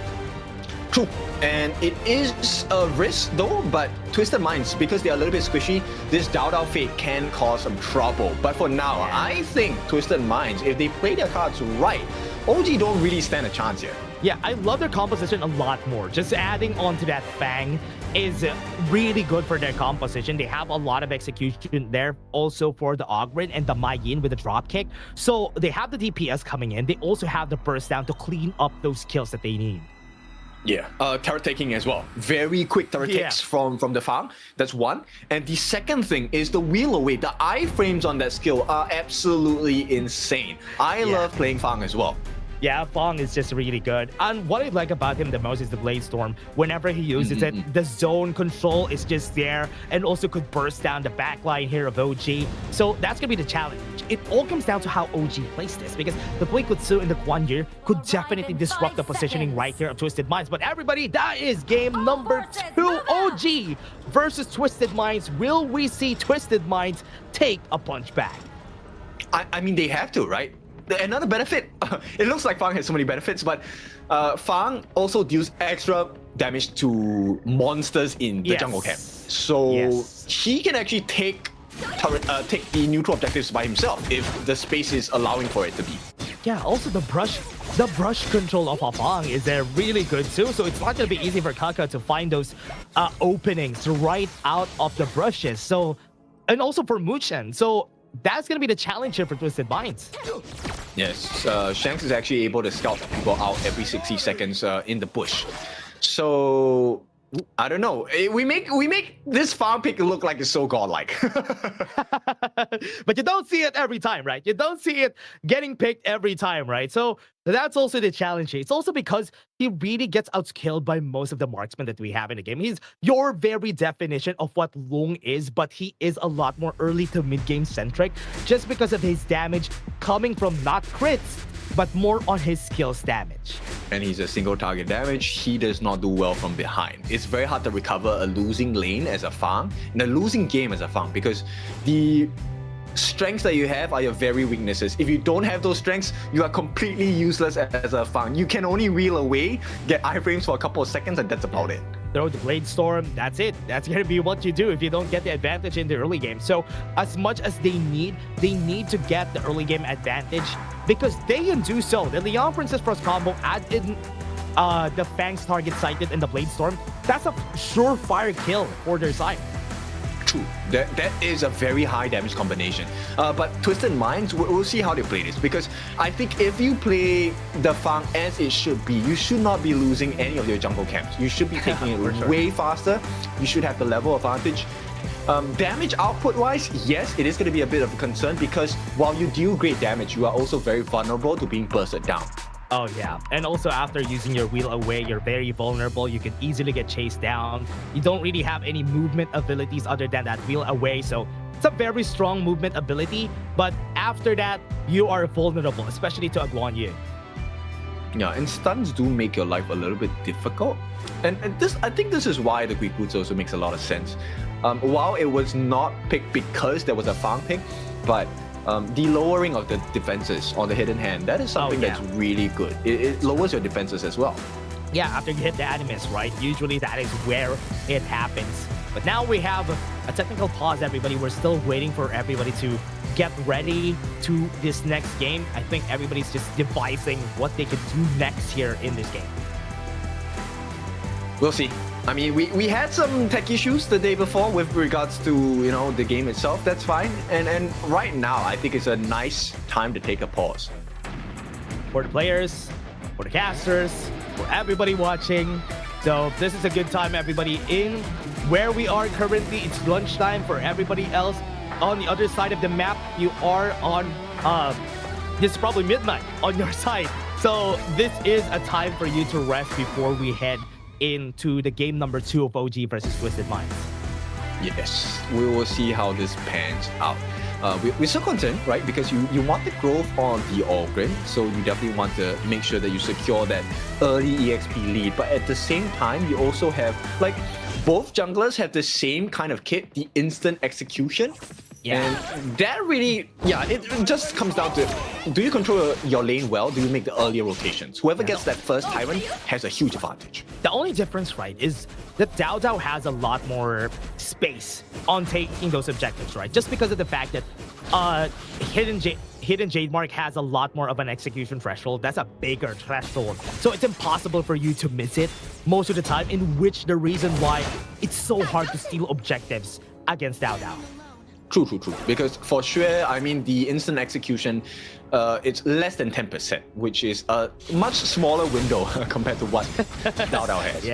True, and it is a risk though, but Twisted Minds, because they're a little bit squishy, this Dao Fate can cause some trouble. But for now, I think Twisted Minds, if they play their cards right, OG don't really stand a chance here. Yeah, I love their composition a lot more. Just adding on to that Fang is really good for their composition. They have a lot of execution there also for the Ogren and the Mayin with the dropkick. So they have the DPS coming in. They also have the burst down to clean up those kills that they need. Yeah, turret taking as well. Very quick turret takes from the Fang. That's one. And the second thing is the wheel away. The iframes on that skill are absolutely insane. I love playing Fang as well. Yeah, Fang is just really good. And what I like about him the most is the Blade Storm. Whenever he uses it, the zone control is just there and also could burst down the backline here of OG. So that's going to be the challenge. It all comes down to how OG plays this, because the Kuei Kutsu and the Guan Yu could definitely disrupt the positioning right here of Twisted Minds. But everybody, that is game number 2, OG versus Twisted Minds. Will we see Twisted Minds take a punch back? I mean, they have to, right? Another benefit, it looks like Fang has so many benefits, but Fang also deals extra damage to monsters in the jungle camp. So he can actually take the neutral objectives by himself if the space is allowing for it to be. Yeah, also the brush control of Fang is really good too, so it's not going to be easy for Kaka to find those openings right out of the brushes. So, and also for Muchen, so that's going to be the challenge here for Twisted Minds. Yes, Shanks is actually able to scout people out every 60 seconds in the bush. So, I don't know. We make this farm pick look like it's so godlike. But you don't see it every time, right? You don't see it getting picked every time, right? So that's also the challenge here. It's also because he really gets outskilled by most of the marksmen that we have in the game. He's your very definition of what Long is, but he is a lot more early to mid-game centric just because of his damage coming from not crits, but more on his skills damage. And he's a single target damage. He does not do well from behind. It's very hard to recover a losing lane as a Fang and a losing game as a Fang, because the strengths that you have are your very weaknesses. If you don't have those strengths, you are completely useless as a Fang. You can only reel away, get iframes for a couple of seconds, and that's about it. Throw the Blade Storm, that's it. That's going to be what you do if you don't get the advantage in the early game. So as much as they need to get the early game advantage, because they can do so. The Leon Princess Frost combo, add in the Fangs target sighted and the Blade Storm, that's a surefire kill for their side. True. That is a very high damage combination. But Twisted Minds, we'll see how they play this, because I think if you play the Fang as it should be, you should not be losing any of your jungle camps. You should be taking it way faster. You should have the level advantage. Damage output wise, yes, it is going to be a bit of a concern, because while you deal great damage, you are also very vulnerable to being bursted down. Oh yeah, and also after using your wheel away, you're very vulnerable. You can easily get chased down. You don't really have any movement abilities other than that wheel away, so it's a very strong movement ability, but after that, you are vulnerable, especially to a Guan Yu. Yeah, and stuns do make your life a little bit difficult. And this, I think this is why the Kuei Kutsu also makes a lot of sense. While it was not picked because there was a Fang pick, but the lowering of the defenses on the hidden hand, that is something that's really good. It lowers your defenses as well. Yeah, after you hit the Animus, right? Usually that is where it happens. But now we have a technical pause, everybody. We're still waiting for everybody to get ready to this next game. I think everybody's just devising what they could do next here in this game. We'll see. I mean, we had some tech issues the day before with regards to, you know, the game itself. That's fine. And right now, I think it's a nice time to take a pause. For the players, for the casters, for everybody watching. So this is a good time, everybody. In where we are currently, it's lunchtime. For everybody else on the other side of the map, you are on, this is probably midnight on your side. So this is a time for you to rest before we head into the game number 2 of OG versus Twisted Minds. Yes, we will see how this pans out. We're so concerned, right? Because you want the growth on the Ogren, so you definitely want to make sure that you secure that early EXP lead. But at the same time, you also have, like, both junglers have the same kind of kit, the instant execution. Yeah. And that really, yeah, it just comes down to, do you control your lane well? Do you make the earlier rotations? Whoever gets that first Tyrant has a huge advantage. The only difference, right, is that Dao Dao has a lot more space on taking those objectives, right? Just because of the fact that Hidden Jade Mark has a lot more of an execution threshold. That's a bigger threshold. So it's impossible for you to miss it most of the time, in which the reason why it's so hard to steal objectives against Dao Dao. True. Because for sure, I mean, the instant execution, it's less than 10%, which is a much smaller window compared to what Dao Dao has.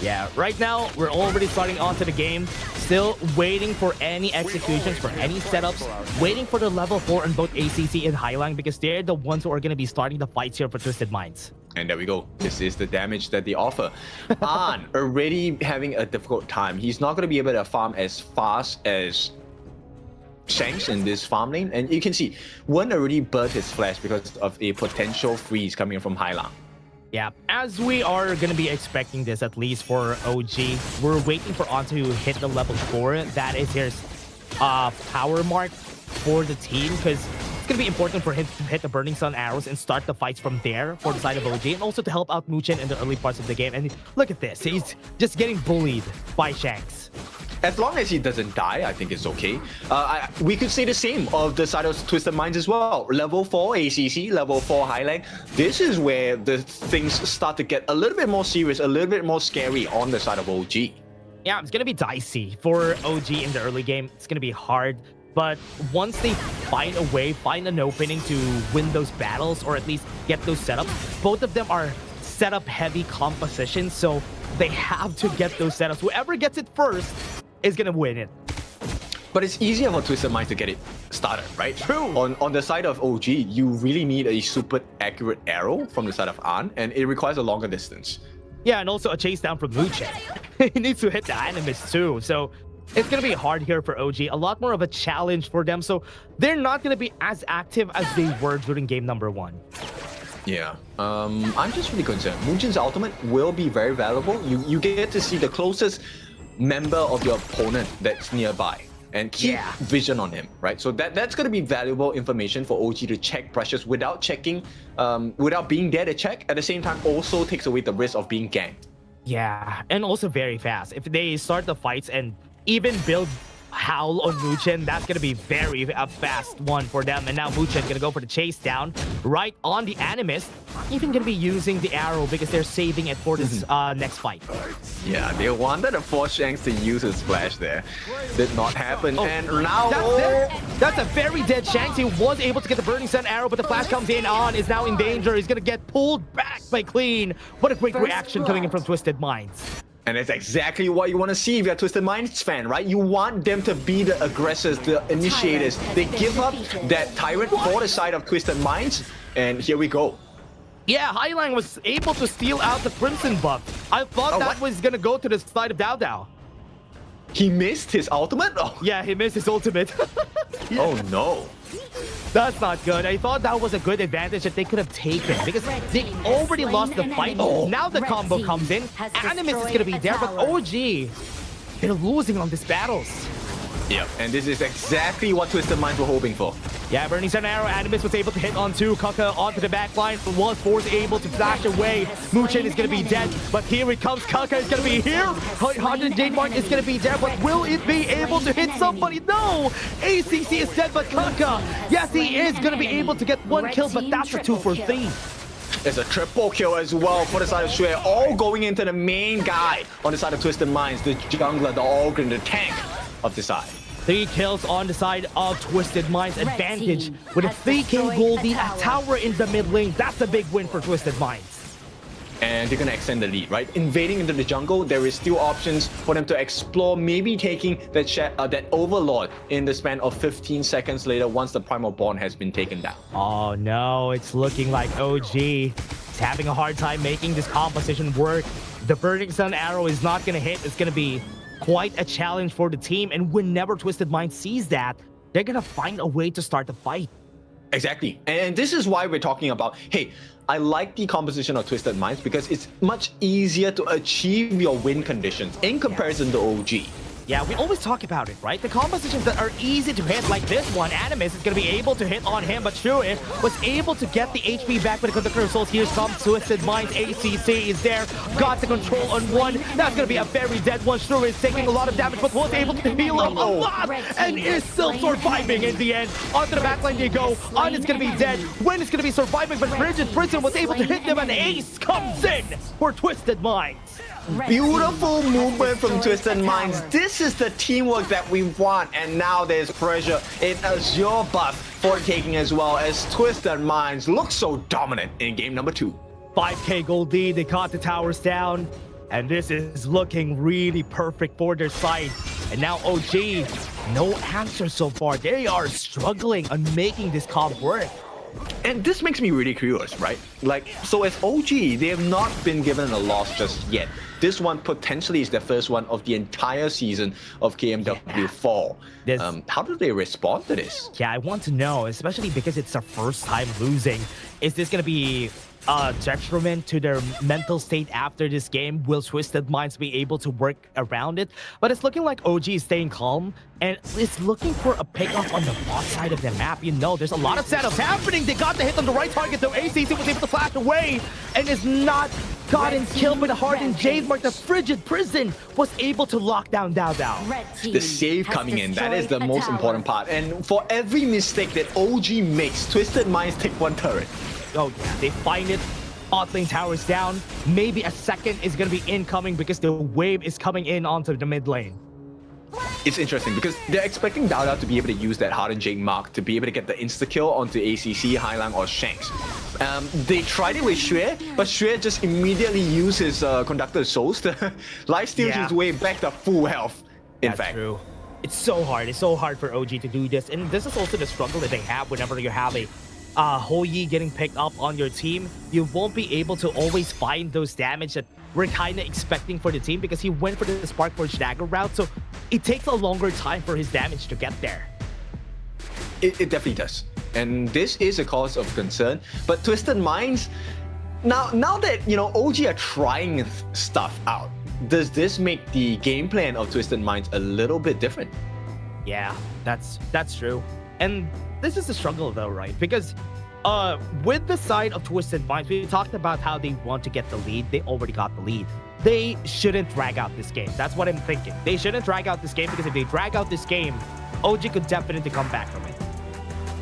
Yeah, right now, we're already starting onto the game. Still waiting for any executions, for any setups. Waiting for the level 4 on both ACC and Highline because they're the ones who are going to be starting the fights here for Twisted Minds. And there we go. This is the damage that they offer. An already having a difficult time. He's not going to be able to farm as fast as Shanks in this farm lane. And you can see, Wen already burnt his flash because of a potential freeze coming from Highline. Yeah, as we are going to be expecting this, at least for OG, we're waiting for On to hit the level 4. That is his power mark for the team, because it's going to be important for him to hit the Burning Sun arrows and start the fights from there for the side of OG, and also to help out Muchen in the early parts of the game. And look at this, he's just getting bullied by Shanks. As long as he doesn't die, I think it's okay. We could say the same of the side of Twisted Minds as well. Level 4 ACC, level 4 Highline. This is where the things start to get a little bit more serious, a little bit more scary on the side of OG. Yeah, it's going to be dicey for OG in the early game. It's going to be hard. But once they find a way, find an opening to win those battles, or at least get those setups, both of them are setup-heavy compositions, so they have to get those setups. Whoever gets it first is going to win it. But it's easier for Twisted Minds to get it started, right? True. On the side of OG, you really need a super accurate arrow from the side of An, and it requires a longer distance. Yeah, and also a chase down from Muchen. He needs to hit the Animus too, so it's going to be hard here for OG. A lot more of a challenge for them, so they're not going to be as active as they were during game number 1. Yeah, I'm just really concerned. Muchen's ultimate will be very valuable. You get to see the closest member of your opponent that's nearby and keep vision on him, right? So that's going to be valuable information for OG to check pressures without checking, without being there to check. At the same time, also takes away the risk of being ganked. Yeah, and also very fast. If they start the fights and even build Howl on Muchen, that's going to be very fast one for them. And now Muchen going to go for the chase down right on the Animus. Not even going to be using the arrow because they're saving it for this next fight. Yeah, they wanted to force Shanks to use his flash there. Did not happen. And now... That's a very dead Shanks. He was able to get the Burning Sun arrow, but the flash comes in. On is now in danger. He's going to get pulled back by Clean. What a great reaction coming in from Twisted Minds. And it's exactly what you want to see if you're a Twisted Minds fan, right? You want them to be the aggressors, the initiators. They give up that Tyrant for the side of Twisted Minds, and here we go. Yeah, Highline was able to steal out the Crimson buff. I thought that was going to go to the side of Dao Dao. He missed his ultimate? Oh. Yeah, he missed his ultimate. Oh no. That's not good. I thought that was a good advantage that they could have taken because they already lost the fight. Now the combo comes in. Animus is going to be there, but OG, they're losing on these battles. Yep, and this is exactly what Twisted Minds were hoping for. Yeah, Burning Sun arrow. Animus was able to hit onto Kaka onto the back line. Was forced able to flash away. Muchen is going to be dead, but here it comes. Kaka is going to be here. 100 Jade Mark is going to be there, but will it be able to hit somebody? No! ACC is dead, but Kaka, yes, he is going to be able to get one kill, but that's a 2 for 3. There's a triple kill as well for the side of Shui, all going into the main guy on the side of Twisted Minds, the jungler, the organ, the tank of the side. 3 kills on the side of Twisted Minds. Advantage with a 3k Goldie, a tower in the mid lane. That's a big win for Twisted Minds. And they're going to extend the lead, right? Invading into the jungle, there is still options for them to explore, maybe taking that Overlord in the span of 15 seconds later once the Primal Bond has been taken down. Oh no, it's looking like OG is having a hard time making this composition work. The Burning Sun arrow is not going to hit. It's going to be quite a challenge for the team, and whenever Twisted Mind sees that, they're gonna find a way to start the fight. Exactly, and this is why we're talking about, hey, I like the composition of Twisted Minds because it's much easier to achieve your win conditions in comparison to OG. Yeah, we always talk about it, right? The compositions that are easy to hit, like this one, Animus is going to be able to hit on him, but Shuin was able to get the HP back with the Conductor of Souls. Here's comes Twisted Minds. ACC is there, got the control on one. That's going to be a very dead one. Shuin is taking a lot of damage, but was able to heal him a lot, and is still surviving in the end. Onto the backline they go. On is going to be dead. Wen is going to be surviving, but Bridget Prison was able to hit them, and Ace comes in for Twisted Minds. Beautiful movement from Twisted Minds. This is the teamwork that we want, and now there's pressure. It is your buff for taking as well, as Twisted Minds look so dominant in game number 2. 5k gold lead, they got the towers down, and this is looking really perfect for their side. And now OG, no answer so far. They are struggling on making this comp work. And this makes me really curious, right? Like, so as OG, they have not been given a loss just yet. This one potentially is the first one of the entire season of KMW Fall. How do they respond to this? Yeah, I want to know, especially because it's their first time losing. Is this going to be a detriment to their mental state after this game? Will Twisted Minds be able to work around it? But it's looking like OG is staying calm and is looking for a pickup on the bot side of the map. You know, there's a lot of setups happening. They got the hit on the right target, though. ACC was able to flash away and is not gotten killed by the hardened Jade Mark. The frigid prison was able to lock down Dao Dao. The save coming in, that is the most important part. And for every mistake that OG makes, Twisted Minds take one turret. Oh yeah, they find it. Bot lane towers down. Maybe a second is going to be incoming because the wave is coming in onto the mid lane. It's interesting because they're expecting Dao Dao to be able to use that hardened Jade Mark to be able to get the insta-kill onto ACC, Highline, or Shanks. They tried it with Xue, but Xue just immediately used his Conductor Souls to lifesteal his way back to full health, in fact. True. It's so hard. It's so hard for OG to do this. And this is also the struggle that they have whenever you have a Hou-Yi getting picked up on your team. You won't be able to always find those damage that we're kind of expecting for the team because he went for the Sparkforge Dagger route, so it takes a longer time for his damage to get there. It definitely does. And this is a cause of concern. But Twisted Minds, now that, you know, OG are trying stuff out, does this make the game plan of Twisted Minds a little bit different? Yeah, that's true. And this is the struggle though, right? Because with the side of Twisted Minds, we talked about how they want to get the lead. They already got the lead. They shouldn't drag out this game. That's what I'm thinking. They shouldn't drag out this game because if they drag out this game, OG could definitely come back from it.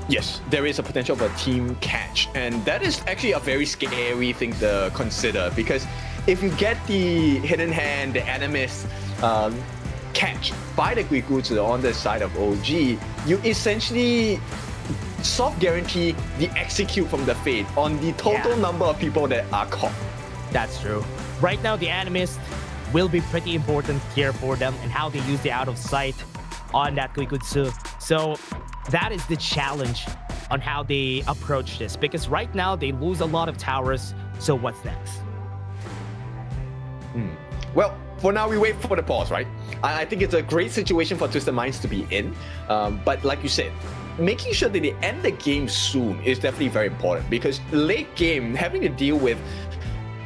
Yes, there is a potential of a team catch. And that is actually a very scary thing to consider because if you get the hidden hand, the animist, catch by the Guigutsu on the side of OG, you essentially soft guarantee the execute from the Fade on the total number of people that are caught. That's true. Right now, the Animist will be pretty important here for them and how they use the out of sight on that Guigutsu. So that is the challenge on how they approach this because right now they lose a lot of towers. So what's next? Well, for now, we wait for the pause, right? I think it's a great situation for Twisted Minds to be in. But like you said, making sure that they end the game soon is definitely very important because late game, having to deal with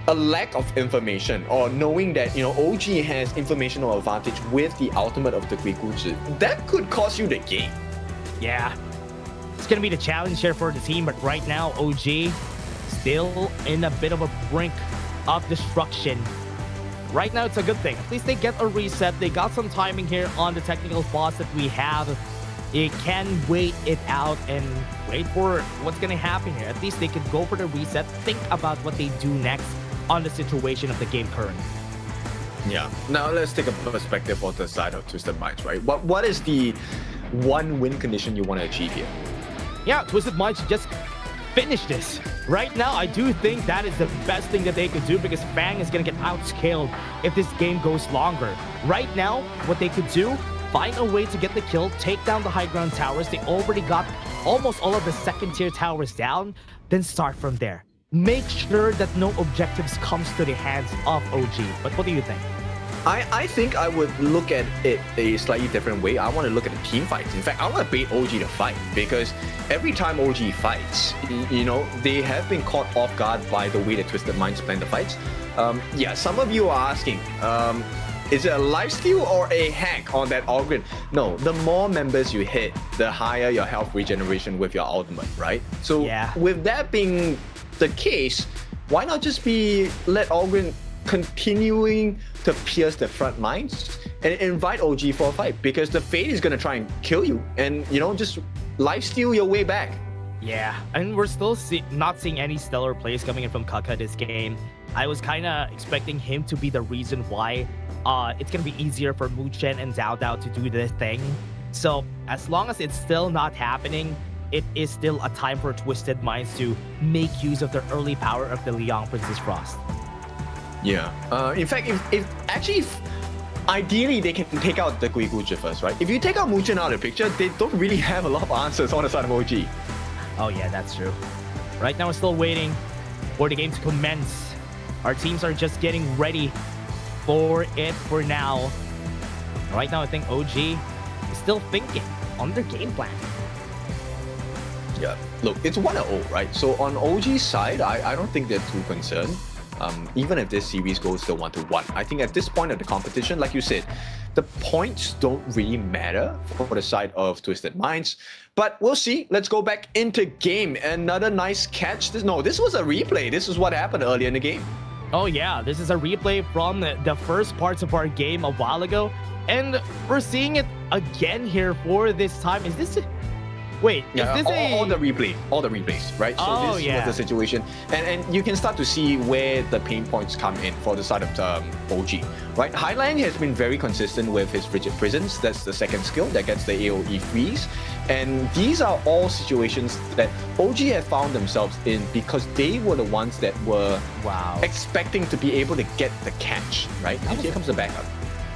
a lack of information or knowing that, you know, OG has informational advantage with the ultimate of the Guigutsu, that could cost you the game. Yeah, it's going to be the challenge here for the team, but right now, OG still in a bit of a brink of destruction. Right now, it's a good thing. At least they get a reset. They got some timing here on the technical boss that we have. It can wait it out and wait for what's going to happen here. At least they can go for the reset, think about what they do next on the situation of the game currently. Yeah. Now, let's take a perspective on the side of Twisted Minds, right? What is the one win condition you want to achieve here? Yeah, Twisted Minds just finish this. Right now, I do think that is the best thing that they could do because Fang is going to get outscaled if this game goes longer. Right now, what they could do, find a way to get the kill, take down the high ground towers. They already got almost all of the second tier towers down, then start from there. Make sure that no objectives comes to the hands of OG. But what do you think? I think I would look at it a slightly different way. I want to look at the team fights. In fact, I want to bait OG to fight because every time OG fights, you know, they have been caught off guard by the way that Twisted Minds plan the fights. Yeah, some of you are asking, is it a lifesteal or a hack on that Ogren? No, the more members you hit, the higher your health regeneration with your ultimate, right? So with that being the case, why not just let Ogren continuing to pierce the front lines and invite OG for a fight because the Fade is going to try and kill you and, you know, just lifesteal your way back. Yeah, and we're still not seeing any stellar plays coming in from Kaka this game. I was kind of expecting him to be the reason why it's going to be easier for Mu Chen and Zhao Dao to do this thing. So as long as it's still not happening, it is still a time for Twisted Minds to make use of the early power of the Liang Princess Frost. Yeah. In fact, if ideally they can take out the Gui Guji first, right? If you take out Mu Chen out of the picture, they don't really have a lot of answers on the side of OG. Oh yeah, that's true. Right now we're still waiting for the game to commence. Our teams are just getting ready for it for now. Right now I think OG is still thinking on their game plan. Yeah, look, it's 1-0, right? So on OG's side, I don't think they're too concerned. Even if this series goes to 1-1. I think at this point of the competition, like you said, the points don't really matter for the side of Twisted Minds. But we'll see. Let's go back into game. Another nice catch. This was a replay. This is what happened earlier in the game. Oh yeah, this is a replay from the first parts of our game a while ago. And we're seeing it again here for this time. Is this... Wait, yeah, is this all the replays, right? So this was the situation. And you can start to see where the pain points come in for the side of OG, right? Highline has been very consistent with his Frigid Prisons. That's the second skill that gets the AoE freeze. And these are all situations that OG have found themselves in because they were the ones that were expecting to be able to get the catch, right? And here comes the backup.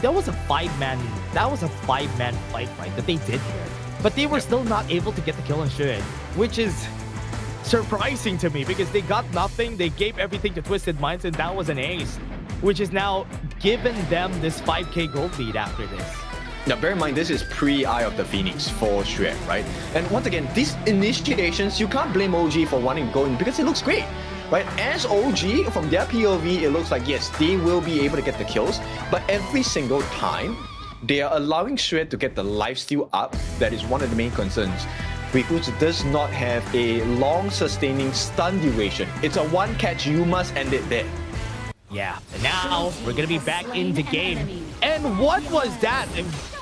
That was a five-man fight, right, that they did here. But they were still not able to get the kill on Shuin, which is surprising to me because they got nothing. They gave everything to Twisted Minds, and that was an ace, which has now given them this 5k gold lead after this. Now, bear in mind, this is pre-Eye of the Phoenix for Shuin, right? And once again, these initiations, you can't blame OG for wanting to go in because it looks great, right? As OG, from their POV, it looks like, yes, they will be able to get the kills, but every single time, they are allowing Shuin to get the lifesteal up. That is one of the main concerns. Riku's does not have a long sustaining stun duration. It's a one catch, you must end it there. Yeah, and now we're gonna be back into game. And what was that?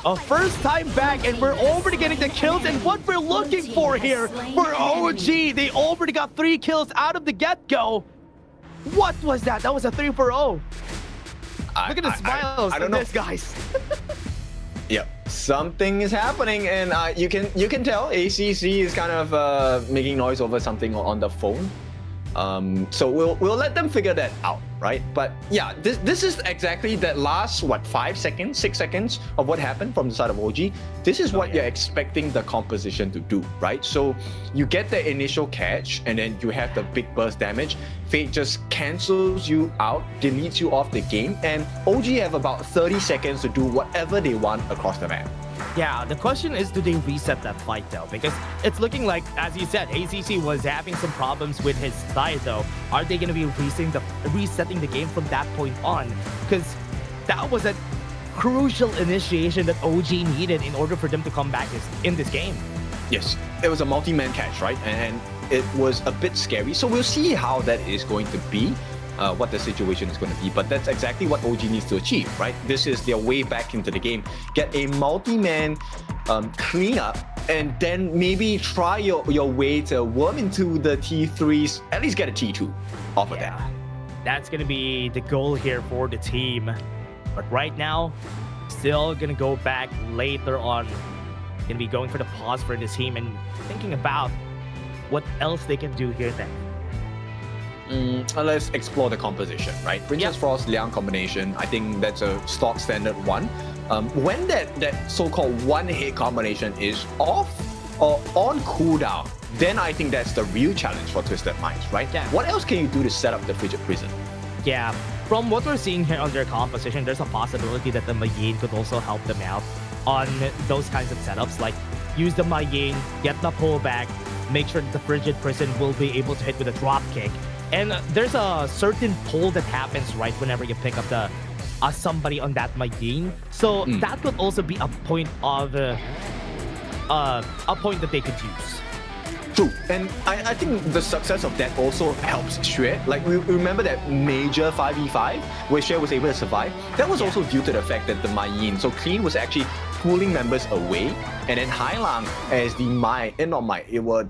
A first time back, and we're already getting the kills. And what we're looking for here for OG, they already got 3 kills out of the get-go. What was that? That was a 3-for-0. Look at the smiles on this, guys. Yep, something is happening, and you can tell ACC is kind of making noise over something on the phone. So we'll let them figure that out, right? But yeah, this is exactly that last 5 seconds, 6 seconds of what happened from the side of OG. This is what you're expecting the composition to do, right? So you get the initial catch, and then you have the big burst damage. Fate just cancels you out, deletes you off the game, and OG have about 30 seconds to do whatever they want across the map. Yeah, the question is, do they reset that fight though? Because it's looking like, as you said, ACC was having some problems with his side though. Are they going to be resetting the game from that point on? Because that was a crucial initiation that OG needed in order for them to come back in this game. Yes, it was a multi-man catch, right? And it was a bit scary. So we'll see how that is going to be. What the situation is going to be, but that's exactly what OG needs to achieve, right? This is their way back into the game. Get a multi-man cleanup, and then maybe try your way to worm into the T3s, at least get a T2 off of that. That's going to be the goal here for the team. But right now, still going to go back later on. Going to be going for the pause for this team and thinking about what else they can do here then. Let's explore the composition, right? Princess Frost Liang combination, I think that's a stock standard one. When that so-called one-hit combination is off or on cooldown, then I think that's the real challenge for Twisted Minds, right? Yeah. What else can you do to set up the Frigid Prison? Yeah, from what we're seeing here on their composition, there's a possibility that the Mayin could also help them out on those kinds of setups, like use the Mayin, get the pullback, make sure that the Frigid Prison will be able to hit with a drop kick. And there's a certain pull that happens right whenever you pick up the somebody on that Mayin. So that could also be a point of a point that they could use. True, and I think the success of that also helps Xue. Like, we remember that major 5v5 where Xue was able to survive? That was also due to the fact that the Mayin, so Clean was actually pulling members away, and then Hailang as the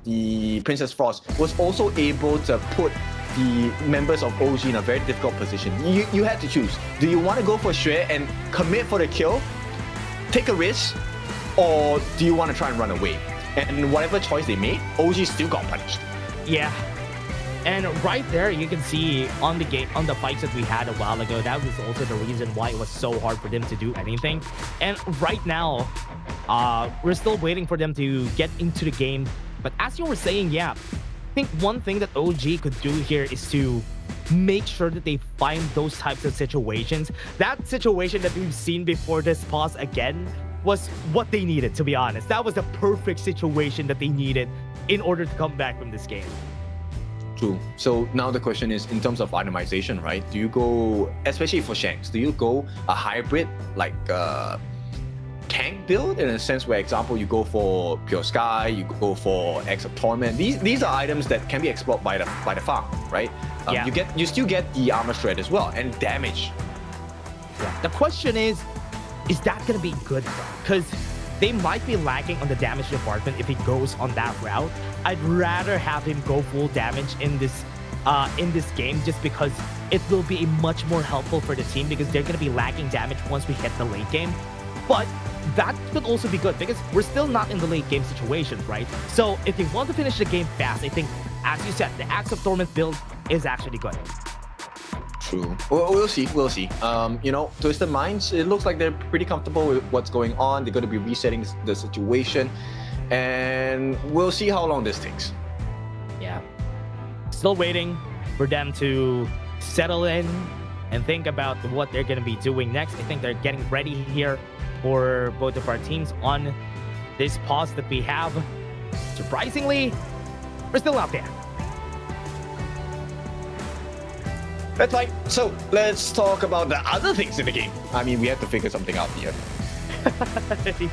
the Princess Frost was also able to put the members of OG in a very difficult position. You had to choose. Do you want to go for Xue and commit for the kill, take a risk, or do you want to try and run away? And whatever choice they made, OG still got punished. Yeah. And right there, you can see on the fights that we had a while ago, that was also the reason why it was so hard for them to do anything. And right now, we're still waiting for them to get into the game. But as you were saying, yeah, I think one thing that OG could do here is to make sure that they find those types of situations. That situation that we've seen before this pause again was what they needed, to be honest. That was the perfect situation that they needed in order to come back from this game. True. So now the question is, in terms of itemization, right? Do you go, especially for Shanks, do you go a hybrid, like tank build, in a sense where, example, you go for Pure Sky, you go for X of Torment? These are items that can be explored by the farm, right? Yeah. You still get the armor shred as well, and damage. Yeah. The question is that gonna be good though? Because they might be lacking on the damage department if he goes on that route. I'd rather have him go full damage in this game, just because it will be much more helpful for the team, because they're gonna be lacking damage once we hit the late game. But that could also be good because we're still not in the late game situation, right? So if they want to finish the game fast, I think, as you said, the Axe of Torment build is actually good. True. We'll see. You know, Twisted Minds, it looks like they're pretty comfortable with what's going on. They're going to be resetting the situation, and we'll see how long this takes. Yeah. Still waiting for them to settle in and think about what they're going to be doing next. I think they're getting ready here for both of our teams on this pause that we have. Surprisingly, we're still out there. That's right. So let's talk about the other things in the game. I mean, we have to figure something out here.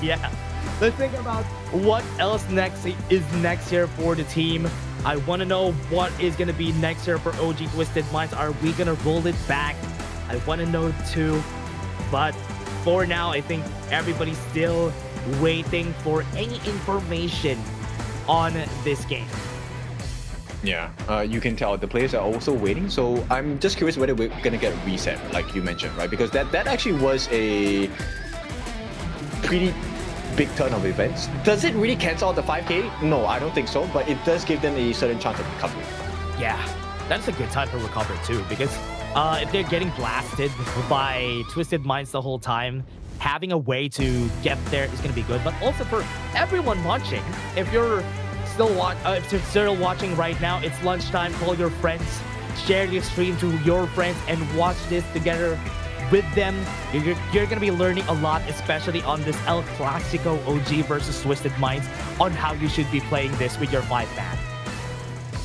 Yeah. Let's think about what else is next here for the team. I want to know what is going to be next here for OG Twisted Minds. Are we going to roll it back? I want to know too. But for now, I think everybody's still waiting for any information on this game. Yeah, you can tell the players are also waiting. So I'm just curious whether we're gonna get a reset, like you mentioned, right? Because that actually was a pretty big turn of events. Does it really cancel out the 5k? No, I don't think so. But it does give them a certain chance of recovery. Yeah, that's a good time for recovery too, because if they're getting blasted by Twisted Minds the whole time, having a way to get there is gonna be good. But also for everyone watching, if you're still watching right now, it's lunchtime. Call your friends, share your stream to your friends, and watch this together with them. You're gonna be learning a lot, especially on this El Clasico OG versus Twisted Minds, on how you should be playing this with your 5-man.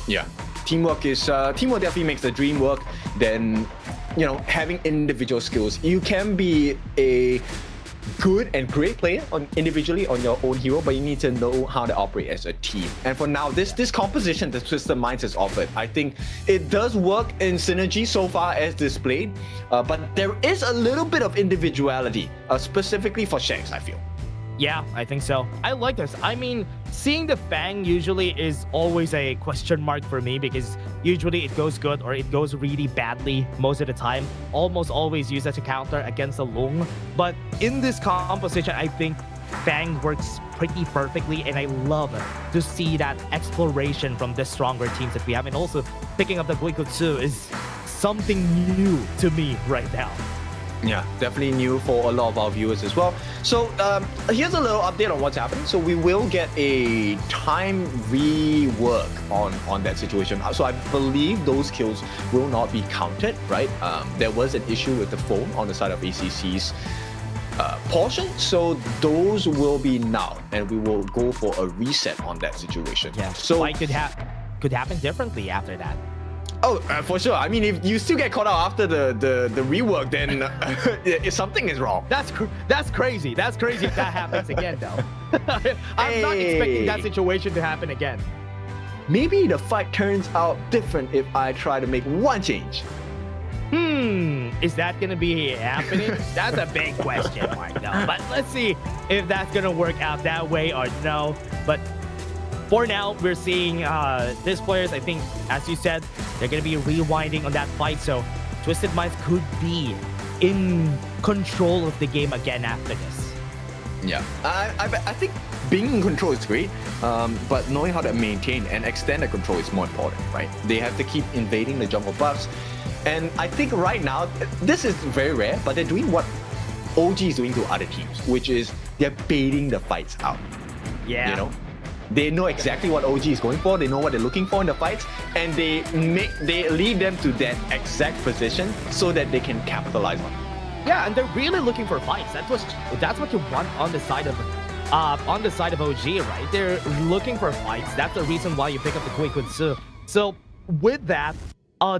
Yeah, teamwork definitely makes the dream work. Then, you know, having individual skills, you can be a good and great player individually on your own hero, but you need to know how to operate as a team. And for now, this composition that Twisted Minds has offered, I think it does work in synergy so far as displayed, but there is a little bit of individuality, specifically for Shanks, I feel. Yeah, I think so. I like this. I mean, seeing the Fang usually is always a question mark for me, because usually it goes good or it goes really badly most of the time. Almost always used as a counter against a Lung. But in this composition, I think Fang works pretty perfectly, and I love to see that exploration from the stronger teams that we have. And also, picking up the Goikutsu is something new to me right now. Yeah, definitely new for a lot of our viewers as well. So here's a little update on what's happening. So we will get a time rework on that situation. So I believe those kills will not be counted, right? There was an issue with the phone on the side of ACC's portion. So those will be now, and we will go for a reset on that situation. Yeah, so it could happen differently after that. Oh, for sure. I mean, if you still get caught out after the rework, then something is wrong. That's crazy. That's crazy if that happens again, though. I'm not expecting that situation to happen again. Maybe the fight turns out different if I try to make one change. Is that gonna be happening? That's a big question mark, though. But let's see if that's gonna work out that way or no. But for now, we're seeing these players, I think, as you said, They're going to be rewinding on that fight, so Twisted Minds could be in control of the game again after this. Yeah, I think being in control is great, but knowing how to maintain and extend the control is more important, right? They have to keep invading the jungle buffs. And I think right now, this is very rare, but they're doing what OG is doing to other teams, which is they're baiting the fights out. Yeah. You know? They know exactly what OG is going for, they know what they're looking for in the fights, and they lead them to that exact position so that they can capitalize on it. Yeah, and they're really looking for fights. That's what you want on the side of OG, right? They're looking for fights. That's the reason why you pick up the Quick with Su. So with that,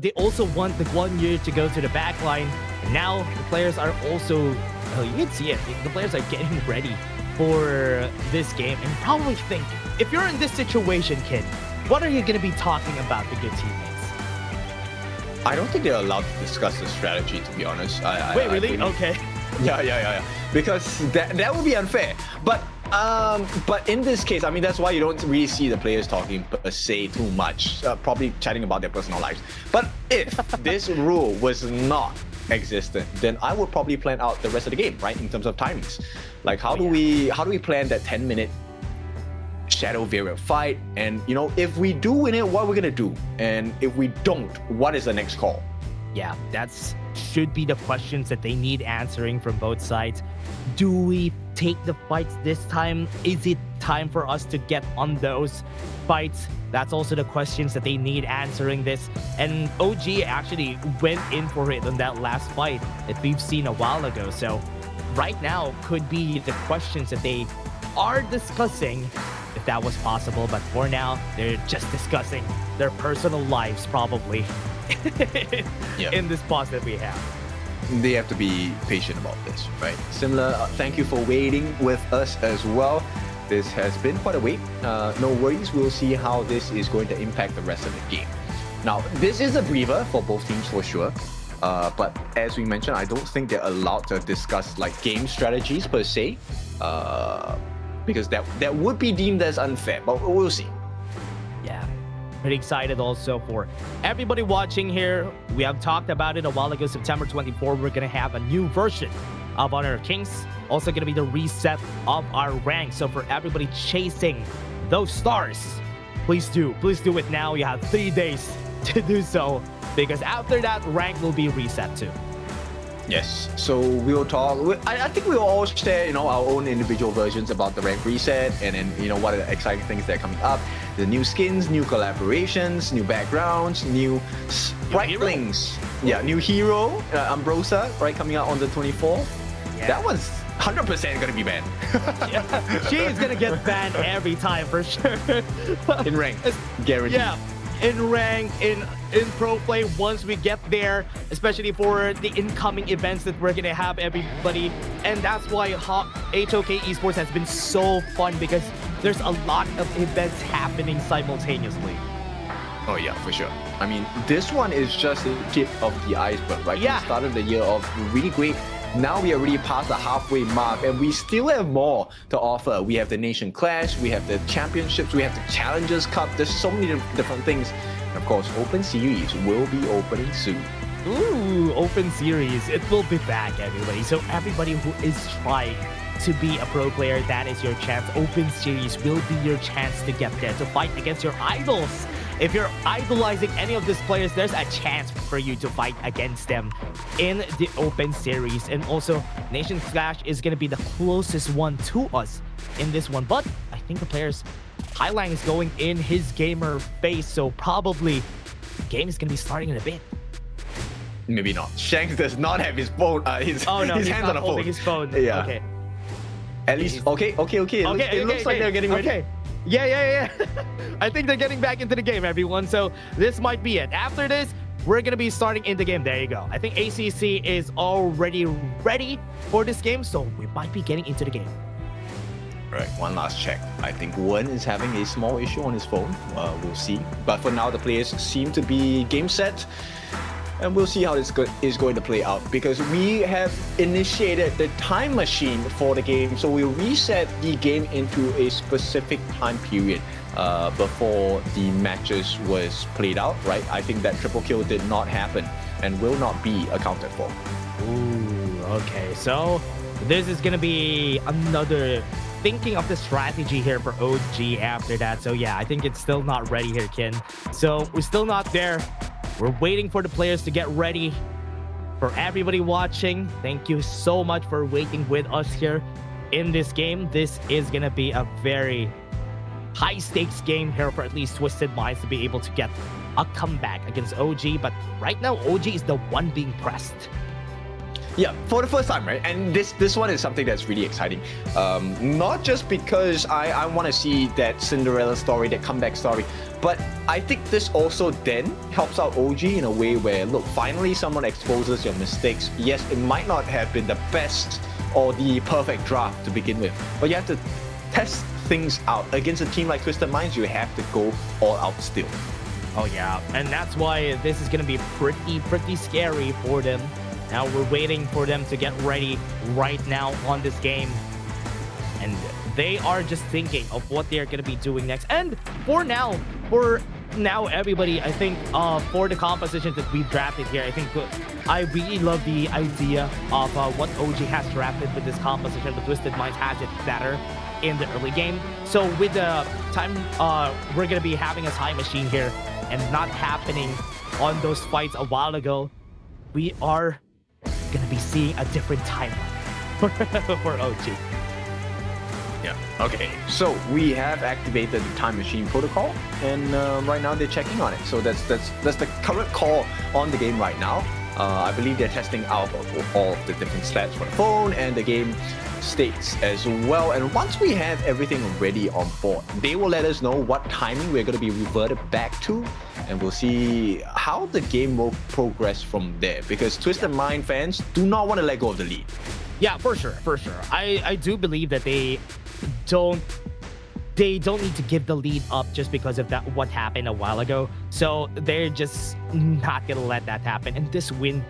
they also want the Guan Yu to go to the back line. And now the players are also, you can see it. The players are getting ready for this game and probably think, if you're in this situation, kid, what are you going to be talking about with your teammates? I don't think they're allowed to discuss the strategy, to be honest. Wait, really? Okay. Yeah. Because that would be unfair. But in this case, I mean, that's why you don't really see the players talking per se too much, probably chatting about their personal lives. But if this rule was not existent, then I would probably plan out the rest of the game, right? In terms of timings, like how do we plan that 10-minute shadow variant fight? And you know, if we do win it, what we're gonna do, and if we don't, what is the next call? Yeah, that's should be the questions that they need answering from both sides. Do we take the fights this time? Is it time for us to get on those fights? That's also the questions that they need answering this. And OG actually went in for it on that last fight that we've seen a while ago. So right now could be the questions that they are discussing, if that was possible. But for now, they're just discussing their personal lives probably in this pause that we have. They have to be patient about this, right? Similar, thank you for waiting with us as well. This has been quite a wait. No worries, we'll see how this is going to impact the rest of the game. Now, this is a breather for both teams for sure. But as we mentioned, I don't think they're allowed to discuss like game strategies per se, because that would be deemed as unfair, but we'll see. Yeah. Pretty excited also for everybody watching here. We have talked about it a while ago. September 24, we're going to have a new version of Honor of Kings. Also going to be the reset of our rank. So for everybody chasing those stars, please do it now. You have 3 days to do so, because after that, rank will be reset too. Yes, so we'll talk. I think we'll all share, you know, our own individual versions about the rank reset, and then, you know, what are the exciting things that are coming up. The new skins, new collaborations, new backgrounds, new spritlings. Yeah, new hero, Ambrosa, right, coming out on the 24th. Yeah. That was 100% gonna be banned. Yeah, she is gonna get banned every time for sure. In rank, guaranteed. Yeah. In rank, in pro play, once we get there, especially for the incoming events that we're gonna have, everybody. And that's why HOK Esports has been so fun, because there's a lot of events happening simultaneously. Oh yeah, for sure. I mean, this one is just the tip of the iceberg, right? Yeah. We started the year off really great. Now we are already past the halfway mark, and we still have more to offer. We have the Nation Clash, we have the Championships, we have the Challengers Cup. There's so many different things. And of course, Open Series will be opening soon. Ooh, Open Series. It will be back, everybody. So everybody who is trying to be a pro player, that is your chance. Open Series will be your chance to get there, to fight against your idols. If you're idolizing any of these players, there's a chance for you to fight against them in the Open Series. And also, Nation Clash is going to be the closest one to us in this one. But I think the players, Highline is going in his gamer face, so probably the game is going to be starting in a bit. Maybe not. Shanks does not have his phone. His hands on the phone. His phone. Yeah. Okay. At least, okay. It looks like they're getting ready. Okay. Yeah. I think they're getting back into the game, everyone. So this might be it. After this, we're going to be starting in the game. There you go. I think ACC is already ready for this game, so we might be getting into the game. Right, one last check. I think Wen is having a small issue on his phone. We'll see. But for now, the players seem to be game set. and we'll see how this is going to play out, because we have initiated the time machine for the game, so we'll reset the game into a specific time period before the matches was played out, right? I think that triple kill did not happen and will not be accounted for. Ooh, okay, so this is gonna be another thinking of the strategy here for OG after that. So yeah, I think it's still not ready here, Kin. So we're still not there. We're waiting for the players to get ready. For everybody watching, thank you so much for waiting with us here in this game. This is gonna be a very high stakes game here for at least Twisted Minds to be able to get a comeback against OG. But right now, OG is the one being pressed. Yeah, for the first time, right? And this one is something that's really exciting. Not just because I want to see that Cinderella story, that comeback story, but I think this also then helps out OG in a way where, look, finally someone exposes your mistakes. Yes, it might not have been the best or the perfect draft to begin with, but you have to test things out. Against a team like Twisted Minds, you have to go all out still. Oh yeah, and that's why this is going to be pretty scary for them. Now we're waiting for them to get ready right now on this game. And they are just thinking of what they're going to be doing next. And for now, everybody, I think for the composition that we've drafted here, I think I really love the idea of what OG has drafted with this composition, but Twisted Minds has it better in the early game. So with the time, we're going to be having a time machine here and not happening on those fights a while ago, we are gonna be seeing a different timeline for OG. Yeah. Okay. So we have activated the time machine protocol, and right now they're checking on it. So that's the current call on the game right now. I believe they're testing out all of the different stats for the phone and the game states as well. And once we have everything ready on board, they will let us know what timing we're going to be reverted back to, and we'll see how the game will progress from there, because Twisted Mind fans do not want to let go of the lead. Yeah, for sure. I do believe that they don't need to give the lead up just because of that what happened a while ago. So they're just not gonna let that happen. And this win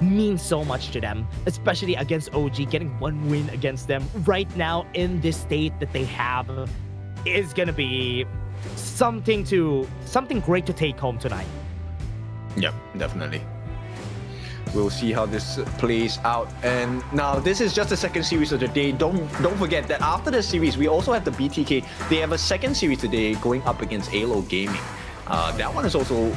means so much to them, especially against OG. Getting one win against them right now in this state that they have is gonna be something great to take home tonight. Yep, definitely. We'll see how this plays out. And now this is just the second series of the day. Don't forget that after the series, we also have the BTK. They have a second series today going up against AYLO Gaming. That one is also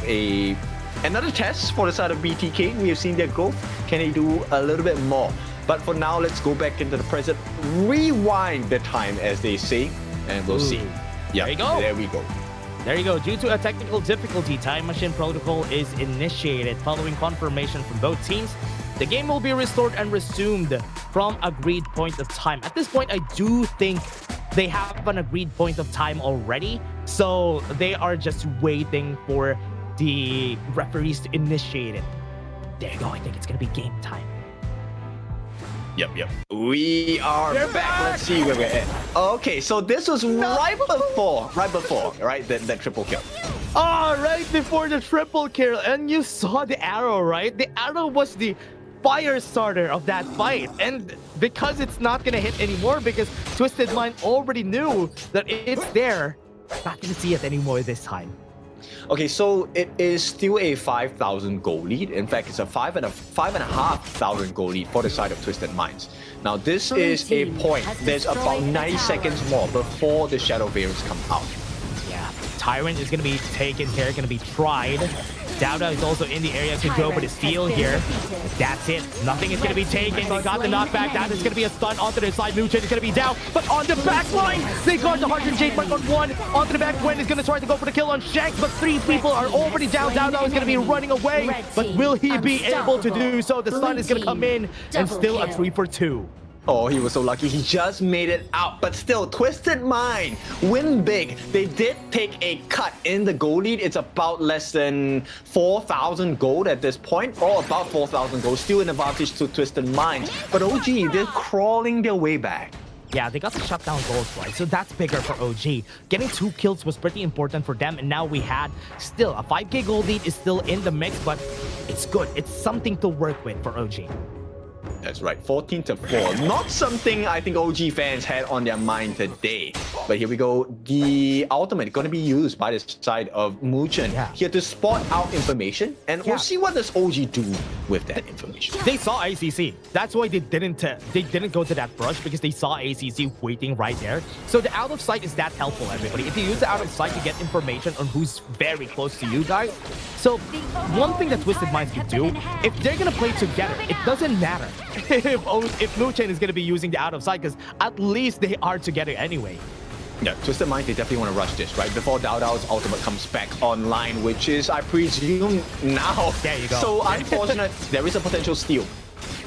another test for the side of BTK. We have seen their growth. Can they do a little bit more? But for now, let's go back into the present. Rewind the time, as they say, and we'll see. Yeah, there you go. There we go. There you go. Due to a technical difficulty, Time Machine Protocol is initiated. Following confirmation from both teams, the game will be restored and resumed from agreed point of time. At this point, I do think they have an agreed point of time already, so they are just waiting for the referees to initiate it. There you go. I think it's going to be game time. Yep. We are back. Let's see where we're at. Okay, so this was right before, right? That triple kill. Right before the triple kill, and you saw the arrow, right? The arrow was the fire starter of that fight, and because it's not gonna hit anymore, because Twisted Mind already knew that it's there, not gonna see it anymore this time. Okay, so it is still a 5,000 gold lead. In fact, it's a 5,500 gold lead for the side of Twisted Minds. Now, this is a point. There's about 90 seconds more before the Shadow Variants come out. Yeah, Tyrant is going to be taken here, going to be tried. Dowda is also in the area to go for the steal here. That's it. Nothing is going to be taken. They got the knockback. That is going to be a stun onto their side. Luchin is going to be down. But on the back line, they got the 100 Jade mark on one. Onto the back, Gwen is going to try to go for the kill on Shanks, but three people are already down. Dowda is going to be running away. But will he be able to do so? The stun is going to come in, and still a 3 for 2. Oh, he was so lucky. He just made it out. But still, Twisted Mind win big. They did take a cut in the gold lead. It's about less than 4,000 gold at this point, or about 4,000 gold. Still an advantage to Twisted Mind. But OG, they're crawling their way back. Yeah, they got the shutdown goals, right? So that's bigger for OG. Getting 2 kills was pretty important for them, and now we had still a 5k gold lead is still in the mix, but it's good. It's something to work with for OG. That's right, 14-4. Not something I think OG fans had on their mind today. But here we go. The ultimate going to be used by the side of Muchen here to spot out information, and we'll see what does OG do with that information. They saw ACC. That's why they didn't go to that brush, because they saw ACC waiting right there. So the out of sight is that helpful, everybody. If you use the out of sight to get information on who's very close to you guys. So one thing that Twisted Minds can do, if they're gonna play together, it doesn't matter if Muchen is gonna be using the out of sight, because at least they are together anyway. Yeah, Twisted Minds, they definitely want to rush this, right? Before Dao Dao's ultimate comes back online, which is, I presume, now. There you go. So unfortunate, there is a potential steal.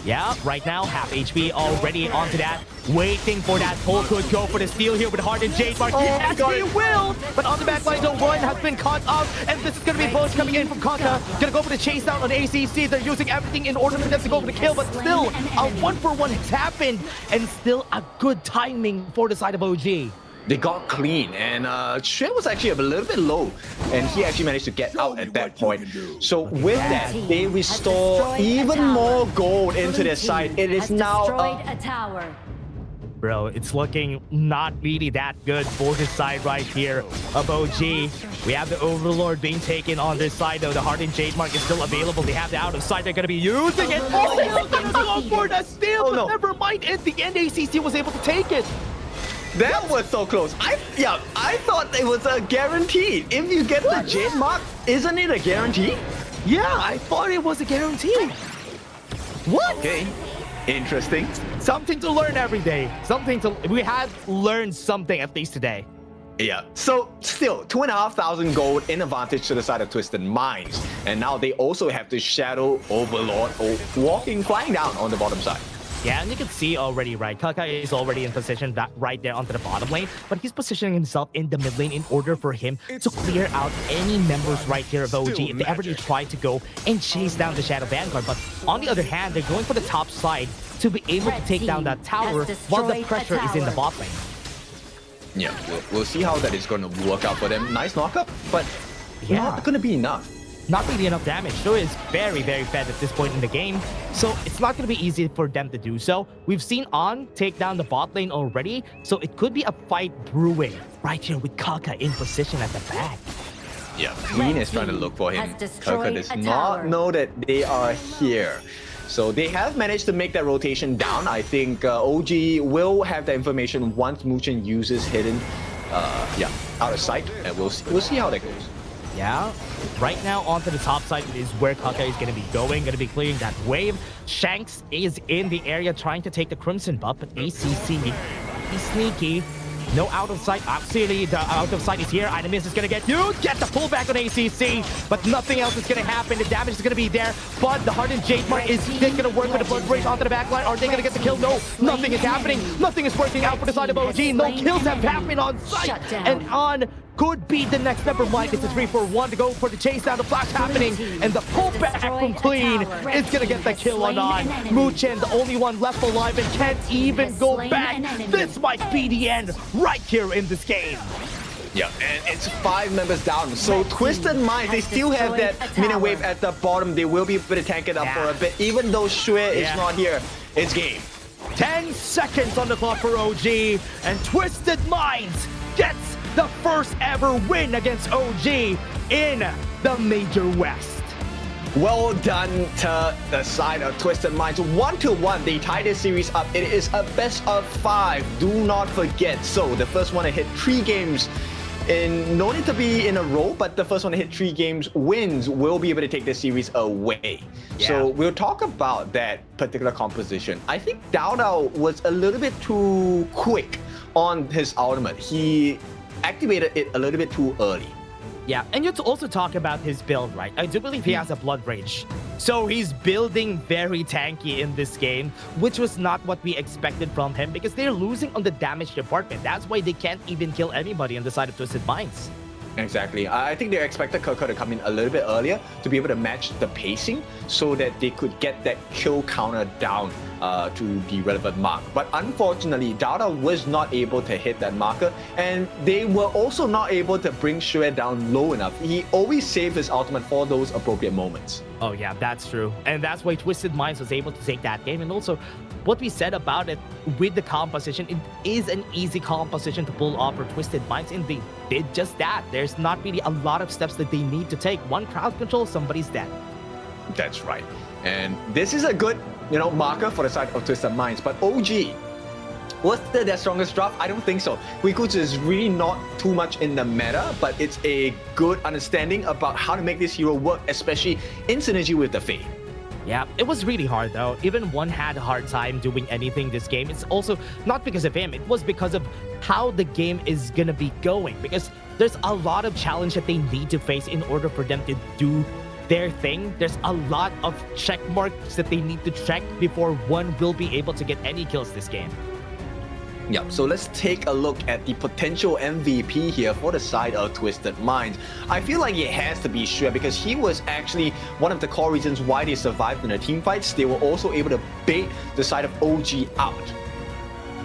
Yeah, right now, half HP already onto that. Waiting for that pull, could go for the steal here with Hardened Jade Mark. Yes, he will! But on the back line, the one has been caught up, and this is going to be Bones coming in from Kaka. Gonna go for the chase down on ACC. They're using everything in order for them to go for the kill, but still, a 1-for-1 has happened, and still a good timing for the side of OG. They got clean, and Xue was actually a little bit low, and he actually managed to get out at that point. So with that, they restore even more gold into their side. It is now a tower. Bro, it's looking not really that good for this side right here of OG. We have the Overlord being taken on this side, though. The Hardened Jade Mark is still available. They have the out of sight. They're going to be using it. Oh, they're going to go for the steal, but never mind. In the end, ACC was able to take it. That was so close. I thought it was a guarantee. If you get the Jade Mark, isn't it a guarantee? Yeah, I thought it was a guarantee. What? Okay, interesting. Something to learn every day. We had learned something at least today. Yeah, so still 2,500 gold in advantage to the side of Twisted Minds. And now they also have the Shadow Overlord flying down on the bottom side. Yeah, and you can see already, right? Kaka is already in position right there onto the bottom lane, but he's positioning himself in the mid lane in order for him to clear out any members right here of OG if they ever do try to go and chase down the Shadow Vanguard. But on the other hand, they're going for the top side to be able to take down that tower while the pressure is in the bot lane. Yeah, we'll see how that is going to work out for them. Nice knockup, but not going to be enough. Not really enough damage. Though is very, very fed at this point in the game, so it's not going to be easy for them to do so. We've seen On take down the bot lane already, so it could be a fight brewing right here with Kaka in position at the back. Yeah, Green is trying to look for him. Kaka does not know that they are here. So they have managed to make that rotation down. I think OG will have the information once Muchen uses hidden, out of sight, and we'll see how that goes. Yeah, right now onto the top side is where Kaka is going to be going, going to be clearing that wave. Shanks is in the area trying to take the Crimson buff, but ACC, he's sneaky. No out of sight. Absolutely, the out of sight is here. Inemis is going to get used. Get the pullback on ACC, but nothing else is going to happen. The damage is going to be there, but the Hardened Jade Mark is going to work with the Blood Rage onto the backline. Are they going to get the kill? No, nothing is happening. Nothing is working out for the side of OG. No kills have happened on site, and On could be the next number one. It's a 3-for-1 to go for the chase down. The flash happening, and the pullback from Clean is going to get the kill on Muchen, the only one left alive and can't even go back. This might be the end right here in this game. Yeah, and it's 5 members down. So Twisted Minds, they still have that minion wave at the bottom. They will be able to tank it up for a bit. Even though Xue is not here, it's game. 10 seconds on the clock for OG, and Twisted Minds gets the first ever win against OG in the Major West. Well done to the side of Twisted Minds. 1-1, they tie this series up. It is a best of 5. Do not forget. So the first one to hit 3 games no need to be in a row, but the first one to hit 3 games wins will be able to take the series away. Yeah. So we'll talk about that particular composition. I think Dao Dao was a little bit too quick on his ultimate. He activated it a little bit too early. Yeah, and you also talk about his build, right? I do believe he has a Blood Rage. So he's building very tanky in this game, which was not what we expected from him because they're losing on the damage department. That's why they can't even kill anybody on the side of Twisted Minds. Exactly. I think they expected Kaka to come in a little bit earlier to be able to match the pacing so that they could get that kill counter down to the relevant mark. But unfortunately, Dada was not able to hit that marker, and they were also not able to bring Xue down low enough. He always saved his ultimate for those appropriate moments. Oh yeah, that's true. And that's why Twisted Minds was able to take that game. And also, what we said about it with the composition, it is an easy composition to pull off for Twisted Minds, and they did just that. There's not really a lot of steps that they need to take. One crowd control, somebody's dead. That's right. And this is a good, marker for the side of Twisted Minds. But OG, was their strongest draft? I don't think so. Guikutsu is really not too much in the meta, but it's a good understanding about how to make this hero work, especially in synergy with the Fade. Yeah, it was really hard though. Even one had a hard time doing anything this game. It's also not because of him. It was because of how the game is gonna be going. Because there's a lot of challenge that they need to face in order for them to do their thing. There's a lot of check marks that they need to check before one will be able to get any kills this game. Yeah, so let's take a look at the potential MVP here for the side of Twisted Minds. I feel like it has to be Xue because he was actually one of the core reasons why they survived in the team fights. They were also able to bait the side of OG out.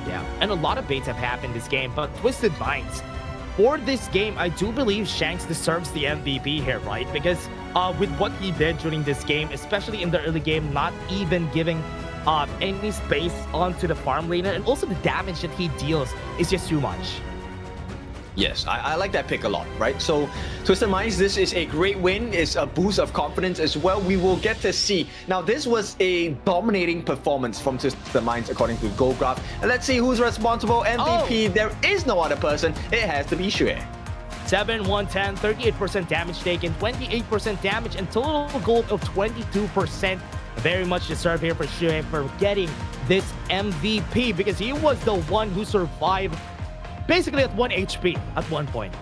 Yeah, and a lot of baits have happened this game, but Twisted Minds, for this game, I do believe Shanks deserves the MVP here, right? Because with what he did during this game, especially in the early game, not even giving any space onto the farm laner, and also the damage that he deals is just too much. Yes, I like that pick a lot, right? So, Twisted Minds, this is a great win. It's a boost of confidence as well. We will get to see. Now, this was a dominating performance from Twisted Minds according to GoldGraph. And let's see who's responsible. MVP, There is no other person. It has to be Xue. 7, 110, 38% damage taken, 28% damage, and total gold of 22%. Very much deserved here for Xue for getting this MVP because he was the one who survived basically at 1 HP at one point.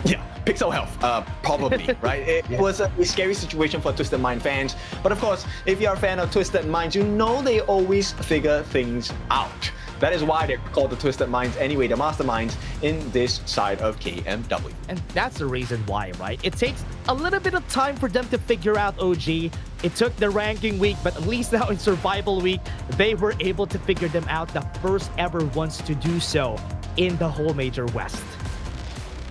Yeah, pixel health, probably, right? It was a scary situation for Twisted Mind fans. But of course, if you're a fan of Twisted Minds, you know they always figure things out. That is why they're called the Twisted Minds anyway, the masterminds in this side of KMW. And that's the reason why, right? It takes a little bit of time for them to figure out OG. It took the ranking week, but at least now in survival week, they were able to figure them out, the first ever ones to do so in the whole Major West.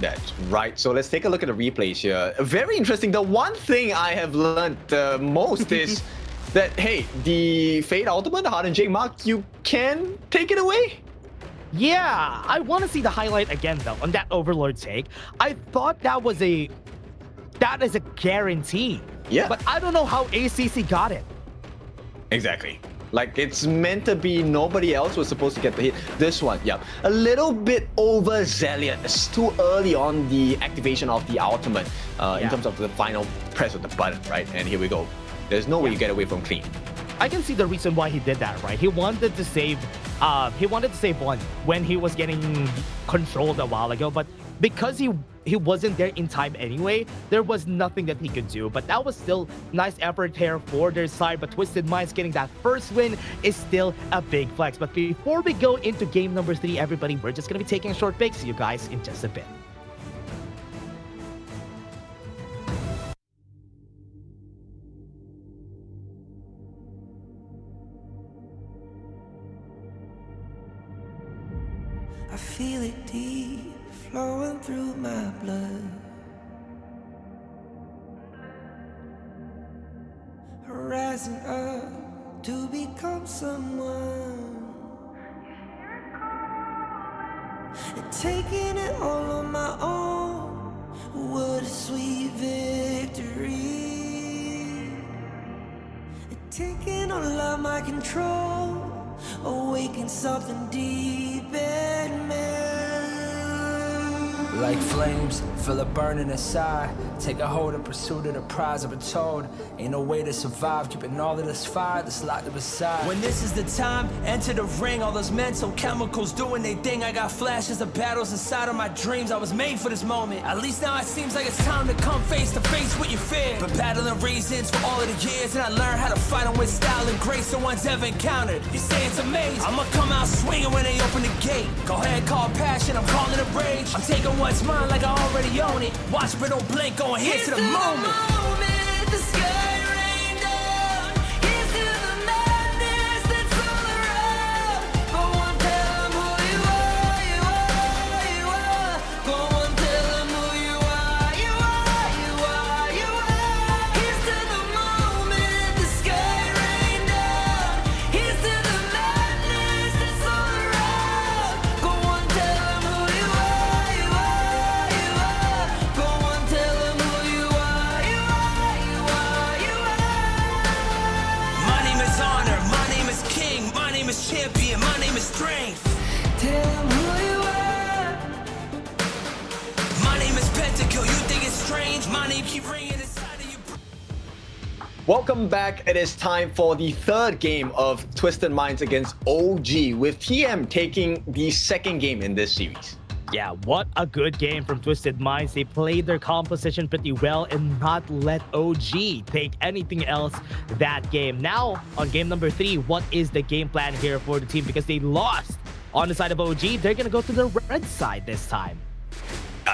That's right. So let's take a look at the replays here. Very interesting. The one thing I have learned the most is that, hey, the Fade Ultimate, the Hardened Jake Mark, you can take it away. Yeah, I want to see the highlight again though on that Overlord take. I thought that is a guarantee. Yeah. But I don't know how ACC got it. Exactly. Like, it's meant to be nobody else was supposed to get the hit. This one, yeah, a little bit overzealous. Too early on the activation of the ultimate in terms of the final press of the button, right? And here we go. There's no way you get away from clean. I can see the reason why he did that, right? He wanted to save one when he was getting controlled a while ago, but because he wasn't there in time anyway, there was nothing that he could do. But that was still nice effort here for their side. But Twisted Minds getting that first win is still a big flex. But before we go into game number 3, everybody, we're just gonna be taking a short break. See you guys in just a bit. I feel it deep flowing through my blood. Rising up to become someone. And taking it all on my own. What a sweet victory. And taking all of my control. Awaken something deep in me. Like flames, feel it burning inside. Take a hold of pursuit of the prize. I've been told ain't no way to survive. Keeping all of this fire that's locked up inside. When this is the time, enter the ring. All those mental chemicals doing their thing. I got flashes of battles inside of my dreams. I was made for this moment. At least now it seems like it's time to come face to face with your fear. Been battling reasons for all of the years, and I learned how to fight them with style and grace no one's ever encountered. You say it's amazing. I'ma come out swinging when they open the gate. Go ahead, call passion. I'm calling it rage. I'm taking what's mine like I already own it. Watch but don't blink, going here to the moment. The sky rained down. Here's to the madness that's all keep ringing inside of you. Welcome back. It is time for the third game of Twisted Minds against OG, with TM taking the second game in this series. Yeah, what a good game from Twisted Minds. They played their composition pretty well and not let OG take anything else that game. Now, on game number 3, what is the game plan here for the team? Because they lost on the side of OG, they're going to go to the red side this time.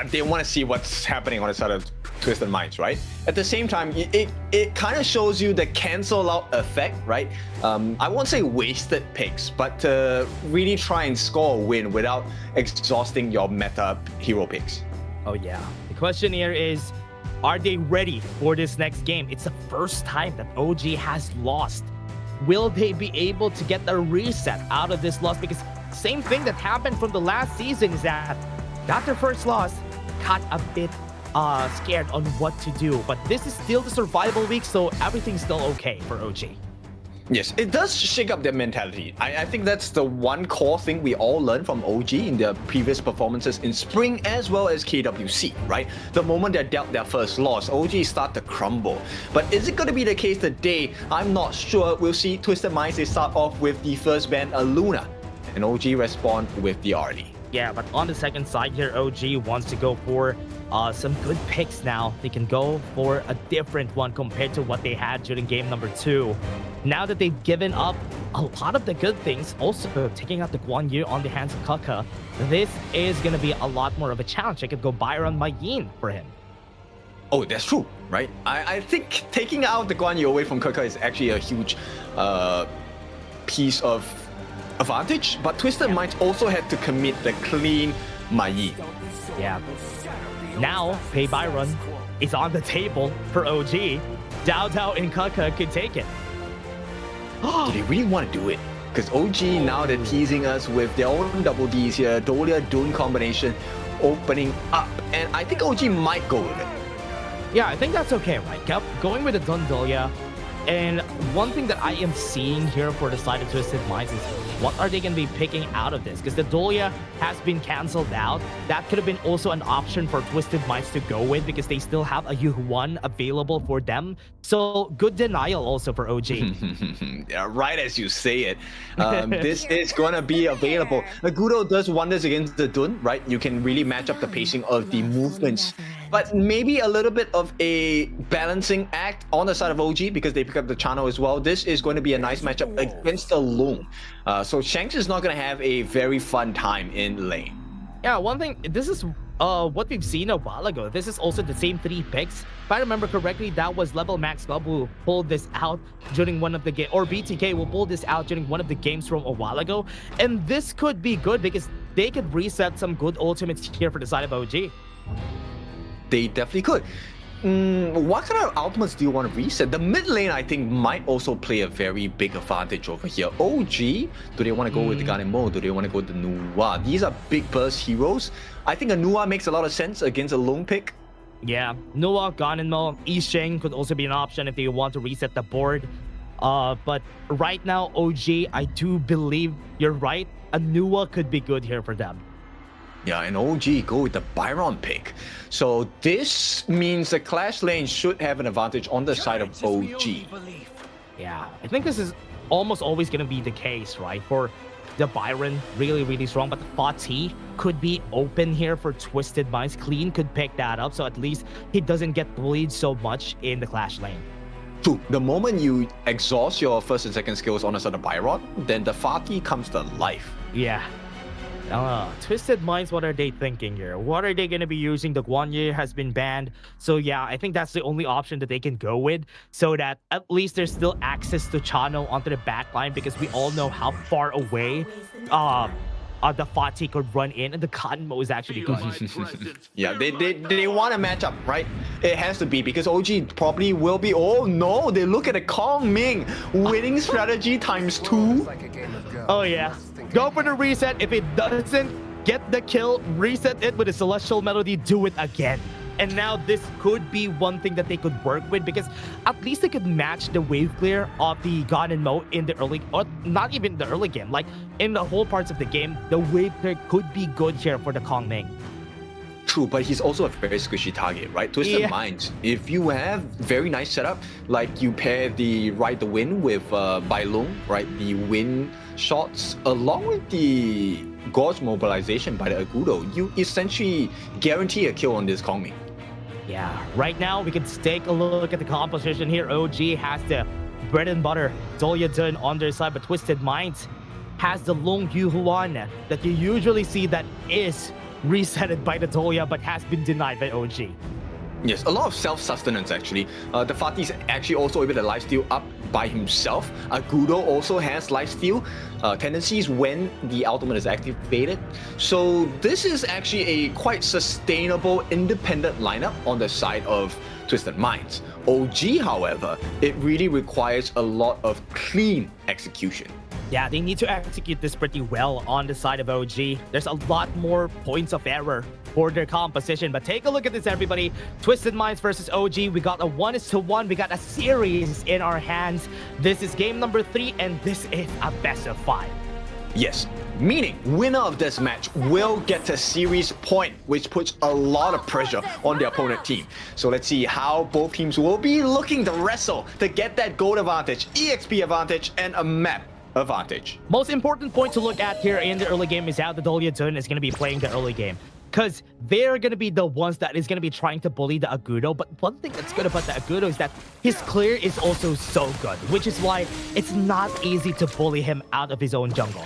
They want to see what's happening on the side of Twisted Minds, right? At the same time, it kind of shows you the cancel out effect, right? I won't say wasted picks, but to really try and score a win without exhausting your meta hero picks. Oh yeah. The question here is, are they ready for this next game? It's the first time that OG has lost. Will they be able to get a reset out of this loss? Because same thing that happened from the last season is that got their first loss, got a bit scared on what to do. But this is still the survival week, so everything's still okay for OG. Yes, it does shake up their mentality. I think that's the one core thing we all learned from OG in their previous performances in Spring as well as KWC, right? The moment they dealt their first loss, OG start to crumble. But is it going to be the case today? I'm not sure. We'll see. Twisted Minds, they start off with the first ban, Luna, and OG respond with the Arlie. Yeah, but on the second side here, OG wants to go for some good picks now. They can go for a different one compared to what they had during game number 2. Now that they've given up a lot of the good things, also taking out the Guan Yu on the hands of Kaka, this is going to be a lot more of a challenge. I could go Byron Mayin for him. Oh, that's true, right? I think taking out the Guan Yu away from Kaka is actually a huge piece of advantage, but Twisted Minds also had to commit the clean Mai. Yeah. Now, Pei Byron is on the table for OG. Dao Dao and Kaka could take it. Do they really want to do it? Because OG, now they're teasing us with their own double Ds here, Dolia Dune combination opening up, and I think OG might go with it. Yeah, I think that's okay, right? Going with the Dun Dolia. And one thing that I am seeing here for the side of Twisted Minds is what are they going to be picking out of this? Because the Dolia has been cancelled out. That could have been also an option for Twisted Minds to go with because they still have a Yuhuan available for them. So good denial also for OG. Yeah, right as you say it. This is going to be available. Nagudo does wonders against the Dun, right? You can really match up the pacing of the movements. But maybe a little bit of a balancing act on the side of OG because they pick up the Chano as well. This is going to be a nice matchup against the Loom. So Shanks is not going to have a very fun time in lane. Yeah, one thing, this is what we've seen a while ago. This is also the same 3 picks. If I remember correctly, that was Level Max Club who pulled this out during one of the games, or BTK will pull this out during one of the games from a while ago. And this could be good because they could reset some good ultimates here for the side of OG. They definitely could. What kind of ultimates do you want to reset? The mid lane, I think, might also play a very big advantage over here. OG, do they want to go with the Ganemo? Do they want to go with the Nuwa? These are big burst heroes. I think a Nuwa makes a lot of sense against a lone pick. Yeah, Nuwa, Ganemo, Yisheng could also be an option if they want to reset the board. But right now, OG, I do believe you're right. A Nuwa could be good here for them. Yeah, and OG go with the Byron pick. So this means the Clash lane should have an advantage on the side of OG. Yeah, I think this is almost always going to be the case, right? For the Byron, really, really strong. But the Fatih could be open here for Twisted Minds. Clean could pick that up, so at least he doesn't get bullied so much in the Clash lane. True. The moment you exhaust your first and second skills on the side of Byron, then the Fatih comes to life. Yeah. Twisted Minds, what are they thinking here? What are they going to be using? The Guan Yu has been banned. So yeah, I think that's the only option that they can go with so that at least there's still access to Chano onto the backline because we all know how far away the Fatih could run in, and the Kanmo is actually good. Yeah, they want to match up, right? It has to be because OG probably will be. Oh no, they look at the Kong Ming winning strategy ×2. Oh yeah, go for the reset. If it doesn't get the kill, reset it with a Celestial Melody, do it again. And now this could be one thing that they could work with because at least they could match the wave clear of the God and Mo in the early, or not even the early game, like in the whole parts of the game, the wave clear could be good here for the Kong Ming. True, but he's also a very squishy target, right? Twisted Minds, if you have very nice setup, like you pair the Ride the Wind with Bailung, right? The wind shots along with the Gorge mobilization by the Agudo, you essentially guarantee a kill on this Kongming. Yeah, right now we can take a look at the composition here. OG has the bread and butter Dolya Dun on their side, but Twisted Minds has the Long Yuhuan that you usually see that is resetted by the Dolya but has been denied by OG. Yes, a lot of self-sustenance actually. The Fatih's actually also able to lifesteal up by himself. Agudo also has lifesteal tendencies when the ultimate is activated. So this is actually a quite sustainable, independent lineup on the side of Twisted Minds. OG, however, it really requires a lot of clean execution. Yeah, they need to execute this pretty well on the side of OG. There's a lot more points of error for their composition, but take a look at this, everybody. Twisted Minds versus OG. We got a 1-1. We got a series in our hands. This is game number 3, and this is a best of 5. Yes, meaning winner of this match will get a series point, which puts a lot of pressure on the opponent team. So let's see how both teams will be looking to wrestle to get that gold advantage, EXP advantage, and a map advantage. Most important point to look at here in the early game is how the Dolya Dun is going to be playing the early game, because they're going to be the ones that is going to be trying to bully the Agudo. But one thing that's good about the Agudo is that his clear is also so good, which is why it's not easy to bully him out of his own jungle.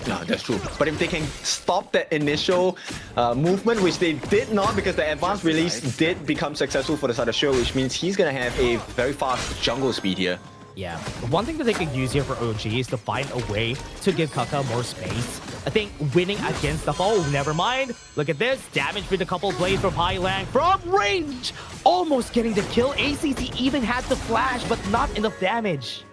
No, that's true. But if they can stop that initial movement, which they did not, because the advanced release did become successful for the side of Show, which means he's going to have a very fast jungle speed here. Yeah, one thing that they could use here for OG is to find a way to give Kaka more space. I think winning against the Fall, never mind. Look at this, damage with a couple blades from Highland from range. Almost getting the kill. ACC even had the flash, but not enough damage.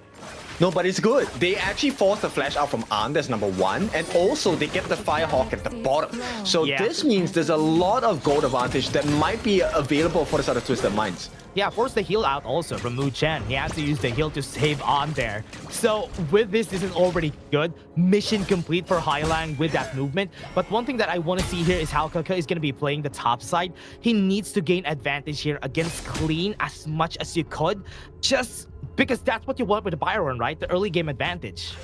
No, but it's good. They actually force the flash out from Arn, that's number 1, and also they get the Firehawk at the bottom. So this means there's a lot of gold advantage that might be available for the side of Twisted Minds. Yeah, force the heal out also from Mu Chen. He has to use the heal to save on there. So with this is already good. Mission complete for Highland with that movement. But one thing that I want to see here is how Kaka is going to be playing the top side. He needs to gain advantage here against Clean as much as you could. Just because that's what you want with the Byron, right? The early game advantage.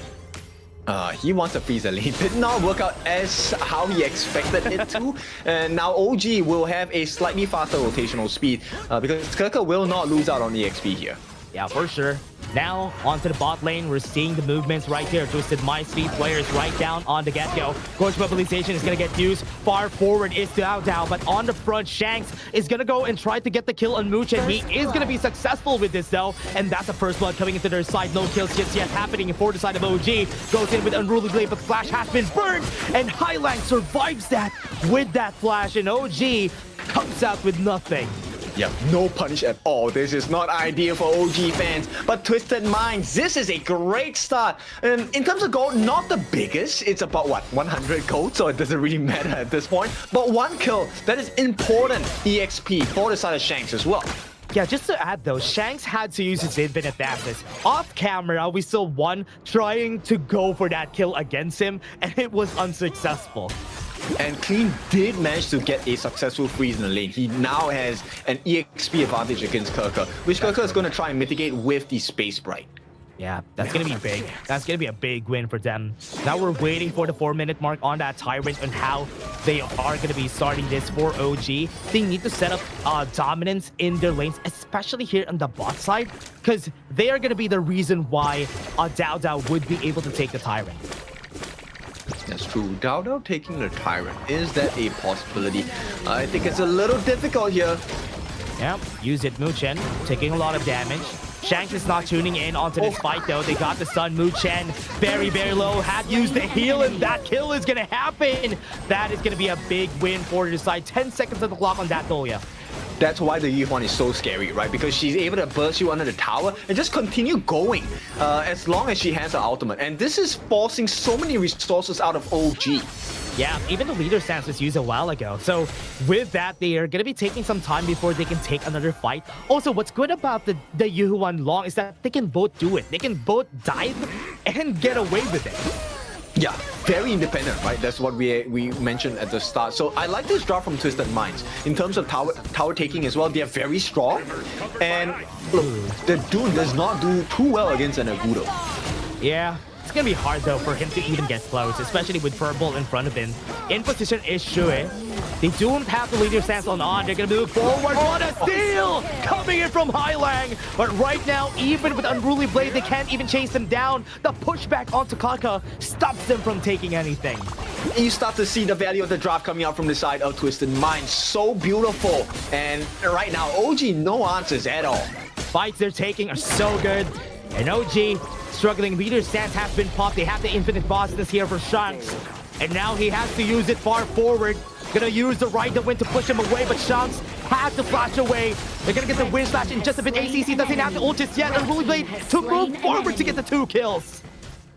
He wants a freezer lane. Did not work out as how he expected it to. And now OG will have a slightly faster rotational speed because Kaka will not lose out on EXP here. Yeah, for sure. Now, onto the bot lane. We're seeing the movements right here. Twisted Minds, 3 players right down on the get-go. Gorge mobilization is going to get used. Far forward is Dao Dao, but on the front, Shanks is going to go and try to get the kill on Mooch, and he is going to be successful with this, though. And that's the first blood coming into their side. No kills just yet happening for the side of OG. Goes in with Unruly Blade, but Flash has been burned, and Highland survives that with that Flash, and OG comes out with nothing. Yep, no punish at all. This is not ideal for OG fans, but Twisted Minds, this is a great start. And in terms of gold, not the biggest. It's about, what, 100 gold, so it doesn't really matter at this point. But 1 kill, that is important EXP for the side of Shanks as well. Yeah, just to add though, Shanks had to use his infinite passes. Off camera, we saw one trying to go for that kill against him, and it was unsuccessful. And Clean did manage to get a successful freeze in the lane. He now has an EXP advantage against Kaka, which Kaka is going to try and mitigate with the Space Bright. Yeah, that's going to be big. That's going to be a big win for them. Now we're waiting for the 4-minute mark on that Tyrant and how they are going to be starting this for OG. They need to set up dominance in their lanes, especially here on the bot side, because they are going to be the reason why Dao Dao would be able to take the Tyrant. That's true. Dao Dao taking the Tyrant, is that a possibility? I think it's a little difficult here. Yeah, use it, Mu Chen, taking a lot of damage. Shanks is not tuning in onto this fight though. They got the stun. Mu Chen very, very low. Had used the heal, and that kill is going to happen. That is going to be a big win for the side. 10 seconds on the clock on that Dolya. That's why the Yuhuan is so scary, right? Because she's able to burst you under the tower and just continue going as long as she has her ultimate. And this is forcing so many resources out of OG. Yeah, even the leader stance was used a while ago. So with that, they are going to be taking some time before they can take another fight. Also, what's good about the Yuhuan Long is that they can both do it. They can both dive and get away with it. Yeah, very independent, right? That's what we mentioned at the start. So I like this draft from Twisted Minds. In terms of tower taking as well, they're very strong. And look, the Dune does not do too well against an Agudo. Yeah, it's gonna be hard though for him to even get close, especially with Purple in front of him. In position is Shui. They don't have the leader stance on. They're gonna move forward. What a steal! Coming in from Highlang. But right now, even with Unruly Blade, they can't even chase them down. The pushback onto Kaka stops them from taking anything. You start to see the value of the draft coming out from the side of Twisted Minds. So beautiful. And right now, OG, no answers at all. Fights they're taking are so good. And OG, struggling leader stance has been popped. They have the infinite bossness here for Shanks. And now he has to use it far forward. Gonna use the right to win to push him away, but Shanks has to flash away. They're gonna get the wind slash in just a bit. ACC doesn't have the ult just yet. Unruly Blade to move forward to get the 2 kills.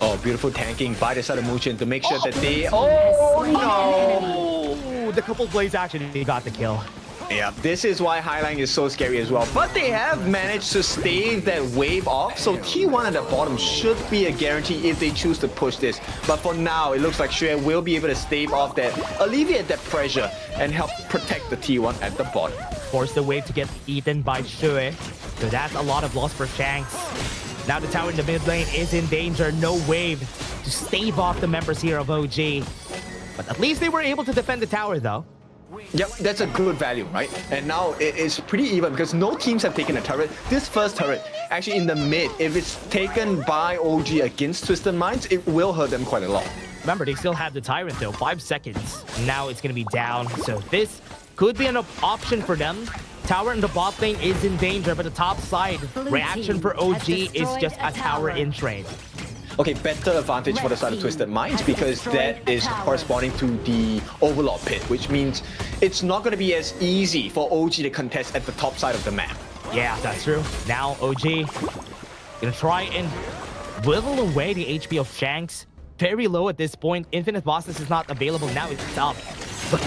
Oh, beautiful tanking by the side of Muchin to make sure that they... Oh, no! The couple blades actually got the kill. Yeah, this is why Highline is so scary as well. But they have managed to stave that wave off, so T1 at the bottom should be a guarantee if they choose to push this. But for now, it looks like Shui will be able to stave off that, alleviate that pressure, and help protect the T1 at the bottom. Force the wave to get eaten by Shui. So that's a lot of loss for Shanks. Now the tower in the mid lane is in danger. No wave to stave off the members here of OG. But at least they were able to defend the tower though. Yep, that's a good value, right? And now it's pretty even because no teams have taken a turret. This first turret, actually in the mid, if it's taken by OG against Twisted Minds, it will hurt them quite a lot. Remember, they still have the Tyrant though, 5 seconds. Now it's gonna be down, so this could be an option for them. Tower in the bot lane is in danger, but the top side reaction for OG is just a tower in trade. Okay, better advantage for the side of Twisted Minds because that is corresponding to the Overlord pit, which means it's not going to be as easy for OG to contest at the top side of the map. Yeah, that's true. Now OG gonna try and whittle away the HP of Shanks. Very low at this point. Infinite Bossness is not available. Now it's up. But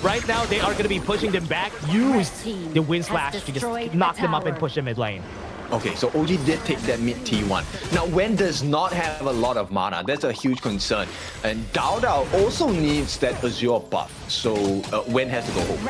right now, they are going to be pushing them back. Use the Wind Slash to just knock them up and push them mid lane. Okay, so OG did take that mid T1. Now, Wen does not have a lot of mana. That's a huge concern. And Dao Dao also needs that Azure buff. So Wen has to go home.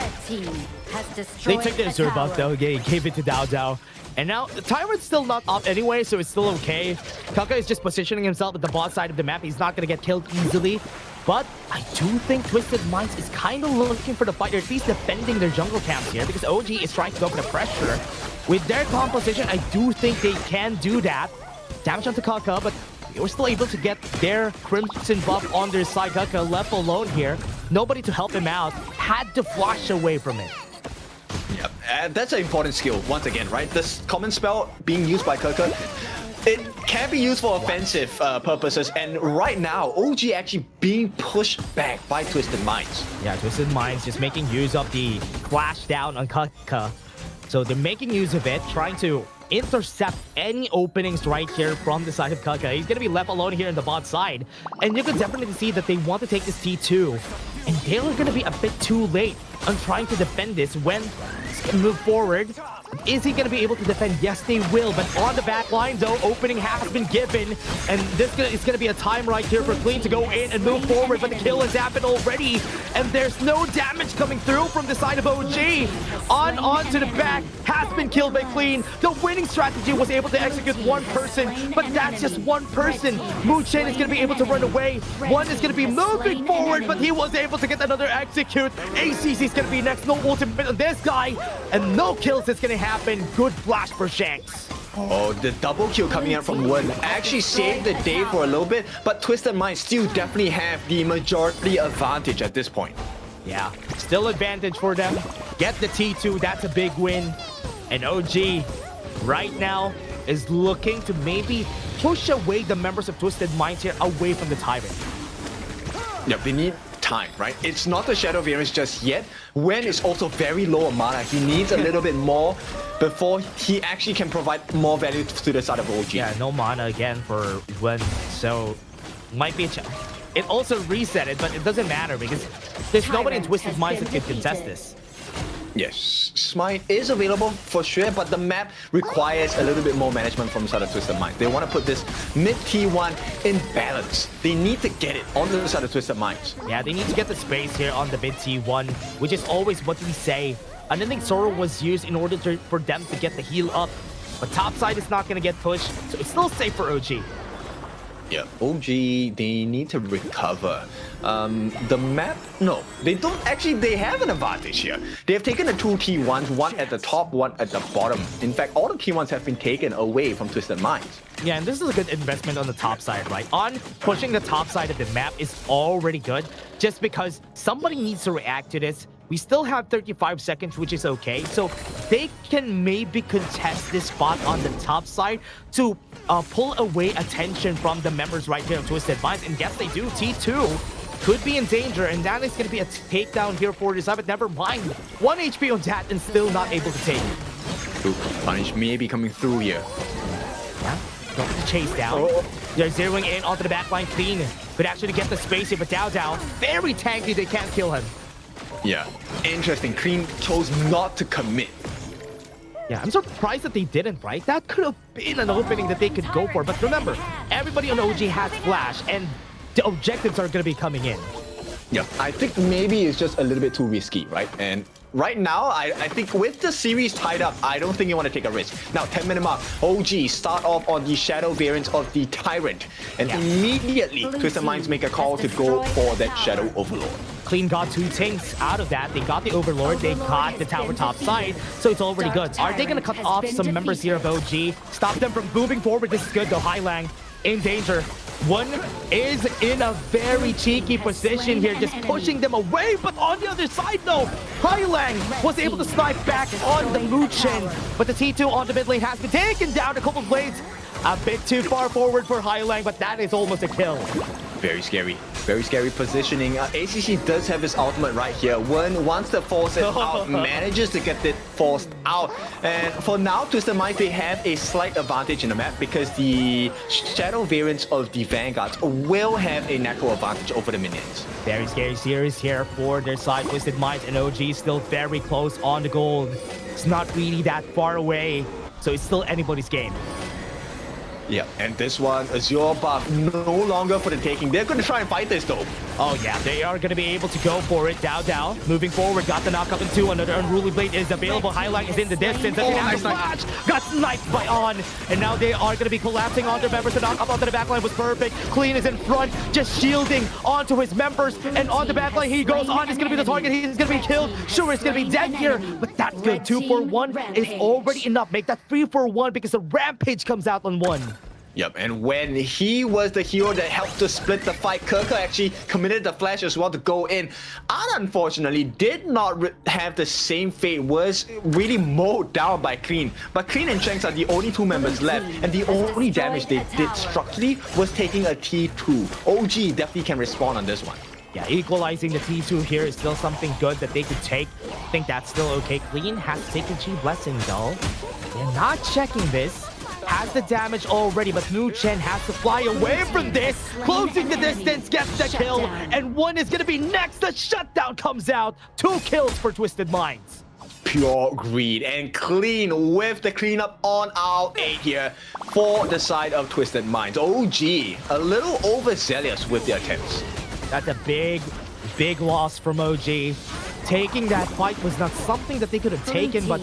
They took the Azure buff though. Yeah, he gave it to Dao Dao. And now, the Tyrant's still not up anyway, so it's still okay. Kaka is just positioning himself at the bot side of the map. He's not going to get killed easily. But I do think Twisted Minds is kind of looking for the fight, or at least defending their jungle camps here, because OG is trying to go for the pressure. With their composition, I do think they can do that. Damage onto Kaka, but they were still able to get their Crimson buff on their side. Kaka left alone here. Nobody to help him out. Had to flash away from it. Yep, that's an important skill, once again, right? This common spell being used by Kaka, it can be used for offensive purposes, and right now, OG actually being pushed back by Twisted Minds. Yeah, Twisted Minds just making use of the flash down on Kaka. So they're making use of it, trying to intercept any openings right here from the side of Kaka. He's going to be left alone here in the bot side. And you can definitely see that they want to take this T2. And they're going to be a bit too late on trying to defend this when he's going to move forward. Is he going to be able to defend? Yes, they will. But on the back line, though, opening has been given. And this is going to be a time right here for Clean to go in and move forward. But the kill has happened already. And there's no damage coming through from the side of OG. Onto the back has been killed by Clean. The winning strategy was able to execute one person. But that's just one person. Muchen is going to be able to run away. One is going to be moving forward. But he was able to get another execute. ACC is going to be next. No ultimate on this guy. And no kills is going to happen. Good flash for Shanks. Oh, the double kill coming out from Wen actually saved the day for a little bit, but Twisted Minds still definitely have the majority advantage at this point. Yeah, still advantage for them. Get the T2, that's a big win. And OG right now is looking to maybe push away the members of Twisted Minds here away from the Tyrant. Yeah, they need time, right? It's not the Shadow Variance just yet. Wen is also very low on mana. He needs a little bit more before he actually can provide more value to the side of OG. Yeah, no mana again for Wen, so might be a challenge. It also reset it, but it doesn't matter because there's nobody in Twisted Minds that can contest this. Yes, Smite is available for sure, but the map requires a little bit more management from the side of Twisted Minds. They want to put this mid T1 in balance. They need to get it on the side of Twisted Minds. Yeah, they need to get the space here on the mid T1, which is always what we say. Unending Sorrow was used in order for them to get the heal up, but top side is not going to get pushed, so it's still safe for OG. Yeah, OG, they need to recover. The map, no, they don't actually, they have an advantage here. They have taken the two T1s, one at the top, one at the bottom. In fact, all the T1s have been taken away from Twisted Minds. Yeah, and this is a good investment on the top side, right? On pushing the top side of the map is already good, just because somebody needs to react to this. We still have 35 seconds, which is okay. So they can maybe contest this spot on the top side to pull away attention from the members right here of Twisted Minds. And yes, they do. T2 could be in danger, and that is going to be a takedown here for this side, but never mind. 1 HP on that and still not able to take it. Ooh, punish may be coming through here. Yeah, going to chase down. They're zeroing in onto the backline. Clean could actually get the space here, but Dow very tanky. They can't kill him. Yeah, interesting. Clean chose not to commit. Yeah, I'm surprised that they didn't, right? That could have been an opening that they could go for. But remember, everybody on OG has flash, and the objectives are going to be coming in. Yeah, I think maybe it's just a little bit too risky, right? And right now, I think with the series tied up, I don't think you want to take a risk. Now, 10-minute mark, OG start off on the Shadow variant of the Tyrant. And immediately, Twisted Minds make a call to go for that Shadow Overlord. Clean got 2 tanks out of that. They got the Overlord, they got the tower top side, so it's already good. Are they going to cut off some members here of OG? Stop them from moving forward. This is good though. Highlang in danger. One is in a very cheeky position here, just pushing them away, but on the other side though, Highlang was able to snipe back on the Luchin, but the T2 on the mid lane has been taken down a couple blades. A bit too far forward for Highlang, but that is almost a kill. Very scary positioning. ACC does have his ultimate right here. Once the force is out, manages to get it forced out. And for now, Twisted Minds, they have a slight advantage in the map because the Shadow variants of the Vanguards will have a natural advantage over the minions. Very scary series here for their side. Twisted Minds and OG still very close on the gold. It's not really that far away, so it's still anybody's game. Yeah, and this one, Azure buff no longer for the taking. They're going to try and fight this though. Oh yeah, they are going to be able to go for it. Dow, moving forward, got the knock up in 2. Another Unruly Blade is available. Highlight is in the distance. Nice flash. Got sniped by On. And now they are going to be collapsing on their members. The knock up onto the backline was perfect. Clean is in front, just shielding onto his members. And on the backline, he goes on. He's going to be the target. He's going to be killed. Sure, it's going to be dead here. But that's good. 2 for 1 is already enough. Make that 3 for 1 because the Rampage comes out on 1. Yep, and when he was the hero that helped to split the fight, Kirker actually committed the flash as well to go in. Unfortunately, did not have the same fate, was really mowed down by Clean. But Clean and Shanks are the only 2 members left, and the only damage they did structurally was taking a T2. OG definitely can respond on this one. Yeah, equalizing the T2 here is still something good that they could take. I think that's still okay. Clean has taken Chi Blessing though. They're not checking this. Has the damage already, but Nu Chen has to fly away from this. Closing the distance, gets the kill, and 1 is going to be next. The shutdown comes out. 2 kills for Twisted Minds. Pure greed and Clean with the cleanup on our 8 here for the side of Twisted Minds. OG, a little overzealous with the attempts. That's a big loss from OG. Taking that fight was not something that they could have taken, but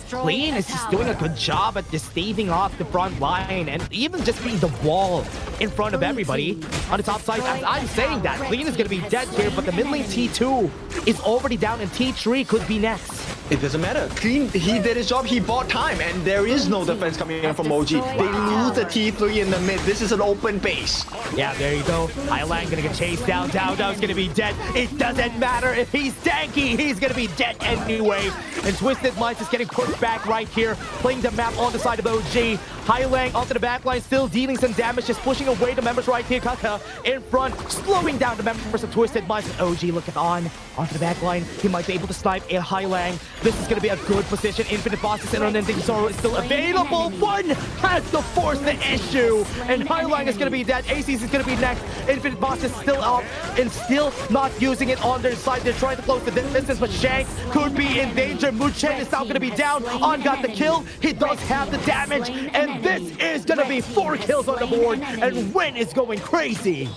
Clean is just doing a good job at just staving off the front line and even just being the wall in front of everybody. On the top side, as I'm saying that, Clean is going to be dead here, but the mid lane T2 is already down and T3 could be next. It doesn't matter. Clean, he did his job, he bought time, and there is no defense coming in from OG. They lose the T3 in the mid. This is an open base. Yeah, there you go. Highlang gonna get chased down. Dow's gonna be dead. It doesn't matter if he's tanky, he's gonna be dead anyway. And Twisted Minds is getting pushed back right here, playing the map on the side of OG. Highlang onto the backline, still dealing some damage, just pushing away the members right here. Kaka in front, slowing down the members of Twisted Minds. And OG looking onto the backline. He might be able to snipe a Highlang. This is going to be a good position. Infinite Bosses and Unending Sorrow is still available. One has to force the issue. And Highline is going to be dead. ACs is going to be next. Infinite Boss is still up and still not using it on their side. They're trying to close the distance, but Shanks could be in danger. Muchen is now going to be down. On got the kill. He does have the damage. And this is going to be 4 kills on the board. And Win is going crazy.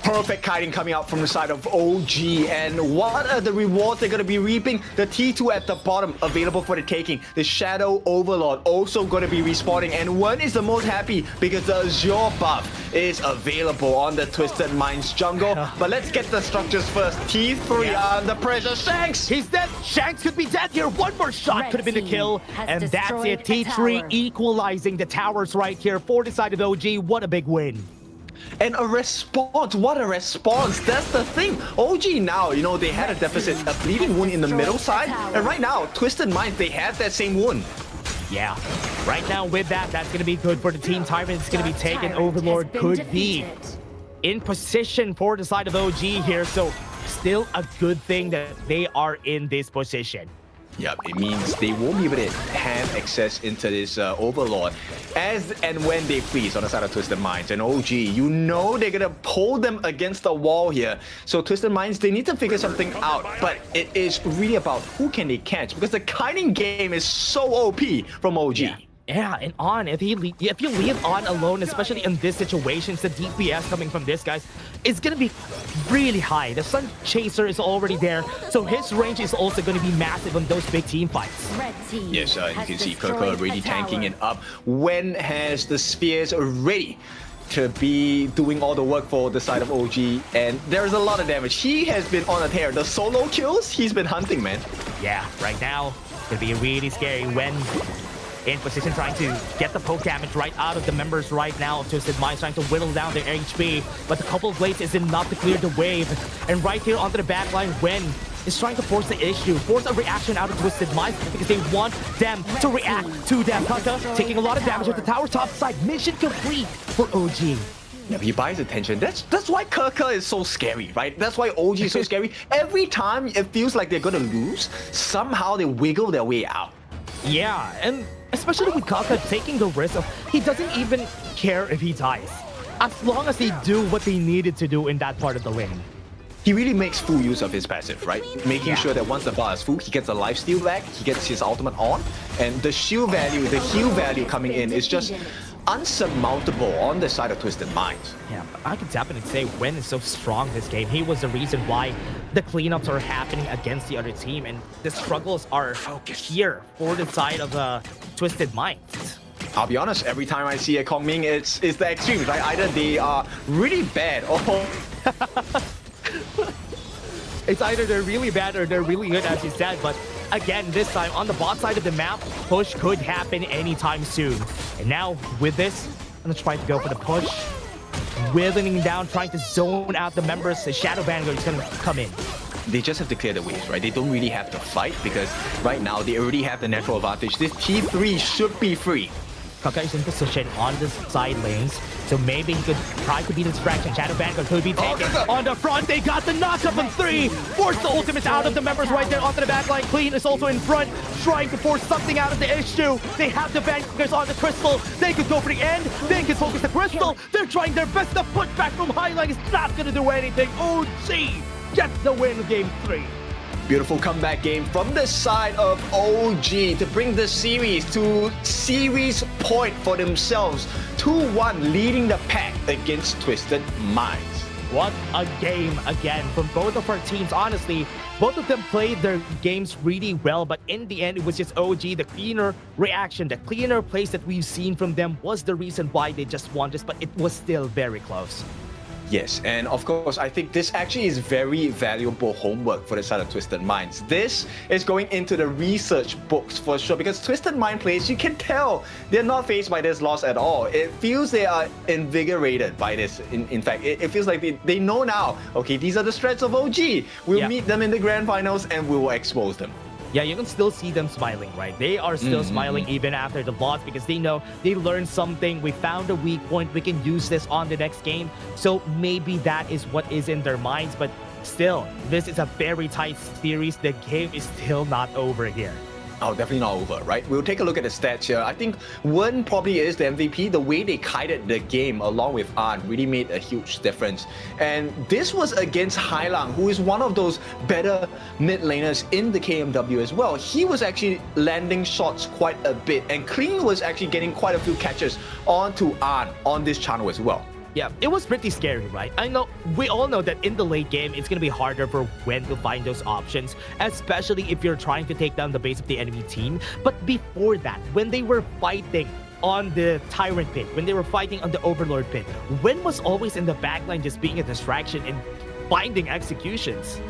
Perfect kiting coming out from the side of OG, and what are the rewards they're going to be reaping? The T2 at the bottom available for the taking. The Shadow Overlord also going to be respawning, and one is the most happy because the Azure buff is available on the Twisted Minds jungle. But let's get the structures first. T3 under pressure. Shanks! He's dead. Shanks could be dead here. One more shot could have been the kill, and that's it. T3 equalizing the towers right here for the side of OG. What a big win. And a response, what a response. That's the thing. OG now, you know, they had a deficit, a bleeding wound in the middle side. And right now, Twisted Minds, they have that same wound. Yeah, right now with that, that's going to be good for the team. Tyrant's going to be taken. Overlord could be in position for the side of OG here. So still a good thing that they are in this position. Yep, it means they won't be able to have access into this Overlord as and when they please on the side of Twisted Minds. And OG, you know they're gonna pull them against the wall here. So Twisted Minds, they need to figure something out, but it is really about who can they catch, because the kiting game is so OP from OG. Yeah, and On, if you leave On alone, especially in this situation, the DPS coming from this guys is going to be really high. The Sun Chaser is already there, so his range is also going to be massive on those big team fights. Yes, you can see Kirko already tanking it up. When has the Spheres ready to be doing all the work for the side of OG? And there's a lot of damage. He has been on a tear. The solo kills, he's been hunting, man. Yeah, right now, it's going to be really scary when in position trying to get the poke damage right out of the members right now. Twisted Minds trying to whittle down their HP, but the couple of blades is enough to clear the wave. And right here onto the backline, Wen is trying to force the issue, force a reaction out of Twisted Minds because they want them to react to them. Kaka taking a lot of damage with the tower top side. Mission complete for OG. Yeah, he buys attention. That's why Kirka is so scary, right? That's why OG is so scary. Every time it feels like they're gonna lose, somehow they wiggle their way out. Yeah, and especially with Kaka taking the risk of, he doesn't even care if he dies, as long as they do what they needed to do in that part of the lane. He really makes full use of his passive, right? Making sure that once the bar is full, he gets a lifesteal back, he gets his ultimate on, and the shield value, the heal value coming in is just unsurmountable on the side of Twisted Minds. Yeah, I can definitely say Wen is so strong this game. He was the reason why the cleanups are happening against the other team, and the struggles are here for the side of Twisted Minds. I'll be honest, every time I see a Kongming, it's the extremes, right? Either they are really bad or it's either they're really bad or they're really good, as you said. But again, this time on the bot side of the map, push could happen anytime soon. And now with this, I'm gonna try to go for the push, whittling down, trying to zone out the members. The Shadow Vanguard is gonna come in. They just have to clear the waves, right? They don't really have to fight because right now they already have the natural advantage. This T3 should be free. Kaka is in position on the side lanes, so maybe he could try to beat the distraction. Shadow Vanguard could be taken on the front. They got the knockup on 3. Force the ultimates out of the members right there onto the backline. Clean is also in front, trying to force something out of the issue. They have the Vanguards on the crystal. They could go for the end. They could focus the crystal. They're trying their best to push back from Highline. It's not going to do anything. OG gets the win game 3. Beautiful comeback game from the side of OG to bring the series to series point for themselves. 2-1 leading the pack against Twisted Minds. What a game again from both of our teams. Honestly, both of them played their games really well, but in the end, it was just OG. The cleaner reaction, the cleaner plays that we've seen from them was the reason why they just won this, but it was still very close. Yes, and of course, I think this actually is very valuable homework for the side of Twisted Minds. This is going into the research books for sure, because Twisted Mind players, you can tell they're not faced by this loss at all. It feels they are invigorated by this. In fact, it feels like they know now, okay, these are the strengths of OG. We'll meet them in the grand finals and we will expose them. Yeah, you can still see them smiling, right? They are still smiling even after the loss because they know they learned something. We found a weak point. We can use this on the next game. So maybe that is what is in their minds. But still, this is a very tight series. The game is still not over here. Oh, definitely not over, right? We'll take a look at the stats here. I think Wen probably is the MVP. The way they kited the game along with An really made a huge difference. And this was against Hailang, who is one of those better mid laners in the KMW as well. He was actually landing shots quite a bit, and Clean was actually getting quite a few catches onto An on this channel as well. Yeah, it was pretty scary, right? I know, we all know that in the late game, it's going to be harder for Wen to find those options, especially if you're trying to take down the base of the enemy team. But before that, when they were fighting on the Tyrant pit, when they were fighting on the Overlord pit, Wen was always in the backline just being a distraction and finding executions.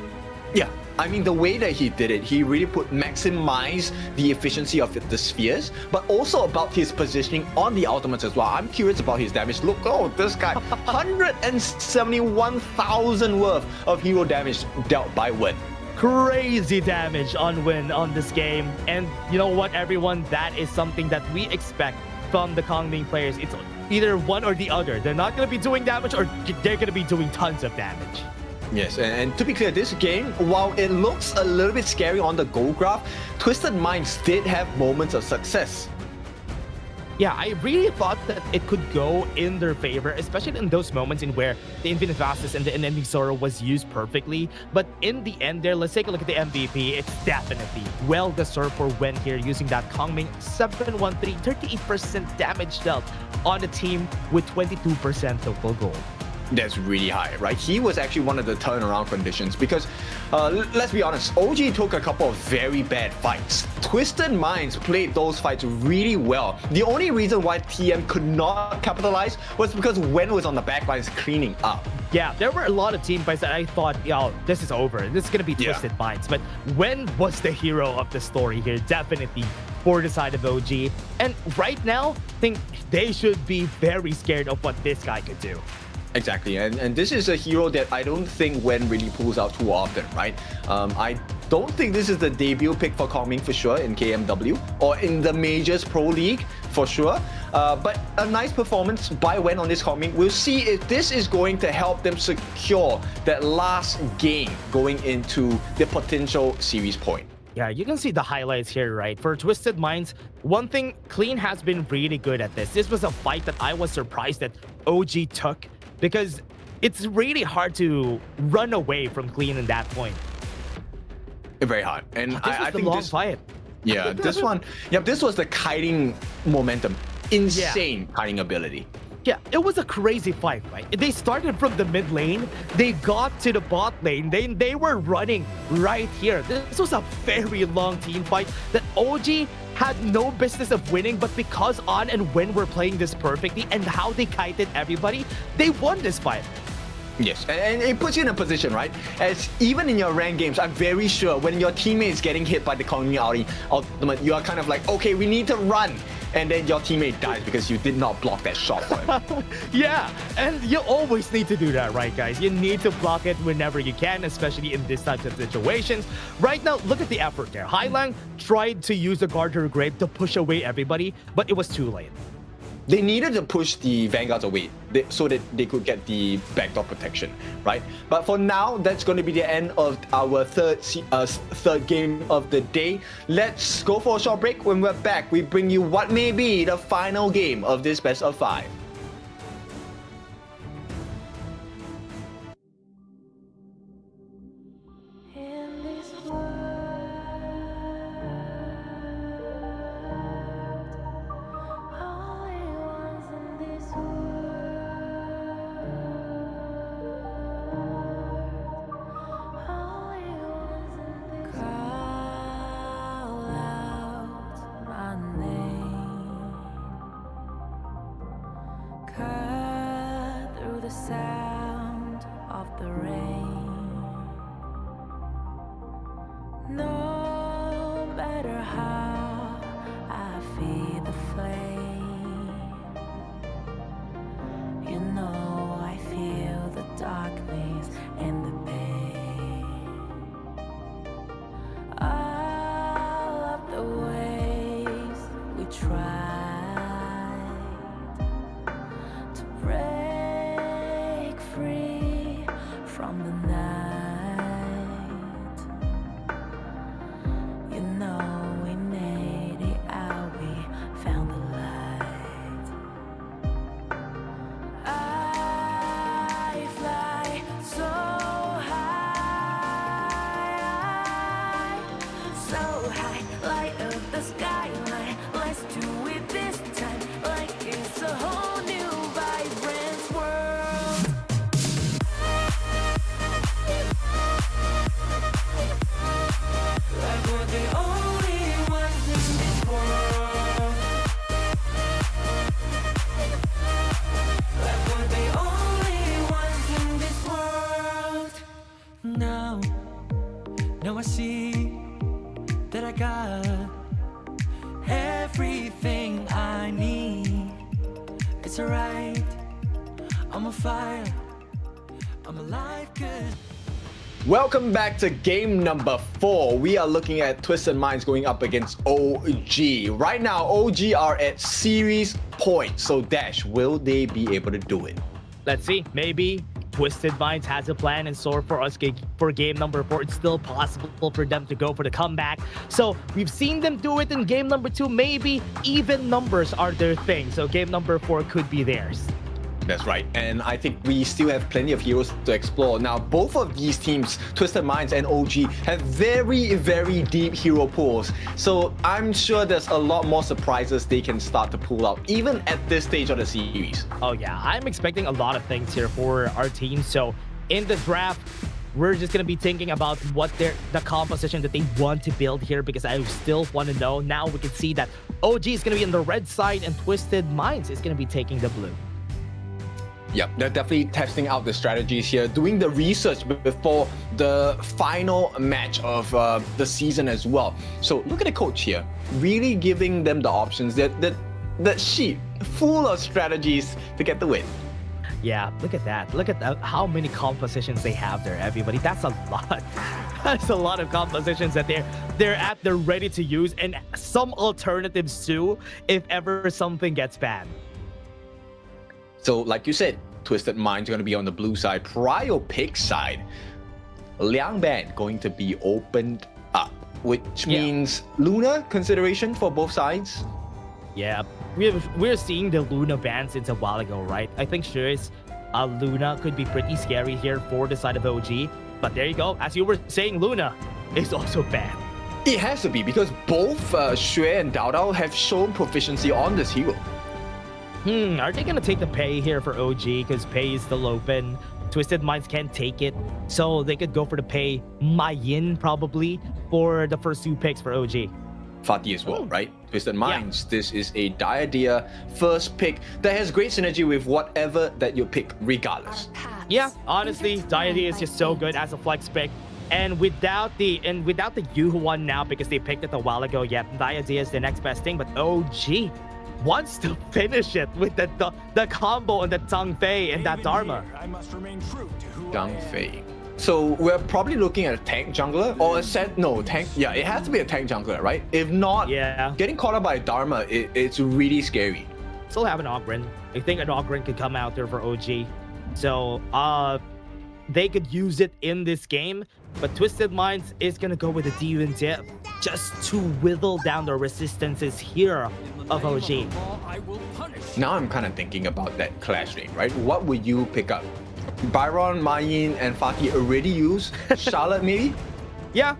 Yeah, I mean, the way that he did it, he really maximized the efficiency of the spheres, but also about his positioning on the ultimates as well. I'm curious about his damage. Look, oh, this guy, 171,000 worth of hero damage dealt by Wen. Crazy damage on Wen on this game. And you know what, everyone? That is something that we expect from the Kongming players. It's either one or the other. They're not going to be doing damage, or they're going to be doing tons of damage. Yes, and to be clear, this game, while it looks a little bit scary on the goal graph, Twisted Minds did have moments of success. Yeah, I really thought that it could go in their favor, especially in those moments in where the Infinite Vastus and the Unending Sorrow was used perfectly. But in the end there, let's take a look at the MVP. It's definitely well-deserved for Wen here, using that Kongming 713, 38% damage dealt on a team with 22% total gold. That's really high, right? He was actually one of the turnaround conditions because, let's be honest, OG took a couple of very bad fights. Twisted Minds played those fights really well. The only reason why TM could not capitalize was because Wen was on the backlines cleaning up. Yeah, there were a lot of team fights that I thought, yo, this is over. This is going to be Twisted Minds. But Wen was the hero of the story here, definitely, for the side of OG. And right now, I think they should be very scared of what this guy could do. Exactly, and this is a hero that I don't think Wen really pulls out too often, right? I don't think this is the debut pick for Kongming for sure in KMW or in the Majors Pro League for sure. But a nice performance by Wen on this Kongming. We'll see if this is going to help them secure that last game going into the potential series point. Yeah, you can see the highlights here, right? For Twisted Minds, one thing, Clean has been really good at this. This was a fight that I was surprised that OG took, because it's really hard to run away from Clean in that point. Very hard. And I think this fight. Yeah, this one, this was the kiting momentum. Insane kiting ability. Yeah, it was a crazy fight, right? They started from the mid lane, they got to the bot lane, they were running right here. This was a very long team fight that OG had no business of winning, but because An and Wen were playing this perfectly and how they kited everybody, they won this fight. Yes, and it puts you in a position, right? As even in your ranked games, I'm very sure when your teammate is getting hit by the Kongming ultimate, you are kind of like, okay, we need to run. And then your teammate dies because you did not block that shot for him. Yeah, and you always need to do that, right, guys? You need to block it whenever you can, especially in these types of situations. Right now, look at the effort there. Hailang tried to use the Garter Grave to push away everybody, but it was too late. They needed to push the Vanguards away so that they could get the backdoor protection, right? But for now, that's going to be the end of our third game of the day. Let's go for a short break. When we're back, we bring you what may be the final game of this best of 5. Sound of the rain. No matter how I feed the flame, you know I feel the darkness and the pain. All of the ways we tried to break free from the night. high, light up the skyline. Let's do it this time, like it's a whole new vibrant world. Like we're the only ones in this world. Like we're the only ones in this world. Now I see that I got everything I need. It's alright, I'm on fire, I'm alive, good. Welcome back to game number 4. We are looking at Twisted Minds going up against OG. Right now, OG are at series points. So Dash, will they be able to do it? Let's see. Maybe Twisted Minds has a plan in store for us for game number 4. It's still possible for them to go for the comeback. So we've seen them do it in game number 2. Maybe even numbers are their thing. So game number 4 could be theirs. That's right, and I think we still have plenty of heroes to explore. Now, both of these teams, Twisted Minds and OG, have very, very deep hero pools. So I'm sure there's a lot more surprises they can start to pull out, even at this stage of the series. Oh yeah, I'm expecting a lot of things here for our team. So in the draft, we're just going to be thinking about what the composition that they want to build here, because I still want to know. Now we can see that OG is going to be on the red side and Twisted Minds is going to be taking the blue. Yep, they're definitely testing out the strategies here, doing the research before the final match of the season as well. So look at the coach here, really giving them the options, that sheet full of strategies to get the win. Yeah, look at that. Look at how many compositions they have there, everybody. That's a lot. That's a lot of compositions that they're ready to use, and some alternatives too, if ever something gets banned. So, like you said, Twisted Minds going to be on the blue side. Prio pick side, Liang Ban going to be opened up, which means Luna consideration for both sides. Yeah, we're seeing the Luna ban since a while ago, right? I think Shui's Luna could be pretty scary here for the side of OG. But there you go. As you were saying, Luna is also banned. It has to be, because both Shui and Dao Dao have shown proficiency on this hero. Are they gonna take the pay here for OG? Because pay is still open. Twisted Minds can't take it, so they could go for the pay Mayin probably for the first 2 picks for OG. Fatih as well, right? Twisted Minds, this is a Diadea first pick that has great synergy with whatever that you pick regardless. Yeah, honestly, Diadea is just so good as a flex pick. And without the Yu one now, because they picked it a while ago, yeah, Diadea is the next best thing, but OG wants to finish it with the combo on the Zhang Fei and that Dharma. Zhang Fei. So we're probably looking at a tank jungler or a tank. Yeah, it has to be a tank jungler, right? If not, getting caught up by Dharma, it's really scary. Still have an Ogren. I think an Ogren could come out there for OG. So they could use it in this game, but Twisted Minds is gonna go with the demon dip just to whittle down the resistances here of OG. Now I'm kind of thinking about that clash rate, right? What would you pick up? Byron, Mayin, and Fatih already use Charlotte, maybe? Yeah,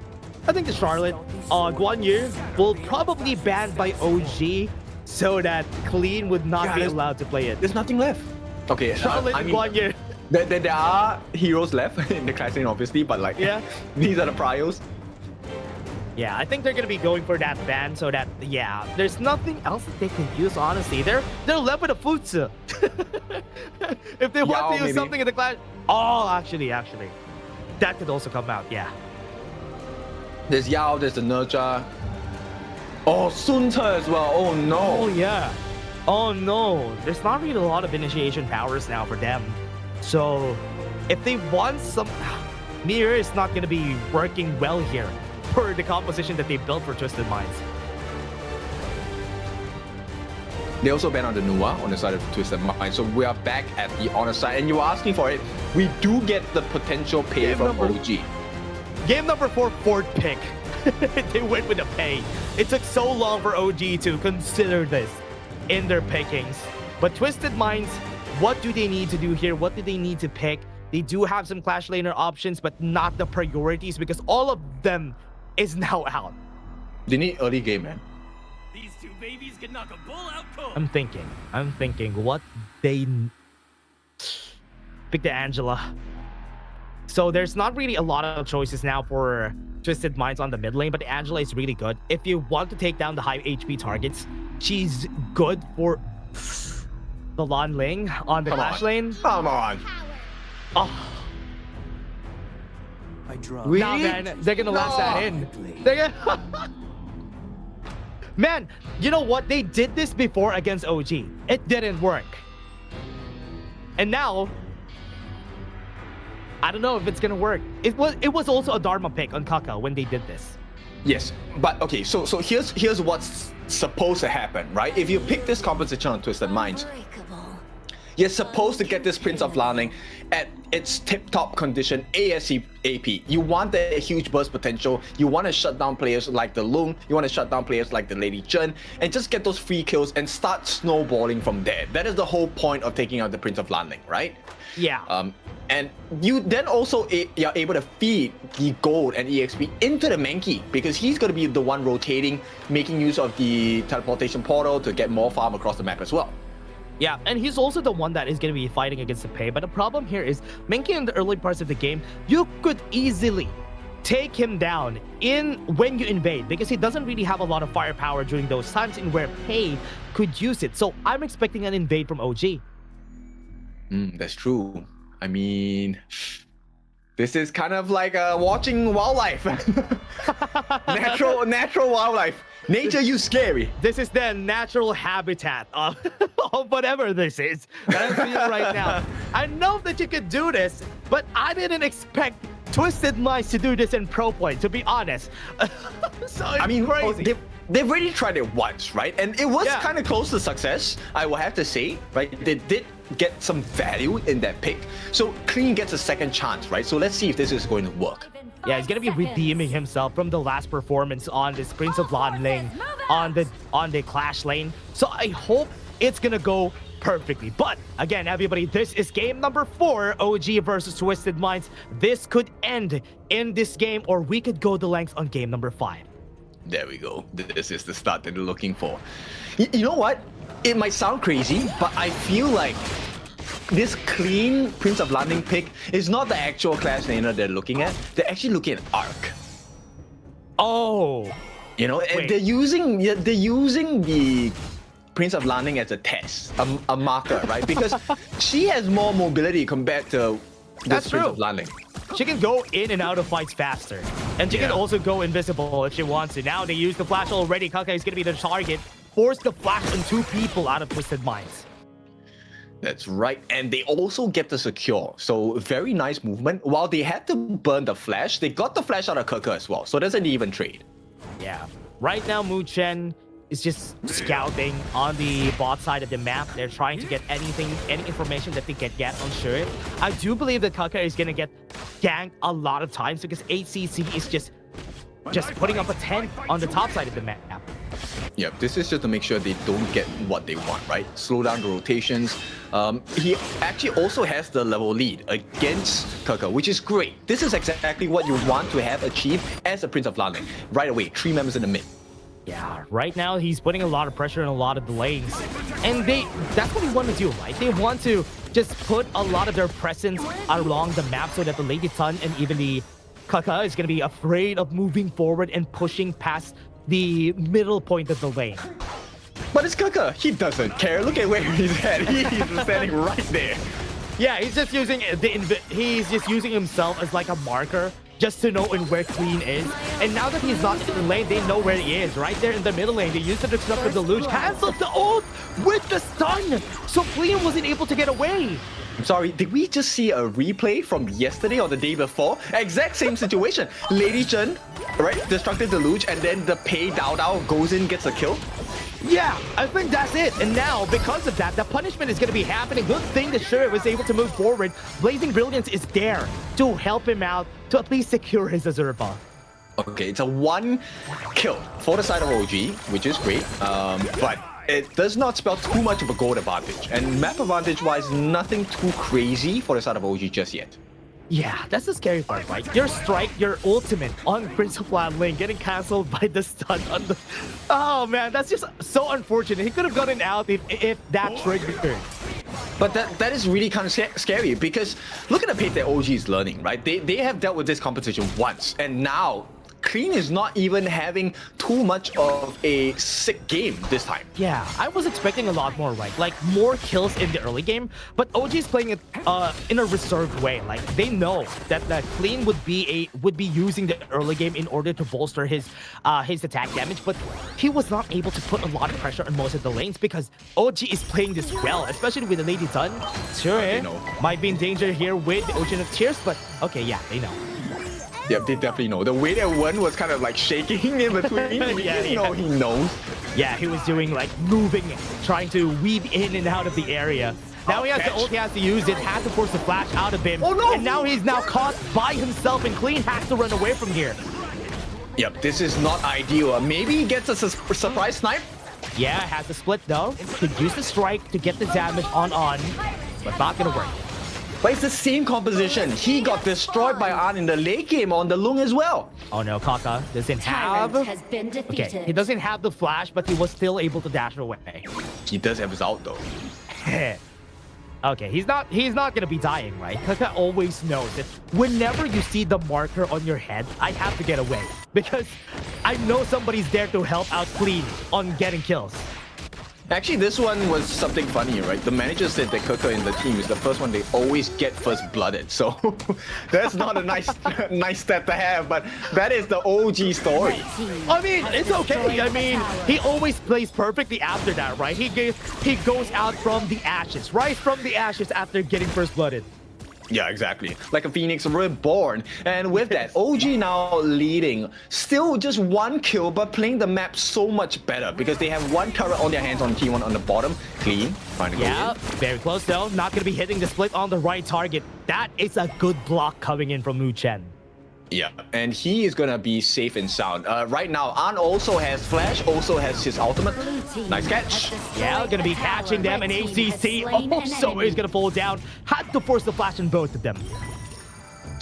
I think the Charlotte. Guan Yu will probably ban by OG so that Clean would not be allowed to play it. There's nothing left. Okay, Charlotte and Guan Yu. There are heroes left in the clash lane, obviously, but like, these are the priors. Yeah, I think they're gonna be going for that ban so that, yeah, there's nothing else that they can use, honestly. They're left with a Futsu. If they want to use something in the clash. Oh, actually. That could also come out, yeah. There's Yao, there's the Nerja. Oh, Sun Ce as well. Oh no. Oh yeah. Oh no. There's not really a lot of initiation powers now for them. So if they want some, Mirror is not gonna be working well here for the composition that they built for Twisted Minds. They also banned on the Nua on the side of Twisted Minds. So we are back at the honor side, and you were asking for it. We do get the potential pay from OG. Game number 4, 4th pick. They went with a pay. It took so long for OG to consider this in their pickings. But Twisted Minds, what do they need to do here? What do they need to pick? They do have some Clash Laner options, but not the priorities because all of them is now out. They need early game, man. These two babies could knock a bull out cold. I'm thinking what they pick the Angela. So there's not really a lot of choices now for Twisted Minds on the mid lane, but the Angela is really good. If you want to take down the high HP targets, she's good for the Lan Ling on the Clash lane. Come on. Oh. Really? Nah, man, they're gonna last that in. They're gonna... Man, you know what? They did this before against OG. It didn't work. And now, I don't know if it's gonna work. It was also a Dharma pick on Kaka when they did this. Yes, but okay, so here's what's supposed to happen, right? If you pick this composition on Twisted Minds, you're supposed to get this Prince of Lanling at its tip-top condition ASAP. You want the huge burst potential. You want to shut down players like the Loon. You want to shut down players like the Lady Chen and just get those free kills and start snowballing from there. That is the whole point of taking out the Prince of Lanling, right? Yeah. And you then also you're able to feed the gold and EXP into the Mankey because he's going to be the one rotating, making use of the teleportation portal to get more farm across the map as well. Yeah, and he's also the one that is going to be fighting against the Pei. But the problem here is, Mankey in the early parts of the game, you could easily take him down when you invade because he doesn't really have a lot of firepower during those times in where Pei could use it. So I'm expecting an invade from OG. That's true. I mean, this is kind of like watching wildlife. natural wildlife. Nature, you scary. This is the natural habitat of whatever this is that I'm feeling right now. I know that you could do this, but I didn't expect Twisted Minds to do this in Pro Play, to be honest. So it's crazy. They've already tried it once, right? And it was kind of close to success, I will have to say, right? They did get some value in that pick. So Clean gets a second chance, right? So let's see if this is going to work. Yeah, he's gonna be redeeming himself from the last performance on this Prince of Lan Ling on the Clash lane. So I hope it's gonna go perfectly. But again, everybody, this is game number 4, OG versus Twisted Minds. This could end in this game, or we could go the length on game number 5. There we go. This is the start that they're looking for. You know what? It might sound crazy, but I feel like this Clean Prince of Landing pick is not the actual Clash laner they're looking at. They're actually looking at Arc. Oh. You know, they're using the Prince of Landing as a test, a marker, right? Because she has more mobility compared to this Prince of Landing. She can go in and out of fights faster. And she can also go invisible if she wants to. Now they use the flash already. Kaka is going to be the target. Force the flash on 2 people out of Twisted Minds. That's right. And they also get the secure. So very nice movement. While they had to burn the flash, they got the flash out of Kaka as well. So that's an even trade. Yeah. Right now, Mu Chen is just scouting on the bot side of the map. They're trying to get any information that they can get on Shirt. I do believe that Kaka is going to get ganked a lot of times because HCC is just putting up a tent on the top side of the map. Yep, this is just to make sure they don't get what they want, right? Slow down the rotations. He actually also has the level lead against Kaka, which is great. This is exactly what you want to have achieved as a Prince of Lanling. Right away, 3 members in the mid. Yeah, right now he's putting a lot of pressure on a lot of the lanes. And that's what they want to do, right? They want to just put a lot of their presence along the map so that the Lady Sun and even the Kaka is going to be afraid of moving forward and pushing past the middle point of the lane. But it's Kaka. He doesn't care. Look at where he's at. He's standing right there. Yeah, he's just using himself as like a marker just to know where Clean is. And now that he's not in the lane, they know where he is. Right there in the middle lane. They used to disrupt the deluge. Cancels the ult with the stun. So Clean wasn't able to get away. I'm sorry, did we just see a replay from yesterday or the day before? Exact same situation. Lady Chen, right, destructed the deluge, and then the Pei Dao goes in, gets a kill. Yeah, I think that's it. And now, because of that, the punishment is going to be happening. Good thing that Shuri was able to move forward. Blazing Brilliance is there to help him out, to at least secure his Azurba. Okay, it's a 1 kill for the side of OG, which is great. But it does not spell too much of a gold advantage. And map advantage-wise, nothing too crazy for the side of OG just yet. Yeah, that's the scary part, right? Your strike, your ultimate on Prince of Land lane getting cancelled by the stun on the... Oh man, that's just so unfortunate. He could have gotten out if that triggered. But that is really kind of scary because look at the pace that OG is learning, right? They have dealt with this competition once, and now Clean is not even having too much of a sick game this time. Yeah, I was expecting a lot more, right? Like more kills in the early game, but OG is playing it in a reserved way. Like they know that Clean would be using the early game in order to bolster his attack damage, but he was not able to put a lot of pressure on most of the lanes because OG is playing this well, especially with the Lady Sun. Sure, might be in danger here with the Ocean of Tears, but okay, yeah, they know. Yeah, they definitely know. The way that one was kind of like shaking in between, he knows. Yeah, he was doing like moving, trying to weave in and out of the area. Now he has the ult, he has to use it, has to force the flash out of him. Oh no! And now he's caught by himself, and Clean has to run away from here. Yep, this is not ideal. Maybe he gets a surprise snipe? Yeah, has to split though. Could use the strike to get the damage on, but not gonna work. But it's the same composition. He got destroyed by An in the late game on the Lung as well. Oh no, Kaka doesn't have... has been defeated. Okay, he doesn't have the flash, but he was still able to dash away. He does have his ult though. Okay, he's not gonna be dying, right? Kaka always knows that whenever you see the marker on your head, I have to get away. Because I know somebody's there to help out Clean on getting kills. Actually, this one was something funny, right? The manager said that Kaka in the team is the first one they always get first blooded. So that's not a nice stat to have, but that is the OG story. I mean, it's okay. I mean, he always plays perfectly after that, right? He goes out from the ashes, right from the ashes after getting first blooded. Yeah, exactly. Like a phoenix reborn. And with that, OG now leading. Still just one kill, but playing the map so much better because they have one turret on their hands on T1 on the bottom. Clean. Trying to go in. Very close though. Not going to be hitting the split on the right target. That is a good block coming in from Mu Chen. Yeah, and he is gonna be safe and sound. Right now, An also has flash, also has his ultimate. Nice catch. Yeah, gonna be catching them, and ACC also is gonna fall down. Had to force the flash on both of them.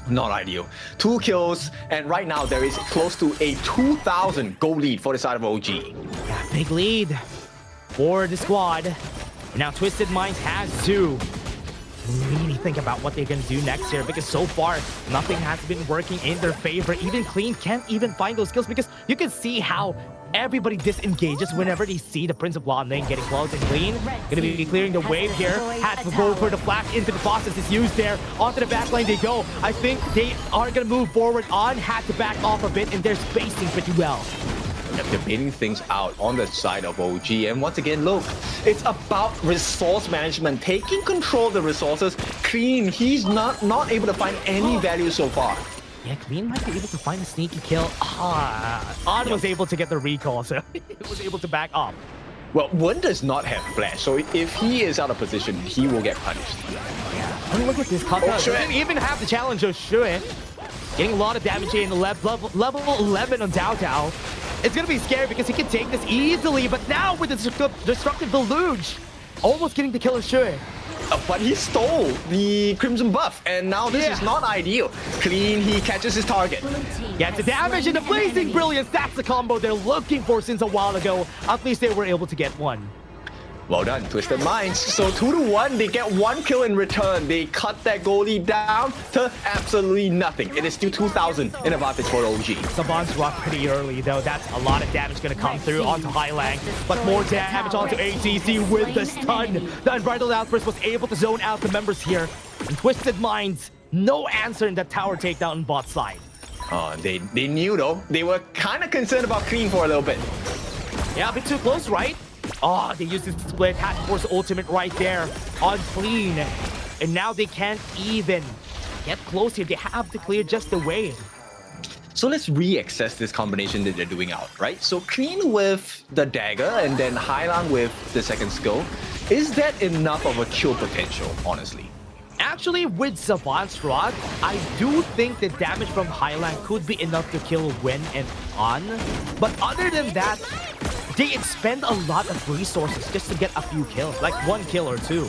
Not ideal. 2 kills, and right now there is close to a 2,000 goal lead for the side of OG. Yeah, big lead for the squad. Now Twisted Minds has to really think about what they're gonna do next here because so far nothing has been working in their favor. Even Clean can't even find those kills because you can see how everybody disengages whenever they see the Prince of Land lane getting close, and Clean gonna be clearing the wave here. Had to go for the flash into the process. It's used there. Onto the back line they go. I think they are gonna move forward on. Had to back off a bit, and they're spacing pretty well. Debating things out on the side of OG, and once again, look, it's about resource management, taking control of the resources. Clean, he's not able to find any value so far. Yeah, Clean might be able to find a sneaky kill. An was able to get the recall, so he was able to back off. Well, one does not have flash, so if he is out of position, he will get punished. Yeah, I mean, look at this. Kaka doesn't even have the challenge of Shui. Getting a lot of damage in level 11 on Dao Dao. It's gonna be scary because he can take this easily, but now with the destructive deluge, almost getting the kill of Shui. But he stole the Crimson buff, and now this is not ideal. Clean, he catches his target. Gets the damage and the Blazing Brilliance. That's the combo they're looking for since a while ago. At least they were able to get one. Well done, Twisted Minds. So 2-1, they get 1 kill in return. They cut that goalie down to absolutely nothing. It is still 2,000 in advantage for OG. Savant's rock pretty early though. That's a lot of damage gonna come through onto Highlang. But more damage onto ACC with the stun. The Unbridled Outburst was able to zone out the members here. And Twisted Minds, no answer in that tower takedown on bot side. They knew though. They were kind of concerned about Clean for a little bit. Yeah, a bit too close, right? Oh, they used this split, had to force ultimate right there on Clean. And now they can't even get close here. They have to clear just the wave. So let's re-access this combination that they're doing out, right? So Clean with the dagger and then Highland with the second skill. Is that enough of a kill potential, honestly? Actually, with Savant's Rod, I do think the damage from Highland could be enough to kill Wen and An. But other than that, they expend a lot of resources just to get a few kills, like 1 kill or 2.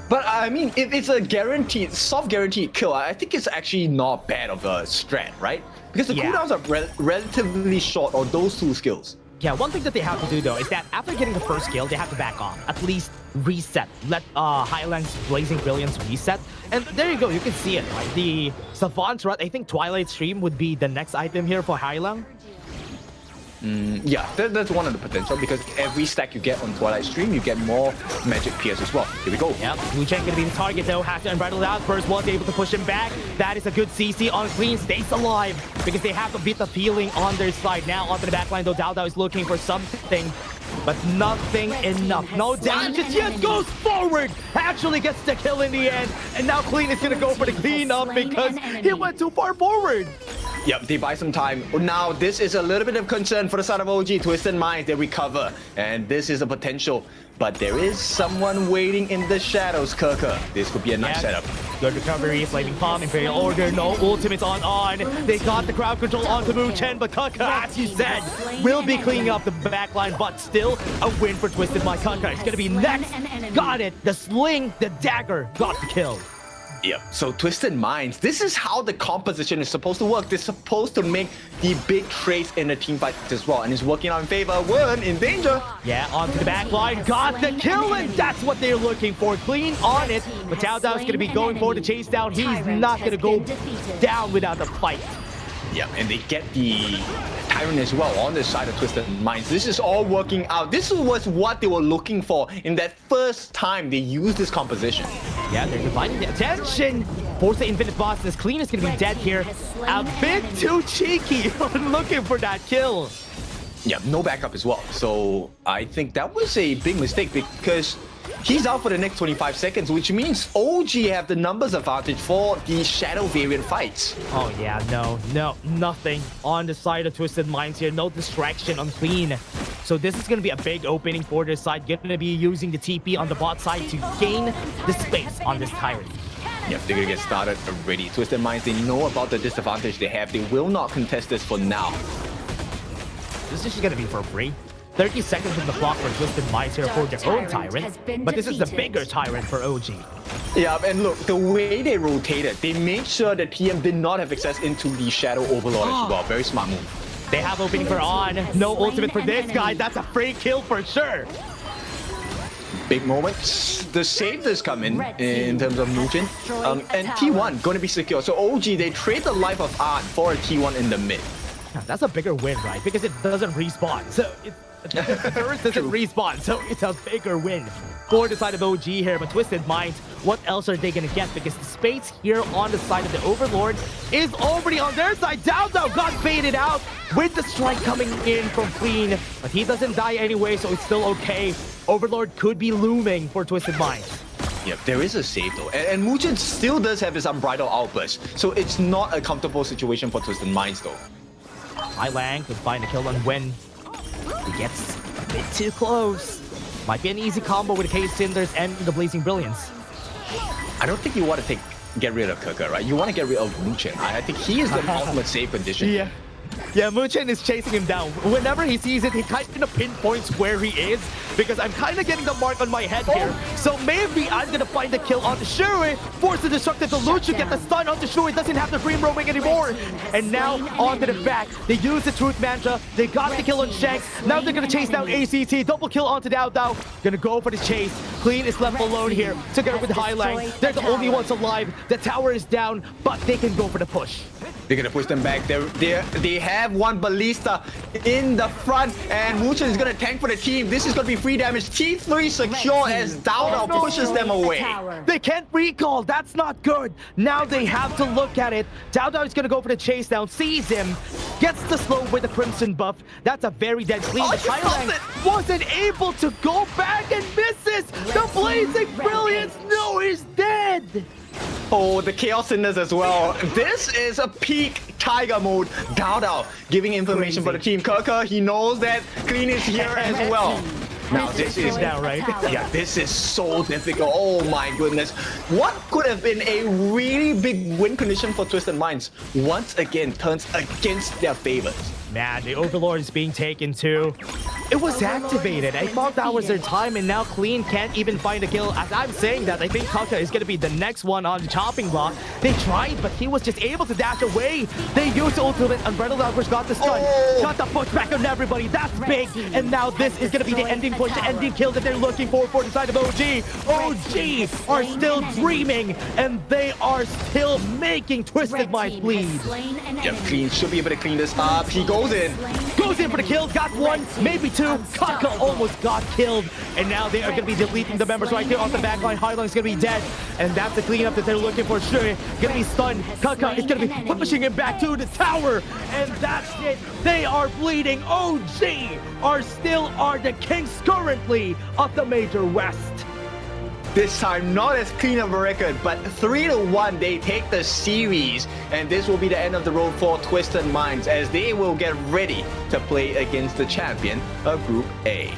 But I mean, if it's a guaranteed, soft guaranteed kill, I think it's actually not bad of a strat, right? Because the cooldowns are relatively short on those two skills. Yeah, one thing that they have to do though is that after getting the first kill, they have to back off. At least reset. Let Highland's Blazing Brilliance reset. And there you go, you can see it, right? The Savant Rod, I think Twilight Stream would be the next item here for Highland. Yeah, that's one of the potential, because every stack you get on Twilight Stream, you get more magic pierce as well. Here we go. Yep, Wu-Chang gonna be the target though, has to unbridled outburst, was able to push him back. That is a good CC on Clean, stays alive, because they have a bit of healing on their side. Now onto the backline though, Dao Dao is looking for something, but nothing enough. No damage just yet, goes forward, actually gets the kill in the end, and now Clean is gonna go for the cleanup because he went too far forward. Yep, they buy some time. Now, this is a little bit of concern for the side of OG. Twisted Minds, they recover. And this is a potential. But there is someone waiting in the shadows, Kirker. This could be a nice setup. Good recovery, Flaming Palm, Imperial Order, no ultimates on. They got the crowd control onto Mu-Chen, but Kirker, as you said, will be cleaning up the backline, but still a win for Twisted Mind. Kirker is gonna be next. Got it, the sling, the dagger, got the kill. Yep, so Twisted Minds, this is how the composition is supposed to work. They're supposed to make the big trades in the team fight as well, and it's working out in favor. Wern in danger. Yeah, onto the back line, got the kill, and that's what they're looking for. Clean on it, but Dao Dao's going to be going for the chase down. He's not going to go down without a fight. Yeah, and they get the Tyrant as well on the side of Twisted Minds. This is all working out. This was what they were looking for in that first time they used this composition. Yeah, they're dividing the attention. Force the Infinite Boss. This Clean is going to be dead here. A bit too cheeky looking for that kill. Yeah, no backup as well. So I think that was a big mistake, because he's out for the next 25 seconds, which means OG have the numbers advantage for the Shadow variant fights. Oh yeah, nothing on the side of Twisted Minds here. No distraction on Clean. So this is going to be a big opening for this side. Going to be using the TP on the bot side to gain the space on this Tyrant. Yep, they're going to get started already. Twisted Minds, they know about the disadvantage they have. They will not contest this for now. This is just going to be for free. 30 seconds on the clock for Twisted Minds here for their own Tyrant, but this is the bigger Tyrant for OG. Yeah, and look, the way they rotated, they made sure that TM did not have access into the Shadow Overlord as well. Very smart move. They have opening for On. No ultimate for this guy. That's a free kill for sure. Big moment. The save does come in terms of Mu-Chen. And T1 going to be secure. So OG, they trade the life of Art for a T1 in the mid. That's a bigger win, right? Because it doesn't respawn. So the turret doesn't respawn. So it's a bigger win for the side of OG here. But Twisted Minds, what else are they going to get? Because the space here on the side of the Overlord is already on their side. Dao Dao got baited out with the strike coming in from Clean. But he doesn't die anyway, so it's still okay. Overlord could be looming for Twisted Minds. Yep, there is a save though. And Mu-Chen still does have his Unbridled Outburst. So it's not a comfortable situation for Twisted Minds though. Hai Lang could find a kill on Wen. He gets a bit too close. Might be an easy combo with the Case Cinders and the Blazing Brilliance. I don't think you want to get rid of Kirker, right? You want to get rid of Mu-Chen. I think he is the ultimate save condition. Yeah, Mu-Chen is chasing him down. Whenever he sees it, he kind of pinpoints where he is, because I'm kind of getting the mark on my head here. So maybe I'm going to find the kill on the Shui, force the Destructive to Luchu, get the stun on the Shui, doesn't have the Dream Roaming anymore. And now onto the back, they use the Truth Mantra, they got the kill on Shanks, now they're going to chase down ACT, double kill onto Dao Dao, going to go for the chase. Clean is left alone here, together with Hai Lang. They're the only ones alive, the tower is down, but they can go for the push. They're going to push them back. They have one Ballista in the front, and Mu-Chen is going to tank for the team. This is going to be free damage. T3 secure as Dao Dao pushes them away. They can't recall. That's not good. Now they have to look at it. Dao Dao is going to go for the chase down, sees him, gets the slow with the Crimson buff. That's a very dead Clean. Hai Lang wasn't able to go back and misses. The Blazing Brilliance. No, he's dead. Oh, the Chaos Cinders as well. This is a peak Tiger mode. Dao Dao giving information for the team. Kirker, he knows that Clean is here as well. Now this is now, right? Yeah, this is so difficult. Oh my goodness. What could have been a really big win condition for Twisted Minds once again turns against their favors. man, the Overlord is being taken too. It was activated. I thought that was their time, and now Clean can't even find a kill. As I'm saying that, I think Kaka is going to be the next one on the chopping block. They tried, but he was just able to dash away. They used the ultimate. Unbridled Outburst got the stun. Got the pushback on everybody. That's big. And now this is going to be the ending point, the ending kill that they're looking for the side of OG. OG are still dreaming, and they are still making Twisted Minds bleed. Yeah, Clean should be able to clean this up. He goes in. Goes in for the kill. Got one, maybe two. Kaka almost got killed. And now they are going to be deleting the members right there off the back line. Hardline's going to be dead. And that's the cleanup that they're looking for. Sure, going to be stunned. Kaka is going to be pushing him back to the tower. And that's it. They are bleeding. OG are the kings currently of the Major West. This time, not as clean of a record, but 3-1, they take the series. And this will be the end of the road for Twisted Minds as they will get ready to play against the champion of Group A.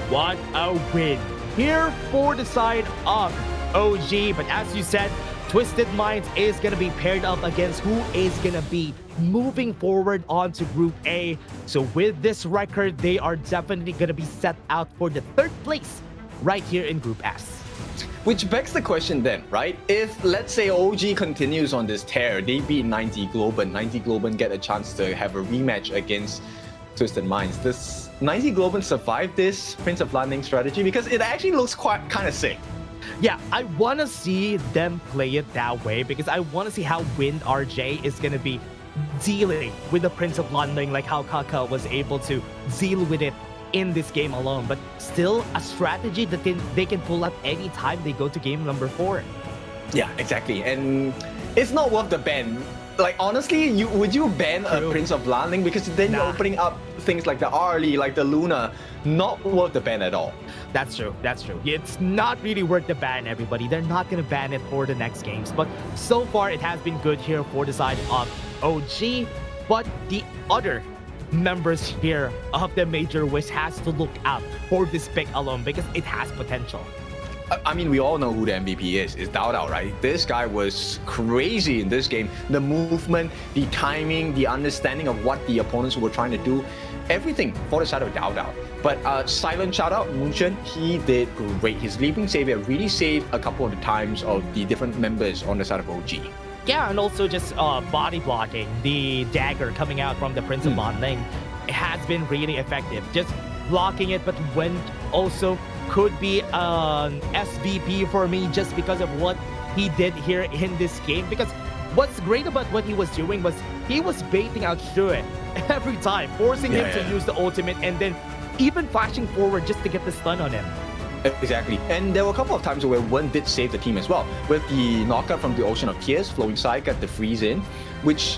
What a win here for the side of OG. But as you said, Twisted Minds is going to be paired up against who is going to be moving forward onto Group A. So with this record, they are definitely going to be set out for the third place right here in Group S. Which begs the question then, right? If, let's say, OG continues on this tear, they beat 90 Globen. 90 Globen get a chance to have a rematch against Twisted Minds. Does 90 Globen survive this Prince of Landing strategy? Because it actually looks kind of sick. Yeah, I want to see them play it that way because I want to see how Wind RJ is going to be dealing with the Prince of Landing, like how Kaka was able to deal with it in this game alone, but still a strategy that they can pull up anytime they go to game number 4. Yeah, exactly. And it's not worth the ban. Like, honestly, would you ban a Prince of Landing? Because then you're opening up things like the Arlie, like the Luna. Not worth the ban at all. That's true. That's true. It's not really worth the ban, everybody. They're not going to ban it for the next games. But so far, it has been good here for the side of OG. But the other members here of the Major West has to look out for this pick alone because it has potential. I mean, we all know who the MVP is. It's Dao Dao, right? This guy was crazy in this game. The movement, the timing, the understanding of what the opponents were trying to do, everything for the side of Dao Dao. But silent shout out, Moonchen, he did great. His Leaping Savior really saved a couple of the times of the different members on the side of OG. Yeah, and also just body blocking, the dagger coming out from the Prince of Landing, it has been really effective. Just blocking it, but when also could be an SVP for me just because of what he did here in this game. Because what's great about what he was doing was he was baiting out Shue every time, forcing him to use the ultimate and then even flashing forward just to get the stun on him. Exactly. And there were a couple of times where one did save the team as well, with the knockout from the Ocean of Tears, Flowing Side got the freeze in, which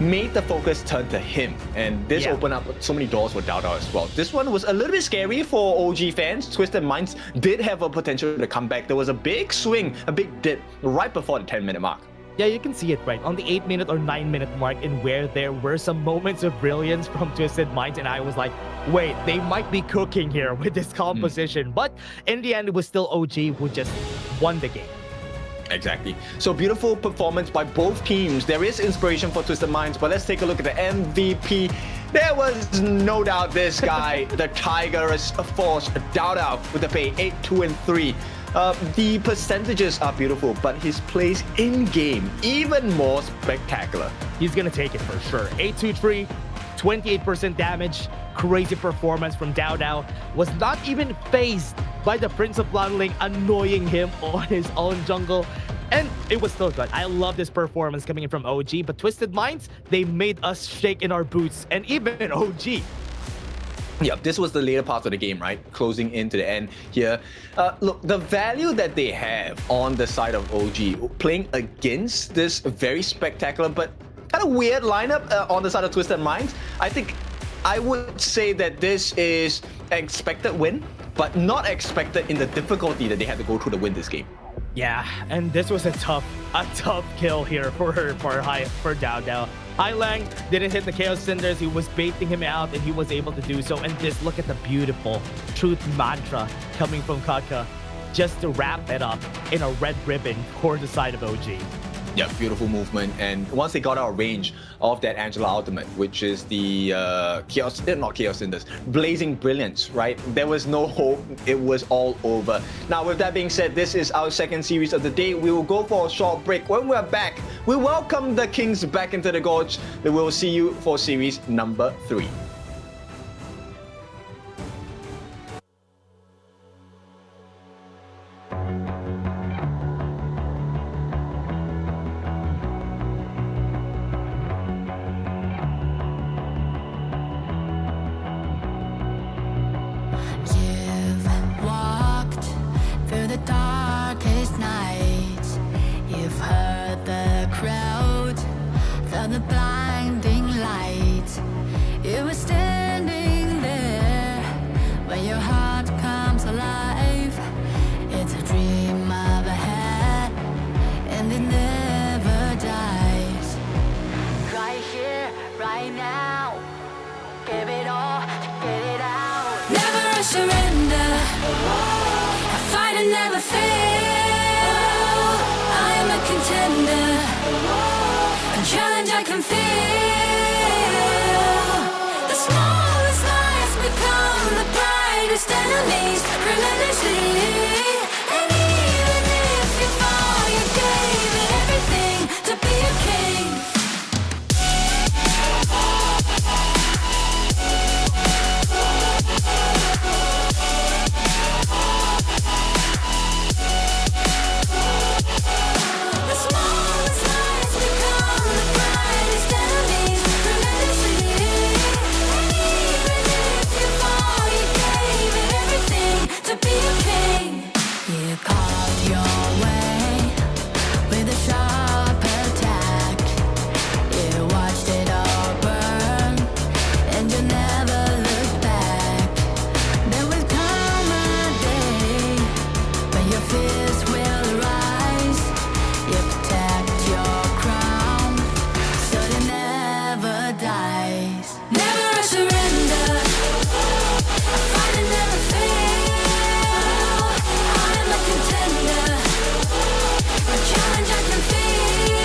made the focus turn to him. And this opened up so many doors for Dao Dao as well. This one was a little bit scary for OG fans. Twisted Minds did have a potential to come back. There was a big swing, a big dip right before the 10-minute mark. Yeah, you can see it right on the 8-minute or 9-minute mark in where there were some moments of brilliance from Twisted Minds, and I was like, wait, they might be cooking here with this composition. But in the end, it was still OG who just won the game. Exactly. So beautiful performance by both teams. There is inspiration for Twisted Minds, but let's take a look at the MVP. There was no doubt this guy, the Tiger's Force, Dao Dao with the pay 8, 2, and 3. The percentages are beautiful, but his plays in-game even more spectacular. He's gonna take it for sure. 8-2-3, 28% damage, crazy performance from Dao Dao. Was not even phased by the Prince of Landing annoying him on his own jungle. And it was still good. I love this performance coming in from OG, but Twisted Minds, they made us shake in our boots, and even OG. Yeah, this was the later part of the game, right? Closing into the end here. Look, the value that they have on the side of OG, playing against this very spectacular but kind of weird lineup on the side of Twisted Minds, I think I would say that this is an expected win, but not expected in the difficulty that they had to go through to win this game. Yeah, and this was a tough kill here for Dao Dao. Hai Lang didn't hit the Chaos Cinders. He was baiting him out, and he was able to do so. And just look at the beautiful truth mantra coming from Kaka, just to wrap it up in a red ribbon for the side of OG. Yeah, beautiful movement. And once they got out of range of that Angela ultimate, which is the not Chaos Cinders, Blazing Brilliance, right? There was no hope. It was all over. Now, with that being said, this is our second series of the day. We will go for a short break. When we're back, we welcome the Kings back into the Gorge. We will see you for series number 3. You've walked through the darkest nights. You've heard the crowd, felt the blinding light. You were standing there where your heart comes alive. It's a dream of a hat, and it never dies. Right here, right now, give it all, get it out. Never a surrender, I fight and never fail. I am a contender, a challenge I can feel. The smallest lies become the brightest enemies, relentlessly. And even if you fall, you gave it everything to be a king. The smallest lies become the brightest enemies, relentlessly. And even if you fall, you gave it everything to be a king. You carved your way with a sharp attack. You watched it all burn, and you never looked back. There will come a day when your fears will rise. You protect your crown, so it never dies. Never a surrender, I fight and never fail. I am a contender, a challenge I can feel.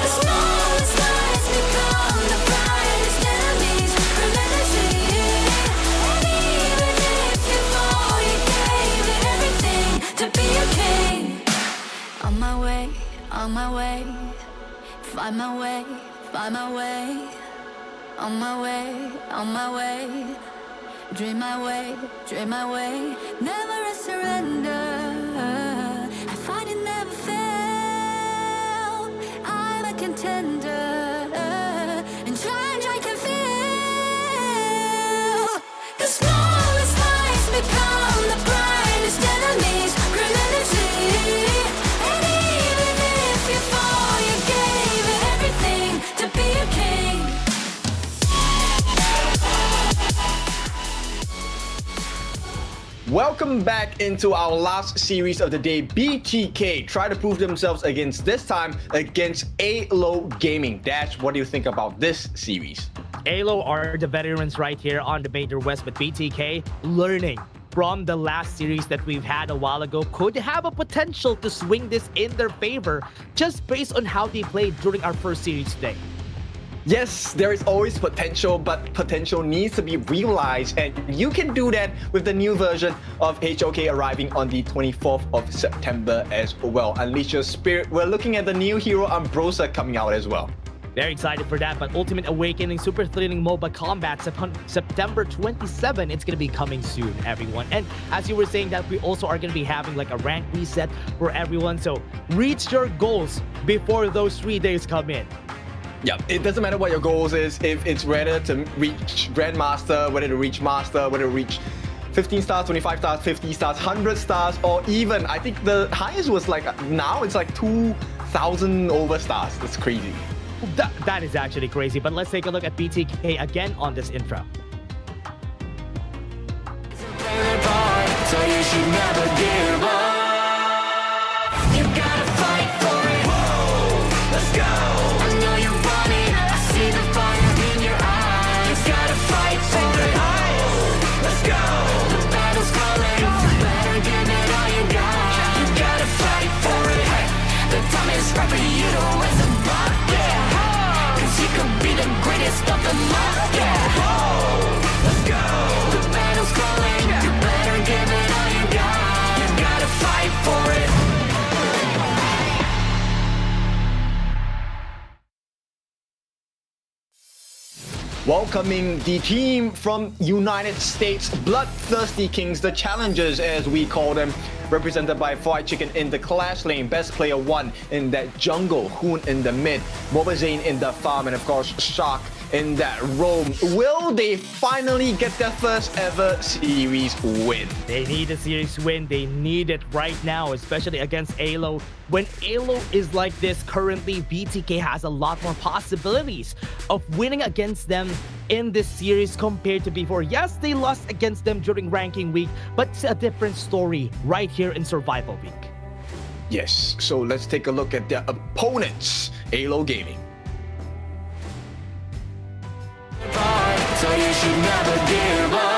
The smallest lies become the brightest enemies, relentlessly. And even if you fall, you gave it everything to be a king. On my way, on my way, find my way, find my way. On my way, on my way, dream my way, dream my way. Never a surrender, I fight and never fail. I'm a contender, and challenge I can feel. The smallest lies become the brightest enemies, relentlessly. And even if you fall, you gave it everything to be a king. Welcome back into our last series of the day. BTK try to prove themselves this time against AYLO Gaming. Dash, what do you think about this series? AYLO are the veterans right here on the Major West, but BTK learning from the last series that we've had a while ago could have a potential to swing this in their favor just based on how they played during our first series today. Yes, there is always potential, but potential needs to be realized, and you can do that with the new version of HOK arriving on the 24th of September as well. Unleash your spirit. We're looking at the new hero Ambrosia coming out as well. Very excited for that, but Ultimate Awakening Super Thrilling MOBA Combat September 27, it's going to be coming soon, everyone. And as you were saying that we also are going to be having like a rank reset for everyone, so reach your goals before those 3 days come in. Yeah, it doesn't matter what your goals is, if it's whether to reach Grandmaster, whether to reach Master, whether to reach 15 stars, 25 stars, 50 stars, 100 stars, or even, I think the highest was like, now it's like 2,000 over stars. That's crazy. That is actually crazy, but let's take a look at BTK again on this intro. So you should never give up. You gotta fight for it. Whoa, let's go. I know you want it. I see the fire in your eyes. You gotta fight for it. Let's go. The battle's calling. You better give it all you got. You gotta fight for it. The welcoming the team from United States, BloodThirstyKings, the challengers as we call them, represented by Fried Chicken in the Clash lane, Best Player 1 in that jungle, Hoon in the mid, Mobazane in the farm, and of course Shark in that roam. Will they finally get their first ever series win? They need a series win. They need it right now, especially against AYLO. When AYLO is like this currently, BTK has a lot more possibilities of winning against them in this series compared to before. Yes, they lost against them during ranking week, but it's a different story right here in survival week. Yes, so let's take a look at their opponents, AYLO Gaming. So you should never give up.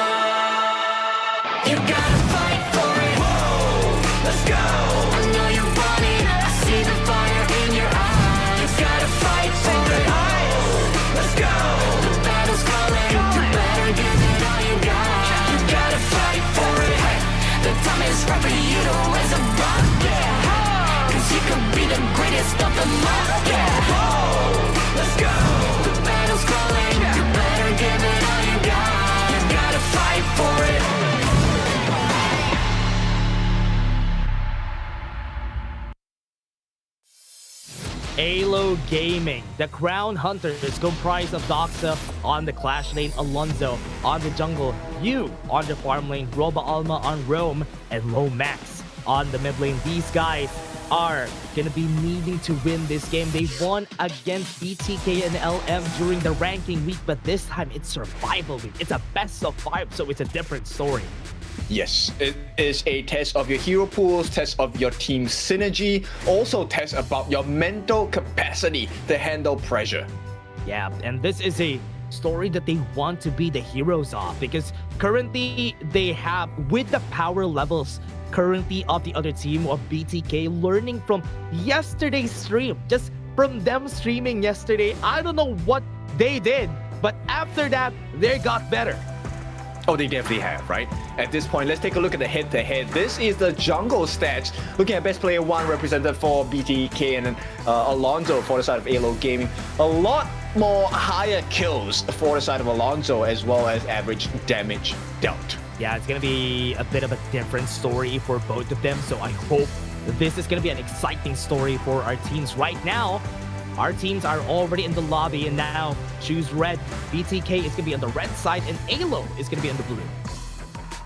You gotta fight for it. Whoa, let's go. I know you want it. I see the fire in your eyes. You gotta fight for it. Let's go. The battle's calling. You better give it all you got. You gotta fight for it. The time is right for you to raise a bar. Yeah. Cause you could be the greatest of them all. Yeah. Whoa, let's go. The battle's calling. You better give it all you got. You gotta fight for it. AYLO Gaming, the Crown Hunters, comprised of Doxa on the Clash lane, Alonzo on the jungle, Yu on the farm lane, Roba Alma on roam, and Lomax on the mid lane. These guys are gonna be needing to win this game. They won against BTK and LM during the ranking week, but this time it's survival week. It's a best of 5, so it's a different story. Yes, it is a test of your hero pools, test of your team synergy, also test about your mental capacity to handle pressure. Yeah, and this is a story that they want to be the heroes of, because currently they have, with the power levels currently of the other team of BTK, learning from yesterday's stream, just from them streaming yesterday. I don't know what they did, but after that, they got better. Oh, they definitely have, right? At this point, let's take a look at the head-to-head. This is the jungle stats. Looking at Best Player 1 represented for BTK and Alonzo for the side of AYLO Gaming. A lot more higher kills for the side of Alonzo, as well as average damage dealt. Yeah, it's going to be a bit of a different story for both of them, so I hope this is going to be an exciting story for our teams. Right now, our teams are already in the lobby, and now choose red. BTK is going to be on the red side, and AYLO is going to be on the blue.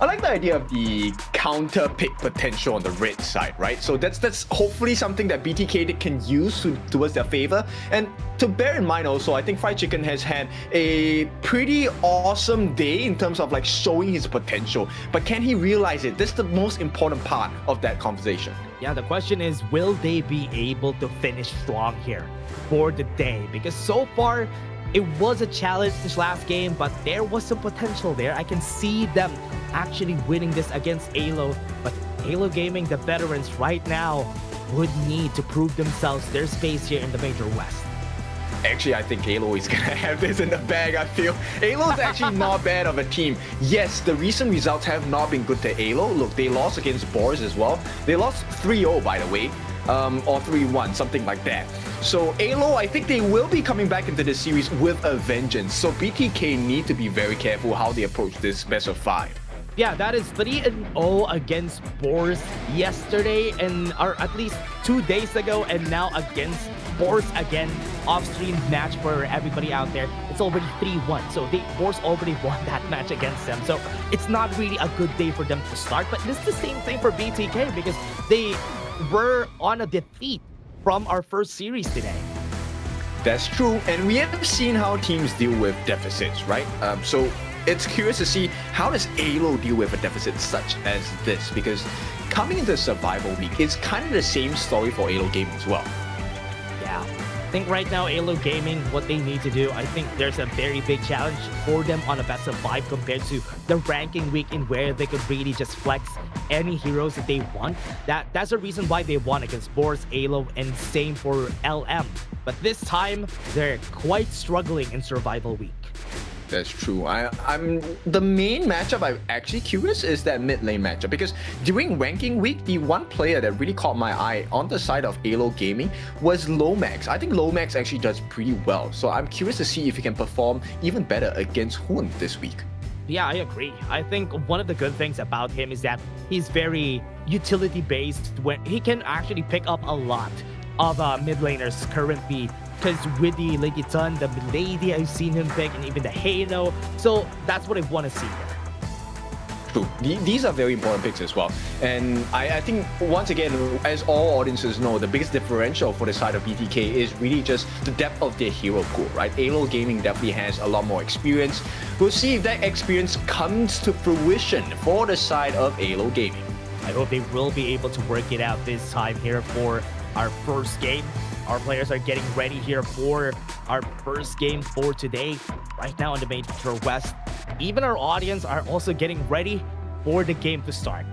I like the idea of the counter pick potential on the red side, right? So that's hopefully something that BTK can use towards their favor. And to bear in mind also, I think Fried Chicken has had a pretty awesome day in terms of like showing his potential. But can he realize it? That's the most important part of that conversation. Yeah, the question is, will they be able to finish strong here for the day? Because so far, it was a challenge last game, but there was some potential there. I can see them actually winning this against AYLO, but AYLO Gaming, the veterans right now, would need to prove themselves their space here in the Major West. Actually, I think AYLO is gonna have this in the bag, I feel. AYLO is actually not bad of a team. Yes, the recent results have not been good to AYLO. Look, they lost against Boris as well. They lost 3-0, by the way, or 3-1, something like that. So AYLO, I think they will be coming back into this series with a vengeance. So BTK need to be very careful how they approach this best of 5. Yeah, that is 3-0 against Boris yesterday, or at least 2 days ago, and now against Boris again. Off-stream match for everybody out there. It's already 3-1, so Boris already won that match against them. So it's not really a good day for them to start, but it's the same thing for BTK because they were on a defeat from our first series today. That's true, and we have seen how teams deal with deficits, right? So it's curious to see how does AYLO deal with a deficit such as this, because coming into survival week, it's kind of the same story for AYLO Gaming as well. Yeah, I think right now AYLO Gaming, what they need to do, I think there's a very big challenge for them on a best of 5 compared to the ranking week in where they could really just flex any heroes that they want. That's the reason why they won against Boris, AYLO, and same for LM. But this time, they're quite struggling in survival week. That's true. I'm the main matchup I'm actually curious is that mid lane matchup, because during ranking week, the one player that really caught my eye on the side of AYLO Gaming was Lomax. I think Lomax actually does pretty well, so I'm curious to see if he can perform even better against Hun this week. Yeah, I agree. I think one of the good things about him is that he's very utility based, when he can actually pick up a lot of mid laners currently. Because with the Lady Sun, the Milady I've seen him pick, and even the Halo. So that's what I want to see here. True. These are very important picks as well. And I think, once again, as all audiences know, the biggest differential for the side of BTK is really just the depth of their hero pool, right? AYLO Gaming definitely has a lot more experience. We'll see if that experience comes to fruition for the side of AYLO Gaming. I hope they will be able to work it out this time here for our first game. Our players are getting ready here for our first game for today, right now in the Major West. Even our audience are also getting ready for the game to start.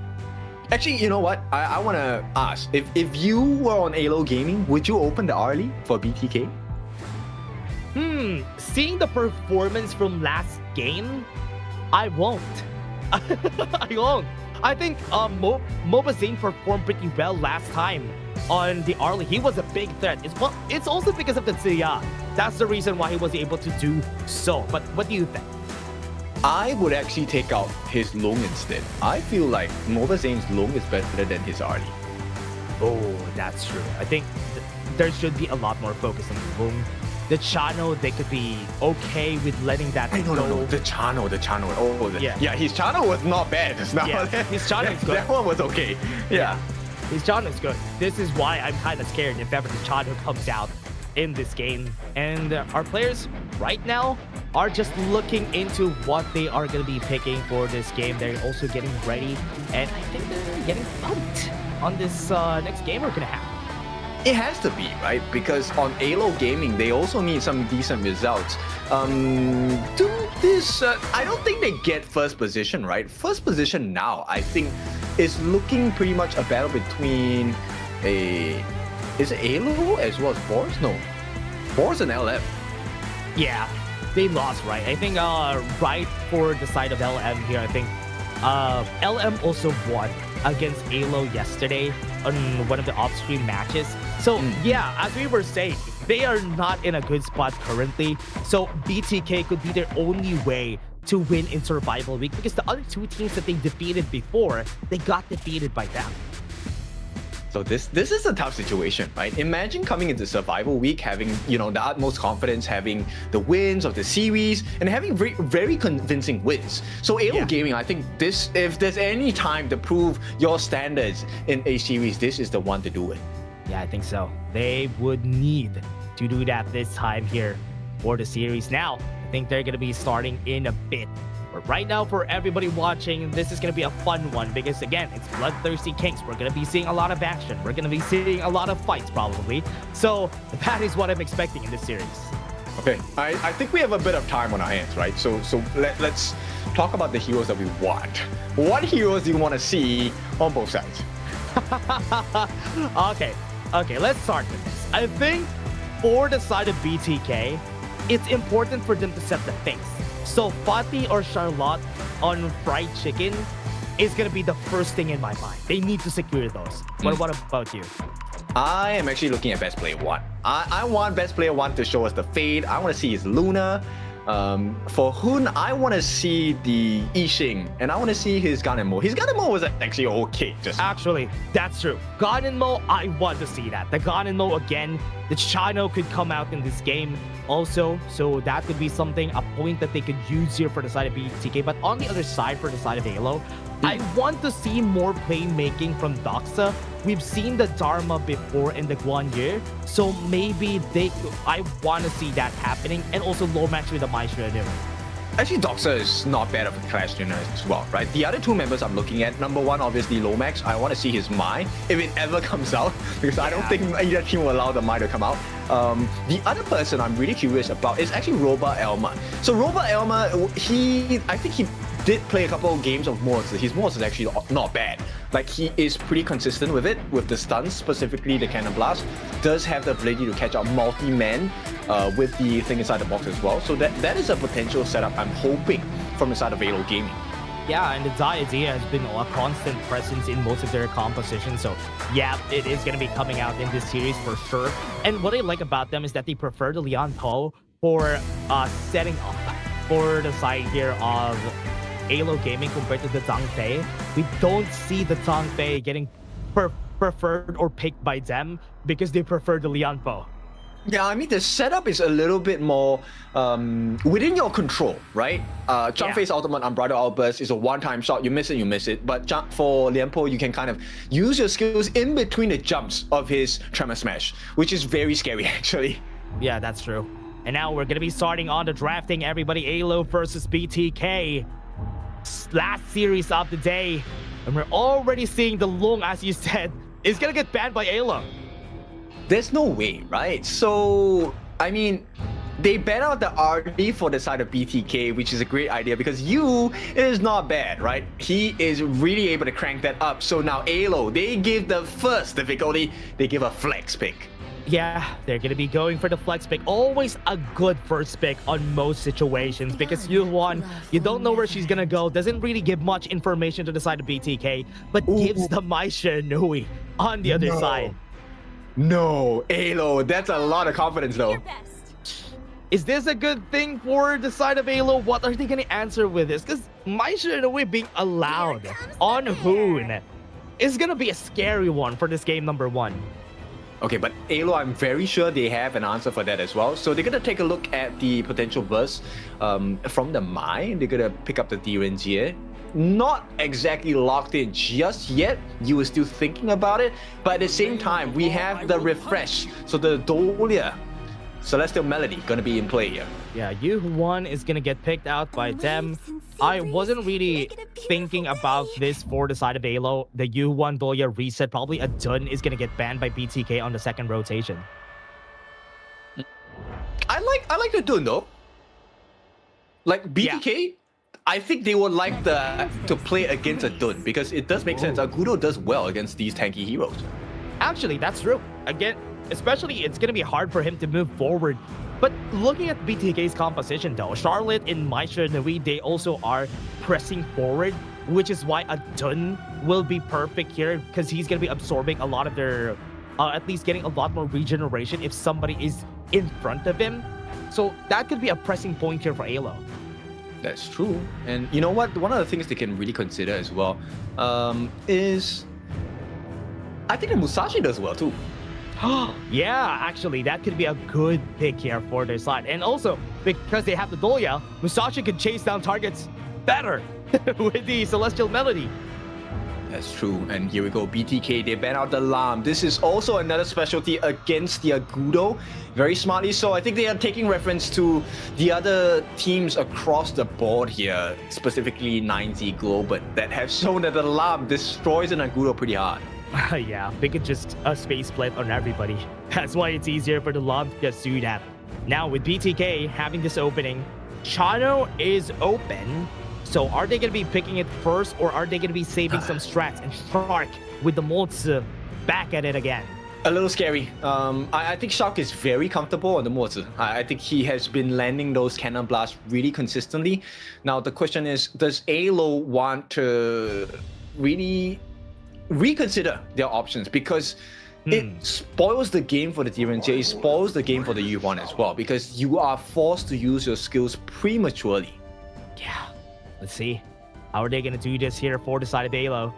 Actually, you know what? I want to ask, if you were on AYLO Gaming, would you open the early for BTK? Seeing the performance from last game, I won't. I won't. I think Mobazane performed pretty well last time on the Arlie. He was a big threat. It's also because of the Tsiya. That's the reason why he was able to do so. But what do you think? I would actually take out his Long instead. I feel like Mobazane's Long is better than his Arlie. Oh, that's true. I think there should be a lot more focus on the Long. The Chano, they could be okay with letting that go. No. The Chano. Oh, yeah, his Chano was not bad. His Chano is good. That one was okay. Yeah. His Chano is good. This is why I'm kind of scared if ever the Chano comes out in this game. And our players right now are just looking into what they are going to be picking for this game. They're also getting ready. And I think they're getting pumped on this next game we're going to have. It has to be, right? Because on AYLO Gaming, they also need some decent results. I don't think they get first position, right? First position now, I think, is looking pretty much a battle between is it AYLO as well as Force? No, Force and LM. Yeah, they lost, right? I think right for the side of LM here, I think LM also won against AYLO yesterday on one of the off-screen matches. So yeah, as we were saying, they are not in a good spot currently. So BTK could be their only way to win in Survival Week, because the other two teams that they defeated before, they got defeated by them. So this is a tough situation, right? Imagine coming into Survival Week, having, you know, the utmost confidence, having the wins of the series, and having very convincing wins. So AYLO Gaming, I think this, if there's any time to prove your standards in a series, this is the one to do it. Yeah, I think so. They would need to do that this time here for the series. Now, I think they're going to be starting in a bit. But right now, for everybody watching, this is going to be a fun one because, again, it's BloodThirstyKings. We're going to be seeing a lot of action. We're going to be seeing a lot of fights, probably. So that is what I'm expecting in this series. Okay, I think we have a bit of time on our hands, right? So let's talk about the heroes that we want. What heroes do you want to see on both sides? Okay, let's start with this. I think for the side of BTK, it's important for them to set the pace. So Fatih or Charlotte on fried chicken is going to be the first thing in my mind. They need to secure those. What about you? I am actually looking at Best Player 1. I want Best Player 1 to show us the Fade. I want to see his Luna. For Hun, I want to see the Yixing, and I want to see his Ganemo. His Ganemo was actually okay. Actually, that's true. Ganemo, I want to see that. The Ganemo again, the Chino could come out in this game also, so that could be something, a point that they could use here for the side of BTK. But on the other side, for the side of AYLO, I want to see more playmaking from Doxa. We've seen the Dharma before in the Guanyu, so maybe I want to see that happening, and also low match with the Maestro. Actually, Doxa is not bad of a clash tuner as well, right? The other two members I'm looking at, number one, obviously Lomax. I want to see his Mai, if it ever comes out, because I don't think either team will allow the Mai to come out. The other person I'm really curious about is actually Roba Elma. So Roba Elma, I think he did play a couple of games of Moors. His Moors is actually not bad. Like, he is pretty consistent with it, with the stuns, specifically the Cannon Blast. Does have the ability to catch out multi-man with the thing inside the box as well. So that is a potential setup I'm hoping from the side of AYLO Gaming. Yeah, and the idea has been a constant presence in most of their compositions. So yeah, it is going to be coming out in this series for sure. And what I like about them is that they prefer the Lian Po for setting up for the side here of AYLO Gaming compared to the Zhang Fei. We don't see the Zhang Fei getting preferred or picked by them because they prefer the Lian Po. Yeah, I mean, the setup is a little bit more within your control, right? Zhang Fei's ultimate Unbridled Outburst is a one-time shot. You miss it. But for Lian Po, you can kind of use your skills in between the jumps of his Tremor Smash, which is very scary, actually. Yeah, that's true. And now we're going to be starting on the drafting, everybody. AYLO versus BTK. Last series of the day. And we're already seeing the Lung, as you said, is going to get banned by AYLO. There's no way, right? So, I mean, they ban out the RD for the side of BTK, which is a great idea because Yu is not bad, right? He is really able to crank that up. So now AYLO, they give the first difficulty, they give a flex pick. Yeah, they're going to be going for the flex pick. Always a good first pick on most situations because Yu-Won, you don't know where she's going to go. Doesn't really give much information to the side of BTK, but gives the Mai Shinui on the other side. No, AYLO, that's a lot of confidence though. Is this a good thing for the side of AYLO? What are they going to answer with this? Because Mai Shinui being allowed on Hoon is going to be a scary one for this game number 1. Okay, but AYLO, I'm very sure they have an answer for that as well. So they're going to take a look at the potential burst from the Mai. They're going to pick up the Direnjie. Not exactly locked in just yet. You were still thinking about it. But at the same time, we have the refresh. So the Dolia Celestial Melody going to be in play here. Yeah, Yu-Won is going to get picked out by them. I wasn't really thinking about this for the side of AYLO. The Yu-Won Dolia reset, probably a Dun is going to get banned by BTK on the second rotation. I like the Dun though. Like BTK, I think they would like to play against a Dun because it does make sense. Agudo does well against these tanky heroes. Actually, that's true. Again, especially it's going to be hard for him to move forward. But looking at BTK's composition though, Charlotte and Mai Shinui, they also are pressing forward, which is why a Dun will be perfect here because he's going to be absorbing a lot of their, at least getting a lot more regeneration if somebody is in front of him. So that could be a pressing point here for AYLO. That's true. And you know what? One of the things they can really consider as well is I think the Musashi does well too. Yeah, actually, that could be a good pick here for their side. And also, because they have the Dolia, Musashi can chase down targets better with the Celestial Melody. That's true. And here we go. BTK, they ban out the Lam. This is also another specialty against the Agudo. Very smartly so. I think they are taking reference to the other teams across the board here, specifically 9Z Global, that have shown that the Lam destroys an Agudo pretty hard. Yeah, they could just space split on everybody. That's why it's easier for the Lam to just do that. Now, with BTK having this opening, Chano is open. So are they going to be picking it first or are they going to be saving some strats and Shark with the Motsu back at it again? A little scary. I think Shark is very comfortable on the Motsu. I think he has been landing those Cannon Blasts really consistently. Now the question is, does AYLO want to really reconsider their options? Because it spoils the game for the Direnjie, it spoils the game for the Yu-Won as well, because you are forced to use your skills prematurely. Yeah. Let's see. How are they going to do this here for the side of AYLO?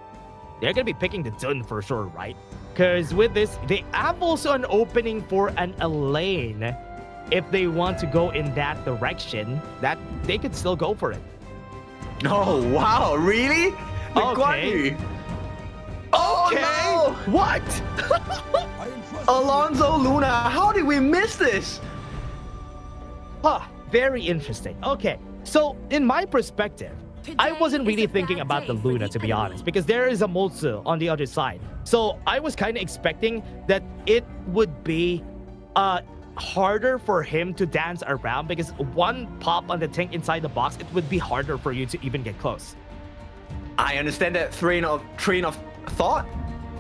They're going to be picking the Dun for sure, right? Because with this, they have also an opening for an Elaine. If they want to go in that direction, that they could still go for it. Oh, wow. Really? Okay. Oh, okay. no! What? Alonzo Luna, how did we miss this? Huh, very interesting. Okay. So, in my perspective, I wasn't really thinking about the Luna, to be honest, because there is a Motsu on the other side. So, I was kind of expecting that it would be harder for him to dance around because one pop on the tank inside the box, it would be harder for you to even get close. I understand that train of thought.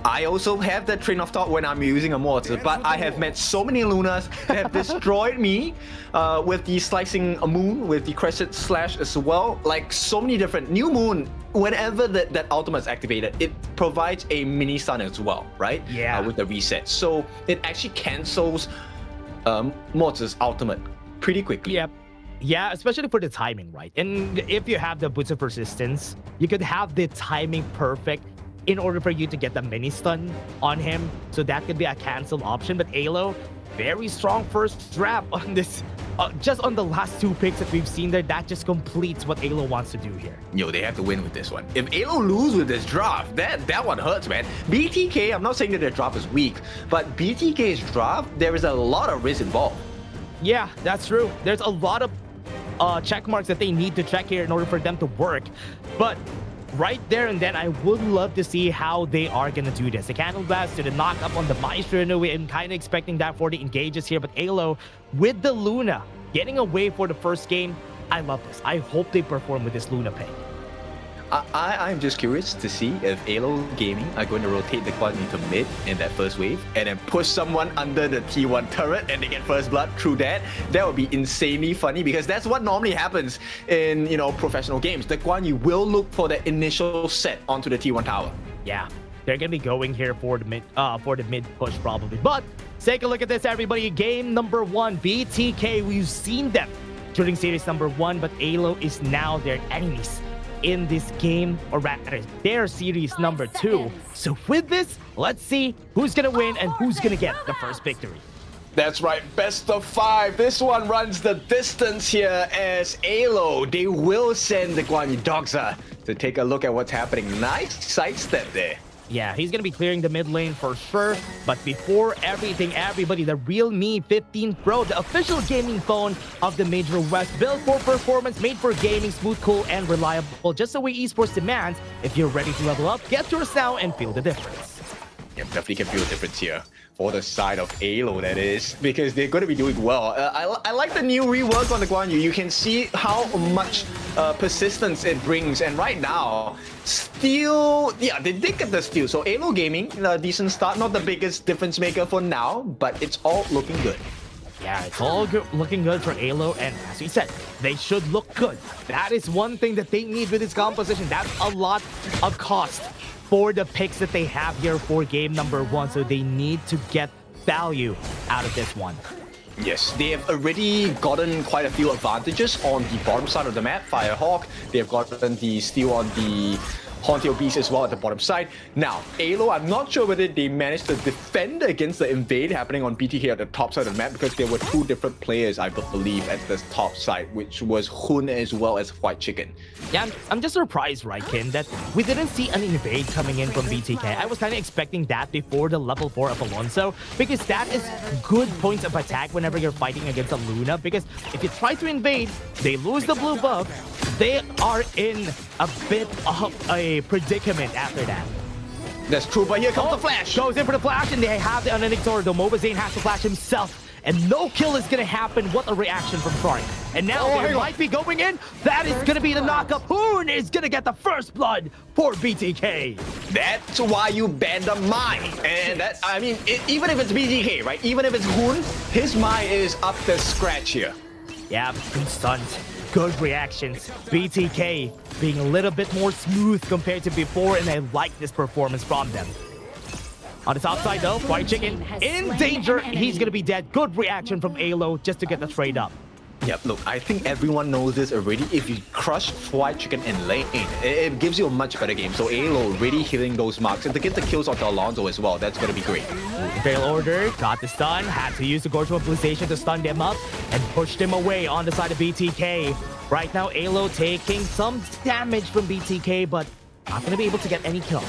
I also have that train of thought when I'm using a mortar, but I have met so many Lunas that have destroyed me with the slicing moon, with the crescent slash as well. Like so many different new moon. Whenever that ultimate is activated, it provides a mini stun as well, right? Yeah. With the reset, so it actually cancels Mortar's ultimate pretty quickly. Yep. Yeah, especially for the timing, right? And if you have the Boots of Persistence, you could have the timing perfect in order for you to get the mini stun on him. So that could be a cancel option. But AYLO, very strong first draft on this. Just on the last 2 picks that we've seen there, that just completes what AYLO wants to do here. Yo, they have to win with this one. If AYLO lose with this draft, that one hurts, man. BTK, I'm not saying that their draft is weak, but BTK's draft, there is a lot of risk involved. Yeah, that's true. There's a lot of check marks that they need to check here in order for them to work. But right there and then, I would love to see how they are going to do this. The Candle Blast to the knock up on the Maestro in a way. I'm kind of expecting that for the engages here. But AYLO with the Luna getting away for the first game. I love this. I hope they perform with this Luna pick. I'm just curious to see if AYLO Gaming are going to rotate the quad into mid in that first wave and then push someone under the T1 turret and they get first blood through that. That would be insanely funny because that's what normally happens in, professional games. The Guan Yu will look for the initial set onto the T1 tower. Yeah, they're gonna be going here for the mid push probably. But take a look at this, everybody. Game number 1, BTK. We've seen them during series number 1, but AYLO is now their enemies in this game, or rather their series number 2. So with this, let's see who's gonna win and who's gonna get the first victory. That's right, best of 5. This one runs the distance here as AYLO, they will send the Guan Yu Doxa to take a look at what's happening. Nice sidestep there. Yeah, he's going to be clearing the mid lane for sure. But before everything, everybody, the Realme 15 Pro, the official gaming phone of the Major West, built for performance, made for gaming, smooth, cool, and reliable. Just the way esports demands. If you're ready to level up, get yours now and feel the difference. Yeah, definitely can feel the difference here for the side of AYLO, that is, because they're going to be doing well. I like the new rework on the Guan Yu. You can see how much persistence it brings, and right now, steal, yeah, they did get the steal. So AYLO Gaming, a decent start, not the biggest difference maker for now, but it's all looking good. Yeah, it's all looking good for AYLO, and as we said, they should look good. That is one thing that they need with this composition. That's a lot of cost for the picks that they have here for game number 1, so they need to get value out of this one. Yes, they have already gotten quite a few advantages on the bottom side of the map. Firehawk, they have gotten the steal on the Hauntail Beast as well at the bottom side. Now, AYLO, I'm not sure whether they managed to defend against the invade happening on BTK at the top side of the map, because there were 2 different players, I believe, at the top side, which was Hun as well as White Chicken. Yeah, I'm just surprised, right, Ken, that we didn't see an invade coming in from BTK. I was kind of expecting that before the level 4 of Alonso, because that is good points of attack whenever you're fighting against a Luna, because if you try to invade, they lose the blue buff, they are in a bit of a predicament after that. That's true, but here comes the flash. Goes in for the flash, and they have the unending sword. The Mobazane has to flash himself, and no kill is going to happen. What a reaction from Clark. And now they might be going in. That is going to be the knockup. Hoon is going to get the first blood for BTK. That's why you ban the Mai. And that, I mean, even if it's BTK, right? Even if it's Hoon, his Mai is up to scratch here. Yeah, good stuns. Good reactions. BTK being a little bit more smooth compared to before, and I like this performance from them. On the top side though, White Chicken in danger. He's gonna be dead. Good reaction from AYLO just to get the trade up. Yep, look, I think everyone knows this already. If you crush White Chicken in lane, it gives you a much better game. So AYLO really hitting those marks, and to get the kills onto Alonso as well, that's gonna be great. Fail order, got the stun, had to use the Gorge Mobilization to stun them up and push them away on the side of BTK. Right now, AYLO taking some damage from BTK, but not gonna be able to get any kills.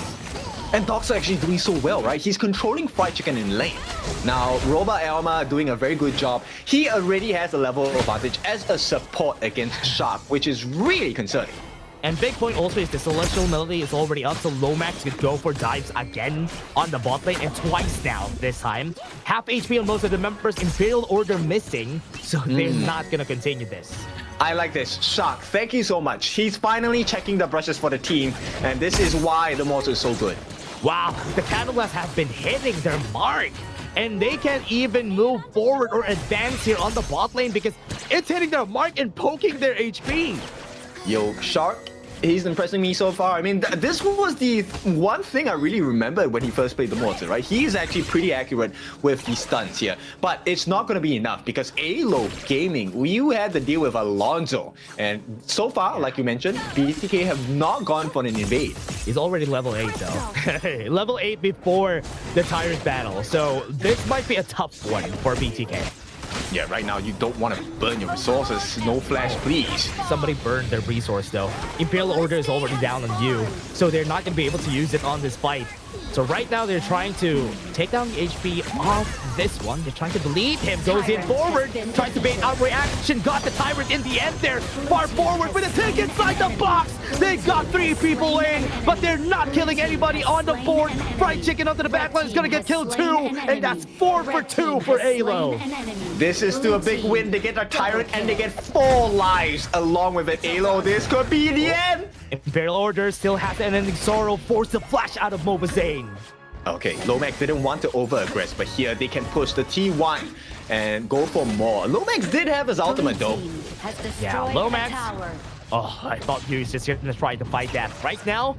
And Doxa actually doing so well, right? He's controlling Fried Chicken in lane. Now, Roba Elma doing a very good job. He already has a level advantage as a support against Shark, which is really concerning. And big point also is the Celestial Melody is already up, so Lomax could go for dives again on the bot lane, and twice now this time. Half HP on most of the members, Imperial Order missing, so they're not going to continue this. I like this. Shark, thank you so much. He's finally checking the brushes for the team, and this is why the mortar is so good. Wow, the Candleblast have been hitting their mark, and they can't even move forward or advance here on the bot lane because it's hitting their mark and poking their HP. Yo, Shark, he's impressing me so far. I mean, this was the one thing I really remember when he first played the Mortar, right? He's actually pretty accurate with the stunts here. But it's not going to be enough because AYLO Gaming, you had to deal with Alonso. And so far, like you mentioned, BTK have not gone for an invade. He's already level 8 though. Level 8 before the Tyrant battle. So this might be a tough one for BTK. Yeah, right now you don't want to burn your resources. No flash, please. Somebody burned their resource though. Imperial Order is already down on you, so they're not going to be able to use it on this fight. So right now they're trying to take down the HP off this one. They're trying to bleed him. Goes in forward, tries to bait out reaction. Got the Tyrant in the end there. Far forward with a tick inside the box. They got 3 people in, but they're not killing anybody on the board. Fried Chicken onto the backline is going to get killed too, and that's 4 for 2 for AYLO. This is still a big win. They get a Tyrant and they get 4 lives along with it. AYLO, this could be the end. Imperial Order still has an ending sorrow, force the flash out of Mobazane. Okay, Lomax didn't want to over-aggress, but here they can push the T1 and go for more. Lomax did have his ultimate though. Yeah, Lomax. Oh, I thought he was just here to try to fight that. Right now,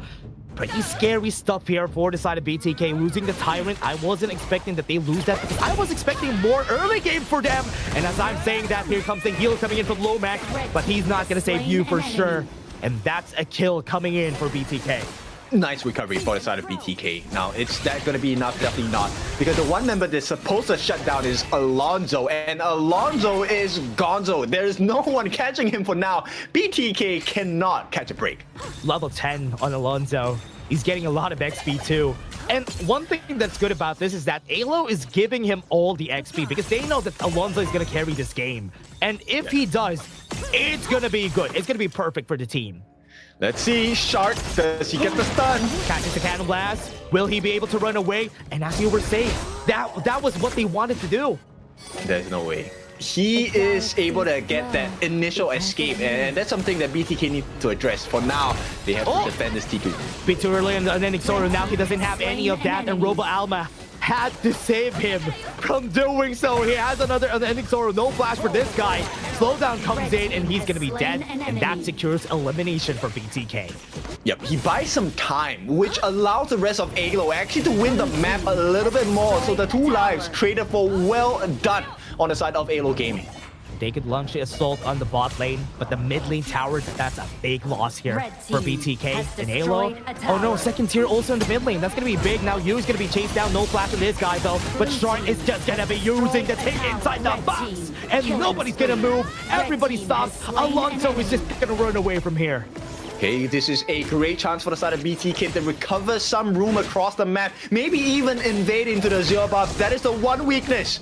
pretty scary stuff here for the side of BTK. Losing the Tyrant, I wasn't expecting that they lose that because I was expecting more early game for them. And as I'm saying that, here comes the heal coming in from Lomax, but he's not going to save you for sure. And that's a kill coming in for BTK. Nice recovery for the side of BTK. Now, is that going to be enough? Definitely not. Because the one member that's supposed to shut down is Alonso. And Alonso is gonzo. There is no one catching him for now. BTK cannot catch a break. Level 10 on Alonso. He's getting a lot of XP too. And one thing that's good about this is that AYLO is giving him all the XP because they know that Alonso is going to carry this game. And if he does, it's going to be good. It's going to be perfect for the team. Let's see, Shark, does he get the stun? Catches the Cannon Blast. Will he be able to run away? And as you were saying, that was what they wanted to do. There's no way. He is able to get that initial escape, and that's something that BTK needs to address. For now, they have to defend this T2. Bit too early on the ending sorrow. Now he doesn't have any of that, and Robo Alma had to save him from doing so. He has another ending sorrow. No flash for this guy. Slowdown comes in, and he's going to be dead, and that secures elimination for BTK. Yep, he buys some time, which allows the rest of AYLO actually to win the map a little bit more. So the 2 lives traded for well done on the side of AYLO Gaming. They could launch the assault on the bot lane, but the mid lane tower, that's a big loss here for BTK and AYLO. Oh no, second tier also in the mid lane. That's going to be big. Now Yu's going to be chased down. No flash on this guy though, but Sharn is just going to be using the take inside the box, and nobody's going to move. Everybody stops. Alonso is just going to run away from here. Okay, this is a great chance for the side of BTK to recover some room across the map, maybe even invade into the Zero buff. That is the one weakness.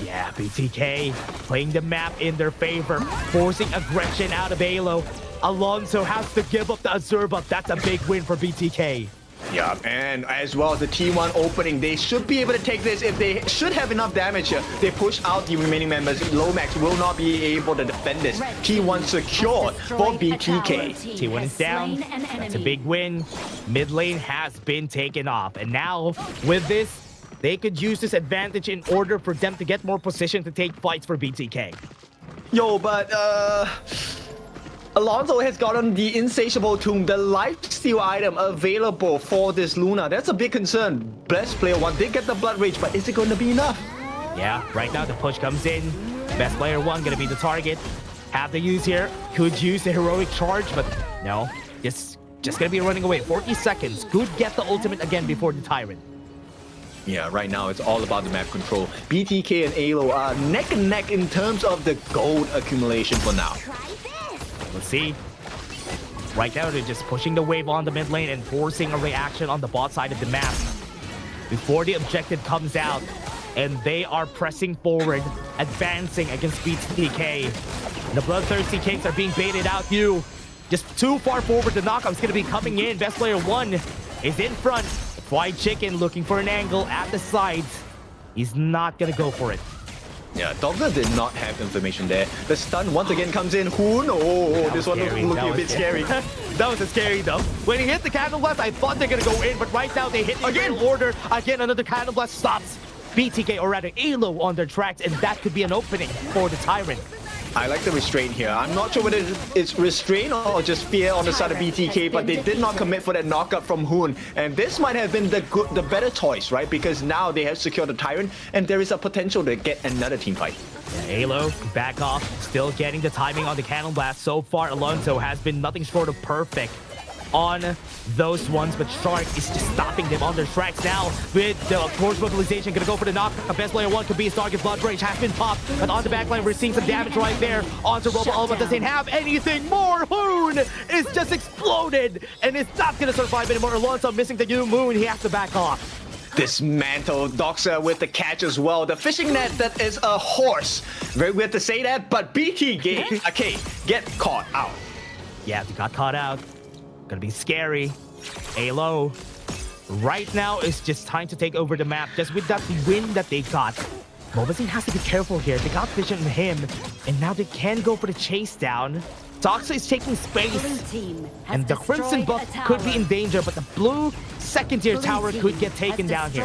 Yeah, BTK playing the map in their favor, forcing aggression out of AYLO. Alonso has to give up the Azure buff. That's a big win for BTK. Yeah, and as well as the T1 opening, they should be able to take this. If they should have enough damage here, they push out the remaining members. Lomax will not be able to defend this. T1 secured for BTK. T1 is down. That's a big win. Mid lane has been taken off. And now, with this, they could use this advantage in order for them to get more position to take fights for BTK. Yo, but Alonso has gotten the Insatiable Tomb, the lifesteal item available for this Luna. That's a big concern. Best player 1 did get the Blood Rage, but is it going to be enough? Yeah, right now the push comes in. Best player 1 going to be the target. Have to use here. Could use the heroic charge, but no. Just going to be running away. 40 seconds. Could get the ultimate again before the Tyrant. Yeah, right now it's all about the map control. BTK and AYLO are neck and neck in terms of the gold accumulation for now. Let's see. Right now they're just pushing the wave on the mid lane and forcing a reaction on the bot side of the map before the objective comes out. And they are pressing forward, advancing against BTK. The BloodThirstyKings are being baited out. just too far forward. The knockout's going to be coming in. Best player 1 is in front. Fried Chicken looking for an angle at the sides. He's not going to go for it. Yeah, Doctor did not have information there. The stun once again comes in. Hoon. Oh, this one looking a bit scary. That was scary though. When he hit the Cannon Blast, I thought they're going to go in, but right now they hit the again order. Again, another Cannon Blast stops BTK, or rather AYLO, on their tracks, and that could be an opening for the Tyrant. I like the restraint here. I'm not sure whether it's restraint or just fear on the side of BTK, but they did not commit for that knockup from Hoon. And this might have been the better choice, right? Because now they have secured the Tyrant, and there is a potential to get another team fight. Yeah, AYLO back off, still getting the timing on the Cannon Blast. So far, Alonso has been nothing short of perfect on those ones, but Shark is just stopping them on their tracks now with the force mobilization. Gonna go for the knock. Best player 1 could be his target. Blood Rage has been popped, but on the backline we're seeing some damage right there onto Robo Alba. Doesn't have anything more. Hoon is just exploded and it's not gonna survive anymore. Alonso missing the new moon. He has to back off. Dismantle Doxa with the catch as well. The fishing net that is a horse. Very weird to say that, but BTK get caught out. Yeah, they got caught out. Gonna be scary. AYLO right now is just time to take over the map, just with that win that they got. Mobazine has to be careful here. They got vision on him, and now they can go for the chase down. Doxa is taking space, and the Crimson buff could be in danger, but the blue second-tier tower could get taken down here.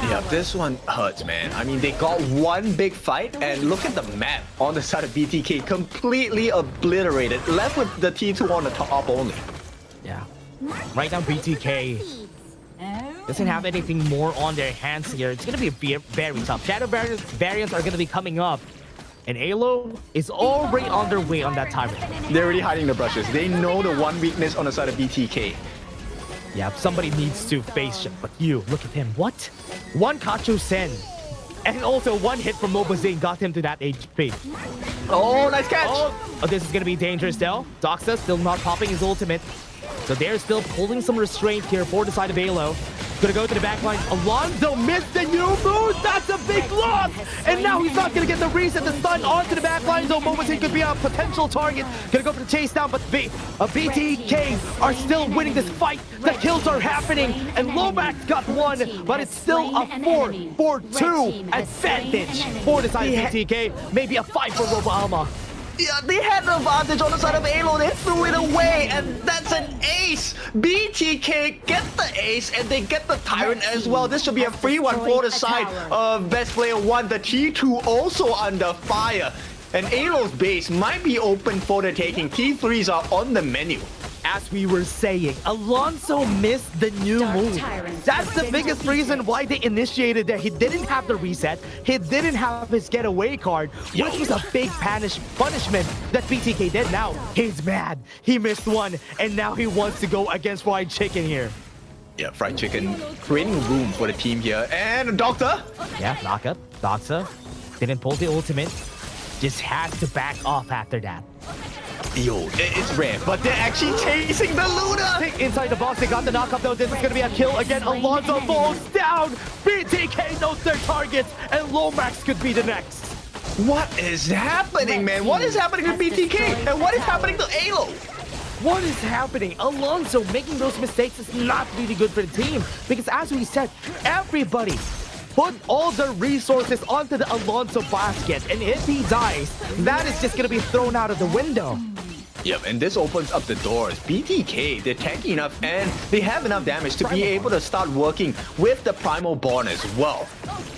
Yeah, this one hurts, man. I mean, they got one big fight, and look at the map on the side of BTK, completely obliterated, left with the T2 on the top only. Yeah. Right now, BTK doesn't have anything more on their hands here. It's going to be very tough. Shadow variants are going to be coming up. And AYLO is already on their way on that Tyrant. They're already hiding the brushes. They know the one weakness on the side of BTK. Yeah, somebody needs to face him. But you, look at him. What? One Kachu Sen. And also one hit from Mobazine got him to that HP. Oh, nice catch. Oh, this is going to be dangerous though. Doxa still not popping his ultimate. So they're still pulling some restraint here for the side of AYLO. Gonna go to the back line. Alonso missed the new move. That's a big loss. And now he's not gonna get the reset, the stun onto the back line. So Mobazine could be a potential target. Gonna go for the chase down, but BTK are still winning this fight. The kills are happening, and Lomax got one, but it's still a 4-4-2 advantage for the side of BTK. Maybe a 5 for Robo Alma. Yeah, they had an advantage on the side of AYLO. They threw it away, and that's an ace. BTK get the ace, and they get the Tyrant as well. This should be a free one for the side of Best Player 1. The T2 also under fire. And AYLO's base might be open for the taking. T3s are on the menu. As we were saying, Alonso missed the new move. That's the biggest reason why they initiated that. He didn't have the reset. He didn't have his getaway card, which was a big punishment that BTK did. Now, he's mad. He missed one, and now he wants to go against Fried Chicken here. Yeah, Fried Chicken creating room for the team here. And Doctor? Yeah, knockup. Doxa didn't pull the ultimate. Just has to back off after that. Yo, it's rare, but they're actually chasing the Luna! Inside the box, they got the knockup though. This is gonna be a kill again. Alonso falls down. BTK knows their targets, and Lomax could be the next. What is happening, man? What is happening to BTK? And what is happening to AYLO? What is happening? Alonso making those mistakes is not really good for the team, because as we said, everybody put all their resources onto the Alonso basket, and if he dies, that is just gonna be thrown out of the window. Yep, and this opens up the doors. BTK, they're tanky enough, and they have enough damage to be able to start working with the Primal Born as well.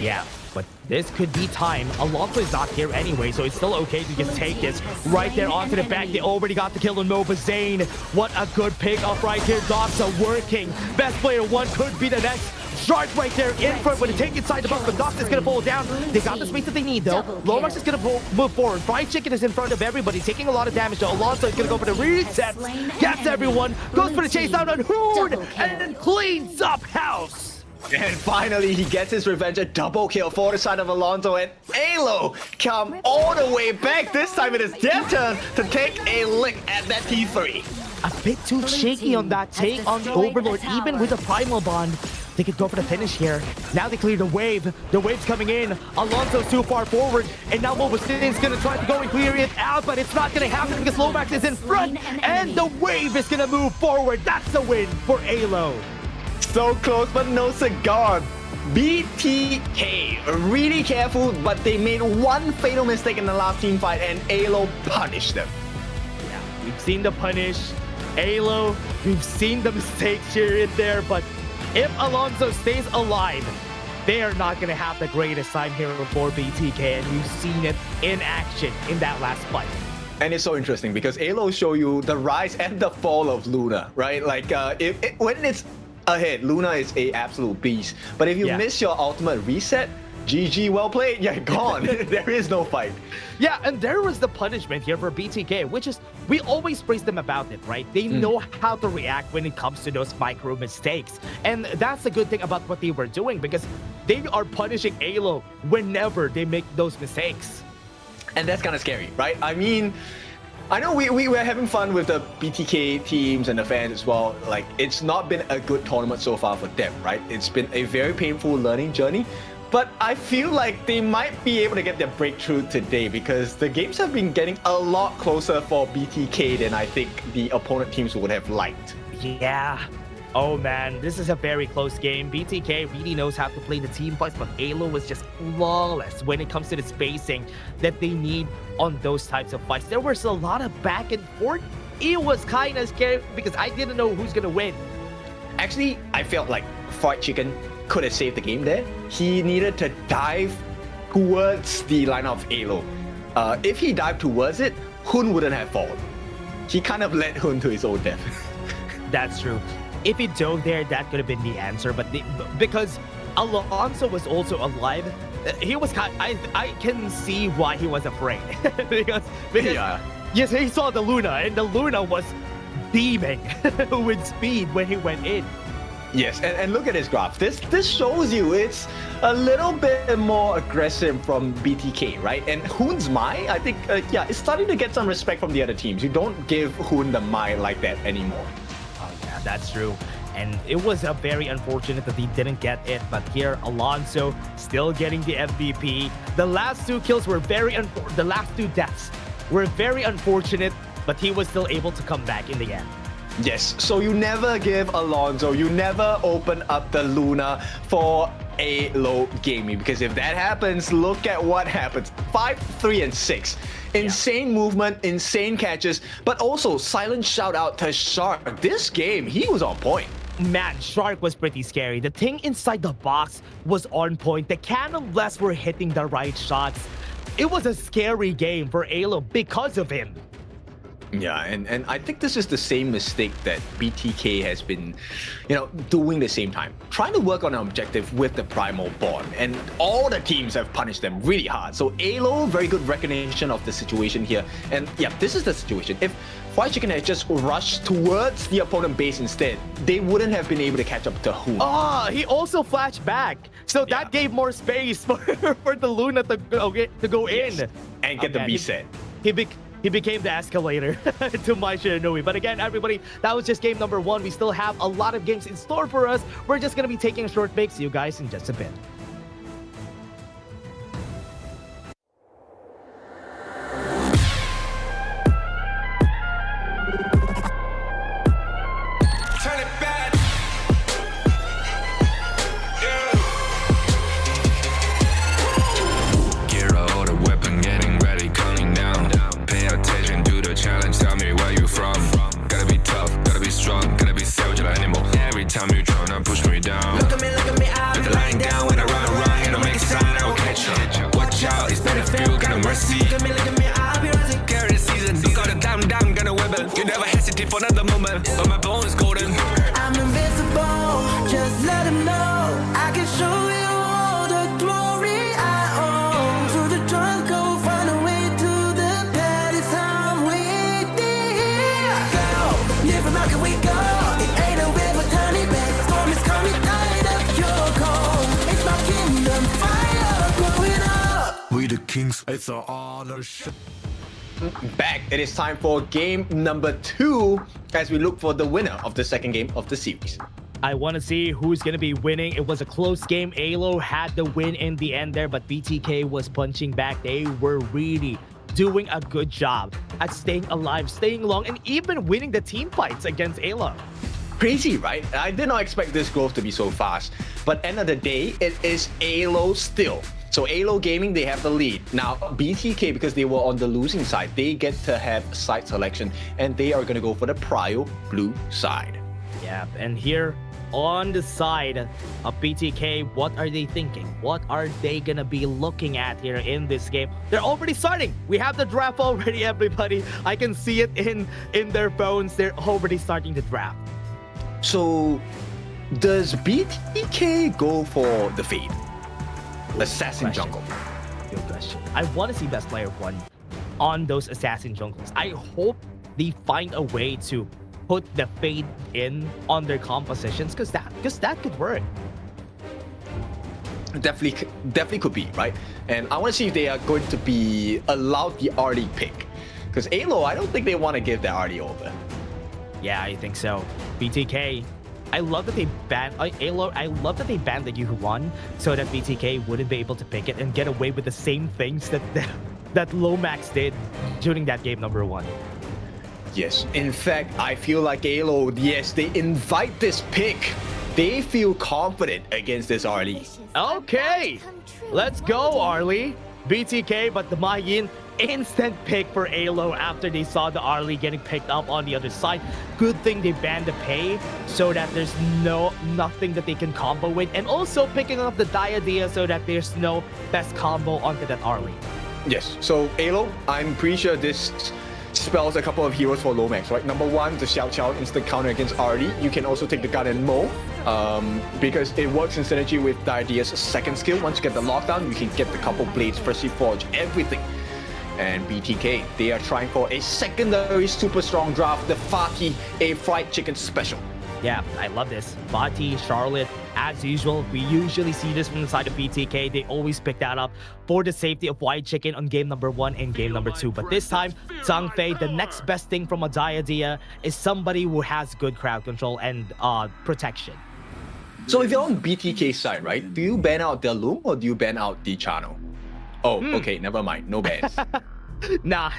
Yeah, but this could be time. Alonso is not here anyway, so it's still okay to just take this right there onto the back. They already got the kill on Mobazine. What a good pick up right here. Doxa working. Best Player 1 could be the next. Shark right there in front with a take inside the box, but Doxa is going to fall down. They got the space that they need though. Lomax is going to move forward. Fried Chicken is in front of everybody, taking a lot of damage though. Alonso is going to go for the reset. Gets everyone, goes for the chase down on Hoon, and then cleans up house. And finally, he gets his revenge. A double kill for the side of Alonso, and AYLO come all the way back. This time it is their turn to take a lick at that T3. A bit too shaky on that take on the Overlord, even with a Primal Bond. they could go for the finish here. Now they clear the wave. The wave's coming in. Alonso's too far forward. And now Mobustin's going to try to go and clear it out, but it's not going to happen because Lomax is in front. And the wave is going to move forward. That's a win for AYLO. So close, but no cigar. BTK, really careful, but they made one fatal mistake in the last team fight, and AYLO punished them. Yeah, we've seen the punish. AYLO, we've seen the mistakes here and there, but if Alonso stays alive, they are not going to have the greatest time here for BTK, and you've seen it in action in that last fight. And it's so interesting because AYLO show you the rise and the fall of Luna, right? Like, when it's ahead, Luna is a absolute beast. But if you miss your ultimate reset, GG, well played, you're gone. There is no fight. Yeah, and there was the punishment here for BTK, which is, we always praise them about it, right? They know how to react when it comes to those micro mistakes. And that's the good thing about what they were doing, because they are punishing AYLO whenever they make those mistakes. And that's kind of scary, right? I mean, I know we were having fun with the BTK teams and the fans as well. Like, it's not been a good tournament so far for them, right? It's been a very painful learning journey. But I feel like they might be able to get their breakthrough today because the games have been getting a lot closer for BTK than I think the opponent teams would have liked. Yeah. Oh man, this is a very close game. BTK really knows how to play the team fights, but AYLO was just flawless when it comes to the spacing that they need on those types of fights. There was a lot of back and forth. It was kind of scary because I didn't know who's gonna win. Actually, I felt like Fried Chicken could have saved the game there. He needed to dive towards the line of AYLO. If he dived towards it, Hun wouldn't have fallen. He kind of led Hun to his own death. That's true. If he dove there, that could have been the answer. But because Alonso was also alive, he was kind. I can see why he was afraid because yes, he saw the Luna, and the Luna was beaming with speed when he went in. Yes, and look at this graph. This shows you it's a little bit more aggressive from BTK, right? And Hun's Mai, I think, it's starting to get some respect from the other teams. You don't give Hun the Mai like that anymore. Oh yeah, that's true. And it was very unfortunate that he didn't get it, but here Alonso still getting the MVP. The last two kills were the last two deaths were very unfortunate, but he was still able to come back in the end. Yes, so you never give Alonso, you never open up the Luna for AYLO gaming, because if that happens, look at what happens. 5, 3, and 6. Insane movement, insane catches, but also silent shout out to Shark. This game, he was on point. Man, Shark was pretty scary. The thing inside the box was on point. The cannon blasts were hitting the right shots. It was a scary game for AYLO because of him. Yeah, and I think this is the same mistake that BTK has been, doing the same time. Trying to work on an objective with the Primal Bond, and all the teams have punished them really hard. So AYLO, very good recognition of the situation here. And yeah, this is the situation. If Fried Chicken had just rushed towards the opponent base instead, they wouldn't have been able to catch up to Hun. Ah, he also flashed back. So that gave more space for the Luna to go in. And get the reset. He became the escalator to my Shiranui. But again, everybody, that was just game number 1. We still have a lot of games in store for us. We're just going to be taking a short break. See you guys in just a bit. Time you tryna push me down. Look at me, I'll be lying down when I run, and I'll make a sign, I will catch you. Watch out, it's better feel, got no mercy. Look at me, I'll be rising. Carry the season, you got a damn, gonna wibble. You never hesitate for another moment, but my bone is golden. I'm invincible, just let him know. I can show you all the glory I own. Through the jungle, find a way to the palace, I'm waiting here. Go, live from how can we go? We the kings, it's an honor. Back, it is time for game number 2 as we look for the winner of the second game of the series. I want to see who's going to be winning. It was a close game. AYLO had the win in the end there, but BTK was punching back. They were really doing a good job at staying alive, staying long, and even winning the team fights against AYLO. Crazy, right? I did not expect this growth to be so fast. But end of the day, it is AYLO still. So AYLO Gaming, they have the lead. Now, BTK, because they were on the losing side, they get to have side selection, and they are going to go for the prio blue side. Yeah, and here on the side of BTK, what are they thinking? What are they gonna be looking at here in this game? They're already starting. We have the draft already, everybody. I can see it in their phones. They're already starting the draft. So, does BTK go for the Fade? Assassin jungle. Good question. I want to see best player 1 on those assassin jungles. I hope they find a way to put the Fade in on their compositions, because that could work. Definitely could be, right? And I want to see if they are going to be allowed the RD pick, because AYLO, I don't think they want to give the RD over. Yeah, I think so. BTK, I love that they banned AYLO. I love that they banned the Yu1 so that BTK wouldn't be able to pick it and get away with the same things that Lomax did during that game number 1. Yes, in fact, I feel like AYLO, yes, they invite this pick. They feel confident against this Arlie. Okay, let's go, Arlie. BTK, but the Mayin, instant pick for AYLO after they saw the Arlie getting picked up on the other side. Good thing they banned the pay so that there's nothing that they can combo with, and also picking up the Diadea so that there's no best combo onto that Arlie. Yes, so AYLO, I'm pretty sure this spells a couple of heroes for Lomax, right? Number 1, the Xiao Qiao instant counter against Arlie. You can also take the Garden Mo, because it works in synergy with Diadea's second skill. Once you get the lockdown, you can get the couple blades, Percy Forge, everything. And BTK, they are trying for a secondary super strong draft, the Fati, a fried chicken special. Yeah, I love this. Fati, Charlotte, as usual, we usually see this from the side of BTK. They always pick that up for the safety of White Chicken on game number 1 and game number 2. But this time, Zhang Fei, the next best thing from a Diadea is somebody who has good crowd control and protection. So if you're on BTK side, right, do you ban out the Loom or do you ban out the channel? Oh, okay, never mind, no bans. Nah,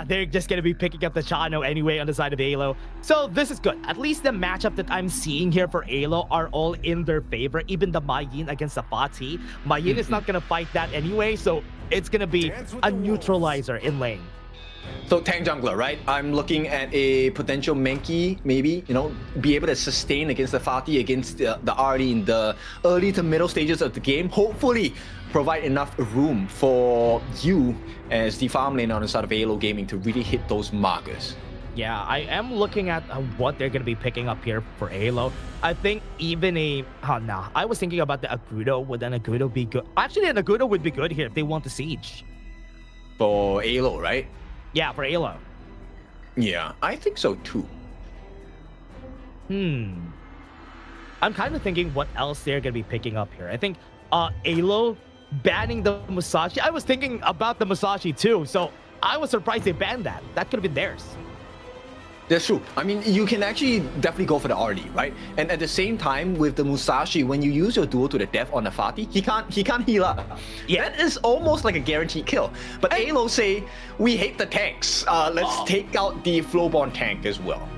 they're just gonna be picking up the Chano anyway on the side of AYLO. So this is good. At least the matchup that I'm seeing here for AYLO are all in their favor. Even the Mayin against the Fati. Mayin is not gonna fight that anyway, so it's gonna be a neutralizer in lane. So tank jungler, right? I'm looking at a potential Mankey, maybe, you know, be able to sustain against the Fati, against the RD in the early to middle stages of the game. Hopefully provide enough room for you as the farm lane on the side of AYLO Gaming to really hit those markers. Yeah, I am looking at what they're going to be picking up here for AYLO. I think even I was thinking about the Agudo. Would an Agudo be good? Actually, an Agudo would be good here if they want the Siege. For AYLO, right? Yeah, for AYLO. Yeah, I think so too. I'm kind of thinking what else they're going to be picking up here. I think AYLO banning the Musashi. I was thinking about the Musashi too, so I was surprised they banned that. That could have been theirs. That's true. I mean, you can actually definitely go for the RD, right? And at the same time, with the Musashi, when you use your duel to the death on the Fati, he can't heal up. Yeah. That is almost like a guaranteed kill. But AYLO say, we hate the tanks. Let's take out the Flowborn tank as well.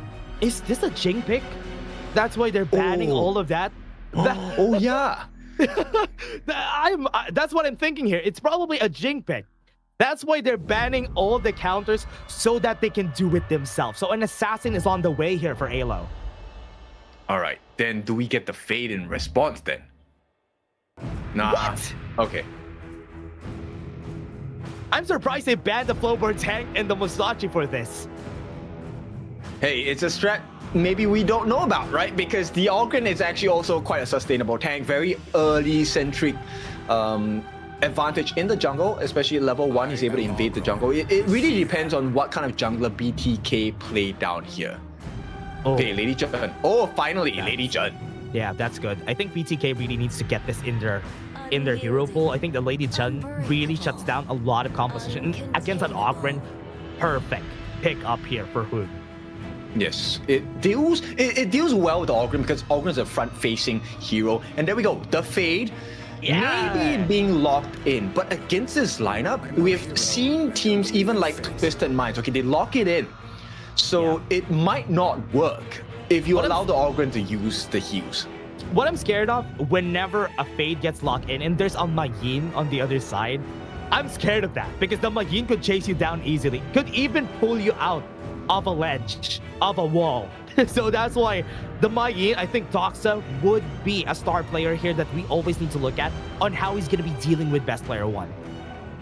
Is this a Jing pick? That's why they're banning all of that? Oh, yeah. That's what I'm thinking here. It's probably a Jing pick. That's why they're banning all the counters so that they can do it themselves. So an assassin is on the way here for AYLO. All right, then do we get the Fade in response then? Nah. What? Okay. I'm surprised they banned the Flowborn tank and the Musashi for this. Hey, it's a strat maybe we don't know about, right? Because the Ogren is actually also quite a sustainable tank, very early centric advantage in the jungle, especially at level 1, he's able to invade the jungle. It really depends on what kind of jungler BTK play down here. Okay, Lady Jun. Oh, finally, Lady Jun. Yeah, that's good. I think BTK really needs to get this in their hero pool. I think the Lady Jun really shuts down a lot of composition against an Ogren. Perfect pick up here for Hood. Yes, it deals well with Ogren because Ogren is a front-facing hero. And there we go, the fade. Maybe being locked in, but against this lineup, we've seen teams even like Twisted Minds, okay, they lock it in. So it might not work if you allow the Ogren to use the heals. What I'm scared of, whenever a fade gets locked in and there's a Magin on the other side, I'm scared of that because the Magin could chase you down easily, could even pull you out of a ledge, of a wall. So that's why the Magin, I think Doxa would be a star player here that we always need to look at on how he's going to be dealing with best player 1.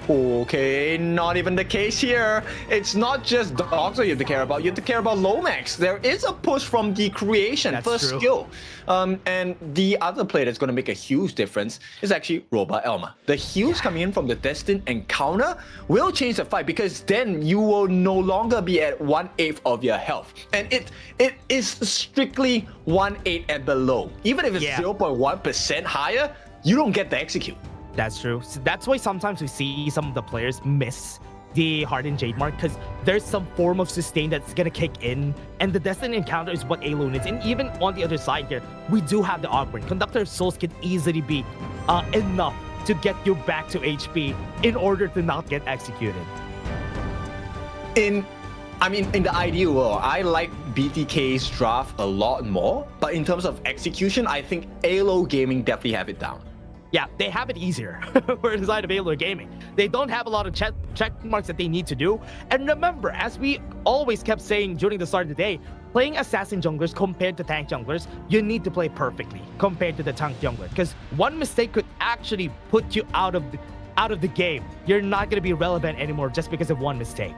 Okay, not even the case here. It's not just Doxa you have to care about. You have to care about Lomax. There is a push from the creation, first skill. And the other player that's going to make a huge difference is actually Roba Elma. The heals coming in from the Destined Encounter will change the fight because then you will no longer be at 1/8 of your health. And it is strictly 1/8 and below. Even if it's 0.1% higher, you don't get the execute. That's true. So that's why sometimes we see some of the players miss the Hardened Jade Mark because there's some form of sustain that's gonna kick in, and the Destined Encounter is what AYLO needs. And even on the other side here, we do have the Ogren. Conductor of Souls can easily be enough to get you back to HP in order to not get executed. In the ideal world, I like BTK's draft a lot more, but in terms of execution, I think AYLO Gaming definitely have it down. Yeah, they have it easier for the side of AYLO Gaming. They don't have a lot of check marks that they need to do. And remember, as we always kept saying during the start of the day, playing assassin junglers compared to tank junglers, you need to play perfectly compared to the tank jungler. Because one mistake could actually put you out of the game. You're not going to be relevant anymore just because of one mistake.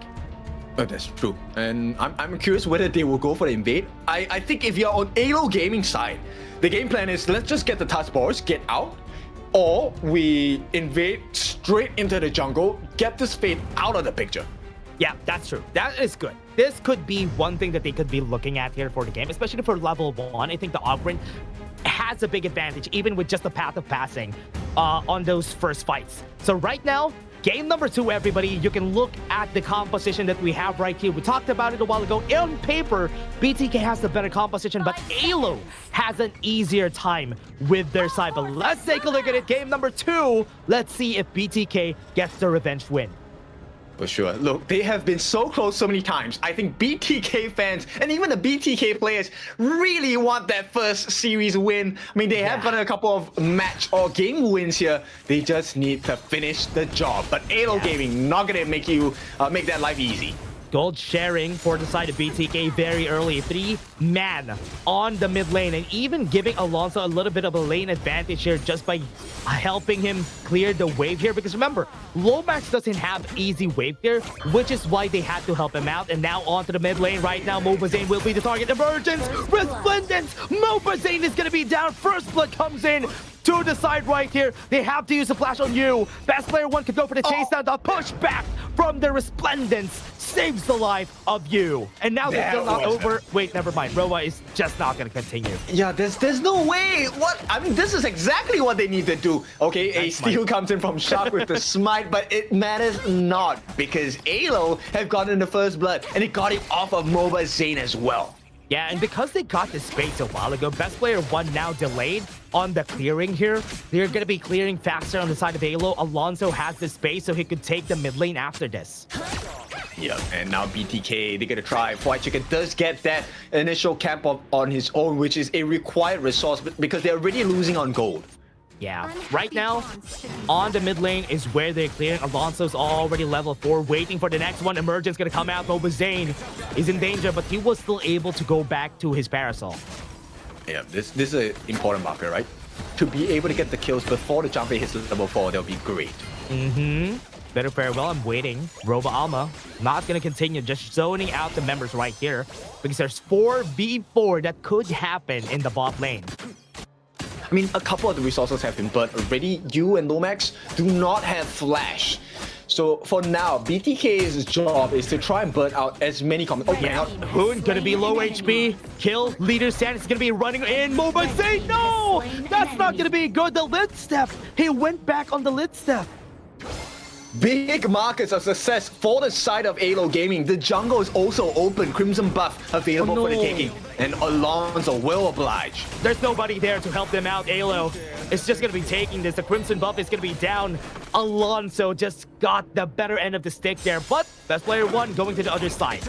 Oh, that's true. And I'm curious whether they will go for the invade. I think if you're on AYLO Gaming side, the game plan is let's just get the touch bars, get out, or we invade straight into the jungle, get this fade out of the picture. Yeah, that's true. That is good. This could be one thing that they could be looking at here for the game, especially for level 1. I think the Ogren has a big advantage, even with just the path of passing on those first fights. So right now, game number 2, everybody, you can look at the composition that we have right here. We talked about it a while ago. On paper, BTK has the better composition, but AYLO has an easier time with their side. But let's take a look at it. Game number 2. Let's see if BTK gets the revenge win. For sure. Look, they have been so close so many times. I think BTK fans and even the BTK players really want that first series win. I mean, they have gotten a couple of match or game wins here. They just need to finish the job. But AYLO Gaming not gonna make you make that life easy. Gold sharing for the side of BTK very early. 3-man on the mid lane, and even giving Alonso a little bit of a lane advantage here just by helping him clear the wave here. Because remember, Lomax doesn't have easy wave here, which is why they had to help him out. And now onto the mid lane right now, Mobazane will be the target. Emergence, Resplendence, Mobazane is going to be down. First blood comes in to the side right here. They have to use a flash on you. Best player 1 could go for the chase down. The push back from the Resplendence saves the life of you. And now they're still not over. Wait, never mind. Roa is just not going to continue. Yeah, there's no way. What? I mean, this is exactly what they need to do. Okay, a steal comes in from Shark with the smite, but it matters not because AYLO have gotten the first blood and it got it off of Mobazane as well. Yeah, and because they got this space a while ago, best player 1 now delayed on the clearing here. They're going to be clearing faster on the side of AYLO. Alonso has the space, so he could take the mid lane after this. Yeah, and now BTK, they're going to try. White Chicken does get that initial camp on his own, which is a required resource because they're already losing on gold. Yeah, right now, on the mid lane is where they're clearing. Alonso's already level 4, waiting for the next one. Emergence gonna come out. Mobazane is in danger, but he was still able to go back to his Parasol. Yeah, this is an important marker, right? To be able to get the kills before the jumper hits level 4, that'll be great. Better farewell, I'm waiting. Roba Alma, not gonna continue, just zoning out the members right here. Because there's 4v4 that could happen in the bot lane. I mean, a couple of the resources have been burnt already. You and Lomax do not have flash. So for now, BTK's job is to try and burn out as many comments. Oh, yeah, Hoon gonna be low HP. Kill, leader stand is gonna be running in. Mobazane, no! That's not gonna be good. The lid step. He went back on the lid step. Big markers of success for the side of AYLO Gaming. The jungle is also open. Crimson buff available for the taking. And Alonso will oblige. There's nobody there to help them out. AYLO is just going to be taking this. The Crimson buff is going to be down. Alonso just got the better end of the stick there. But best player 1 going to the other side.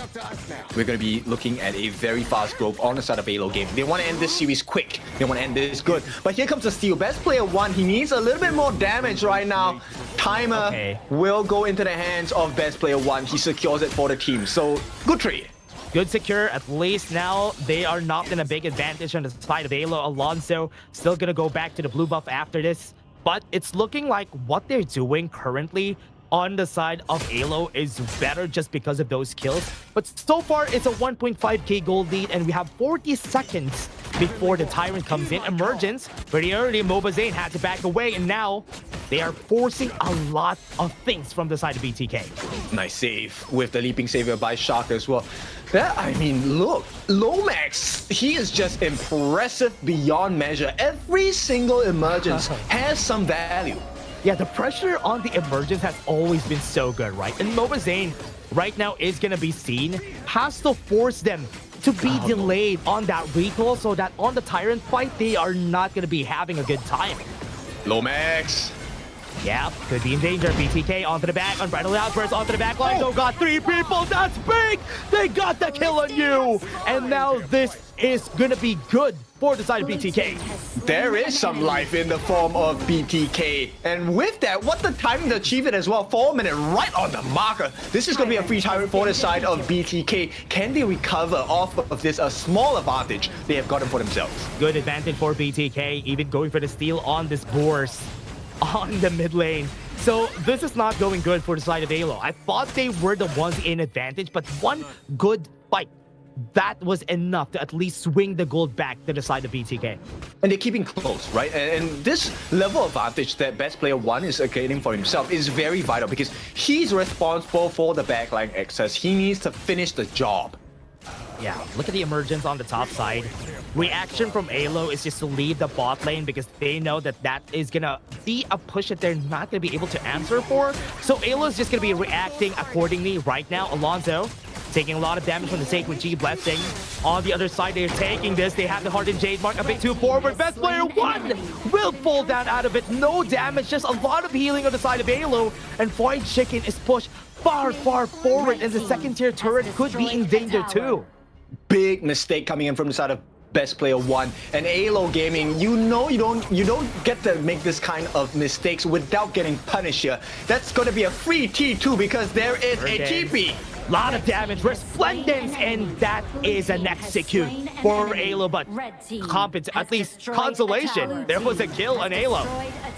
We're going to be looking at a very fast growth on the side of AYLO Gaming. They want to end this series quick. They want to end this good. But here comes the steal. Best player 1. He needs a little bit more damage right now. Timer will go into the hands of best player 1. He secures it for the team. So good trade. Good secure. At least now they are not in a big advantage on the side of AYLO. Alonso still going to go back to the blue buff after this. But it's looking like what they're doing currently on the side of AYLO is better just because of those kills. But so far, it's a 1.5k gold lead, and we have 40 seconds before the Tyrant comes in. Emergence, pretty early, Mobazane had to back away, and now they are forcing a lot of things from the side of BTK. Nice save with the Leaping Savior by Shark as well. That, I mean, look, Lomax, he is just impressive beyond measure. Every single emergence has some value. Yeah, the pressure on the emergence has always been so good, right? And Mobazane right now is going to be seen, has to force them to be delayed on that recall so that on the Tyrant fight, they are not going to be having a good time. Lomax. Yeah, could be in danger. BTK onto the back, Unbridled Outburst onto the back line. Oh, got 3 people. That's big. They got the kill on you. And now this is going to be good for the side of BTK. There is some life in the form of BTK. And with that, what the timing to achieve it as well. 4 minutes right on the marker. This is going to be a free Tyrant for the side of BTK. Can they recover off of this a small advantage they have gotten for themselves? Good advantage for BTK, even going for the steal on this Bourse on the mid lane. So this is not going good for the side of AYLO. I thought they were the ones in advantage, but one good fight, that was enough to at least swing the gold back to the side of BTK. And they're keeping close, right? And this level of advantage that best player 1 is gaining for himself is very vital because he's responsible for the backline access. He needs to finish the job. Yeah, look at the emergence on the top side. Reaction from AYLO is just to leave the bot lane because they know that that is going to be a push that they're not going to be able to answer for. So AYLO is just going to be reacting accordingly right now. Alonso taking a lot of damage from the Sacred G Blessing. On the other side, they're taking this. They have the Hardened Jade Mark a bit too forward. Best player 1 will fall down out of it. No damage, just a lot of healing on the side of AYLO. And Void Chicken is pushed far, far forward, and the second tier turret could be in danger too. Big mistake coming in from the side of best player 1 and AYLO Gaming. You know you don't get to make this kind of mistakes without getting punished here. That's going to be a free T2 because there is a TP. Lot of damage, Resplendence, and that is an execute for AYLO, but at least consolation. There was a kill on AYLO.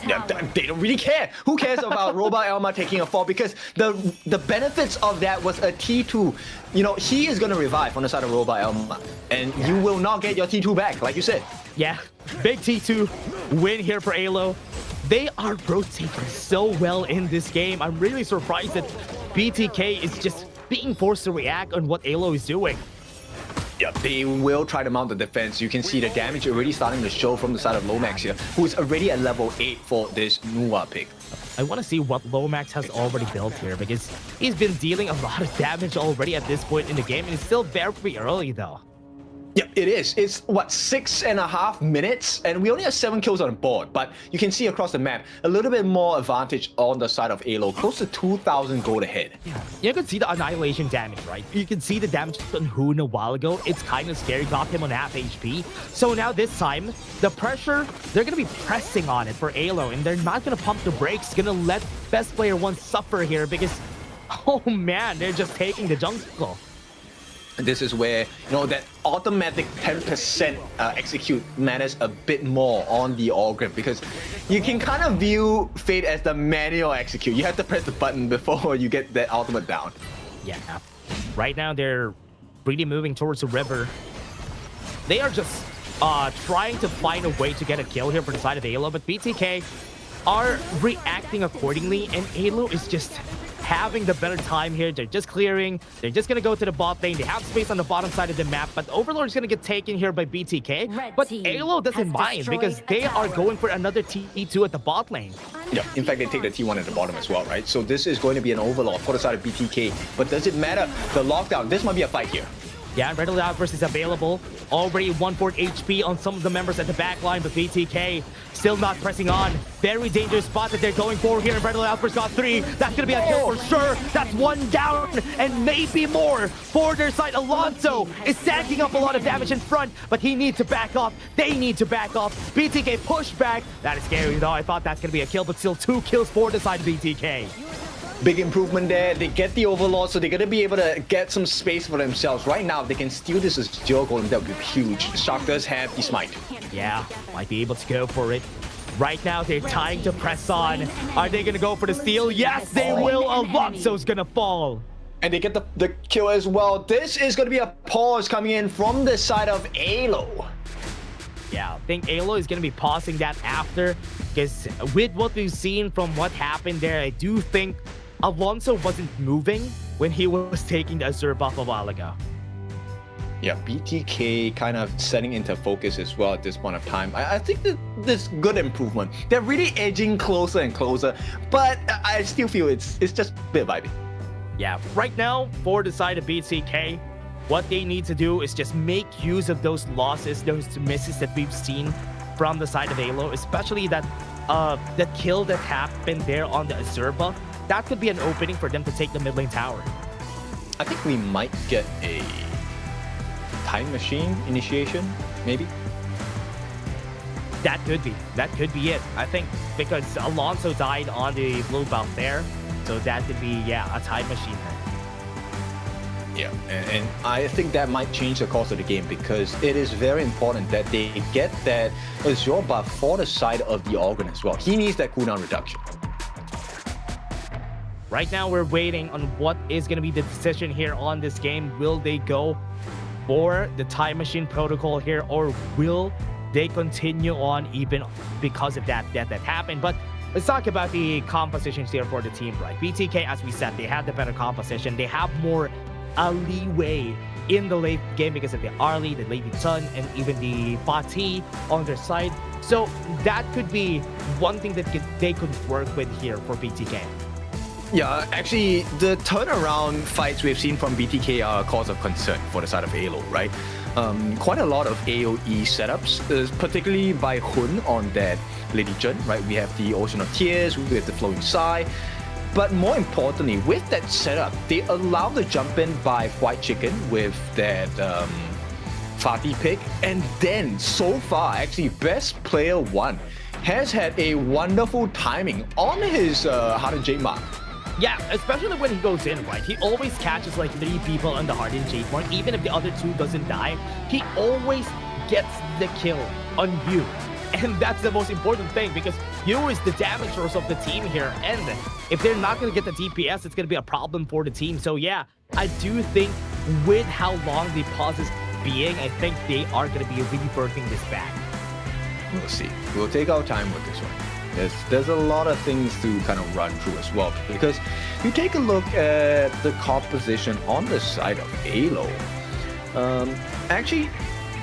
Yeah, they don't really care. Who cares about Robot Elma taking a fall? Because the benefits of that was a T2. You know, he is going to revive on the side of Robot Elma, and you will not get your T2 back, like you said. Yeah, big T2 win here for AYLO. They are rotating so well in this game. I'm really surprised that BTK is just being forced to react on what AYLO is doing. Yeah, they will try to mount the defense. You can see the damage already starting to show from the side of Lomax here, who is already at level 8 for this Nuwa pick. I want to see what Lomax has already built here because he's been dealing a lot of damage already at this point in the game, and it's still very early though. Yeah, it is. It's, what, 6.5 minutes? And we only have 7 kills on the board. But you can see across the map, a little bit more advantage on the side of AYLO. Close to 2,000 gold ahead. Yeah, you can see the annihilation damage, right? You can see the damage on Hoon a while ago. It's kind of scary. Got him on half HP. So now this time, the pressure, they're going to be pressing on it for AYLO. And they're not going to pump the brakes. Going to let best player 1 suffer here because, oh man, they're just taking the jungle. This is where, you know, that automatic 10% execute matters a bit more on the All Grip because you can kind of view Fate as the manual execute. You have to press the button before you get that ultimate down. Yeah. Right now, they're really moving towards the river. They are just trying to find a way to get a kill here for the side of AYLO, but BTK are reacting accordingly, and AYLO is just having the better time here. They're just clearing. They're just going to go to the bot lane. They have space on the bottom side of the map, but Overlord is going to get taken here by BTK. But AYLO doesn't mind because they are going for another T2 at the bot lane. Yeah, in fact, they take the T1 at the bottom as well, right? So this is going to be an Overlord for the side of BTK. But does it matter? The lockdown, this might be a fight here. Yeah, Red Alert Outburst is available. Already 1/4 HP on some of the members at the back line, but BTK still not pressing on. Very dangerous spot that they're going for here. Red Alert Outburst got 3. That's going to be a kill for sure. That's 1 down and maybe more for their side. Alonso is stacking up a lot of damage in front, but he needs to back off. They need to back off. BTK push back. That is scary though. I thought that's going to be a kill, but still 2 kills for the side of BTK. Big improvement there. They get the Overlord, so they're going to be able to get some space for themselves. Right now, if they can steal this as Zero Golem, that would be huge. Shark does have the smite. Yeah, might be able to go for it. Right now, they're trying to press on. Are they going to go for the steal? Yes, they will. Alonso's going to fall. And they get the kill as well. This is going to be a pause coming in from the side of AYLO. Yeah, I think AYLO is going to be pausing that after, because with what we've seen from what happened there, I do think Alonso wasn't moving when he was taking the Azure buff a while ago. Yeah, BTK kind of setting into focus as well at this point of time. I think that this good improvement. They're really edging closer and closer, but I still feel it's just a bit vibey. Yeah, right now, for the side of BTK, what they need to do is just make use of those losses, those misses that we've seen from the side of AYLO, especially that the kill that happened there on the Azure buff. That could be an opening for them to take the mid lane tower. I think we might get a time machine initiation, maybe? That could be it. I think because Alonso died on the blue buff there, so that could be, yeah, a time machine there. Yeah, and I think that might change the course of the game because it is very important that they get that Azure buff for the side of the Organ as well. He needs that cooldown reduction. Right now, we're waiting on what is going to be the decision here on this game. Will they go for the time machine protocol here, or will they continue on even because of that death that happened? But let's talk about the compositions here for the team, right? BTK, as we said, they have the better composition. They have more leeway in the late game because of the Arlie, the Lady Sun, and even the Fatih on their side. So that could be one thing that they could work with here for BTK. Yeah, actually, the turnaround fights we've seen from BTK are a cause of concern for the side of AYLO, right? Quite a lot of AoE setups, particularly by Hun on that Lady Jun, right? We have the Ocean of Tears, we have the Flowing Sigh. But more importantly, with that setup, they allow the jump in by White Chicken with that Fatih pick. And then, so far, actually, Best Player 1 has had a wonderful timing on his Heart and Jade mark. Yeah, especially when he goes in, right? He always catches like 3 people on the Heart and Jade mark. Even if the other 2 doesn't die, he always gets the kill on you. And that's the most important thing because you is the damage source of the team here. And if they're not going to get the DPS, it's going to be a problem for the team. So yeah, I do think with how long the pause is being, I think they are going to be reverting this back. We'll see. We'll take our time with this one. There's a lot of things to kind of run through as well, because you take a look at the composition on the side of AYLO. Actually,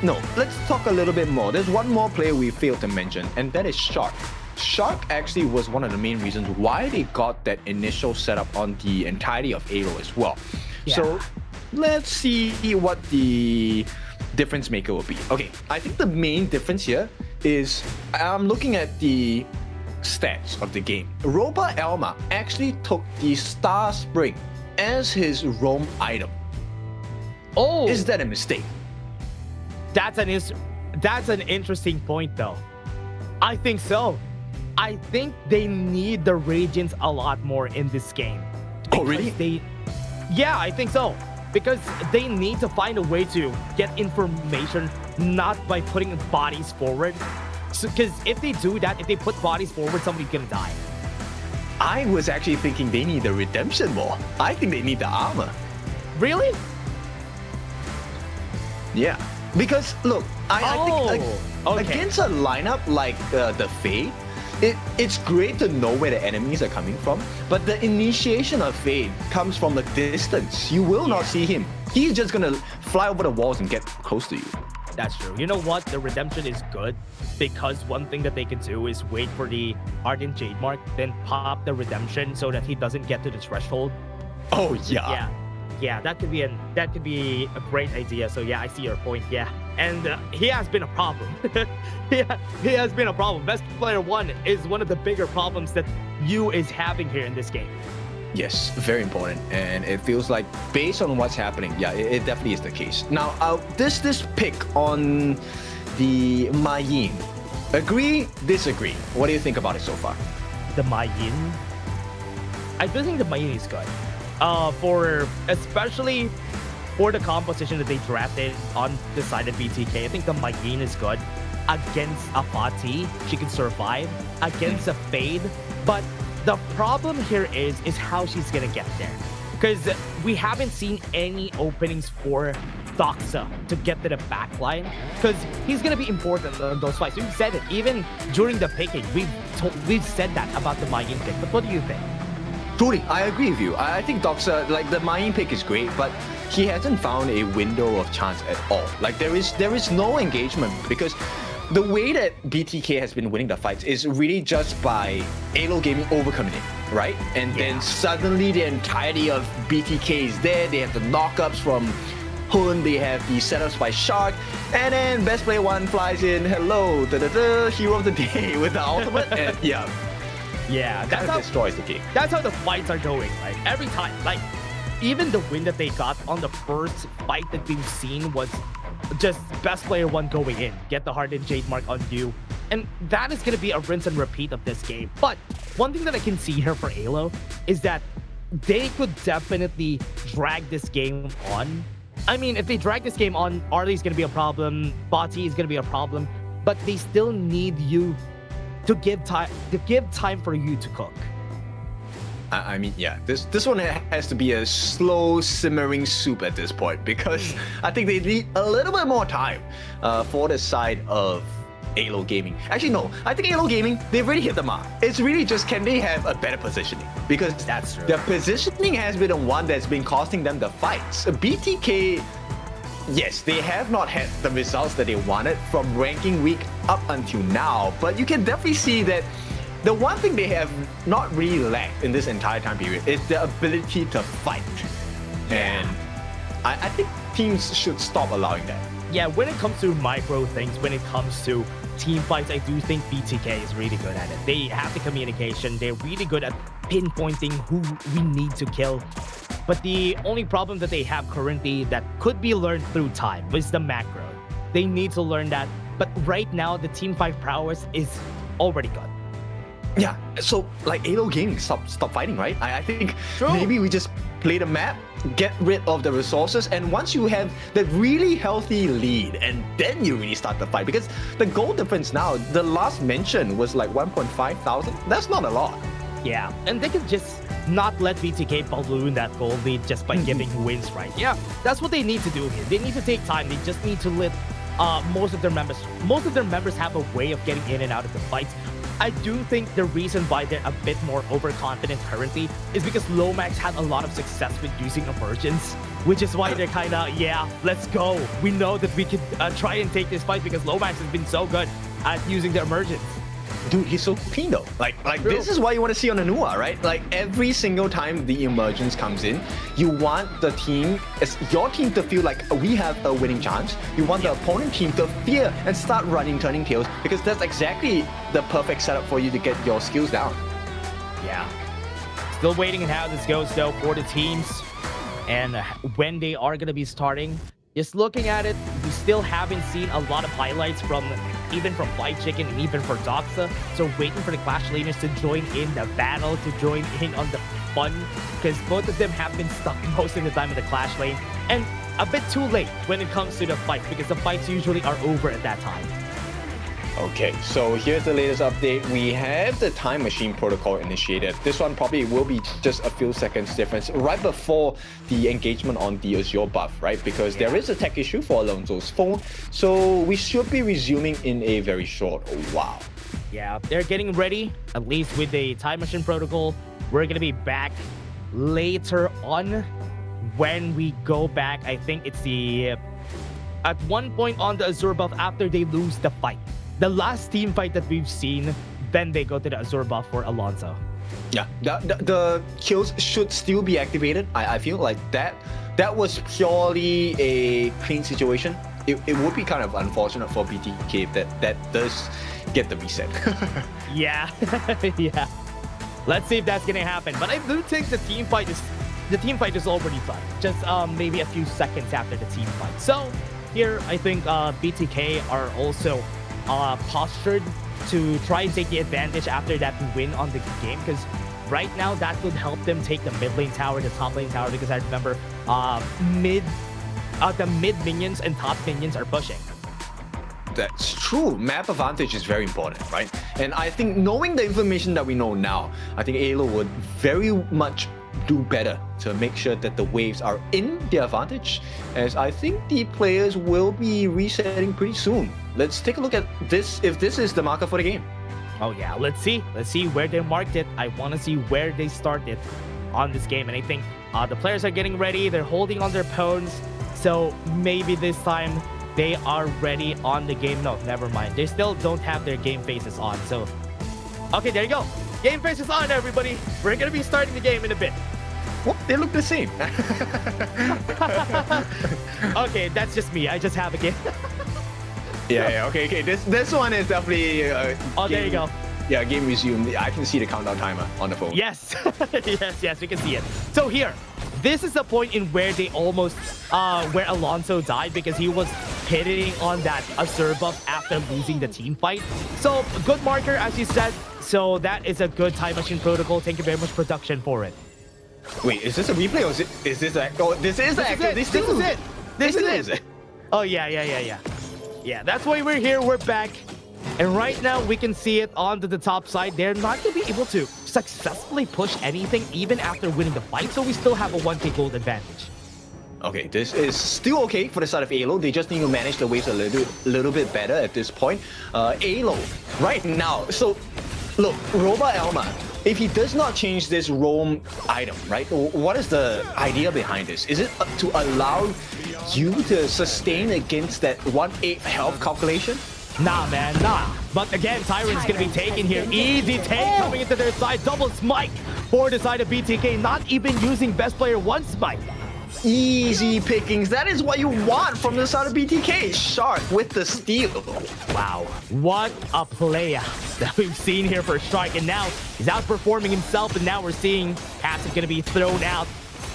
no, let's talk a little bit more. There's one more player we failed to mention, and that is Shark. Shark actually was one of the main reasons why they got that initial setup on the entirety of AYLO as well. Yeah. So let's see what the difference maker will be. Okay, I think the main difference here is I'm looking at the stats of the game. Roba Elma actually took the Star Spring as his roam item. Oh, is that a mistake? That's an interesting point though. I think so. I think they need the Radiance a lot more in this game. Oh, really? Yeah, I think so. Because they need to find a way to get information, not by putting bodies forward. Because if they do that, if they put bodies forward, somebody's gonna die. I was actually thinking they need the redemption more. I think they need the armor. Really? Yeah. Because, look, I think like, against a lineup like the Fade, it's great to know where the enemies are coming from, but the initiation of Fade comes from a distance. You will not see him. He's just gonna fly over the walls and get close to you. That's true. You know what? The redemption is good because one thing that they can do is wait for the Ardent Jade Mark, then pop the redemption so that he doesn't get to the threshold. Oh yeah. Yeah, that could be a great idea. So yeah, I see your point. Yeah, and he has been a problem. he has been a problem. Best player 1 is one of the bigger problems that you is having here in this game. Yes, very important, and it feels like based on what's happening, yeah, it definitely is the case. Now, this pick on the Ma Yin, agree, disagree? What do you think about it so far? The Ma Yin, I do think the Ma Yin is good. Especially for the composition that they drafted on the side of BTK, I think the Ma Yin is good against a Fati. She can survive against a Fade, but the problem here is how she's gonna get there, because we haven't seen any openings for Doxa to get to the backline, because he's gonna be important in those fights. We've said it even during the picking. We've said that about the Ma Yin pick. But what do you think? Truly, I agree with you. I think Doxa, like the Ma Yin pick is great, but he hasn't found a window of chance at all. Like there is no engagement, because the way that BTK has been winning the fights is really just by AYLO Gaming overcommitting, right? And then suddenly the entirety of BTK is there. They have the knockups from Hun, they have the setups by Shark, and then best player 1 flies in, hello, hero of the day with the ultimate, and yeah, that's how destroys the game. That's how the fights are going. Like every time, like even the win that they got on the first fight that we've seen was just best player 1 going in, get the Hardened Jade Mark on you, and that is going to be a rinse and repeat of this game. But one thing that I can see here for AYLO is that they could definitely drag this game on. I mean, if they drag this game on, Arlie's going to be a problem, Bati is going to be a problem, but they still need you to give time for you to cook. I mean, yeah, this one has to be a slow simmering soup at this point, because I think they need a little bit more time for the side of AYLO Gaming. Actually, no, I think AYLO Gaming, they've already hit the mark. It's really just, can they have a better positioning? Because that's true. Their positioning has been the one that's been costing them the fights. BTK, yes, they have not had the results that they wanted from ranking week up until now, but you can definitely see that the one thing they have not really lacked in this entire time period is the ability to fight. And I think teams should stop allowing that. Yeah, when it comes to micro things, when it comes to team fights, I do think BTK is really good at it. They have the communication. They're really good at pinpointing who we need to kill. But the only problem that they have currently that could be learned through time is the macro. They need to learn that. But right now, the team fight prowess is already good. Yeah, so like AYLO Gaming, stop fighting, right? I think maybe we just play the map, get rid of the resources, and once you have that really healthy lead, and then you really start the fight. Because the goal difference now, the last mention was like 1.5 thousand. That's not a lot. Yeah, and they can just not let BTK balloon that goal lead just by giving wins, right? Yeah, that's what they need to do here. They need to take time. They just need to let most of their members have a way of getting in and out of the fights. I do think the reason why they're a bit more overconfident currently is because Lomax had a lot of success with using emergence, which is why they're kind of, yeah, let's go. We know that we can try and take this fight because Lomax has been so good at using the emergence. Dude, he's so clean though. Like this is what you want to see on Anua, right? Like every single time the emergence comes in, you want the team, it's your team to feel like we have a winning chance. You want the opponent team to fear and start running, turning tails, because that's exactly the perfect setup for you to get your skills down. Yeah. Still waiting on how this goes though for the teams and when they are going to be starting. Just looking at it, we still haven't seen a lot of highlights even from Flight Chicken and even for Doxa. So waiting for the Clash Laners to join in the battle, to join in on the fun, because both of them have been stuck most of the time in the Clash lane. And a bit too late when it comes to the fight, because the fights usually are over at that time. Okay, so here's the latest update. We have the Time Machine Protocol initiated. This one probably will be just a few seconds difference right before the engagement on the Azure buff, right? Because there is a tech issue for Alonso's phone, so we should be resuming in a very short while. Yeah, they're getting ready, at least with the time machine protocol. We're gonna be back later on when we go back. I think it's at one point on the Azure buff after they lose the fight. The last team fight that we've seen, then they go to the Azure buff for Alonso. Yeah, the kills should still be activated. I feel like that was purely a clean situation. It would be kind of unfortunate for BTK if that does get the reset. Yeah, yeah. Let's see if that's gonna happen. But I do think the team fight is already done. Just maybe a few seconds after the team fight. So here, I think BTK are also postured to try and take the advantage after that win on the game, because right now that could help them take the mid lane tower, the top lane tower, because I remember the mid minions and top minions are pushing. That's true. Map advantage is very important, right? And I think knowing the information that we know now, I think AYLO would very much do better to make sure that the waves are in their advantage, as I think the players will be resetting pretty soon. Let's take a look at this, if this is the marker for the game. Oh yeah, let's see where they marked it. I want to see where they started on this game, and I think the players are getting ready. They're holding on their pawns, so maybe this time they are ready on the game. No, never mind. They still don't have their game faces on. So, okay, there you go. Game faces on, everybody. We're gonna be starting the game in a bit. What? They look the same. Okay, that's just me. I just have a game. Yeah, okay. This one is definitely. There you go. Yeah, game resumed. I can see the countdown timer on the phone. Yes, yes, we can see it. So here, this is the point in where they almost, where Alonso died, because he was hitting on that Azure buff after losing the team fight. So good marker, as you said. So that is a good time machine protocol. Thank you very much, production, for it. Wait, is this a replay or is this a? Oh, this is the actual. This is it. This is it. Oh yeah. Yeah, that's why we're here. We're back. And right now, we can see it onto the top side. They're not going to be able to successfully push anything even after winning the fight. So we still have a 1k gold advantage. Okay, this is still okay for the side of AYLO. They just need to manage the waves a little bit better at this point. AYLO, right now. So, look, Roba Elma, if he does not change this roam item, right? What is the idea behind this? Is it to allow you to sustain against that 1/8 health calculation? Nah, man, nah. But again, Tyrant's gonna be taken here. Easy take coming into their side. Double smite for the side of BTK. Not even using best player one smite. Easy pickings. That is what you want from the side of BTK. Shark with the steal. Wow, what a player that we've seen here for Shark. And now he's outperforming himself. And now we're seeing passive gonna be thrown out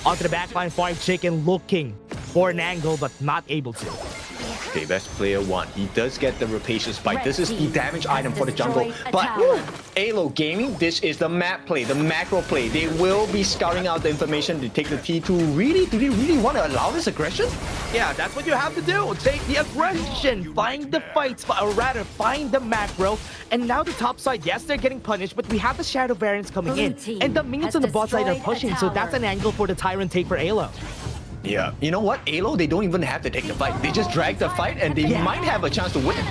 onto the backline. Fire Chicken looking for an angle, but not able to. Okay, best player one. He does get the rapacious bite. This is the damage item for the jungle. But AYLO Gaming, this is the map play, the macro play. They will be scouting out the information to take the T2. Really? Do they really want to allow this aggression? Yeah, that's what you have to do. Take the aggression, find the fights, or rather, find the macro. And now the top side, yes, they're getting punished, but we have the Shadow Barons coming in. And the minions on the bot side are pushing, so that's an angle for the Tyrant take for AYLO. Yeah, you know what? AYLO, they don't even have to take the fight. They just drag the fight and they might have a chance to win.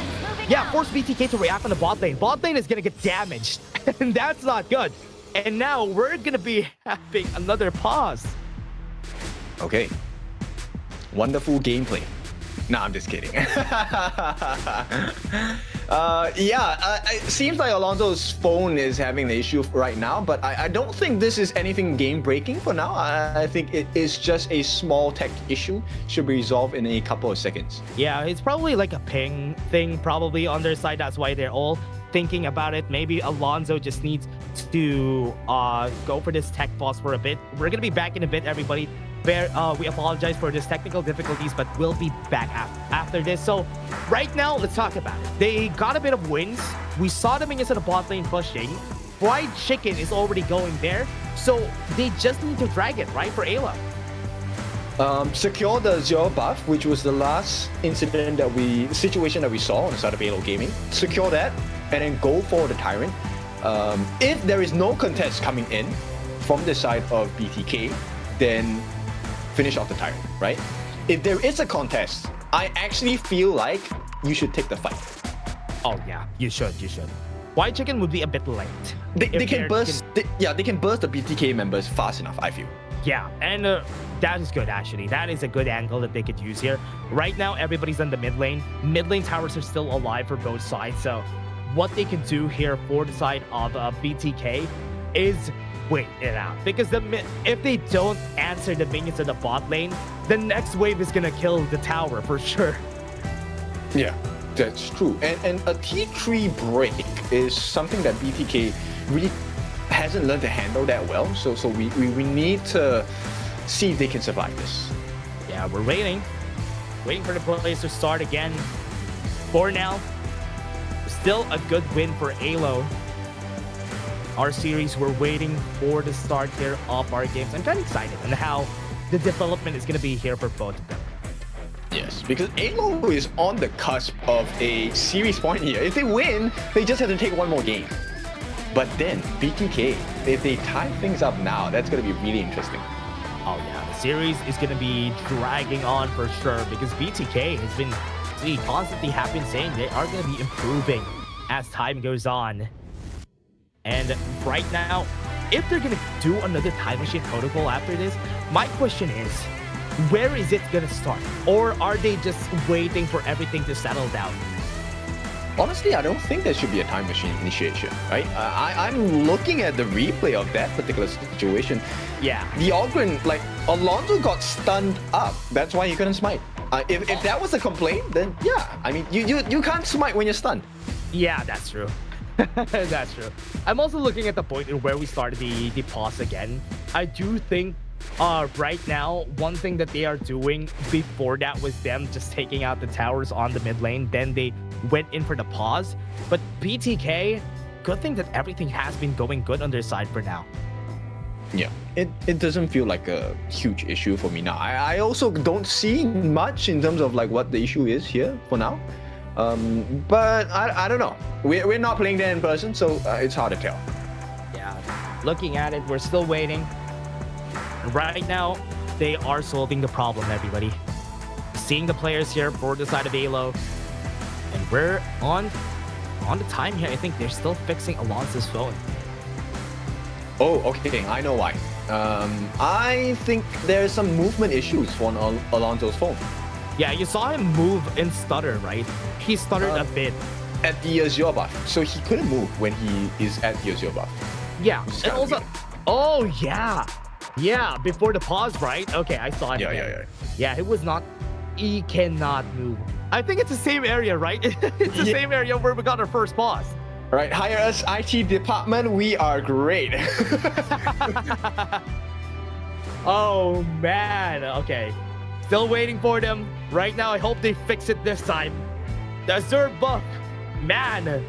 Yeah, force BTK to react on the bot lane. Bot lane is going to get damaged, and that's not good. And now we're going to be having another pause. Okay. Wonderful gameplay. Nah, I'm just kidding. It seems like Alonso's phone is having the issue right now, but I don't think this is anything game-breaking for now. I think it is just a small tech issue. Should be resolved in a couple of seconds. Yeah, it's probably like a ping thing probably on their side. That's why they're all thinking about it. Maybe Alonso just needs to go for this tech pause for a bit. We're going to be back in a bit, everybody. We apologize for this technical difficulties, but we'll be back after this. So right now, let's talk about it. They got a bit of wins. We saw the minions in the bot lane pushing. Fried Chicken is already going there. So they just need to drag it, right, for AYLO. Secure the zero buff, which was the last situation that we saw on the side of AYLO Gaming. Secure that, and then go for the Tyrant. If there is no contest coming in from the side of BTK, then finish off the Tyrant, right? If there is a contest, I actually feel like you should take the fight. Oh yeah, you should. White Chicken would be a bit late. They can burst. They can burst the BTK members fast enough, I feel. Yeah, and that is good actually. That is a good angle that they could use here. Right now, everybody's in the mid lane. Mid lane towers are still alive for both sides. So what they can do here for the side of BTK is wait it out. Because if they don't answer the minions in the bot lane, the next wave is gonna kill the tower for sure. Yeah, that's true. And a T3 break is something that BTK really hasn't learned to handle that well. So we need to see if they can survive this. Yeah, we're waiting for the players to start again. For now, still a good win for AYLO. Our series, we're waiting for the start here of our games. I'm kind of excited on how the development is going to be here for both of them. Yes, because AYLO is on the cusp of a series point here. If they win, they just have to take one more game. But then, BTK, if they tie things up now, that's going to be really interesting. Oh yeah, the series is going to be dragging on for sure because BTK has been, we constantly have been saying they are going to be improving as time goes on. And right now, if they're going to do another time machine protocol after this, my question is, where is it going to start? Or are they just waiting for everything to settle down? Honestly, I don't think there should be a time machine initiation, right? I'm looking at the replay of that particular situation. Yeah. The Ogren, like, Alonso got stunned up. That's why he couldn't smite. If that was a complaint, then yeah. I mean, you can't smite when you're stunned. Yeah, that's true. That's true. I'm also looking at the point where we started the pause again. I do think right now, one thing that they are doing before that was them just taking out the towers on the mid lane. Then they went in for the pause. But BTK, good thing that everything has been going good on their side for now. Yeah, it doesn't feel like a huge issue for me now. I also don't see much in terms of like what the issue is here for now. But I don't know. We're not playing there in person, so it's hard to tell. Yeah, looking at it, we're still waiting. Right now, they are solving the problem, everybody. Seeing the players here for the side of AYLO. And we're on the time here. I think they're still fixing Alonso's phone. Oh, okay. I know why. I think there's some movement issues on Alonso's phone. Yeah, you saw him move and stutter, right? He stuttered a bit. At the Azure buff. So he couldn't move when he is at the Azure buff. Yeah, and also... Weird. Oh, yeah. Yeah, before the pause, right? Okay, I saw him. Yeah. Yeah, it was not... He cannot move. I think it's the same area, right? It's the same area where we got our first pause. Right, hire us, IT department. We are great. Oh, man. Okay. Still waiting for them. Right now, I hope they fix it this time. The Azure buff. Man.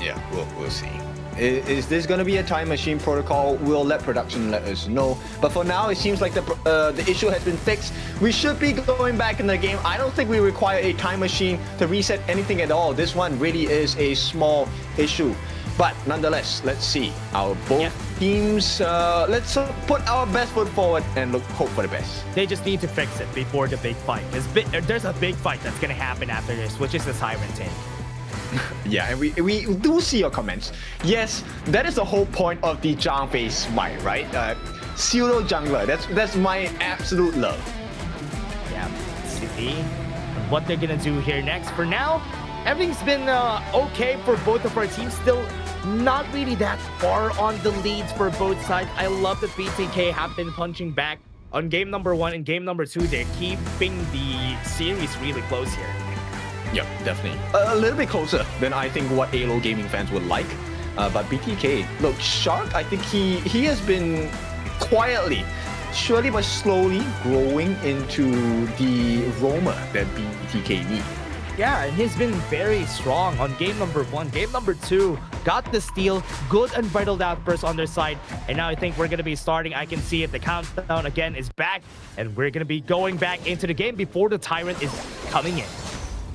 Yeah, we'll see. Is this going to be a time machine protocol? We'll let production let us know. But for now, it seems like the issue has been fixed. We should be going back in the game. I don't think we require a time machine to reset anything at all. This one really is a small issue. But nonetheless, let's see. Our both teams, let's put our best foot forward and hope for the best. They just need to fix it before the big fight. There's a big fight that's going to happen after this, which is the Siren tank. Yeah, and we do see your comments. Yes, that is the whole point of the Zhang Fei smite, right? Pseudo jungler. That's my absolute love. Yeah, see what they're gonna do here next. For now, everything's been okay for both of our teams. Still not really that far on the leads for both sides. I love that BTK have been punching back on game number 1 and game number 2. They're keeping the series really close here. Yeah, definitely. A little bit closer than I think what AYLO gaming fans would like. But BTK, look, Shark, I think he has been quietly, surely but slowly growing into the roamer that BTK need. Yeah, and he's been very strong on game number 1. Game number 2, got the steal, good unbridled outburst on their side. And now I think we're going to be starting. I can see it. The countdown again is back. And we're going to be going back into the game before the Tyrant is coming in.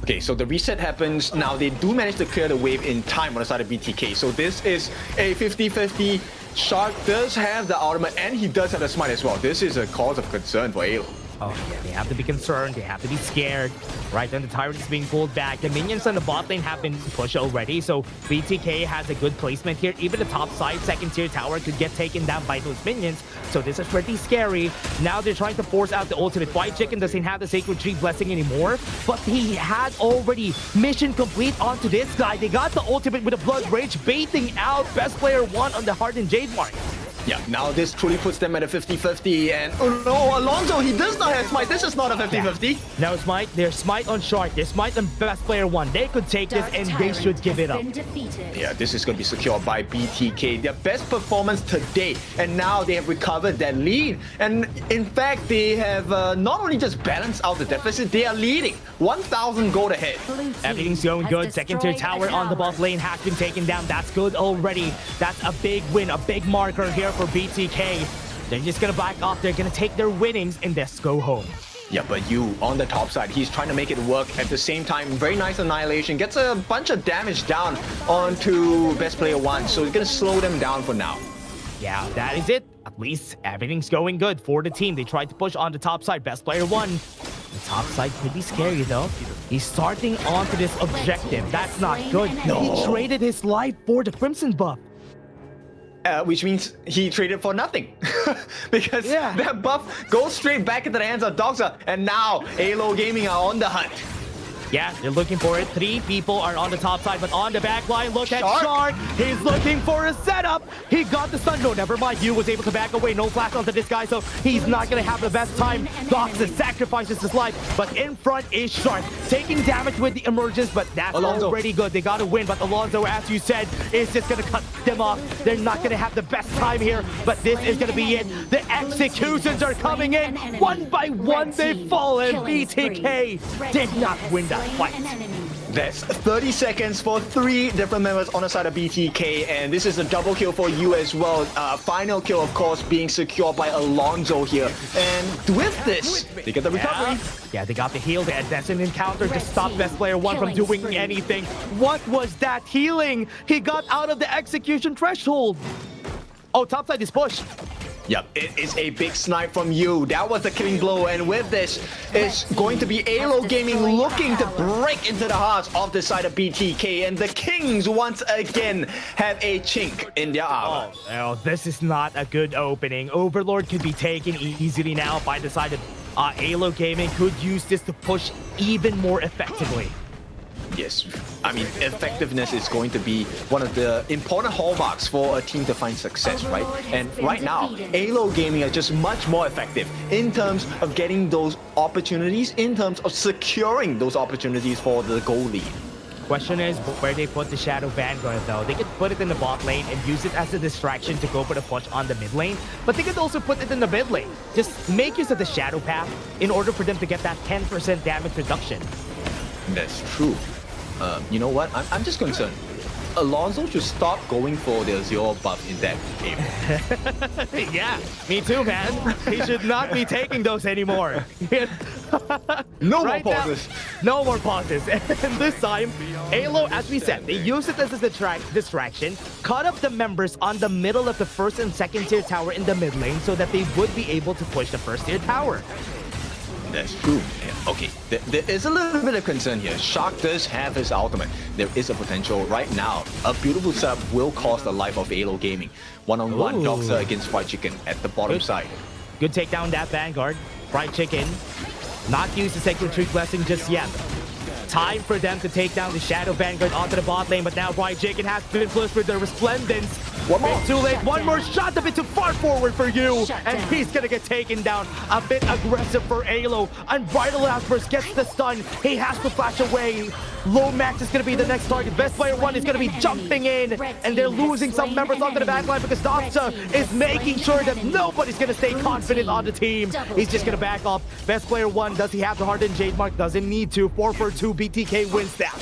Okay, so the reset happens. Now they do manage to clear the wave in time on the side of BTK. So this is a 50-50. Shark does have the ultimate and he does have the smite as well. This is a cause of concern for AYLO. Oh, yeah, they have to be concerned. They have to be scared. Right then, the Tyrant is being pulled back. The minions on the bot lane have been pushed already, so BTK has a good placement here. Even the top side second tier tower could get taken down by those minions, so this is pretty scary. Now they're trying to force out the ultimate. White Chicken doesn't have the Sacred Tree Blessing anymore, but he had already mission complete onto this guy. They got the ultimate with a Blood Rage, baiting out best player 1 on the Hardened Jade Mark. Yeah, now this truly puts them at a 50-50, and oh no, Alonso, he does not have smite. This is not a 50-50. No smite, there's smite on Shark, there's smite on best player 1. They could take this and they should give it up. Yeah, this is going to be secured by BTK. Their best performance today, and now they have recovered that lead. And in fact, they have not only just balanced out the deficit, they are leading 1,000 gold ahead. Everything's going good. Second tier tower on the bot lane has been taken down. That's good already. That's a big win, a big marker here for BTK. They're just gonna back off. They're gonna take their winnings and just go home. Yeah, but you on the top side, he's trying to make it work at the same time. Very nice annihilation, gets a bunch of damage down onto best player 1, so it's gonna slow them down for now. Yeah, that is it. At least everything's going good for the team. They tried to push on the top side, best player 1. The top side could be scary though. He's starting onto this objective. That's not good. No. He traded his life for the Crimson buff. Which means he traded for nothing. Because that buff goes straight back into the hands of Doxa, and now AYLO Gaming are on the hunt. Yeah, they're looking for it. 3 people are on the top side, but on the back line, look at Shark. He's looking for a setup. He got the stun. No, never mind. Yu was able to back away. No flash onto this guy, so he's not going to have the best time. Doxa sacrifices his life, but in front is Shark, taking damage with the emergence, but that's already good. They got to win, but Alonso, as you said, is just going to cut them off. They're not going to have the best time here, but this is going to be it. The executions are coming in. One by one, they fall, and BTK did not win that fight. That's 30 seconds for 3 different members on the side of BTK, and this is a double kill for you as well. Final kill, of course, being secured by Alonso here. And with this, they get the recovery. Yeah, they got the heal. That's an encounter to stop best player 1 from doing anything. What was that healing? He got out of the execution threshold. Oh, topside is pushed. Yep, it is a big snipe from you. That was the killing blow, and with this, it's going to be AYLO Gaming looking to break into the hearts of the side of BTK, and the Kings once again have a chink in their armor. Oh, this is not a good opening. Overlord could be taken easily now by the side of AYLO Gaming. Could use this to push even more effectively. Yes, I mean, effectiveness is going to be one of the important hallmarks for a team to find success, right? And right now, AYLO Gaming are just much more effective in terms of getting those opportunities, in terms of securing those opportunities for the goal lead. Question is where they put the Shadow Vanguard though. They could put it in the bot lane and use it as a distraction to go for the push on the mid lane, but they could also put it in the mid lane. Just make use of the Shadow Path in order for them to get that 10% damage reduction. That's true. You know what? I'm just concerned. Alonso should stop going for the zero buff in that game. Yeah, me too, man. He should not be taking those anymore. No more pauses. No more pauses. And this time, AYLO, as we said, they used it as a distraction, cut up the members on the middle of the first and second tier tower in the mid lane so that they would be able to push the first tier tower. That's true. Okay, there is a little bit of concern here. Shark does have his ultimate. There is a potential right now. A beautiful setup will cost the life of AYLO Gaming. One-on-one Doxa against Fried Chicken at the bottom side. Good takedown that Vanguard. Fried Chicken. Not use the Sacred Tree Blessing just yet. Time for them to take down the Shadow Vanguard onto the bot lane, but now Fried Chicken has been flushed with the Resplendence. One more. It's too late. One more shot, a bit too far forward for you. And he's gonna get taken down. A bit aggressive for AYLO. Unbridled Outburst gets the stun. He has to flash away. Lomax is gonna be the next target. Best player 1 is gonna be jumping in. And they're losing some members onto the backline because Doxa is making sure that nobody's gonna stay confident on the team. He's just gonna back off. Best player 1, does he have the Hardened Jade Mark? Doesn't need to. 4-for-2, BTK wins that.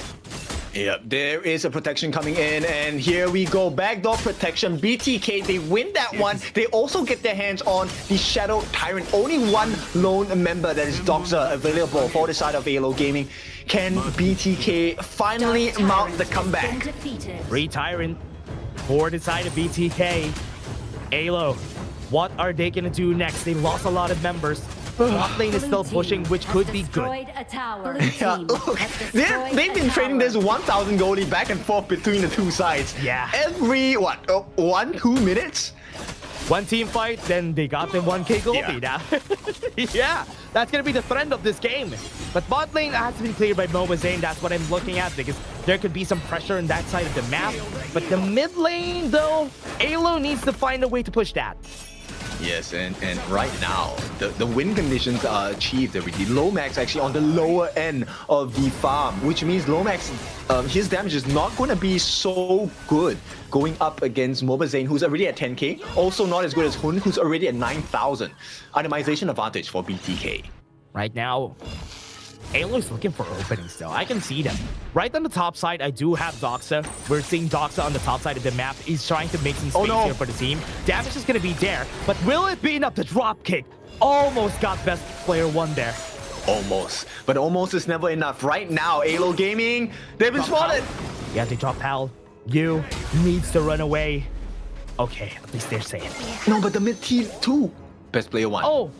Yep, there is a protection coming in, and here we go. Backdoor protection. BTK, they win that one. They also get their hands on the Shadow Tyrant. Only one lone member, that is Doxa, available for the side of AYLO Gaming. Can BTK finally mount the comeback? 3 Tyrant for the side of BTK. AYLO, what are they gonna do next? They lost a lot of members. Bot lane is still pushing, which could be good. A tower. Yeah, look, they've been trading this 1,000 goldie back and forth between the two sides. Yeah. Every, 1-2 minutes? One team fight, then they got the 1k goldie now. Yeah, that's going to be the trend of this game. But bot lane has been cleared by Mobazane. That's what I'm looking at because there could be some pressure on that side of the map. But the mid lane, though, AYLO needs to find a way to push that. Yes, and right now, the win conditions are achieved already. Lomax actually on the lower end of the farm, which means Lomax, his damage is not going to be so good going up against Mobazane, who's already at 10k. Also not as good as Hun, who's already at 9,000. Itemization advantage for BTK. Right now, AYLO's looking for openings though. I can see them. Right on the top side, I do have Doxa. We're seeing Doxa on the top side of the map. He's trying to make some space here for the team. Damage is going to be there, but will it be enough to drop kick? Almost got best player one there. Almost. But almost is never enough. Right now, AYLO Gaming, they've been spotted. Yeah, they drop Pal. You needs to run away. Okay, at least they're safe. No, but the mid team too. Best player one. Oh.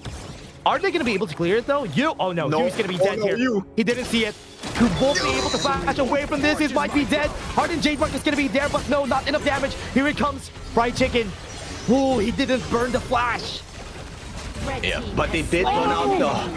Are they going to be able to clear it though? Oh no, Yu's going to be dead here. He didn't see it. He won't be able to flash away from this. He might be dead. Hardened Jade Mark is going to be there, but no, not enough damage. Here it comes. Fried Chicken. Ooh, he didn't burn the flash. Yeah, but they did burn out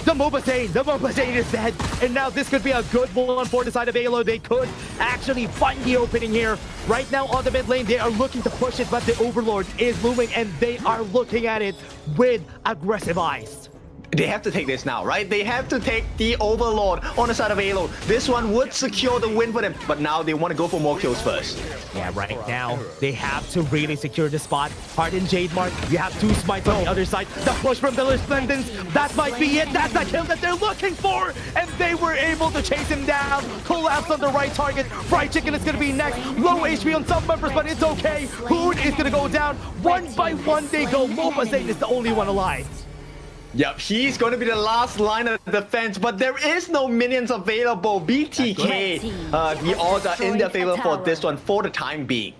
the Mobazane is dead. And now this could be a good one for the side of AYLO. They could actually find the opening here. Right now on the mid lane, they are looking to push it, but the Overlord is moving and they are looking at it with aggressive eyes. They have to take this now, right? They have to take the Overlord on the side of AYLO. This one would secure the win for them, but now they want to go for more kills first. Yeah, right now, they have to really secure the spot. Hardened Jade Mark, you have two smites on the other side. The push from the Resplendence, that might be it. That's the kill that they're looking for, and they were able to chase him down. Collapse on the right target. Fried Chicken is going to be next. Low HP on some members, but it's okay. Hood is going to go down. One by one they go. Mobazane is the only one alive. Yep, he's going to be the last line of defense, but there is no minions available. BTK, the odds are in their favor for this one for the time being.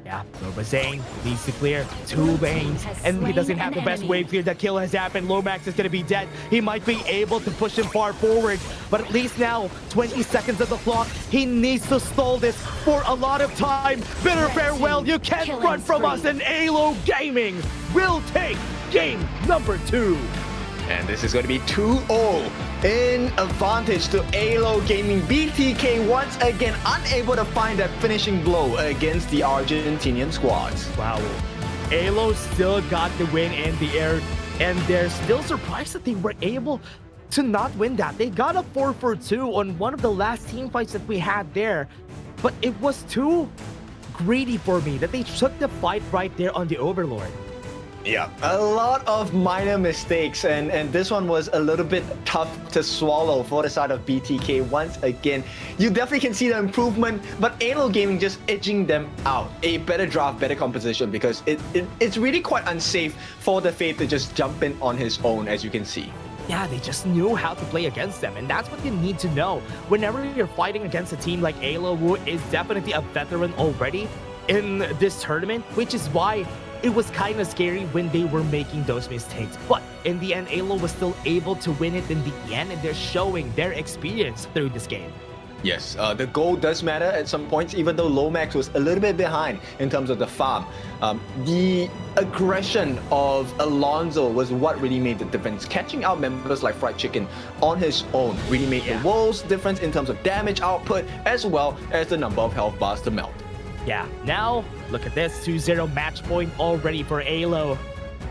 Yeah, Mobazane needs to clear 2 lanes, and he doesn't have the best wave clear. The kill has happened. Lomax is going to be dead. He might be able to push him far forward, but at least now, 20 seconds of the clock. He needs to stall this for a lot of time. Bitter farewell. You can't run from us, and AYLO Gaming will take game number 2. And this is going to be 2-0 in advantage to AYLO Gaming. BTK once again unable to find that finishing blow against the Argentinian squads. Wow. AYLO still got the win in the air, and they're still surprised that they were able to not win that. They got a 4-for-2 on one of the last team fights that we had there, but it was too greedy for me that they took the fight right there on the Overlord. Yeah, a lot of minor mistakes, and this one was a little bit tough to swallow for the side of BTK once again. You definitely can see the improvement, but AYLO Gaming just edging them out. A better draft, better composition, because it's really quite unsafe for the Fate to just jump in on his own, as you can see. Yeah, they just knew how to play against them, and that's what you need to know. Whenever you're fighting against a team like AYLO, who is definitely a veteran already in this tournament, which is why it was kind of scary when they were making those mistakes. But in the end, AYLO was still able to win it in the end, and they're showing their experience through this game. Yes, the goal does matter at some points, even though Lomax was a little bit behind in terms of the farm. The aggression of Alonso was what really made the difference. Catching out members like Fried Chicken on his own really made the world's difference in terms of damage output, as well as the number of health bars to melt. Yeah, now look at this 2-0 match point already for AYLO.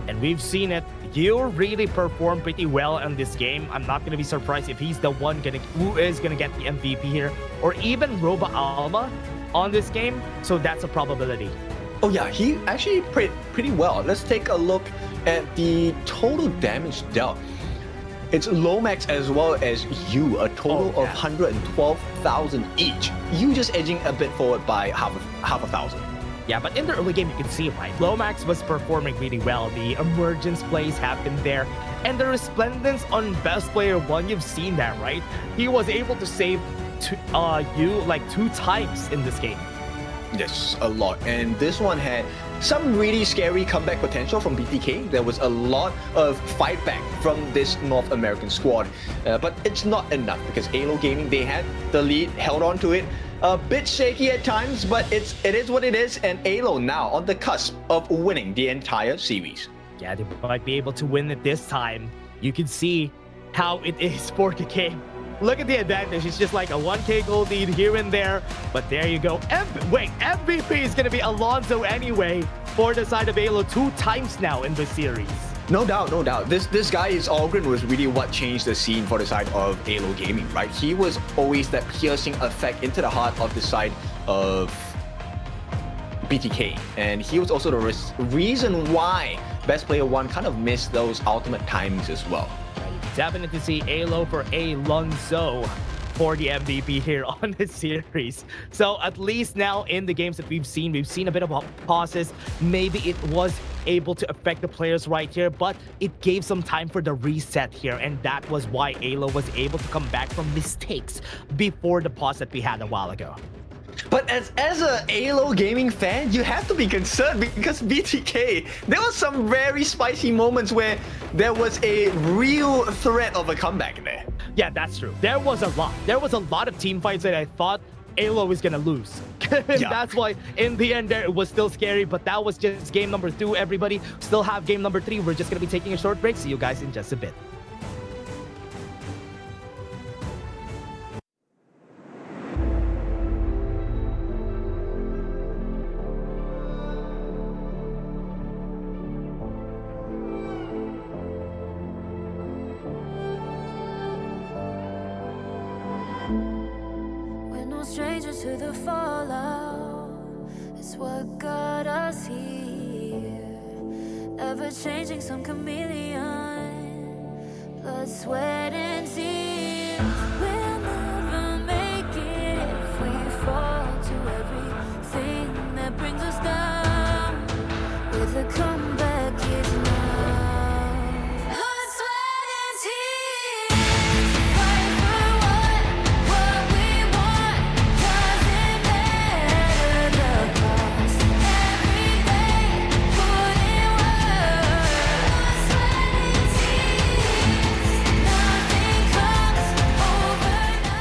And we've seen it. You really performed pretty well in this game. I'm not going to be surprised if he's the one who is going to get the MVP here, or even Roba Alma on this game. So that's a probability. Oh yeah, he actually played pretty well. Let's take a look at the total damage dealt. It's Lomax as well as you, a total of 112,000 each. You just edging a bit forward by half a thousand. Yeah, but in the early game, you can see, right? Lomax was performing really well. The emergence plays happened there. And the Resplendence on Best Player 1, you've seen that, right? He was able to save you like 2 times in this game. Yes, a lot. And this one had some really scary comeback potential from BTK. There was a lot of fight back from this North American squad. But it's not enough because AYLO Gaming, they had the lead, held on to it. A bit shaky at times, but it is what it is. And AYLO now on the cusp of winning the entire series. Yeah, they might be able to win it this time. You can see how it is for the game. Look at the advantage. It's just like a 1k gold lead here and there. But there you go. MVP is going to be Alonso anyway for the side of AYLO 2 times now in the series. No doubt, no doubt. This guy's Algren was really what changed the scene for the side of AYLO Gaming, right? He was always that piercing effect into the heart of the side of BTK. And he was also the reason why Best Player 1 kind of missed those ultimate timings as well. Definitely see AYLO for Alonso for the MVP here on the series. So at least now in the games that we've seen a bit of pauses. Maybe it was able to affect the players right here, but it gave some time for the reset here, and that was why AYLO was able to come back from mistakes before the pause that we had a while ago. But as a AYLO Gaming fan, you have to be concerned because BTK, there was some very spicy moments where there was a real threat of a comeback there. Yeah, that's true. There was a lot. There was a lot of team fights that I thought AYLO was gonna lose. Yeah. That's why in the end there it was still scary, but that was just game number 2. Everybody still have game number 3. We're just gonna be taking a short break. See you guys in just a bit. Strangers to the fallout, it's what got us here. Ever changing, some chameleon, blood, sweat, and tears. We'll never make it if we fall to everything that brings us down. With a comeback, it's now. Blood, sweat, and tears. Fight for what we want. Doesn't matter the cost. Every day, put in work. Blood, sweat, and tears. Nothing comes overnight.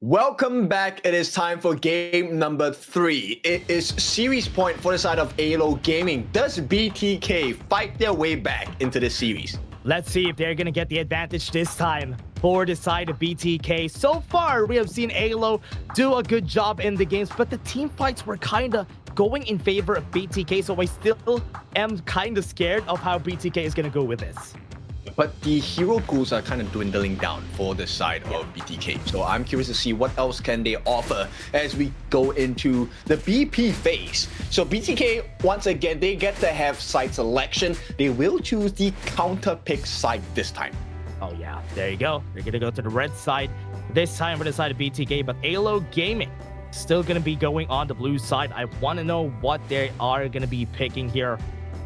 Welcome back. It is time for game number 3. It is series point for the side of AYLO Gaming. Does BTK fight their way back into the series? Let's see if they're gonna get the advantage this time for the side of BTK. So far, we have seen AYLO do a good job in the games, but the team fights were kind of going in favor of BTK, so I still am kind of scared of how BTK is gonna go with this. But the hero pools are kind of dwindling down for the side of BTK. So I'm curious to see what else can they offer as we go into the BP phase. So BTK, once again, they get to have side selection. They will choose the counter pick side this time. Oh yeah, there you go. They're gonna go to the red side this time for the side of BTK, but AYLO Gaming still gonna be going on the blue side. I want to know what they are gonna be picking here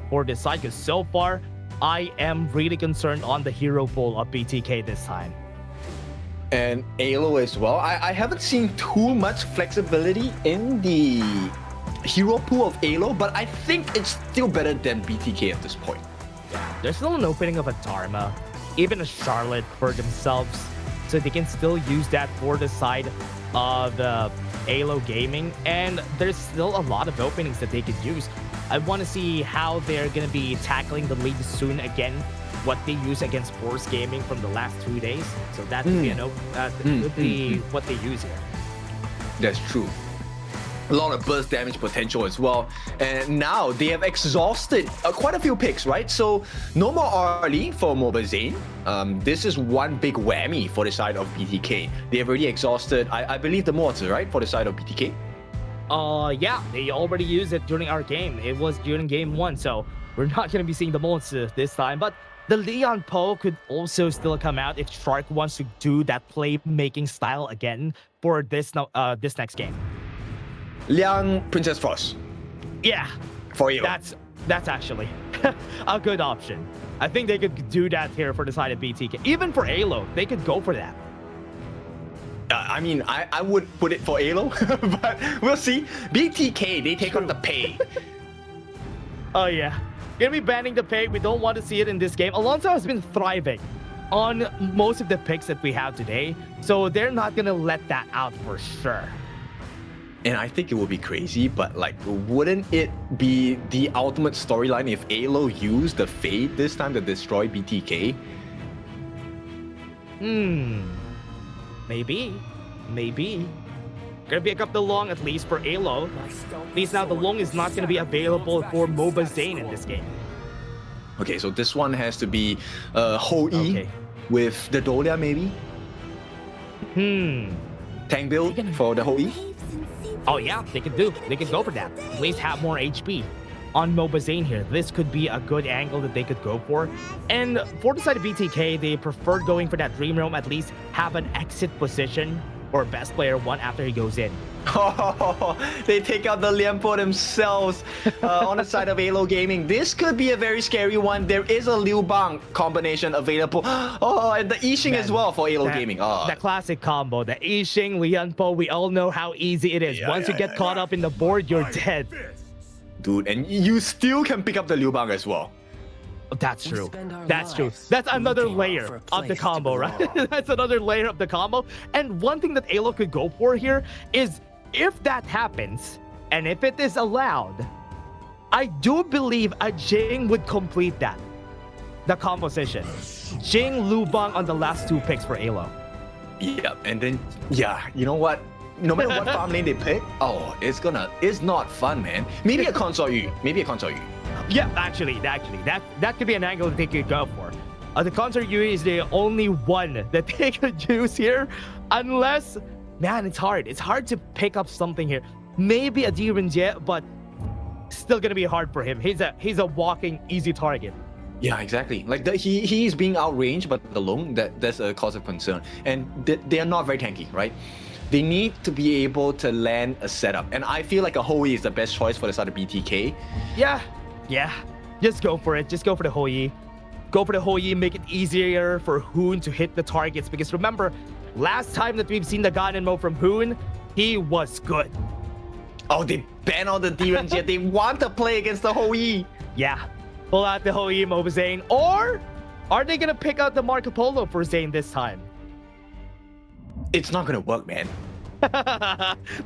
for this side, because so far I am really concerned on the hero pool of BTK this time. And AYLO as well. I haven't seen too much flexibility in the hero pool of AYLO, but I think it's still better than BTK at this point. Yeah, there's still an opening of a Dharma, even a Charlotte for themselves, so they can still use that for the side of AYLO Gaming, and there's still a lot of openings that they could use. I want to see how they're going to be tackling the league soon again, what they use against Force Gaming from the last 2 days. So that could be what they use here. That's true. A lot of burst damage potential as well. And now they have exhausted quite a few picks, right? So no more Arlie for Mobazane. This is one big whammy for the side of BTK. They have already exhausted, I believe, the Mortar, right? For the side of BTK. Yeah, they already used it during our game. It was during game 1, so we're not going to be seeing the monster this time. But the Leon Poe could also still come out if Shark wants to do that play-making style again for this next game. Liang Princess Frost. Yeah. For you. That's actually a good option. I think they could do that here for the side of BTK. Even for AYLO, they could go for that. I mean, I would put it for AYLO, but we'll see. BTK, they take on the pay. Oh yeah, gonna be banning the pay. We don't want to see it in this game. Alonso has been thriving on most of the picks that we have today, so they're not gonna let that out for sure. And I think it would be crazy, but like, wouldn't it be the ultimate storyline if AYLO used the Fade this time to destroy BTK? Maybe. Gonna pick up the long at least for AYLO. At least now the long is not gonna be available for MOBA Zane in this game. Okay, so this one has to be Hoi with the Dolia maybe? Tank build for the Hoi? Oh yeah, they could go for that. At least have more HP on MOBA Zane here. This could be a good angle that they could go for. And for the side of BTK, they preferred going for that Dream Realm, at least have an exit position or best player one after he goes in. Oh, they take out the Lianpo themselves on the side of AYLO Gaming. This could be a very scary one. There is a Liu Bang combination available. Oh, and the Yixing as well for AYLO Gaming. Oh. The classic combo, the Yixing, Lianpo, we all know how easy it is. Once you get caught up in the board, you're dead. Dude, and you still can pick up the Liu Bang as well. That's true. That's true. That's another layer of the combo, right? That's another layer of the combo. And one thing that AYLO could go for here is, if that happens, and if it is allowed, I do believe a Jing would complete that. The composition. Jing, Liu Bang on the last two picks for AYLO. Yeah, and then, yeah, you know what? No matter what farm lane they pick, oh, it's not fun, man. Maybe a Consort Yu. Yeah, actually, that could be an angle that they could go for. The Consort Yu is the only one that they could use here, unless, man, it's hard. It's hard to pick up something here. Maybe a Direnjie, but still gonna be hard for him. He's a walking easy target. Yeah, exactly. Like he's being outranged, but the Long, that's a cause of concern. And they are not very tanky, right? They need to be able to land a setup. And I feel like a Hoi is the best choice for the side of BTK. Yeah. Just go for it. Just go for the Hoi. Go for the Hoi, make it easier for Hoon to hit the targets. Because remember, last time that we've seen the Ganon mode from Hoon, he was good. Oh, they ban all the demons yet. They want to play against the Hoi. Yeah. Pull out the Hoi MOBA Zane. Or are they going to pick out the Marco Polo for Zane this time? It's not gonna work, man.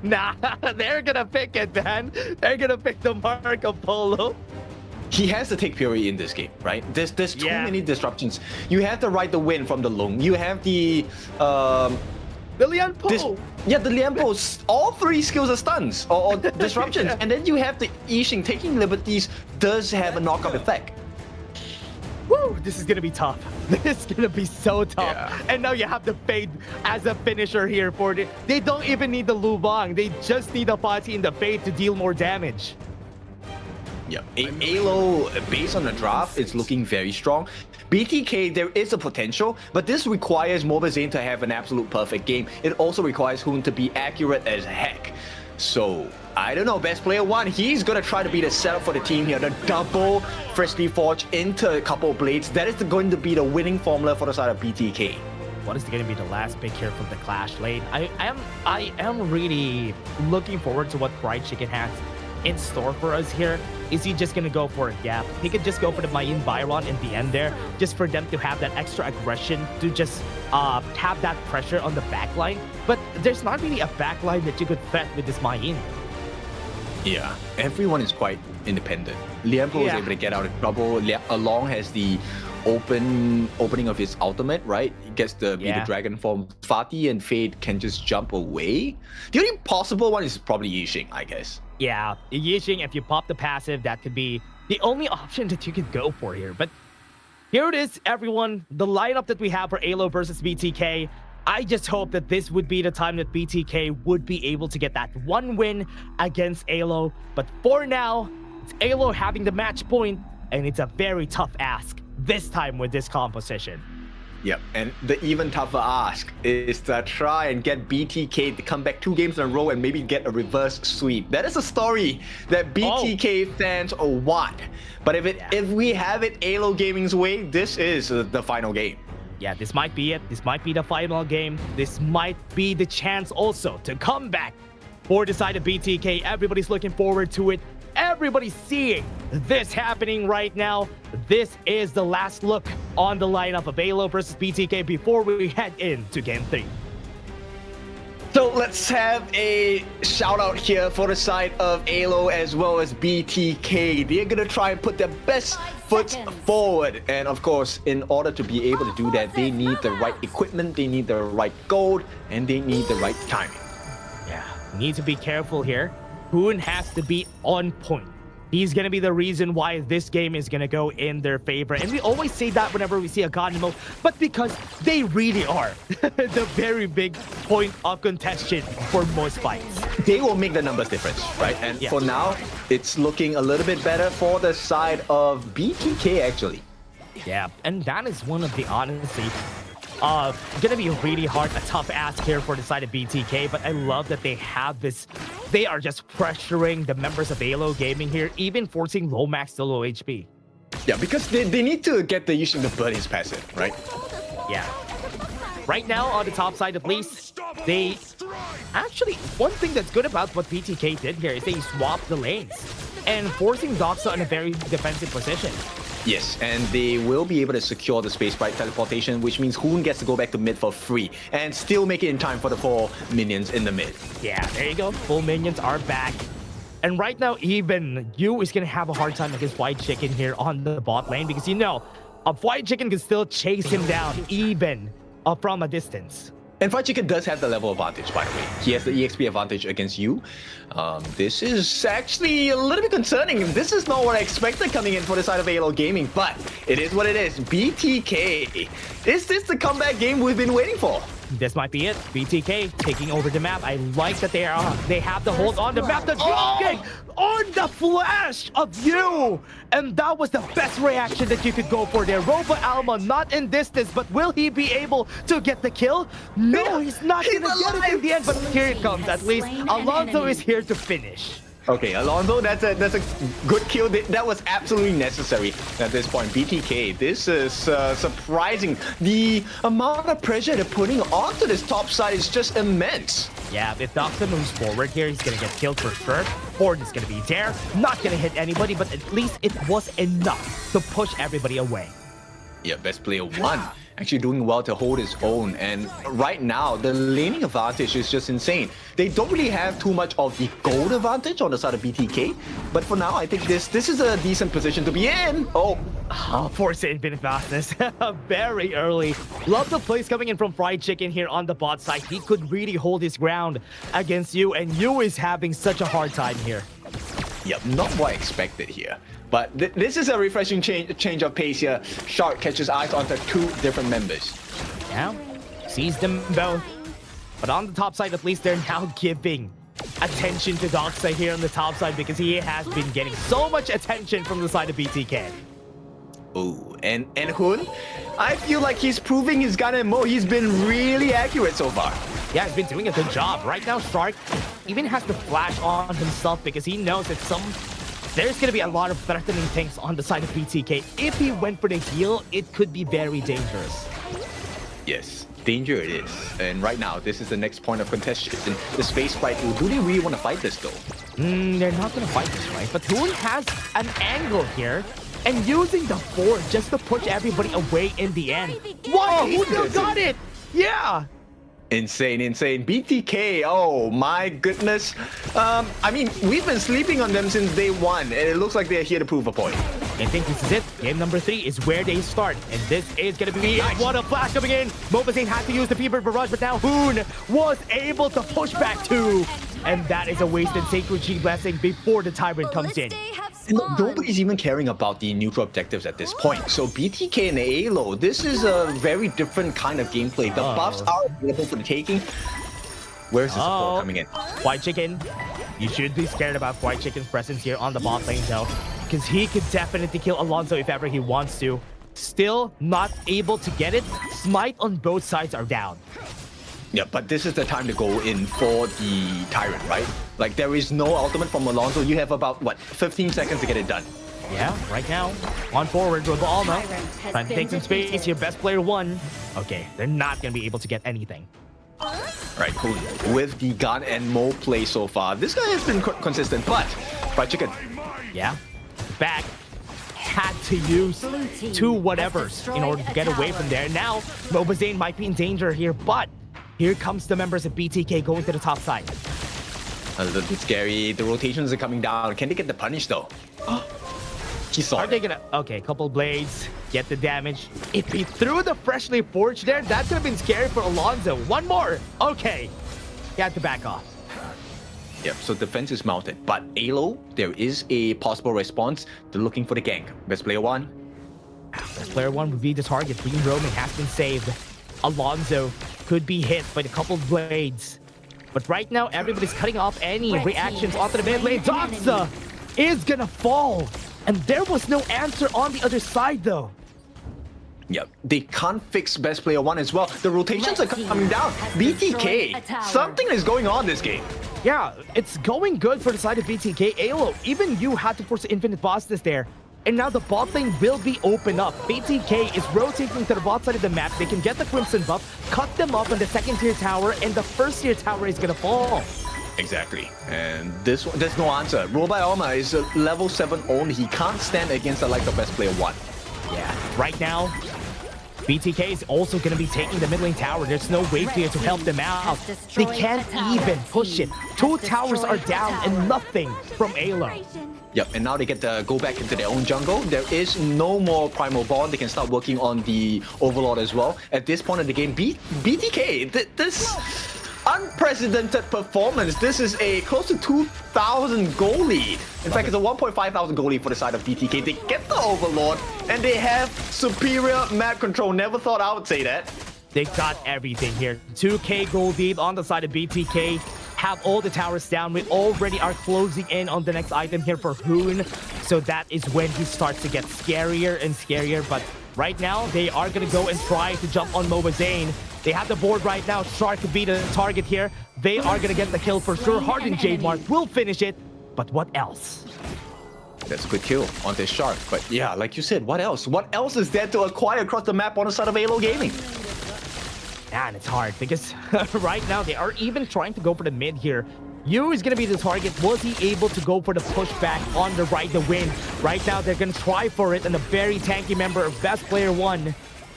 Nah, they're gonna pick it, man. They're gonna pick the Marco Polo. He has to take Fury in this game, right? There's too many disruptions. You have to ride the win from the Long. You have the Lianpo. The Lianpo. All three skills are stuns or disruptions, and then you have the Yixing. Taking liberties does have a knockup effect. Woo, this is gonna be tough. This is gonna be so tough. Yeah. And now you have the Fade as a finisher here for it. They don't even need the Liu Bang. They just need the Fati in the Fade to deal more damage. Yeah, AYLO, based on the draft, is looking very strong. BTK, there is a potential, but this requires MOBA Zane to have an absolute perfect game. It also requires Hoon to be accurate as heck. So, I don't know, best player one, he's gonna try to be the setup for the team here. The double Frisbee Forge into a couple of blades. That is going to be the winning formula for the side of BTK. What is going to be the last pick here from the Clash lane? I am really looking forward to what Fried Chicken has in store for us here. Is he just going to go for a gap? He could just go for the Mayin Byron in the end there, just for them to have that extra aggression, to just have that pressure on the backline. But there's not really a backline that you could threat with this Mayin. Yeah, everyone is quite independent. Lianpo is able to get out of trouble. Along has the opening of his ultimate, right? He gets the be the dragon form. Fati and Fade can just jump away. The only possible one is probably Yixing, I guess. Yeah, Yixing, if you pop the passive, that could be the only option that you could go for here. But here it is, everyone. The lineup that we have for AYLO versus BTK. I just hope that this would be the time that BTK would be able to get that one win against AYLO. But for now, it's AYLO having the match point, and it's a very tough ask this time with this composition. Yep, and the even tougher ask is to try and get BTK to come back 2 games in a row and maybe get a reverse sweep. That is a story that BTK fans want. But if we have it AYLO Gaming's way, this is the final game. Yeah, this might be it. This might be the final game. This might be the chance also to come back for the side of BTK. Everybody's looking forward to it. Everybody's seeing this happening right now. This is the last look on the lineup of AYLO versus BTK before we head into Game 3. So let's have a shout out here for the side of AYLO as well as BTK. They're gonna try and put their best foot forward. And of course, in order to be able to do that, they need the right equipment, they need the right gold, and they need the right timing. Yeah, need to be careful here. Hoon has to be on point. He's going to be the reason why this game is going to go in their favor. And we always say that whenever we see a God mode, but because they really are the very big point of contention for most fights. They will make the numbers difference, right? And for now, it's looking a little bit better for the side of BTK, actually. Yeah, and that is one of the, honestly, gonna be really hard, a tough ask here for the side of BTK, but I love that they have this. They are just pressuring the members of AYLO Gaming here, even forcing low max to low HP. Yeah, because they need to get the using the buddies passive, right? Yeah. Right now, on the top side at least, they... Actually, one thing that's good about what BTK did here is they swapped the lanes and forcing Doxa in a very defensive position. Yes, and they will be able to secure the space by teleportation, which means Hoon gets to go back to mid for free and still make it in time for the 4 minions in the mid. Yeah, there you go. Full minions are back. And right now, even Yu is going to have a hard time against White Chicken here on the bot lane because, you know, White Chicken can still chase him down even from a distance. And Fried Chicken does have the level advantage, by the way. He has the EXP advantage against you. This is actually a little bit concerning. This is not what I expected coming in for the side of AYLO Gaming, but it is what it is. BTK. Is this the comeback game we've been waiting for? This might be it. BTK taking over the map. I like that they have the hold on the map. The drop kick on the flash of you. And that was the best reaction that you could go for there. Robo Alma not in distance, but will he be able to get the kill? No, he's not going to get it in the end, but here it comes. At least Alonso is here to finish. Okay, Alonso, that's a good kill. That was absolutely necessary at this point. BTK, this is surprising. The amount of pressure they're putting onto this top side is just immense. Yeah, if Doxa moves forward here, he's going to get killed for sure. Ford is going to be there, not going to hit anybody, but at least it was enough to push everybody away. Yeah, best player one. Actually doing well to hold his own, and right now the laning advantage is just insane. They don't really have too much of the gold advantage on the side of BTK, but for now I think this is a decent position to be in. Force infinite fastness very early. Love the plays coming in from Fried Chicken here on the bot side. He could really hold his ground against you, and you is having such a hard time here. Yep, not what I expected here. But this is a refreshing change of pace here. Shark catches eyes onto 2 different members. Now, sees them both. But on the top side, at least they're now giving attention to Doxa here on the top side because he has been getting so much attention from the side of BTK. Ooh, and Hoon, I feel like he's proving his gun and more. He's been really accurate so far. Yeah, he's been doing a good job. Right now, Shark even has to flash on himself because he knows that there's going to be a lot of threatening things on the side of BTK. If he went for the heal, it could be very dangerous. Yes, danger it is. And right now, this is the next point of contention. The space fight. Do they really want to fight this, though? They're not going to fight this, right? But Hoon has an angle here and using the Ford just to push everybody away in the end. What? He still got it! Yeah! Insane. BTK, oh my goodness. I mean, we've been sleeping on them since day 1, and it looks like they're here to prove a point. I think this is it. Game number 3 is where they start, and this is going to be nice. What a flash coming in. Mobazane had to use the Fever Barrage, but now Hoon was able to push back too. And that is a wasted Sacred Chi Blessing before the Tyrant comes in. And nobody's even caring about the neutral objectives at this point. So BTK and AYLO, this is a very different kind of gameplay. The buffs are available for the taking. Where's the support coming in? White Chicken. You should be scared about White Chicken's presence here on the bot lane though, because he could definitely kill Alonso if ever he wants to. Still not able to get it. Smite on both sides are down. Yeah, but this is the time to go in for the Tyrant, right? Like, there is no ultimate from Alonso. You have about, what, 15 seconds to get it done. Yeah, right now, on forward, Robo Alma. Trying to take some space here, best player 1. Okay, they're not going to be able to get anything. Right, cool. With the gun and Mo play so far, this guy has been consistent, but fried chicken. Yeah, back. Had to use 2 whatevers in order to get away from there. Now, Mobazane might be in danger here, but here comes the members of BTK going to the top side. A little bit scary. The rotations are coming down. Can they get the punish though? He saw Are they gonna... Okay, couple blades. Get the damage. If he threw the freshly forged there, that could have been scary for Alonso. One more. Okay. He had to back off. Yep, so defense is mounted. But AYLO, there is a possible response. They're looking for the gank. Best player 1. Best player 1 would be the target. Green roaming has been saved. Alonso could be hit by a couple blades. But right now, everybody's cutting off any reactions onto the mid lane. Doxa is gonna fall. And there was no answer on the other side, though. Yep, they can't fix best player 1 as well. The rotations are coming down. BTK, something is going on this game. Yeah, it's going good for the side of BTK. AYLO, even you had to force the infinite bossness there. And now the bot lane will be opened up. BTK is rotating to the bot side of the map. They can get the Crimson buff, cut them off on the 2nd tier tower, and the 1st tier tower is gonna fall. Exactly. And this one, there's no answer. Robai Alma is a level 7 only. He can't stand against the like of best player 1. Yeah, right now, BTK is also going to be taking the mid lane tower. There's no wave clear to help them out. They can't even push it. 2 towers are down and nothing from AYLO. Yep, and now they get to go back into their own jungle. There is no more Primal Bond. They can start working on the Overlord as well. At this point of the game, BTK, this unprecedented performance. This is a close to 2,000 goal lead. In fact, it's a 1,500 goal lead for the side of BTK. They get the Overlord, and they have superior map control. Never thought I would say that. They got everything here. 2k gold lead on the side of BTK. Have all the towers down. We already are closing in on the next item here for Hoon. So that is when he starts to get scarier and scarier. But right now, they are going to go and try to jump on Mobazane. They have the board right now. Shark could be the target here. They are going to get the kill for sure. Hardened Jade Mark will finish it. But what else? That's a good kill on this Shark. But yeah, like you said, what else? What else is there to acquire across the map on the side of AYLO Gaming? And it's hard because right now they are even trying to go for the mid here. Yu is going to be the target. Was he able to go for the pushback on the right to win? Right now they're going to try for it, and a very tanky member of best player 1.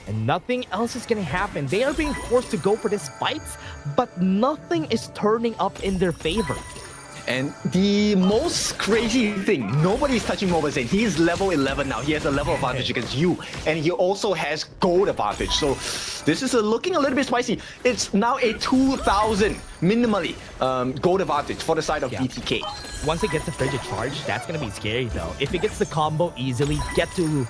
And nothing else is going to happen. They are being forced to go for these fights, but nothing is turning up in their favor. And the most crazy thing, nobody's touching Mobazane. He's level 11 now. He has a level advantage against you. And he also has gold advantage. So this is looking a little bit spicy. It's now a 2,000 minimally gold advantage for the side of BTK. Once it gets the frigid charge, that's going to be scary though. If it gets the combo easily, get to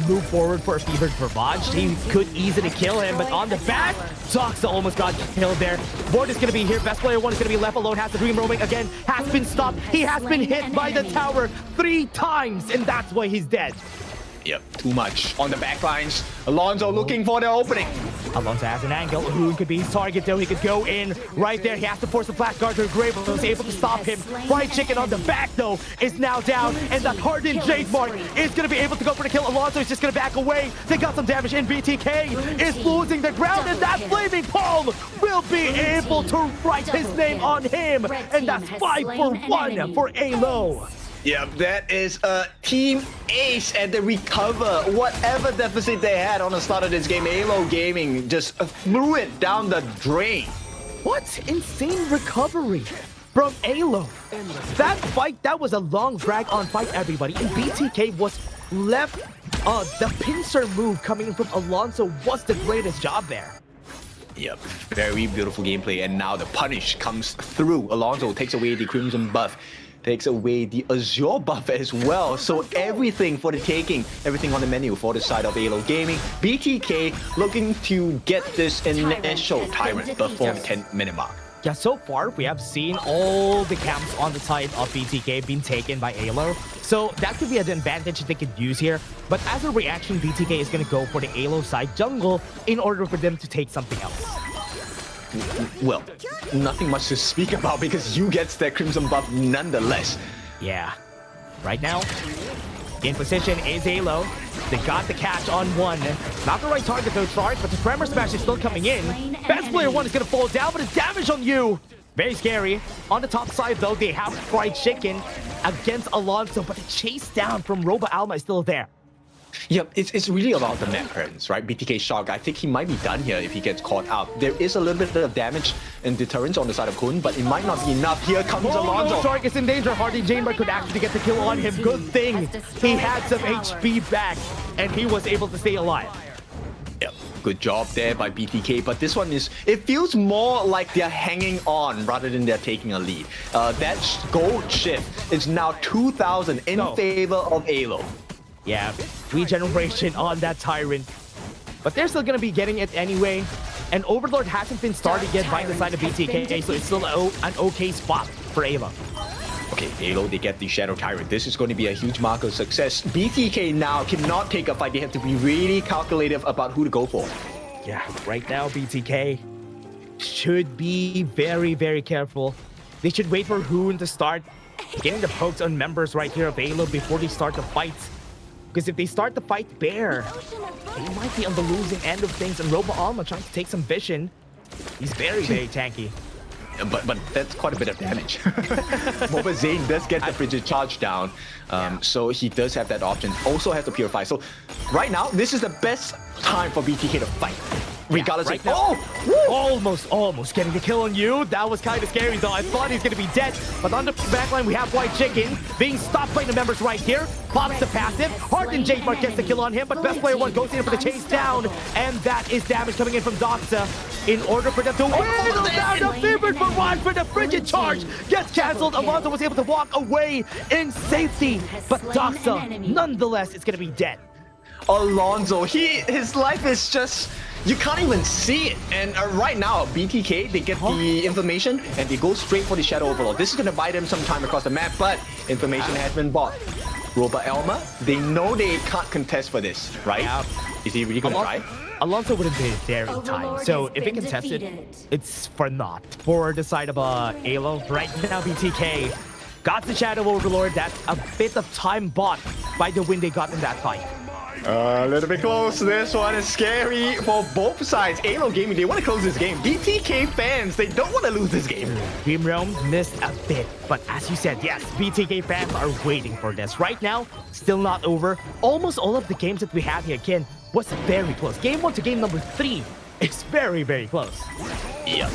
move forward for a fevered Bravage. He could easily kill him, but on the back, Doxa almost got killed there. Board is going to be here. Best player 1 is going to be left alone. Has the dream roaming again. Has been stopped. He has been hit by the tower 3 times, and that's why he's dead. Yep, too much on the backlines. Alonso looking for the opening. Alonso has an angle. Who could be his target though? He could go in right there. He has to force the flat guard to Grave. Was able to stop him. Fried Chicken on the back though is now down, and that hardened Jade Mark is going to be able to go for the kill. Alonso is just going to back away. They got some damage in. BTK is losing the ground, and that Flaming Palm will be able to write his name on him, and that's 5 for 1 for AYLO. Yep, that is a team ace at the recover. Whatever deficit they had on the start of this game, AYLO Gaming just threw it down the drain. What insane recovery from AYLO. That fight, that was a long drag on fight, everybody. And BTK was left, the pincer move coming in from Alonso was the greatest job there. Yep, very beautiful gameplay. And now the punish comes through. Alonso takes away the Crimson buff. Takes away the Azure buff as well. So everything for the taking, everything on the menu for the side of AYLO Gaming. BTK looking to get this initial Tyrant before the 10-minute mark. Yeah, so far we have seen all the camps on the side of BTK being taken by AYLO. So that could be an advantage they could use here. But as a reaction, BTK is going to go for the AYLO side jungle in order for them to take something else. Well, nothing much to speak about because you gets that Crimson buff nonetheless. Yeah. Right now, In position is AYLO. They got the catch on one. Not the right target though, Charge, but the Tremor Smash is still coming in. Best player one is gonna fall down, but it's damage on you. Very scary. On the top side though, they have Fried Chicken against Alonso, but the chase down from Robo Alma is still there. Yep, it's really about the map presence, right? BTK Shark, I think he might be done here if he gets caught out. There is a little bit of damage and deterrence on the side of Kun, but it might not be enough. Here comes Alonso. No, Shark is in danger. Hardy Jamer could actually get the kill on him. Good thing he had some HP back, and he was able to stay alive. Yep, good job there by BTK, but this one is, it feels more like they're hanging on rather than they're taking a lead. That gold shift is now 2,000 in favor of AYLO. Yeah, regeneration on that Tyrant. But they're still going to be getting it anyway. And Overlord hasn't been started yet by the side of BTK, so it's still an okay spot for AYLO. Okay, AYLO, they get the Shadow Tyrant. This is going to be a huge mark of success. BTK now cannot take a fight. They have to be really calculative about who to go for. Yeah, right now BTK should be very, very careful. They should wait for Hoon to start getting the pokes on members right here of AYLO before they start the fights. Because if they start the fight bare, they might be on the losing end of things. And Robo Alma trying to take some vision. He's very, very tanky. But that's quite a bit of damage. Moba Zane does get the frigid charge down, so he does have that option. Also has to purify. So right now, this is the best time for BTK to fight. Regardless right of... now, almost getting the kill on you. That was kind of scary though. I thought he's going to be dead. But on the backline, we have White Chicken being stopped by the members right here. Pops the passive. Harden J Mark gets the kill on him, but best player one goes in for the chase down. And that is damage coming in from Doxa. In order for them to win down the Fevered Barrage for the frigid charge gets cancelled. Alonso was able to walk away in safety, but Doxa nonetheless is going to be dead. Alonso, his life is just, you can't even see it. And right now, BTK, they get the information and they go straight for the Shadow Overlord. This is going to buy them some time across the map, but information has been bought. Robo Alma, they know they can't contest for this, right? Is he really going to try? Alonso wouldn't be there in time, so if it contest it, it's for naught. For the side of AYLO, right now BTK got the Shadow Overlord. That's a bit of time bought by the win they got in that fight. A little bit close. This one is scary for both sides. AYLO Gaming, they want to close this game. BTK fans, they don't want to lose this game. Dream Realm missed a bit, but as you said, yes, BTK fans are waiting for this. Right now, still not over. Almost all of the games that we have here, Ken, was very close. Game 1 to game number 3 is very, very close. Yeah,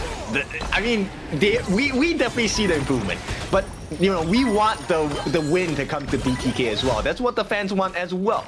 I mean, we definitely see the improvement, but you know, we want the win to come to BTK as well. That's what the fans want as well.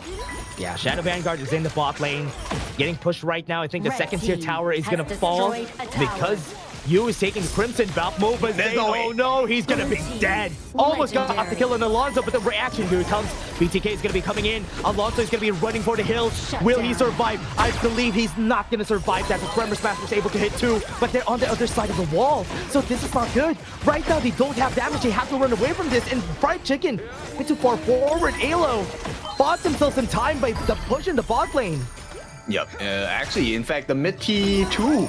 Yeah, Shadow Vanguard is in the bot lane, getting pushed right now. I think the second tier tower is gonna fall because Yu is taking the Crimson Valve. Moba Zane, oh no, he's gonna be dead. Almost got the kill on Alonso, but the reaction here comes. BTK is gonna be coming in. Alonso is gonna be running for the hills. Will he survive? I believe he's not gonna survive that. The Tremor Smash was able to hit too, but they're on the other side of the wall, so this is not good. Right now, they don't have damage. They have to run away from this, and Fried Chicken bit too far forward. AYLO bought themselves some time by the push in the bot lane. Yep, actually, in fact, the mid T2,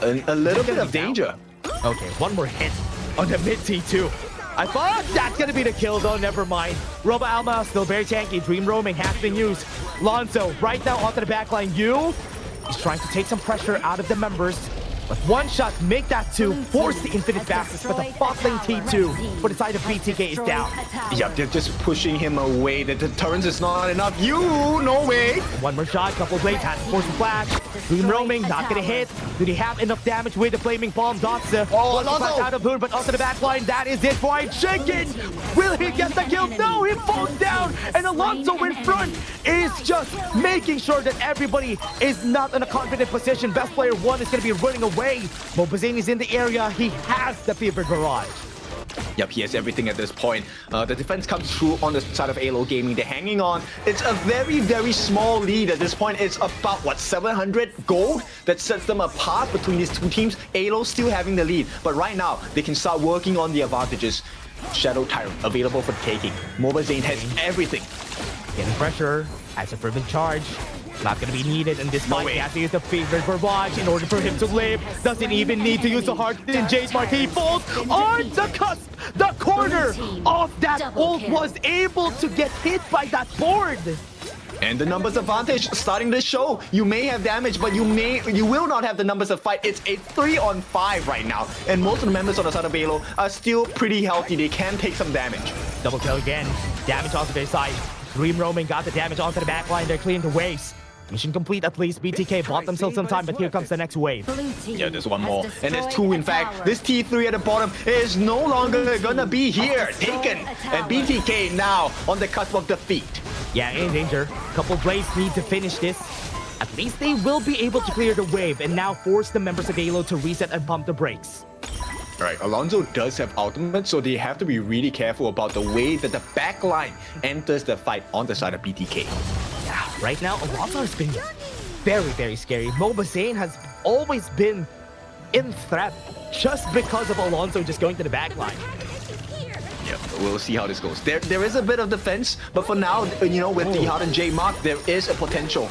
a little bit of danger. Okay, one more hit on the mid T2. I thought that's gonna be the kill though, never mind. Robo Alma still very tanky. Dream Roaming has been used. Lonzo right now onto the backline. Yu is trying to take some pressure out of the members. But one shot, make that 2, force the infinite fastest, but the bot lane T2 for the side of BTK is down. Yep, they're just pushing him away. The deterrence is not enough. Yu, no way. One more shot, couple of blades, has to force the flash. Dream Roaming, not gonna hit. Do they have enough damage with the Flaming Palm? Doxa. Oh, Alonso! Out of Hoon, but onto the back line. That is it. Fried Chicken. Will he get the kill? No, he falls down. And Alonso in front is just making sure that everybody is not in a confident position. Best player one is gonna be running away. Mobazane is in the area. He has the Fevered Barrage. Yep, he has everything at this point. The defense comes through on the side of AYLO Gaming. They're hanging on. It's a very, very small lead at this point. It's about, what, 700 gold that sets them apart between these two teams. AYLO still having the lead, but right now, they can start working on the advantages. Shadow Tyrant available for taking. Mobazane has everything. Getting pressure, has a fervent charge. Not gonna be needed in this fight. Cassie is the favorite barrage in order for him to live. Doesn't even need to use the hardened Jade Mark. He falls on the cusp, the corner of that ult, was able to get hit by that board. And the numbers advantage starting to show. You may have damage, but you will not have the numbers of fight. It's a 3-on-5 right now. And most of the members on the side of AYLO are still pretty healthy. They can take some damage. Double kill again. Damage onto their side. Dream roaming got the damage onto the backline. They're clearing the waves. Mission complete at least. BTK bought themselves some time, but here comes the next wave. Yeah, there's one more. And there's two, in fact. This T3 at the bottom is no longer gonna be here. Taken. And BTK now on the cusp of defeat. Yeah, in danger. Couple blades need to finish this. At least they will be able to clear the wave and now force the members of AYLO to reset and pump the brakes. Alright, Alonso does have ultimate, so they have to be really careful about the way that the backline enters the fight on the side of BTK. Yeah, right now, Alonso has been very, very scary. Mobazane has always been in threat just because of Alonso just going to the backline. Yeah, we'll see how this goes. There is a bit of defense, but for now, you know, with the hardened J mark, there is a potential.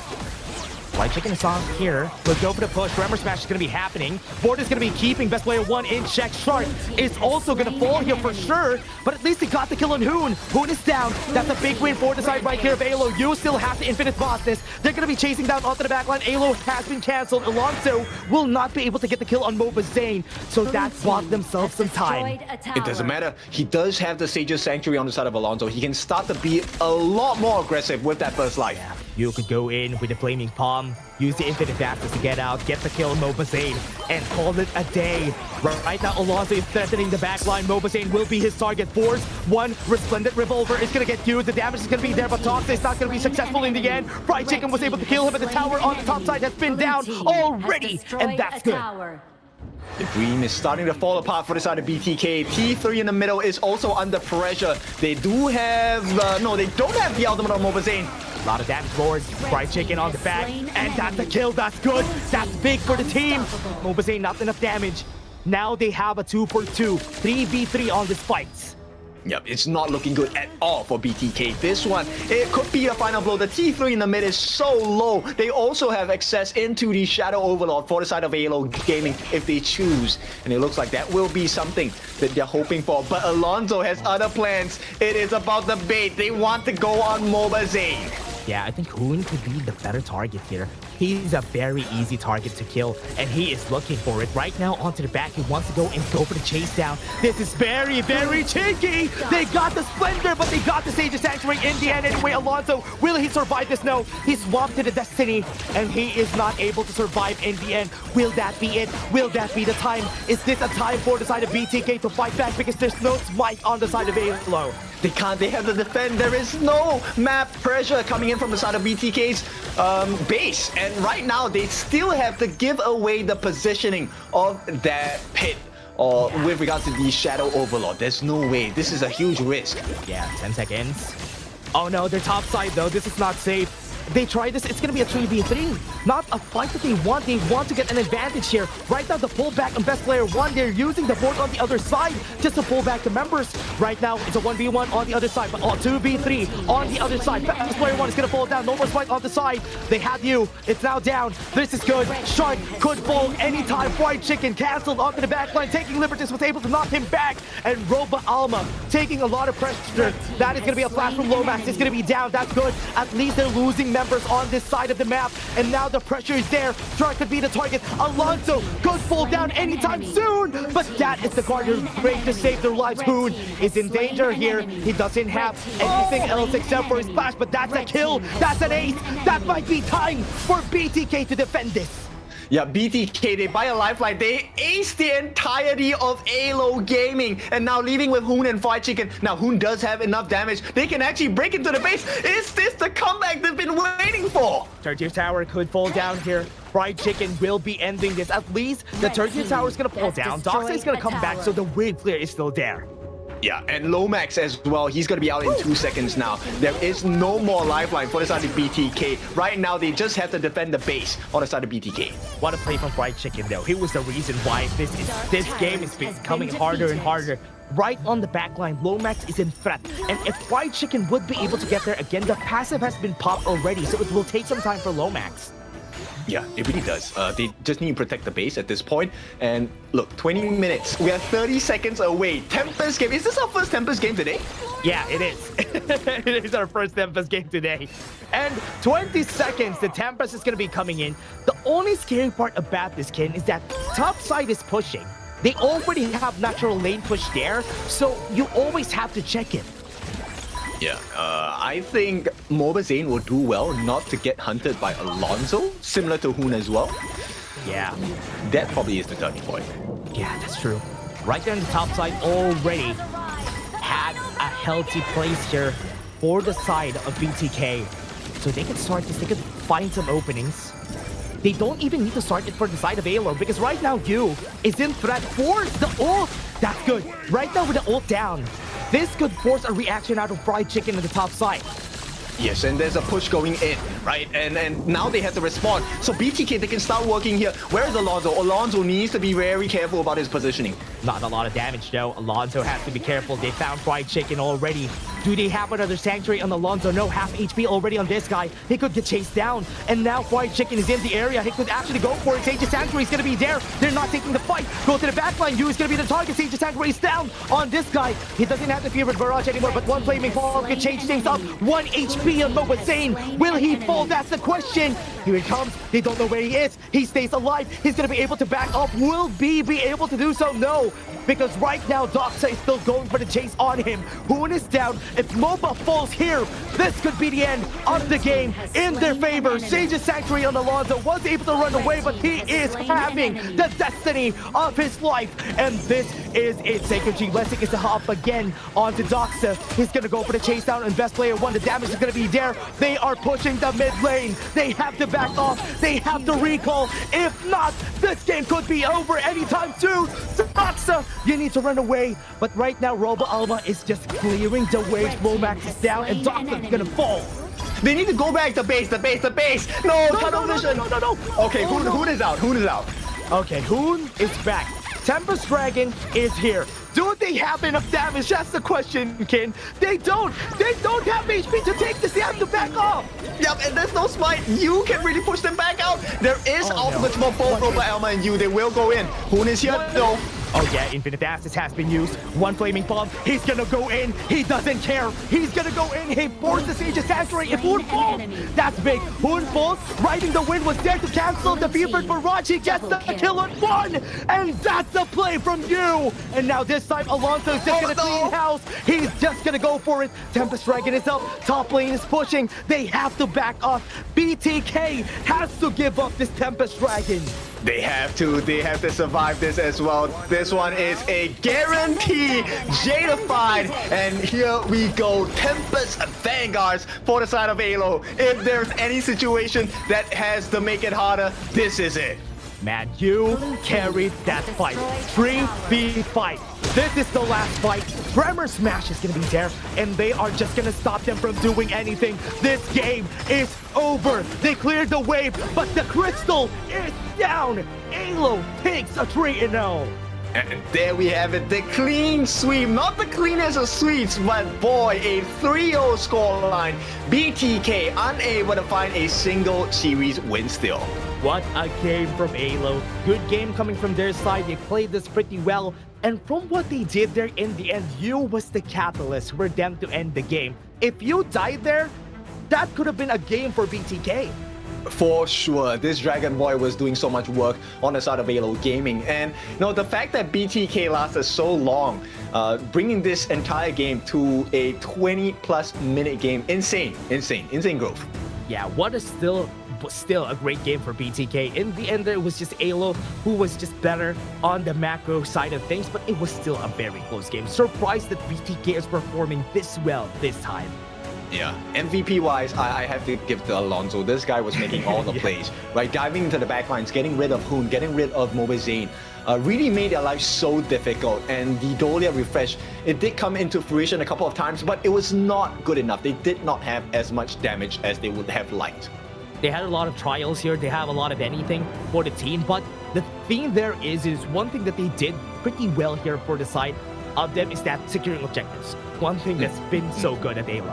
White Chicken is on here. We'll go for the push. Tremor Smash is going to be happening. Board is going to be keeping best player 1 in check. Shark is also going to fall here for sure, but at least he got the kill on Hoon. Hoon is down. That's a big win for the side right here of AYLO. You still have the infinite bossness. They're going to be chasing down onto the backline. AYLO has been cancelled. Alonso will not be able to get the kill on Mobazane, so that bought themselves some time. It doesn't matter. He does have the Sage's Sanctuary on the side of Alonso. He can start to be a lot more aggressive with that first life. Yeah. You could go in with the Flaming Palm, use the Infinite Fastness to get out, get the kill on Mobazane, and call it a day. Right now, Alonso is threatening the backline. Mobazane will be his target. Force one Resplendent Revolver is going to get used. The damage is going to be there, but Toxic is not going to be successful in the end. Fried Chicken was able to kill him, but the tower on the top side has been down already, and that's good. The dream is starting to fall apart for the side of BTK. T3 in the middle is also under pressure. They do have... no, they don't have the ultimate on Mobazane. A lot of damage boards. Fried Chicken on the back. And that's a kill. That's good. That's big for the team. Mobazane, not enough damage. Now they have a 2-for-2. 3v3 on this fight. Yep, it's not looking good at all for BTK. This one, it could be a final blow. The T3 in the mid is so low. They also have access into the Shadow Overlord for the side of AYLO Gaming if they choose. And it looks like that will be something that they're hoping for. But Alonso has other plans. It is about the bait. They want to go on Mobazane. Yeah, I think Hoon could be the better target here. He's a very easy target to kill, and he is looking for it. Right now, onto the back, he wants to go for the chase down. This is very, very cheeky. They got the Splendor, but they got the Sage's Sanctuary in the end anyway. Alonso, will he survive this? No. He's swapped to the Destiny, and he is not able to survive in the end. Will that be it? Will that be the time? Is this a time for the side of BTK to fight back? Because there's no smite on the side of AYLO. They can't. They have to defend. There is no map pressure coming in from the side of BTK's base. And right now, they still have to give away the positioning of that pit with regards to the Shadow Overlord. There's no way. This is a huge risk. Yeah, 10 seconds. Oh no, they're top side though. This is not safe. They try this, it's going to be a 3v3. Not a fight that they want. They want to get an advantage here. Right now, the pullback on best player 1, they're using the board on the other side just to pull back the members. Right now, it's a 1v1 on the other side, but 2v3 on the other side. Best player 1 is going to fall down. No more fight on the side. They had you. It's now down. This is good. Shark could fall anytime. Fried Chicken canceled onto the backline. Taking liberties was able to knock him back. And Roba Alma taking a lot of pressure. That is going to be a flash from Lomax. It's going to be down. That's good. At least they're losing members on this side of the map, and now the pressure is there. Shark could be the target. Alonso could fall down anytime soon, but that is the card who's great to save their lives. Hoon is in danger here. He doesn't have anything else except for his splash, but that's a kill. That's an ace. That might be time for BTK to defend this. Yeah, BTK, they buy a lifeline. They ace the entirety of AYLO Gaming. And now leaving with Hoon and Fried Chicken. Now, Hoon does have enough damage. They can actually break into the base. Is this the comeback they've been waiting for? Third tier tower could fall down here. Fried Chicken will be ending this. At least the third tier tower is going to fall down. Doxa is going to come back, so the wave clear is still there. Yeah, and Lomax as well. He's going to be out in 2 seconds now. There is no more lifeline for the side of BTK. Right now, they just have to defend the base on the side of BTK. What a play from Fried Chicken, though. He was the reason why this game is becoming harder and harder. right on the back line. Lomax is in threat. And if Fried Chicken would be able to get there again, the passive has been popped already, so it will take some time for Lomax. Yeah, it really does. They just need to protect the base at this point. And look, 20 minutes. We are 30 seconds away. Tempest game. Is this our first Tempest game today? Yeah, it is. It is our first Tempest game today. And 20 seconds, the Tempest is going to be coming in. The only scary part about this, Ken, is that top side is pushing. They already have natural lane push there, so you always have to check it. Yeah, I think Mobazane will do well not to get hunted by Alonso, similar to Hoon as well. Yeah. That probably is the turning point. Yeah, that's true. Right there on the top side already had a healthy place here for the side of BTK. So they can start this, they can find some openings. They don't even need to start it for the side of AYLO because right now Yu is in threat for the ult. That's good. Right now with the ult down, this could force a reaction out of Fried Chicken on the top side. Yes, and there's a push going in, right? And now they have to respond. So BTK, they can start working here. Where is Alonso? Alonso needs to be very careful about his positioning. Not a lot of damage though. Alonso has to be careful. They found Fried Chicken already. Do they have another Sanctuary on Alonso? No, half HP already on this guy. He could get chased down. And now Fried Chicken is in the area. He could actually go for it. Sage's Sanctuary is going to be there. They're not taking the fight. Go to the backline. Yu is going to be the target. Sage's Sanctuary is down on this guy. He doesn't have the fear with Barrage anymore, but one Flaming Fall could change things up. 1 HP on Mobazane. Will he fall? That's the question. Here he comes. They don't know where he is. He stays alive. He's going to be able to back up. Will B be able to do so? No. Because right now, Doxa is still going for the chase on him. Hoon is down. If MOBA falls here, this could be the end of the game in their favor. Sage's Sanctuary on Alonso was able to run away, but he is having the destiny of his life. And this is it. Sacred G Lessing is up again onto Doxa. He's going to go for the chase down, and best player one. The damage is going to be there. They are pushing the mid lane. They have to back off. They have to recall. If not, this game could be over anytime soon. Doxa, you need to run away. But right now, Robo Alma is just clearing the way. Lomax is down, and Doxa is going to fall. They need to go back to base, the base, the base. No, tunnel vision. No. Okay, Hoon is out. Hoon is out. Okay, Hoon is back. Tempest Dragon is here. Do they have enough damage? That's the question, Ken. They don't. They don't have HP to take this. They have to back off. Yep, and there's no smite. You can really push them back out. There is ultimates for both Robo Alma and you. They will go in. Hoon is here, though. Oh yeah, Infinite Assist has been used. One Flaming Bomb. He's gonna go in. He doesn't care. He's gonna go in. He forces Sage's Sanctuary. If Hoon falls, that's big. Hoon falls. Riding the Wind was there to cancel the fevered barrage. He gets the kill on one. And that's a play from you. And now this time, Alonso is just gonna clean house. He's just gonna go for it. Tempest Dragon is up. Top lane is pushing. They have to back off. BTK has to give up this Tempest Dragon. They have to survive this as well. This one is a guarantee. Jadified. And here we go. Tempest and Vanguards for the side of AYLO. If there's any situation that has to make it harder, this is it. Man, you carried that fight. 3v5. This is the last fight. Tremor Smash is going to be there, and they are just going to stop them from doing anything. This game is over. They cleared the wave, but the crystal is down. AYLO takes a 3-0. And there we have it, the clean sweep. Not the cleanest of sweeps, but boy, a 3-0 scoreline. BTK unable to find a single series win still. What a game from AYLO. Good game coming from their side. They played this pretty well. And from what they did there in the end, Yu was the catalyst for them to end the game. If you died there, that could have been a game for BTK. For sure, this Dragon Boy was doing so much work on the side of AYLO Gaming. And the fact that BTK lasted so long, bringing this entire game to a 20+ minute game, insane growth. Yeah, what is still a great game for BTK. In the end, it was just AYLO who was just better on the macro side of things, but it was still a very close game. Surprised that BTK is performing this well this time. Yeah, MVP-wise, I have to give to Alonso. This guy was making all the plays, right? Diving into the backlines, getting rid of Hoon, getting rid of Mobazane, really made their life so difficult. And the Dolia refresh, it did come into fruition a couple of times, but it was not good enough. They did not have as much damage as they would have liked. They had a lot of trials here. They have a lot of anything for the team, but the thing there is one thing that they did pretty well here for the side of them is that securing objectives. One thing that's been so good at AYLO.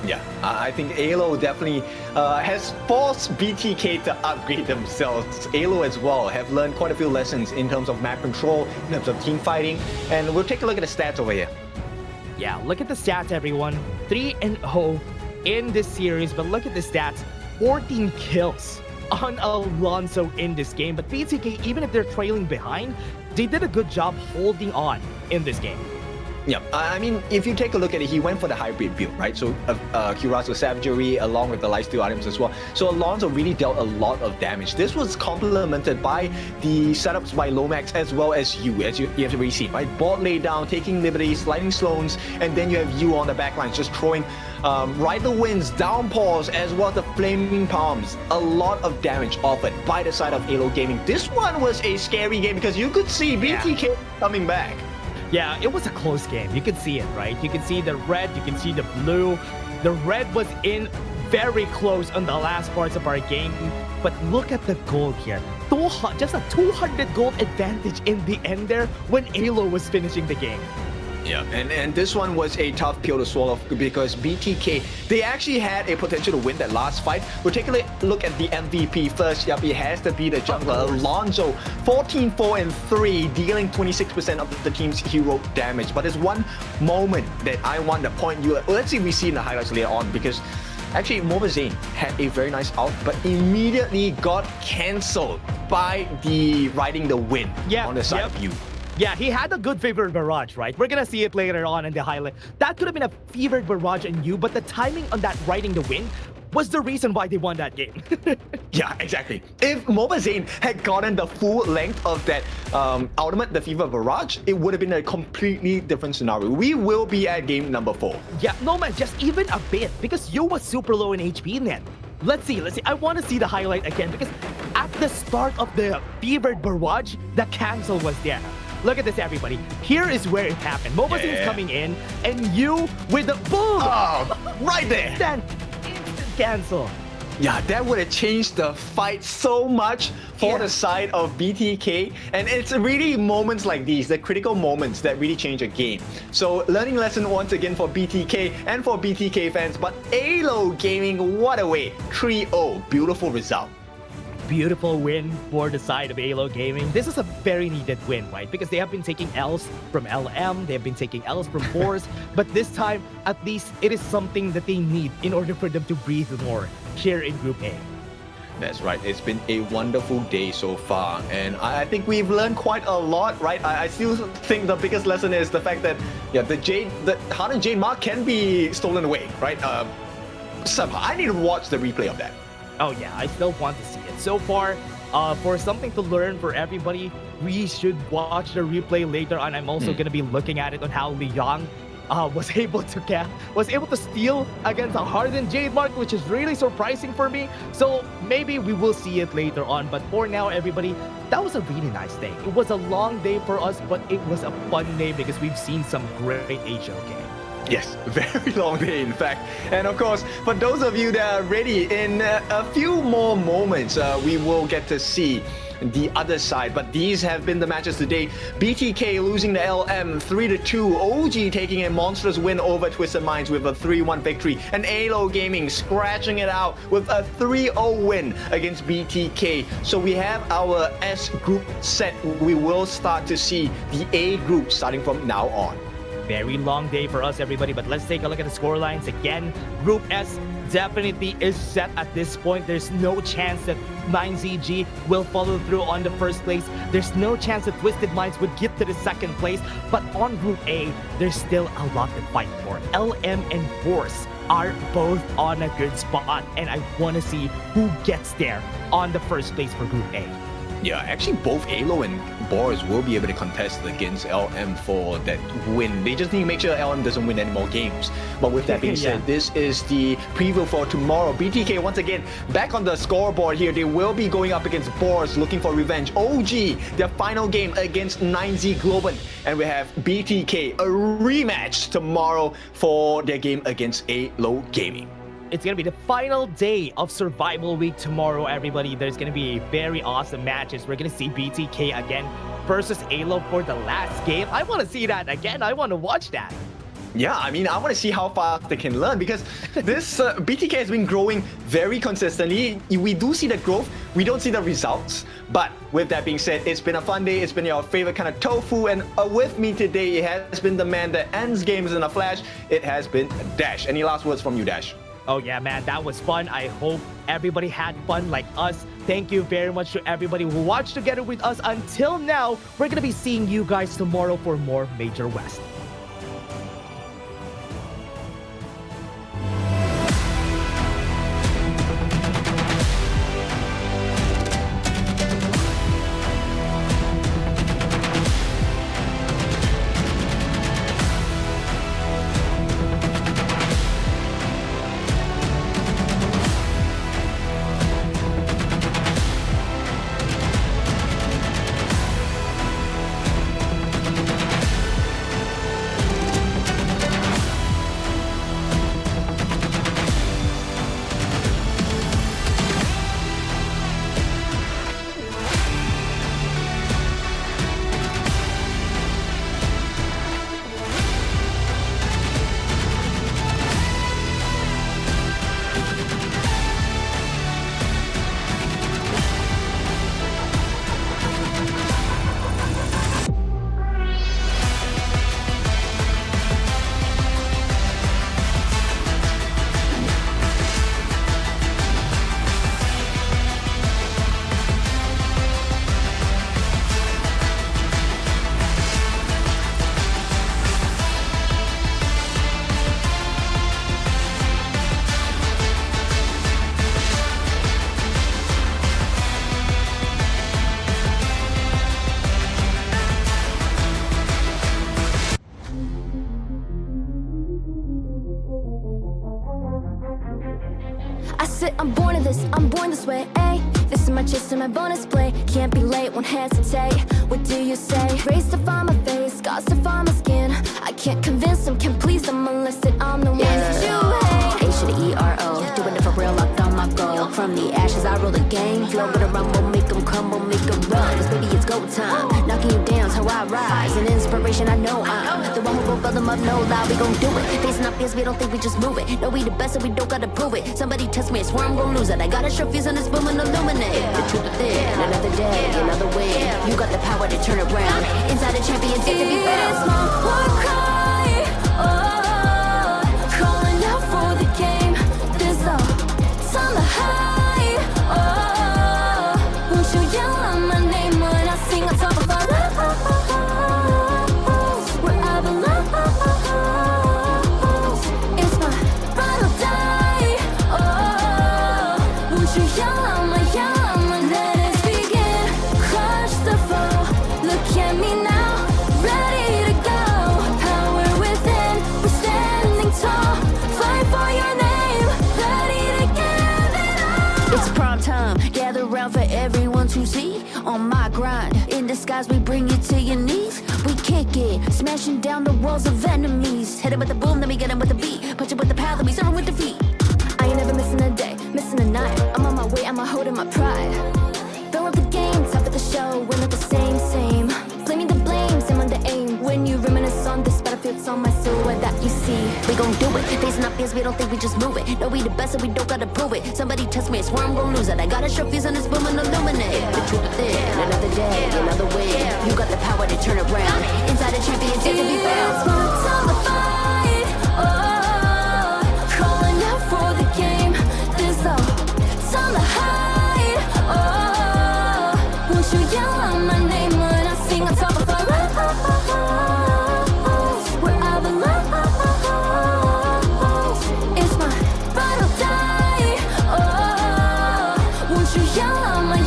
Yeah, I think AYLO definitely has forced BTK to upgrade themselves. AYLO as well have learned quite a few lessons in terms of map control, in terms of team fighting, and we'll take a look at the stats over here. Yeah, look at the stats, everyone. 3-0 in this series, but look at the stats. 14 kills on Alonso in this game. But BTK, even if they're trailing behind, they did a good job holding on in this game. Yeah, I mean, if you take a look at it, he went for the hybrid build, right? So Curaçao Savagery along with the lifesteal items as well. So Alonso really dealt a lot of damage. This was complemented by the setups by Lomax as well as you have already seen, right? Bot lay down, taking liberties, sliding stones, and then you have you on the backlines just throwing Rider Winds, downpours, as well as the flaming palms. A lot of damage offered by the side of AYLO Gaming. This one was a scary game because you could see BTK coming back. Yeah, it was a close game. You can see it, right? You can see the red, you can see the blue. The red was in very close on the last parts of our game. But look at the gold here. Just a 200 gold advantage in the end there when AYLO was finishing the game. Yeah, and this one was a tough pill to swallow because BTK, they actually had a potential to win that last fight. We'll take a look at the MVP first. Yep, it has to be the jungler, Alonso. 14-4-3, dealing 26% of the team's hero damage. But there's one moment that I want to point you at. Let's see if we see in the highlights later on, because actually Mobazane had a very nice out, but immediately got cancelled by the riding the wind on the side of you. Yeah, he had a good Fevered Barrage, right? We're gonna see it later on in the highlight. That could have been a Fevered Barrage on you, but the timing on that riding the wind was the reason why they won that game. Yeah, exactly. If Mobazane had gotten the full length of that ultimate, the Fever Barrage, it would have been a completely different scenario. We will be at game number 4. Yeah, no man, just even a bit, because you was super low in HP then. Let's see. I want to see the highlight again, because at the start of the Fevered Barrage, the cancel was there. Look at this, everybody. Here is where it happened. Mobazane's coming in, and you with the boom! Oh, right there! Instant cancel. Yeah, that would have changed the fight so much for the side of BTK. And it's really moments like these, the critical moments that really change a game. So learning lesson once again for BTK and for BTK fans. But AYLO Gaming, what a way. 3-0, beautiful result. Beautiful win for the side of AYLO Gaming. This is a very needed win, right? Because they have been taking L's from LM, they have been taking L's from Boars, but this time, at least, it is something that they need in order for them to breathe more here in Group A. That's right. It's been a wonderful day so far, and I think we've learned quite a lot, right? I still think the biggest lesson is the fact that the Hardened Jade mark can be stolen away, right? Somehow, I need to watch the replay of that. Oh yeah, I still want to see it. So far, for something to learn for everybody, we should watch the replay later on. I'm also going to be looking at it on how Liang was able to steal against a Hardened Jade mark, which is really surprising for me. So maybe we will see it later on. But for now, everybody, that was a really nice day. It was a long day for us, but it was a fun day because we've seen some great HO games. Yes, very long day in fact. And of course, for those of you that are ready, in a few more moments, we will get to see the other side. But these have been the matches today. BTK losing the LM 3-2. OG taking a monstrous win over Twisted Minds with a 3-1 victory. And AYLO Gaming scratching it out with a 3-0 win against BTK. So we have our S group set. We will start to see the A group starting from now on. Very long day for us, everybody, but let's take a look at the score lines again. Group S definitely is set at this point. There's no chance that 9ZG will follow through on the first place. There's no chance that Twisted Minds would get to the second place. But on Group A, there's still a lot to fight for. LM and Force are both on a good spot, and I want to see who gets there on the first place for Group A. Yeah, actually both AYLO and Boars will be able to contest against LM for that win. They just need to make sure LM doesn't win any more games. But with that being said, this is the preview for tomorrow. BTK once again back on the scoreboard here. They will be going up against Boars looking for revenge. OG, their final game against 9Z Globan. And we have BTK, a rematch tomorrow for their game against AYLO Gaming. It's going to be the final day of Survival Week tomorrow, everybody. There's going to be very awesome matches. We're going to see BTK again versus AYLO for the last game. I want to see that again. I want to watch that. Yeah, I mean, I want to see how fast they can learn because this BTK has been growing very consistently. We do see the growth, we don't see the results. But with that being said, it's been a fun day. It's been your favorite kind of tofu. And with me today, it has been the man that ends games in a flash. It has been Dash. Any last words from you, Dash? Oh yeah, man, that was fun. I hope everybody had fun like us. Thank you very much to everybody who watched together with us until now. We're going to be seeing you guys tomorrow for more Major West. I said I'm born of this, I'm born this way, ayy. This is my chest and my bonus play. Can't be late, won't hesitate. What do you say? Rays to find my face, scars to find my skin. I can't convince them, can't please them unless that I'm the one that you hate. H to the E-R-O, doing it for real, locked on my goal. From the ashes I roll the game, flow with a rumble, make them crumble, make them run. Cause baby it's go time, knocking you down's how I rise. An inspiration I know I'm the one who will fill them up, no lie, we gon' do it. Facing our fears, we don't think we just move it. No, we the best and we don't gotta prove it. Somebody test me, I swear I'm gon' lose it. I got a sure fuse on this boom and illuminate. The truth within, another day, another win. You got the power to turn around. Inside a champion, yet to be found. It's my war cry, oh, calling out for the game. This all, it's on the high, oh, won't you yell out my name when I sing on top of our lungs? Wherever lost, it's my final day, oh, won't you yell out my let us begin. Crush the foe, look at me now, ready to go. Power within, we're standing tall. Fight for your name, ready to give it all. It's prime time, gather round for everyone to see. On my grind, in disguise we bring you to your knees. We kick it, smashing down the walls of enemies. Hit 'em with the boom, then we get 'em with the beat. Punch 'em with the power, then we serve 'em with defeat. I ain't never missing a day, missing a night. I'm on my way, I'm holding my pride. Fill up the game, top of the show, we're not the same. Flaming the blame, same on the aim. When you reminisce on this battlefield, it's on my silhouette that you see. We gon' do it, facing our fears, we don't think we just move it. No, we the best and we don't gotta prove it. Somebody test me, I swear I'm gon' lose it. I got a sure fuse on this boom and illuminate. The truth within, another day, another win. You got the power to turn around. Inside a champion, yet to be found. It's my time to fight, oh, calling out for the game. This all, it's on the high, oh, won't you yell out my name when I sing on top of our lungs? Wherever lost, it's my final day, oh, won't you yell out my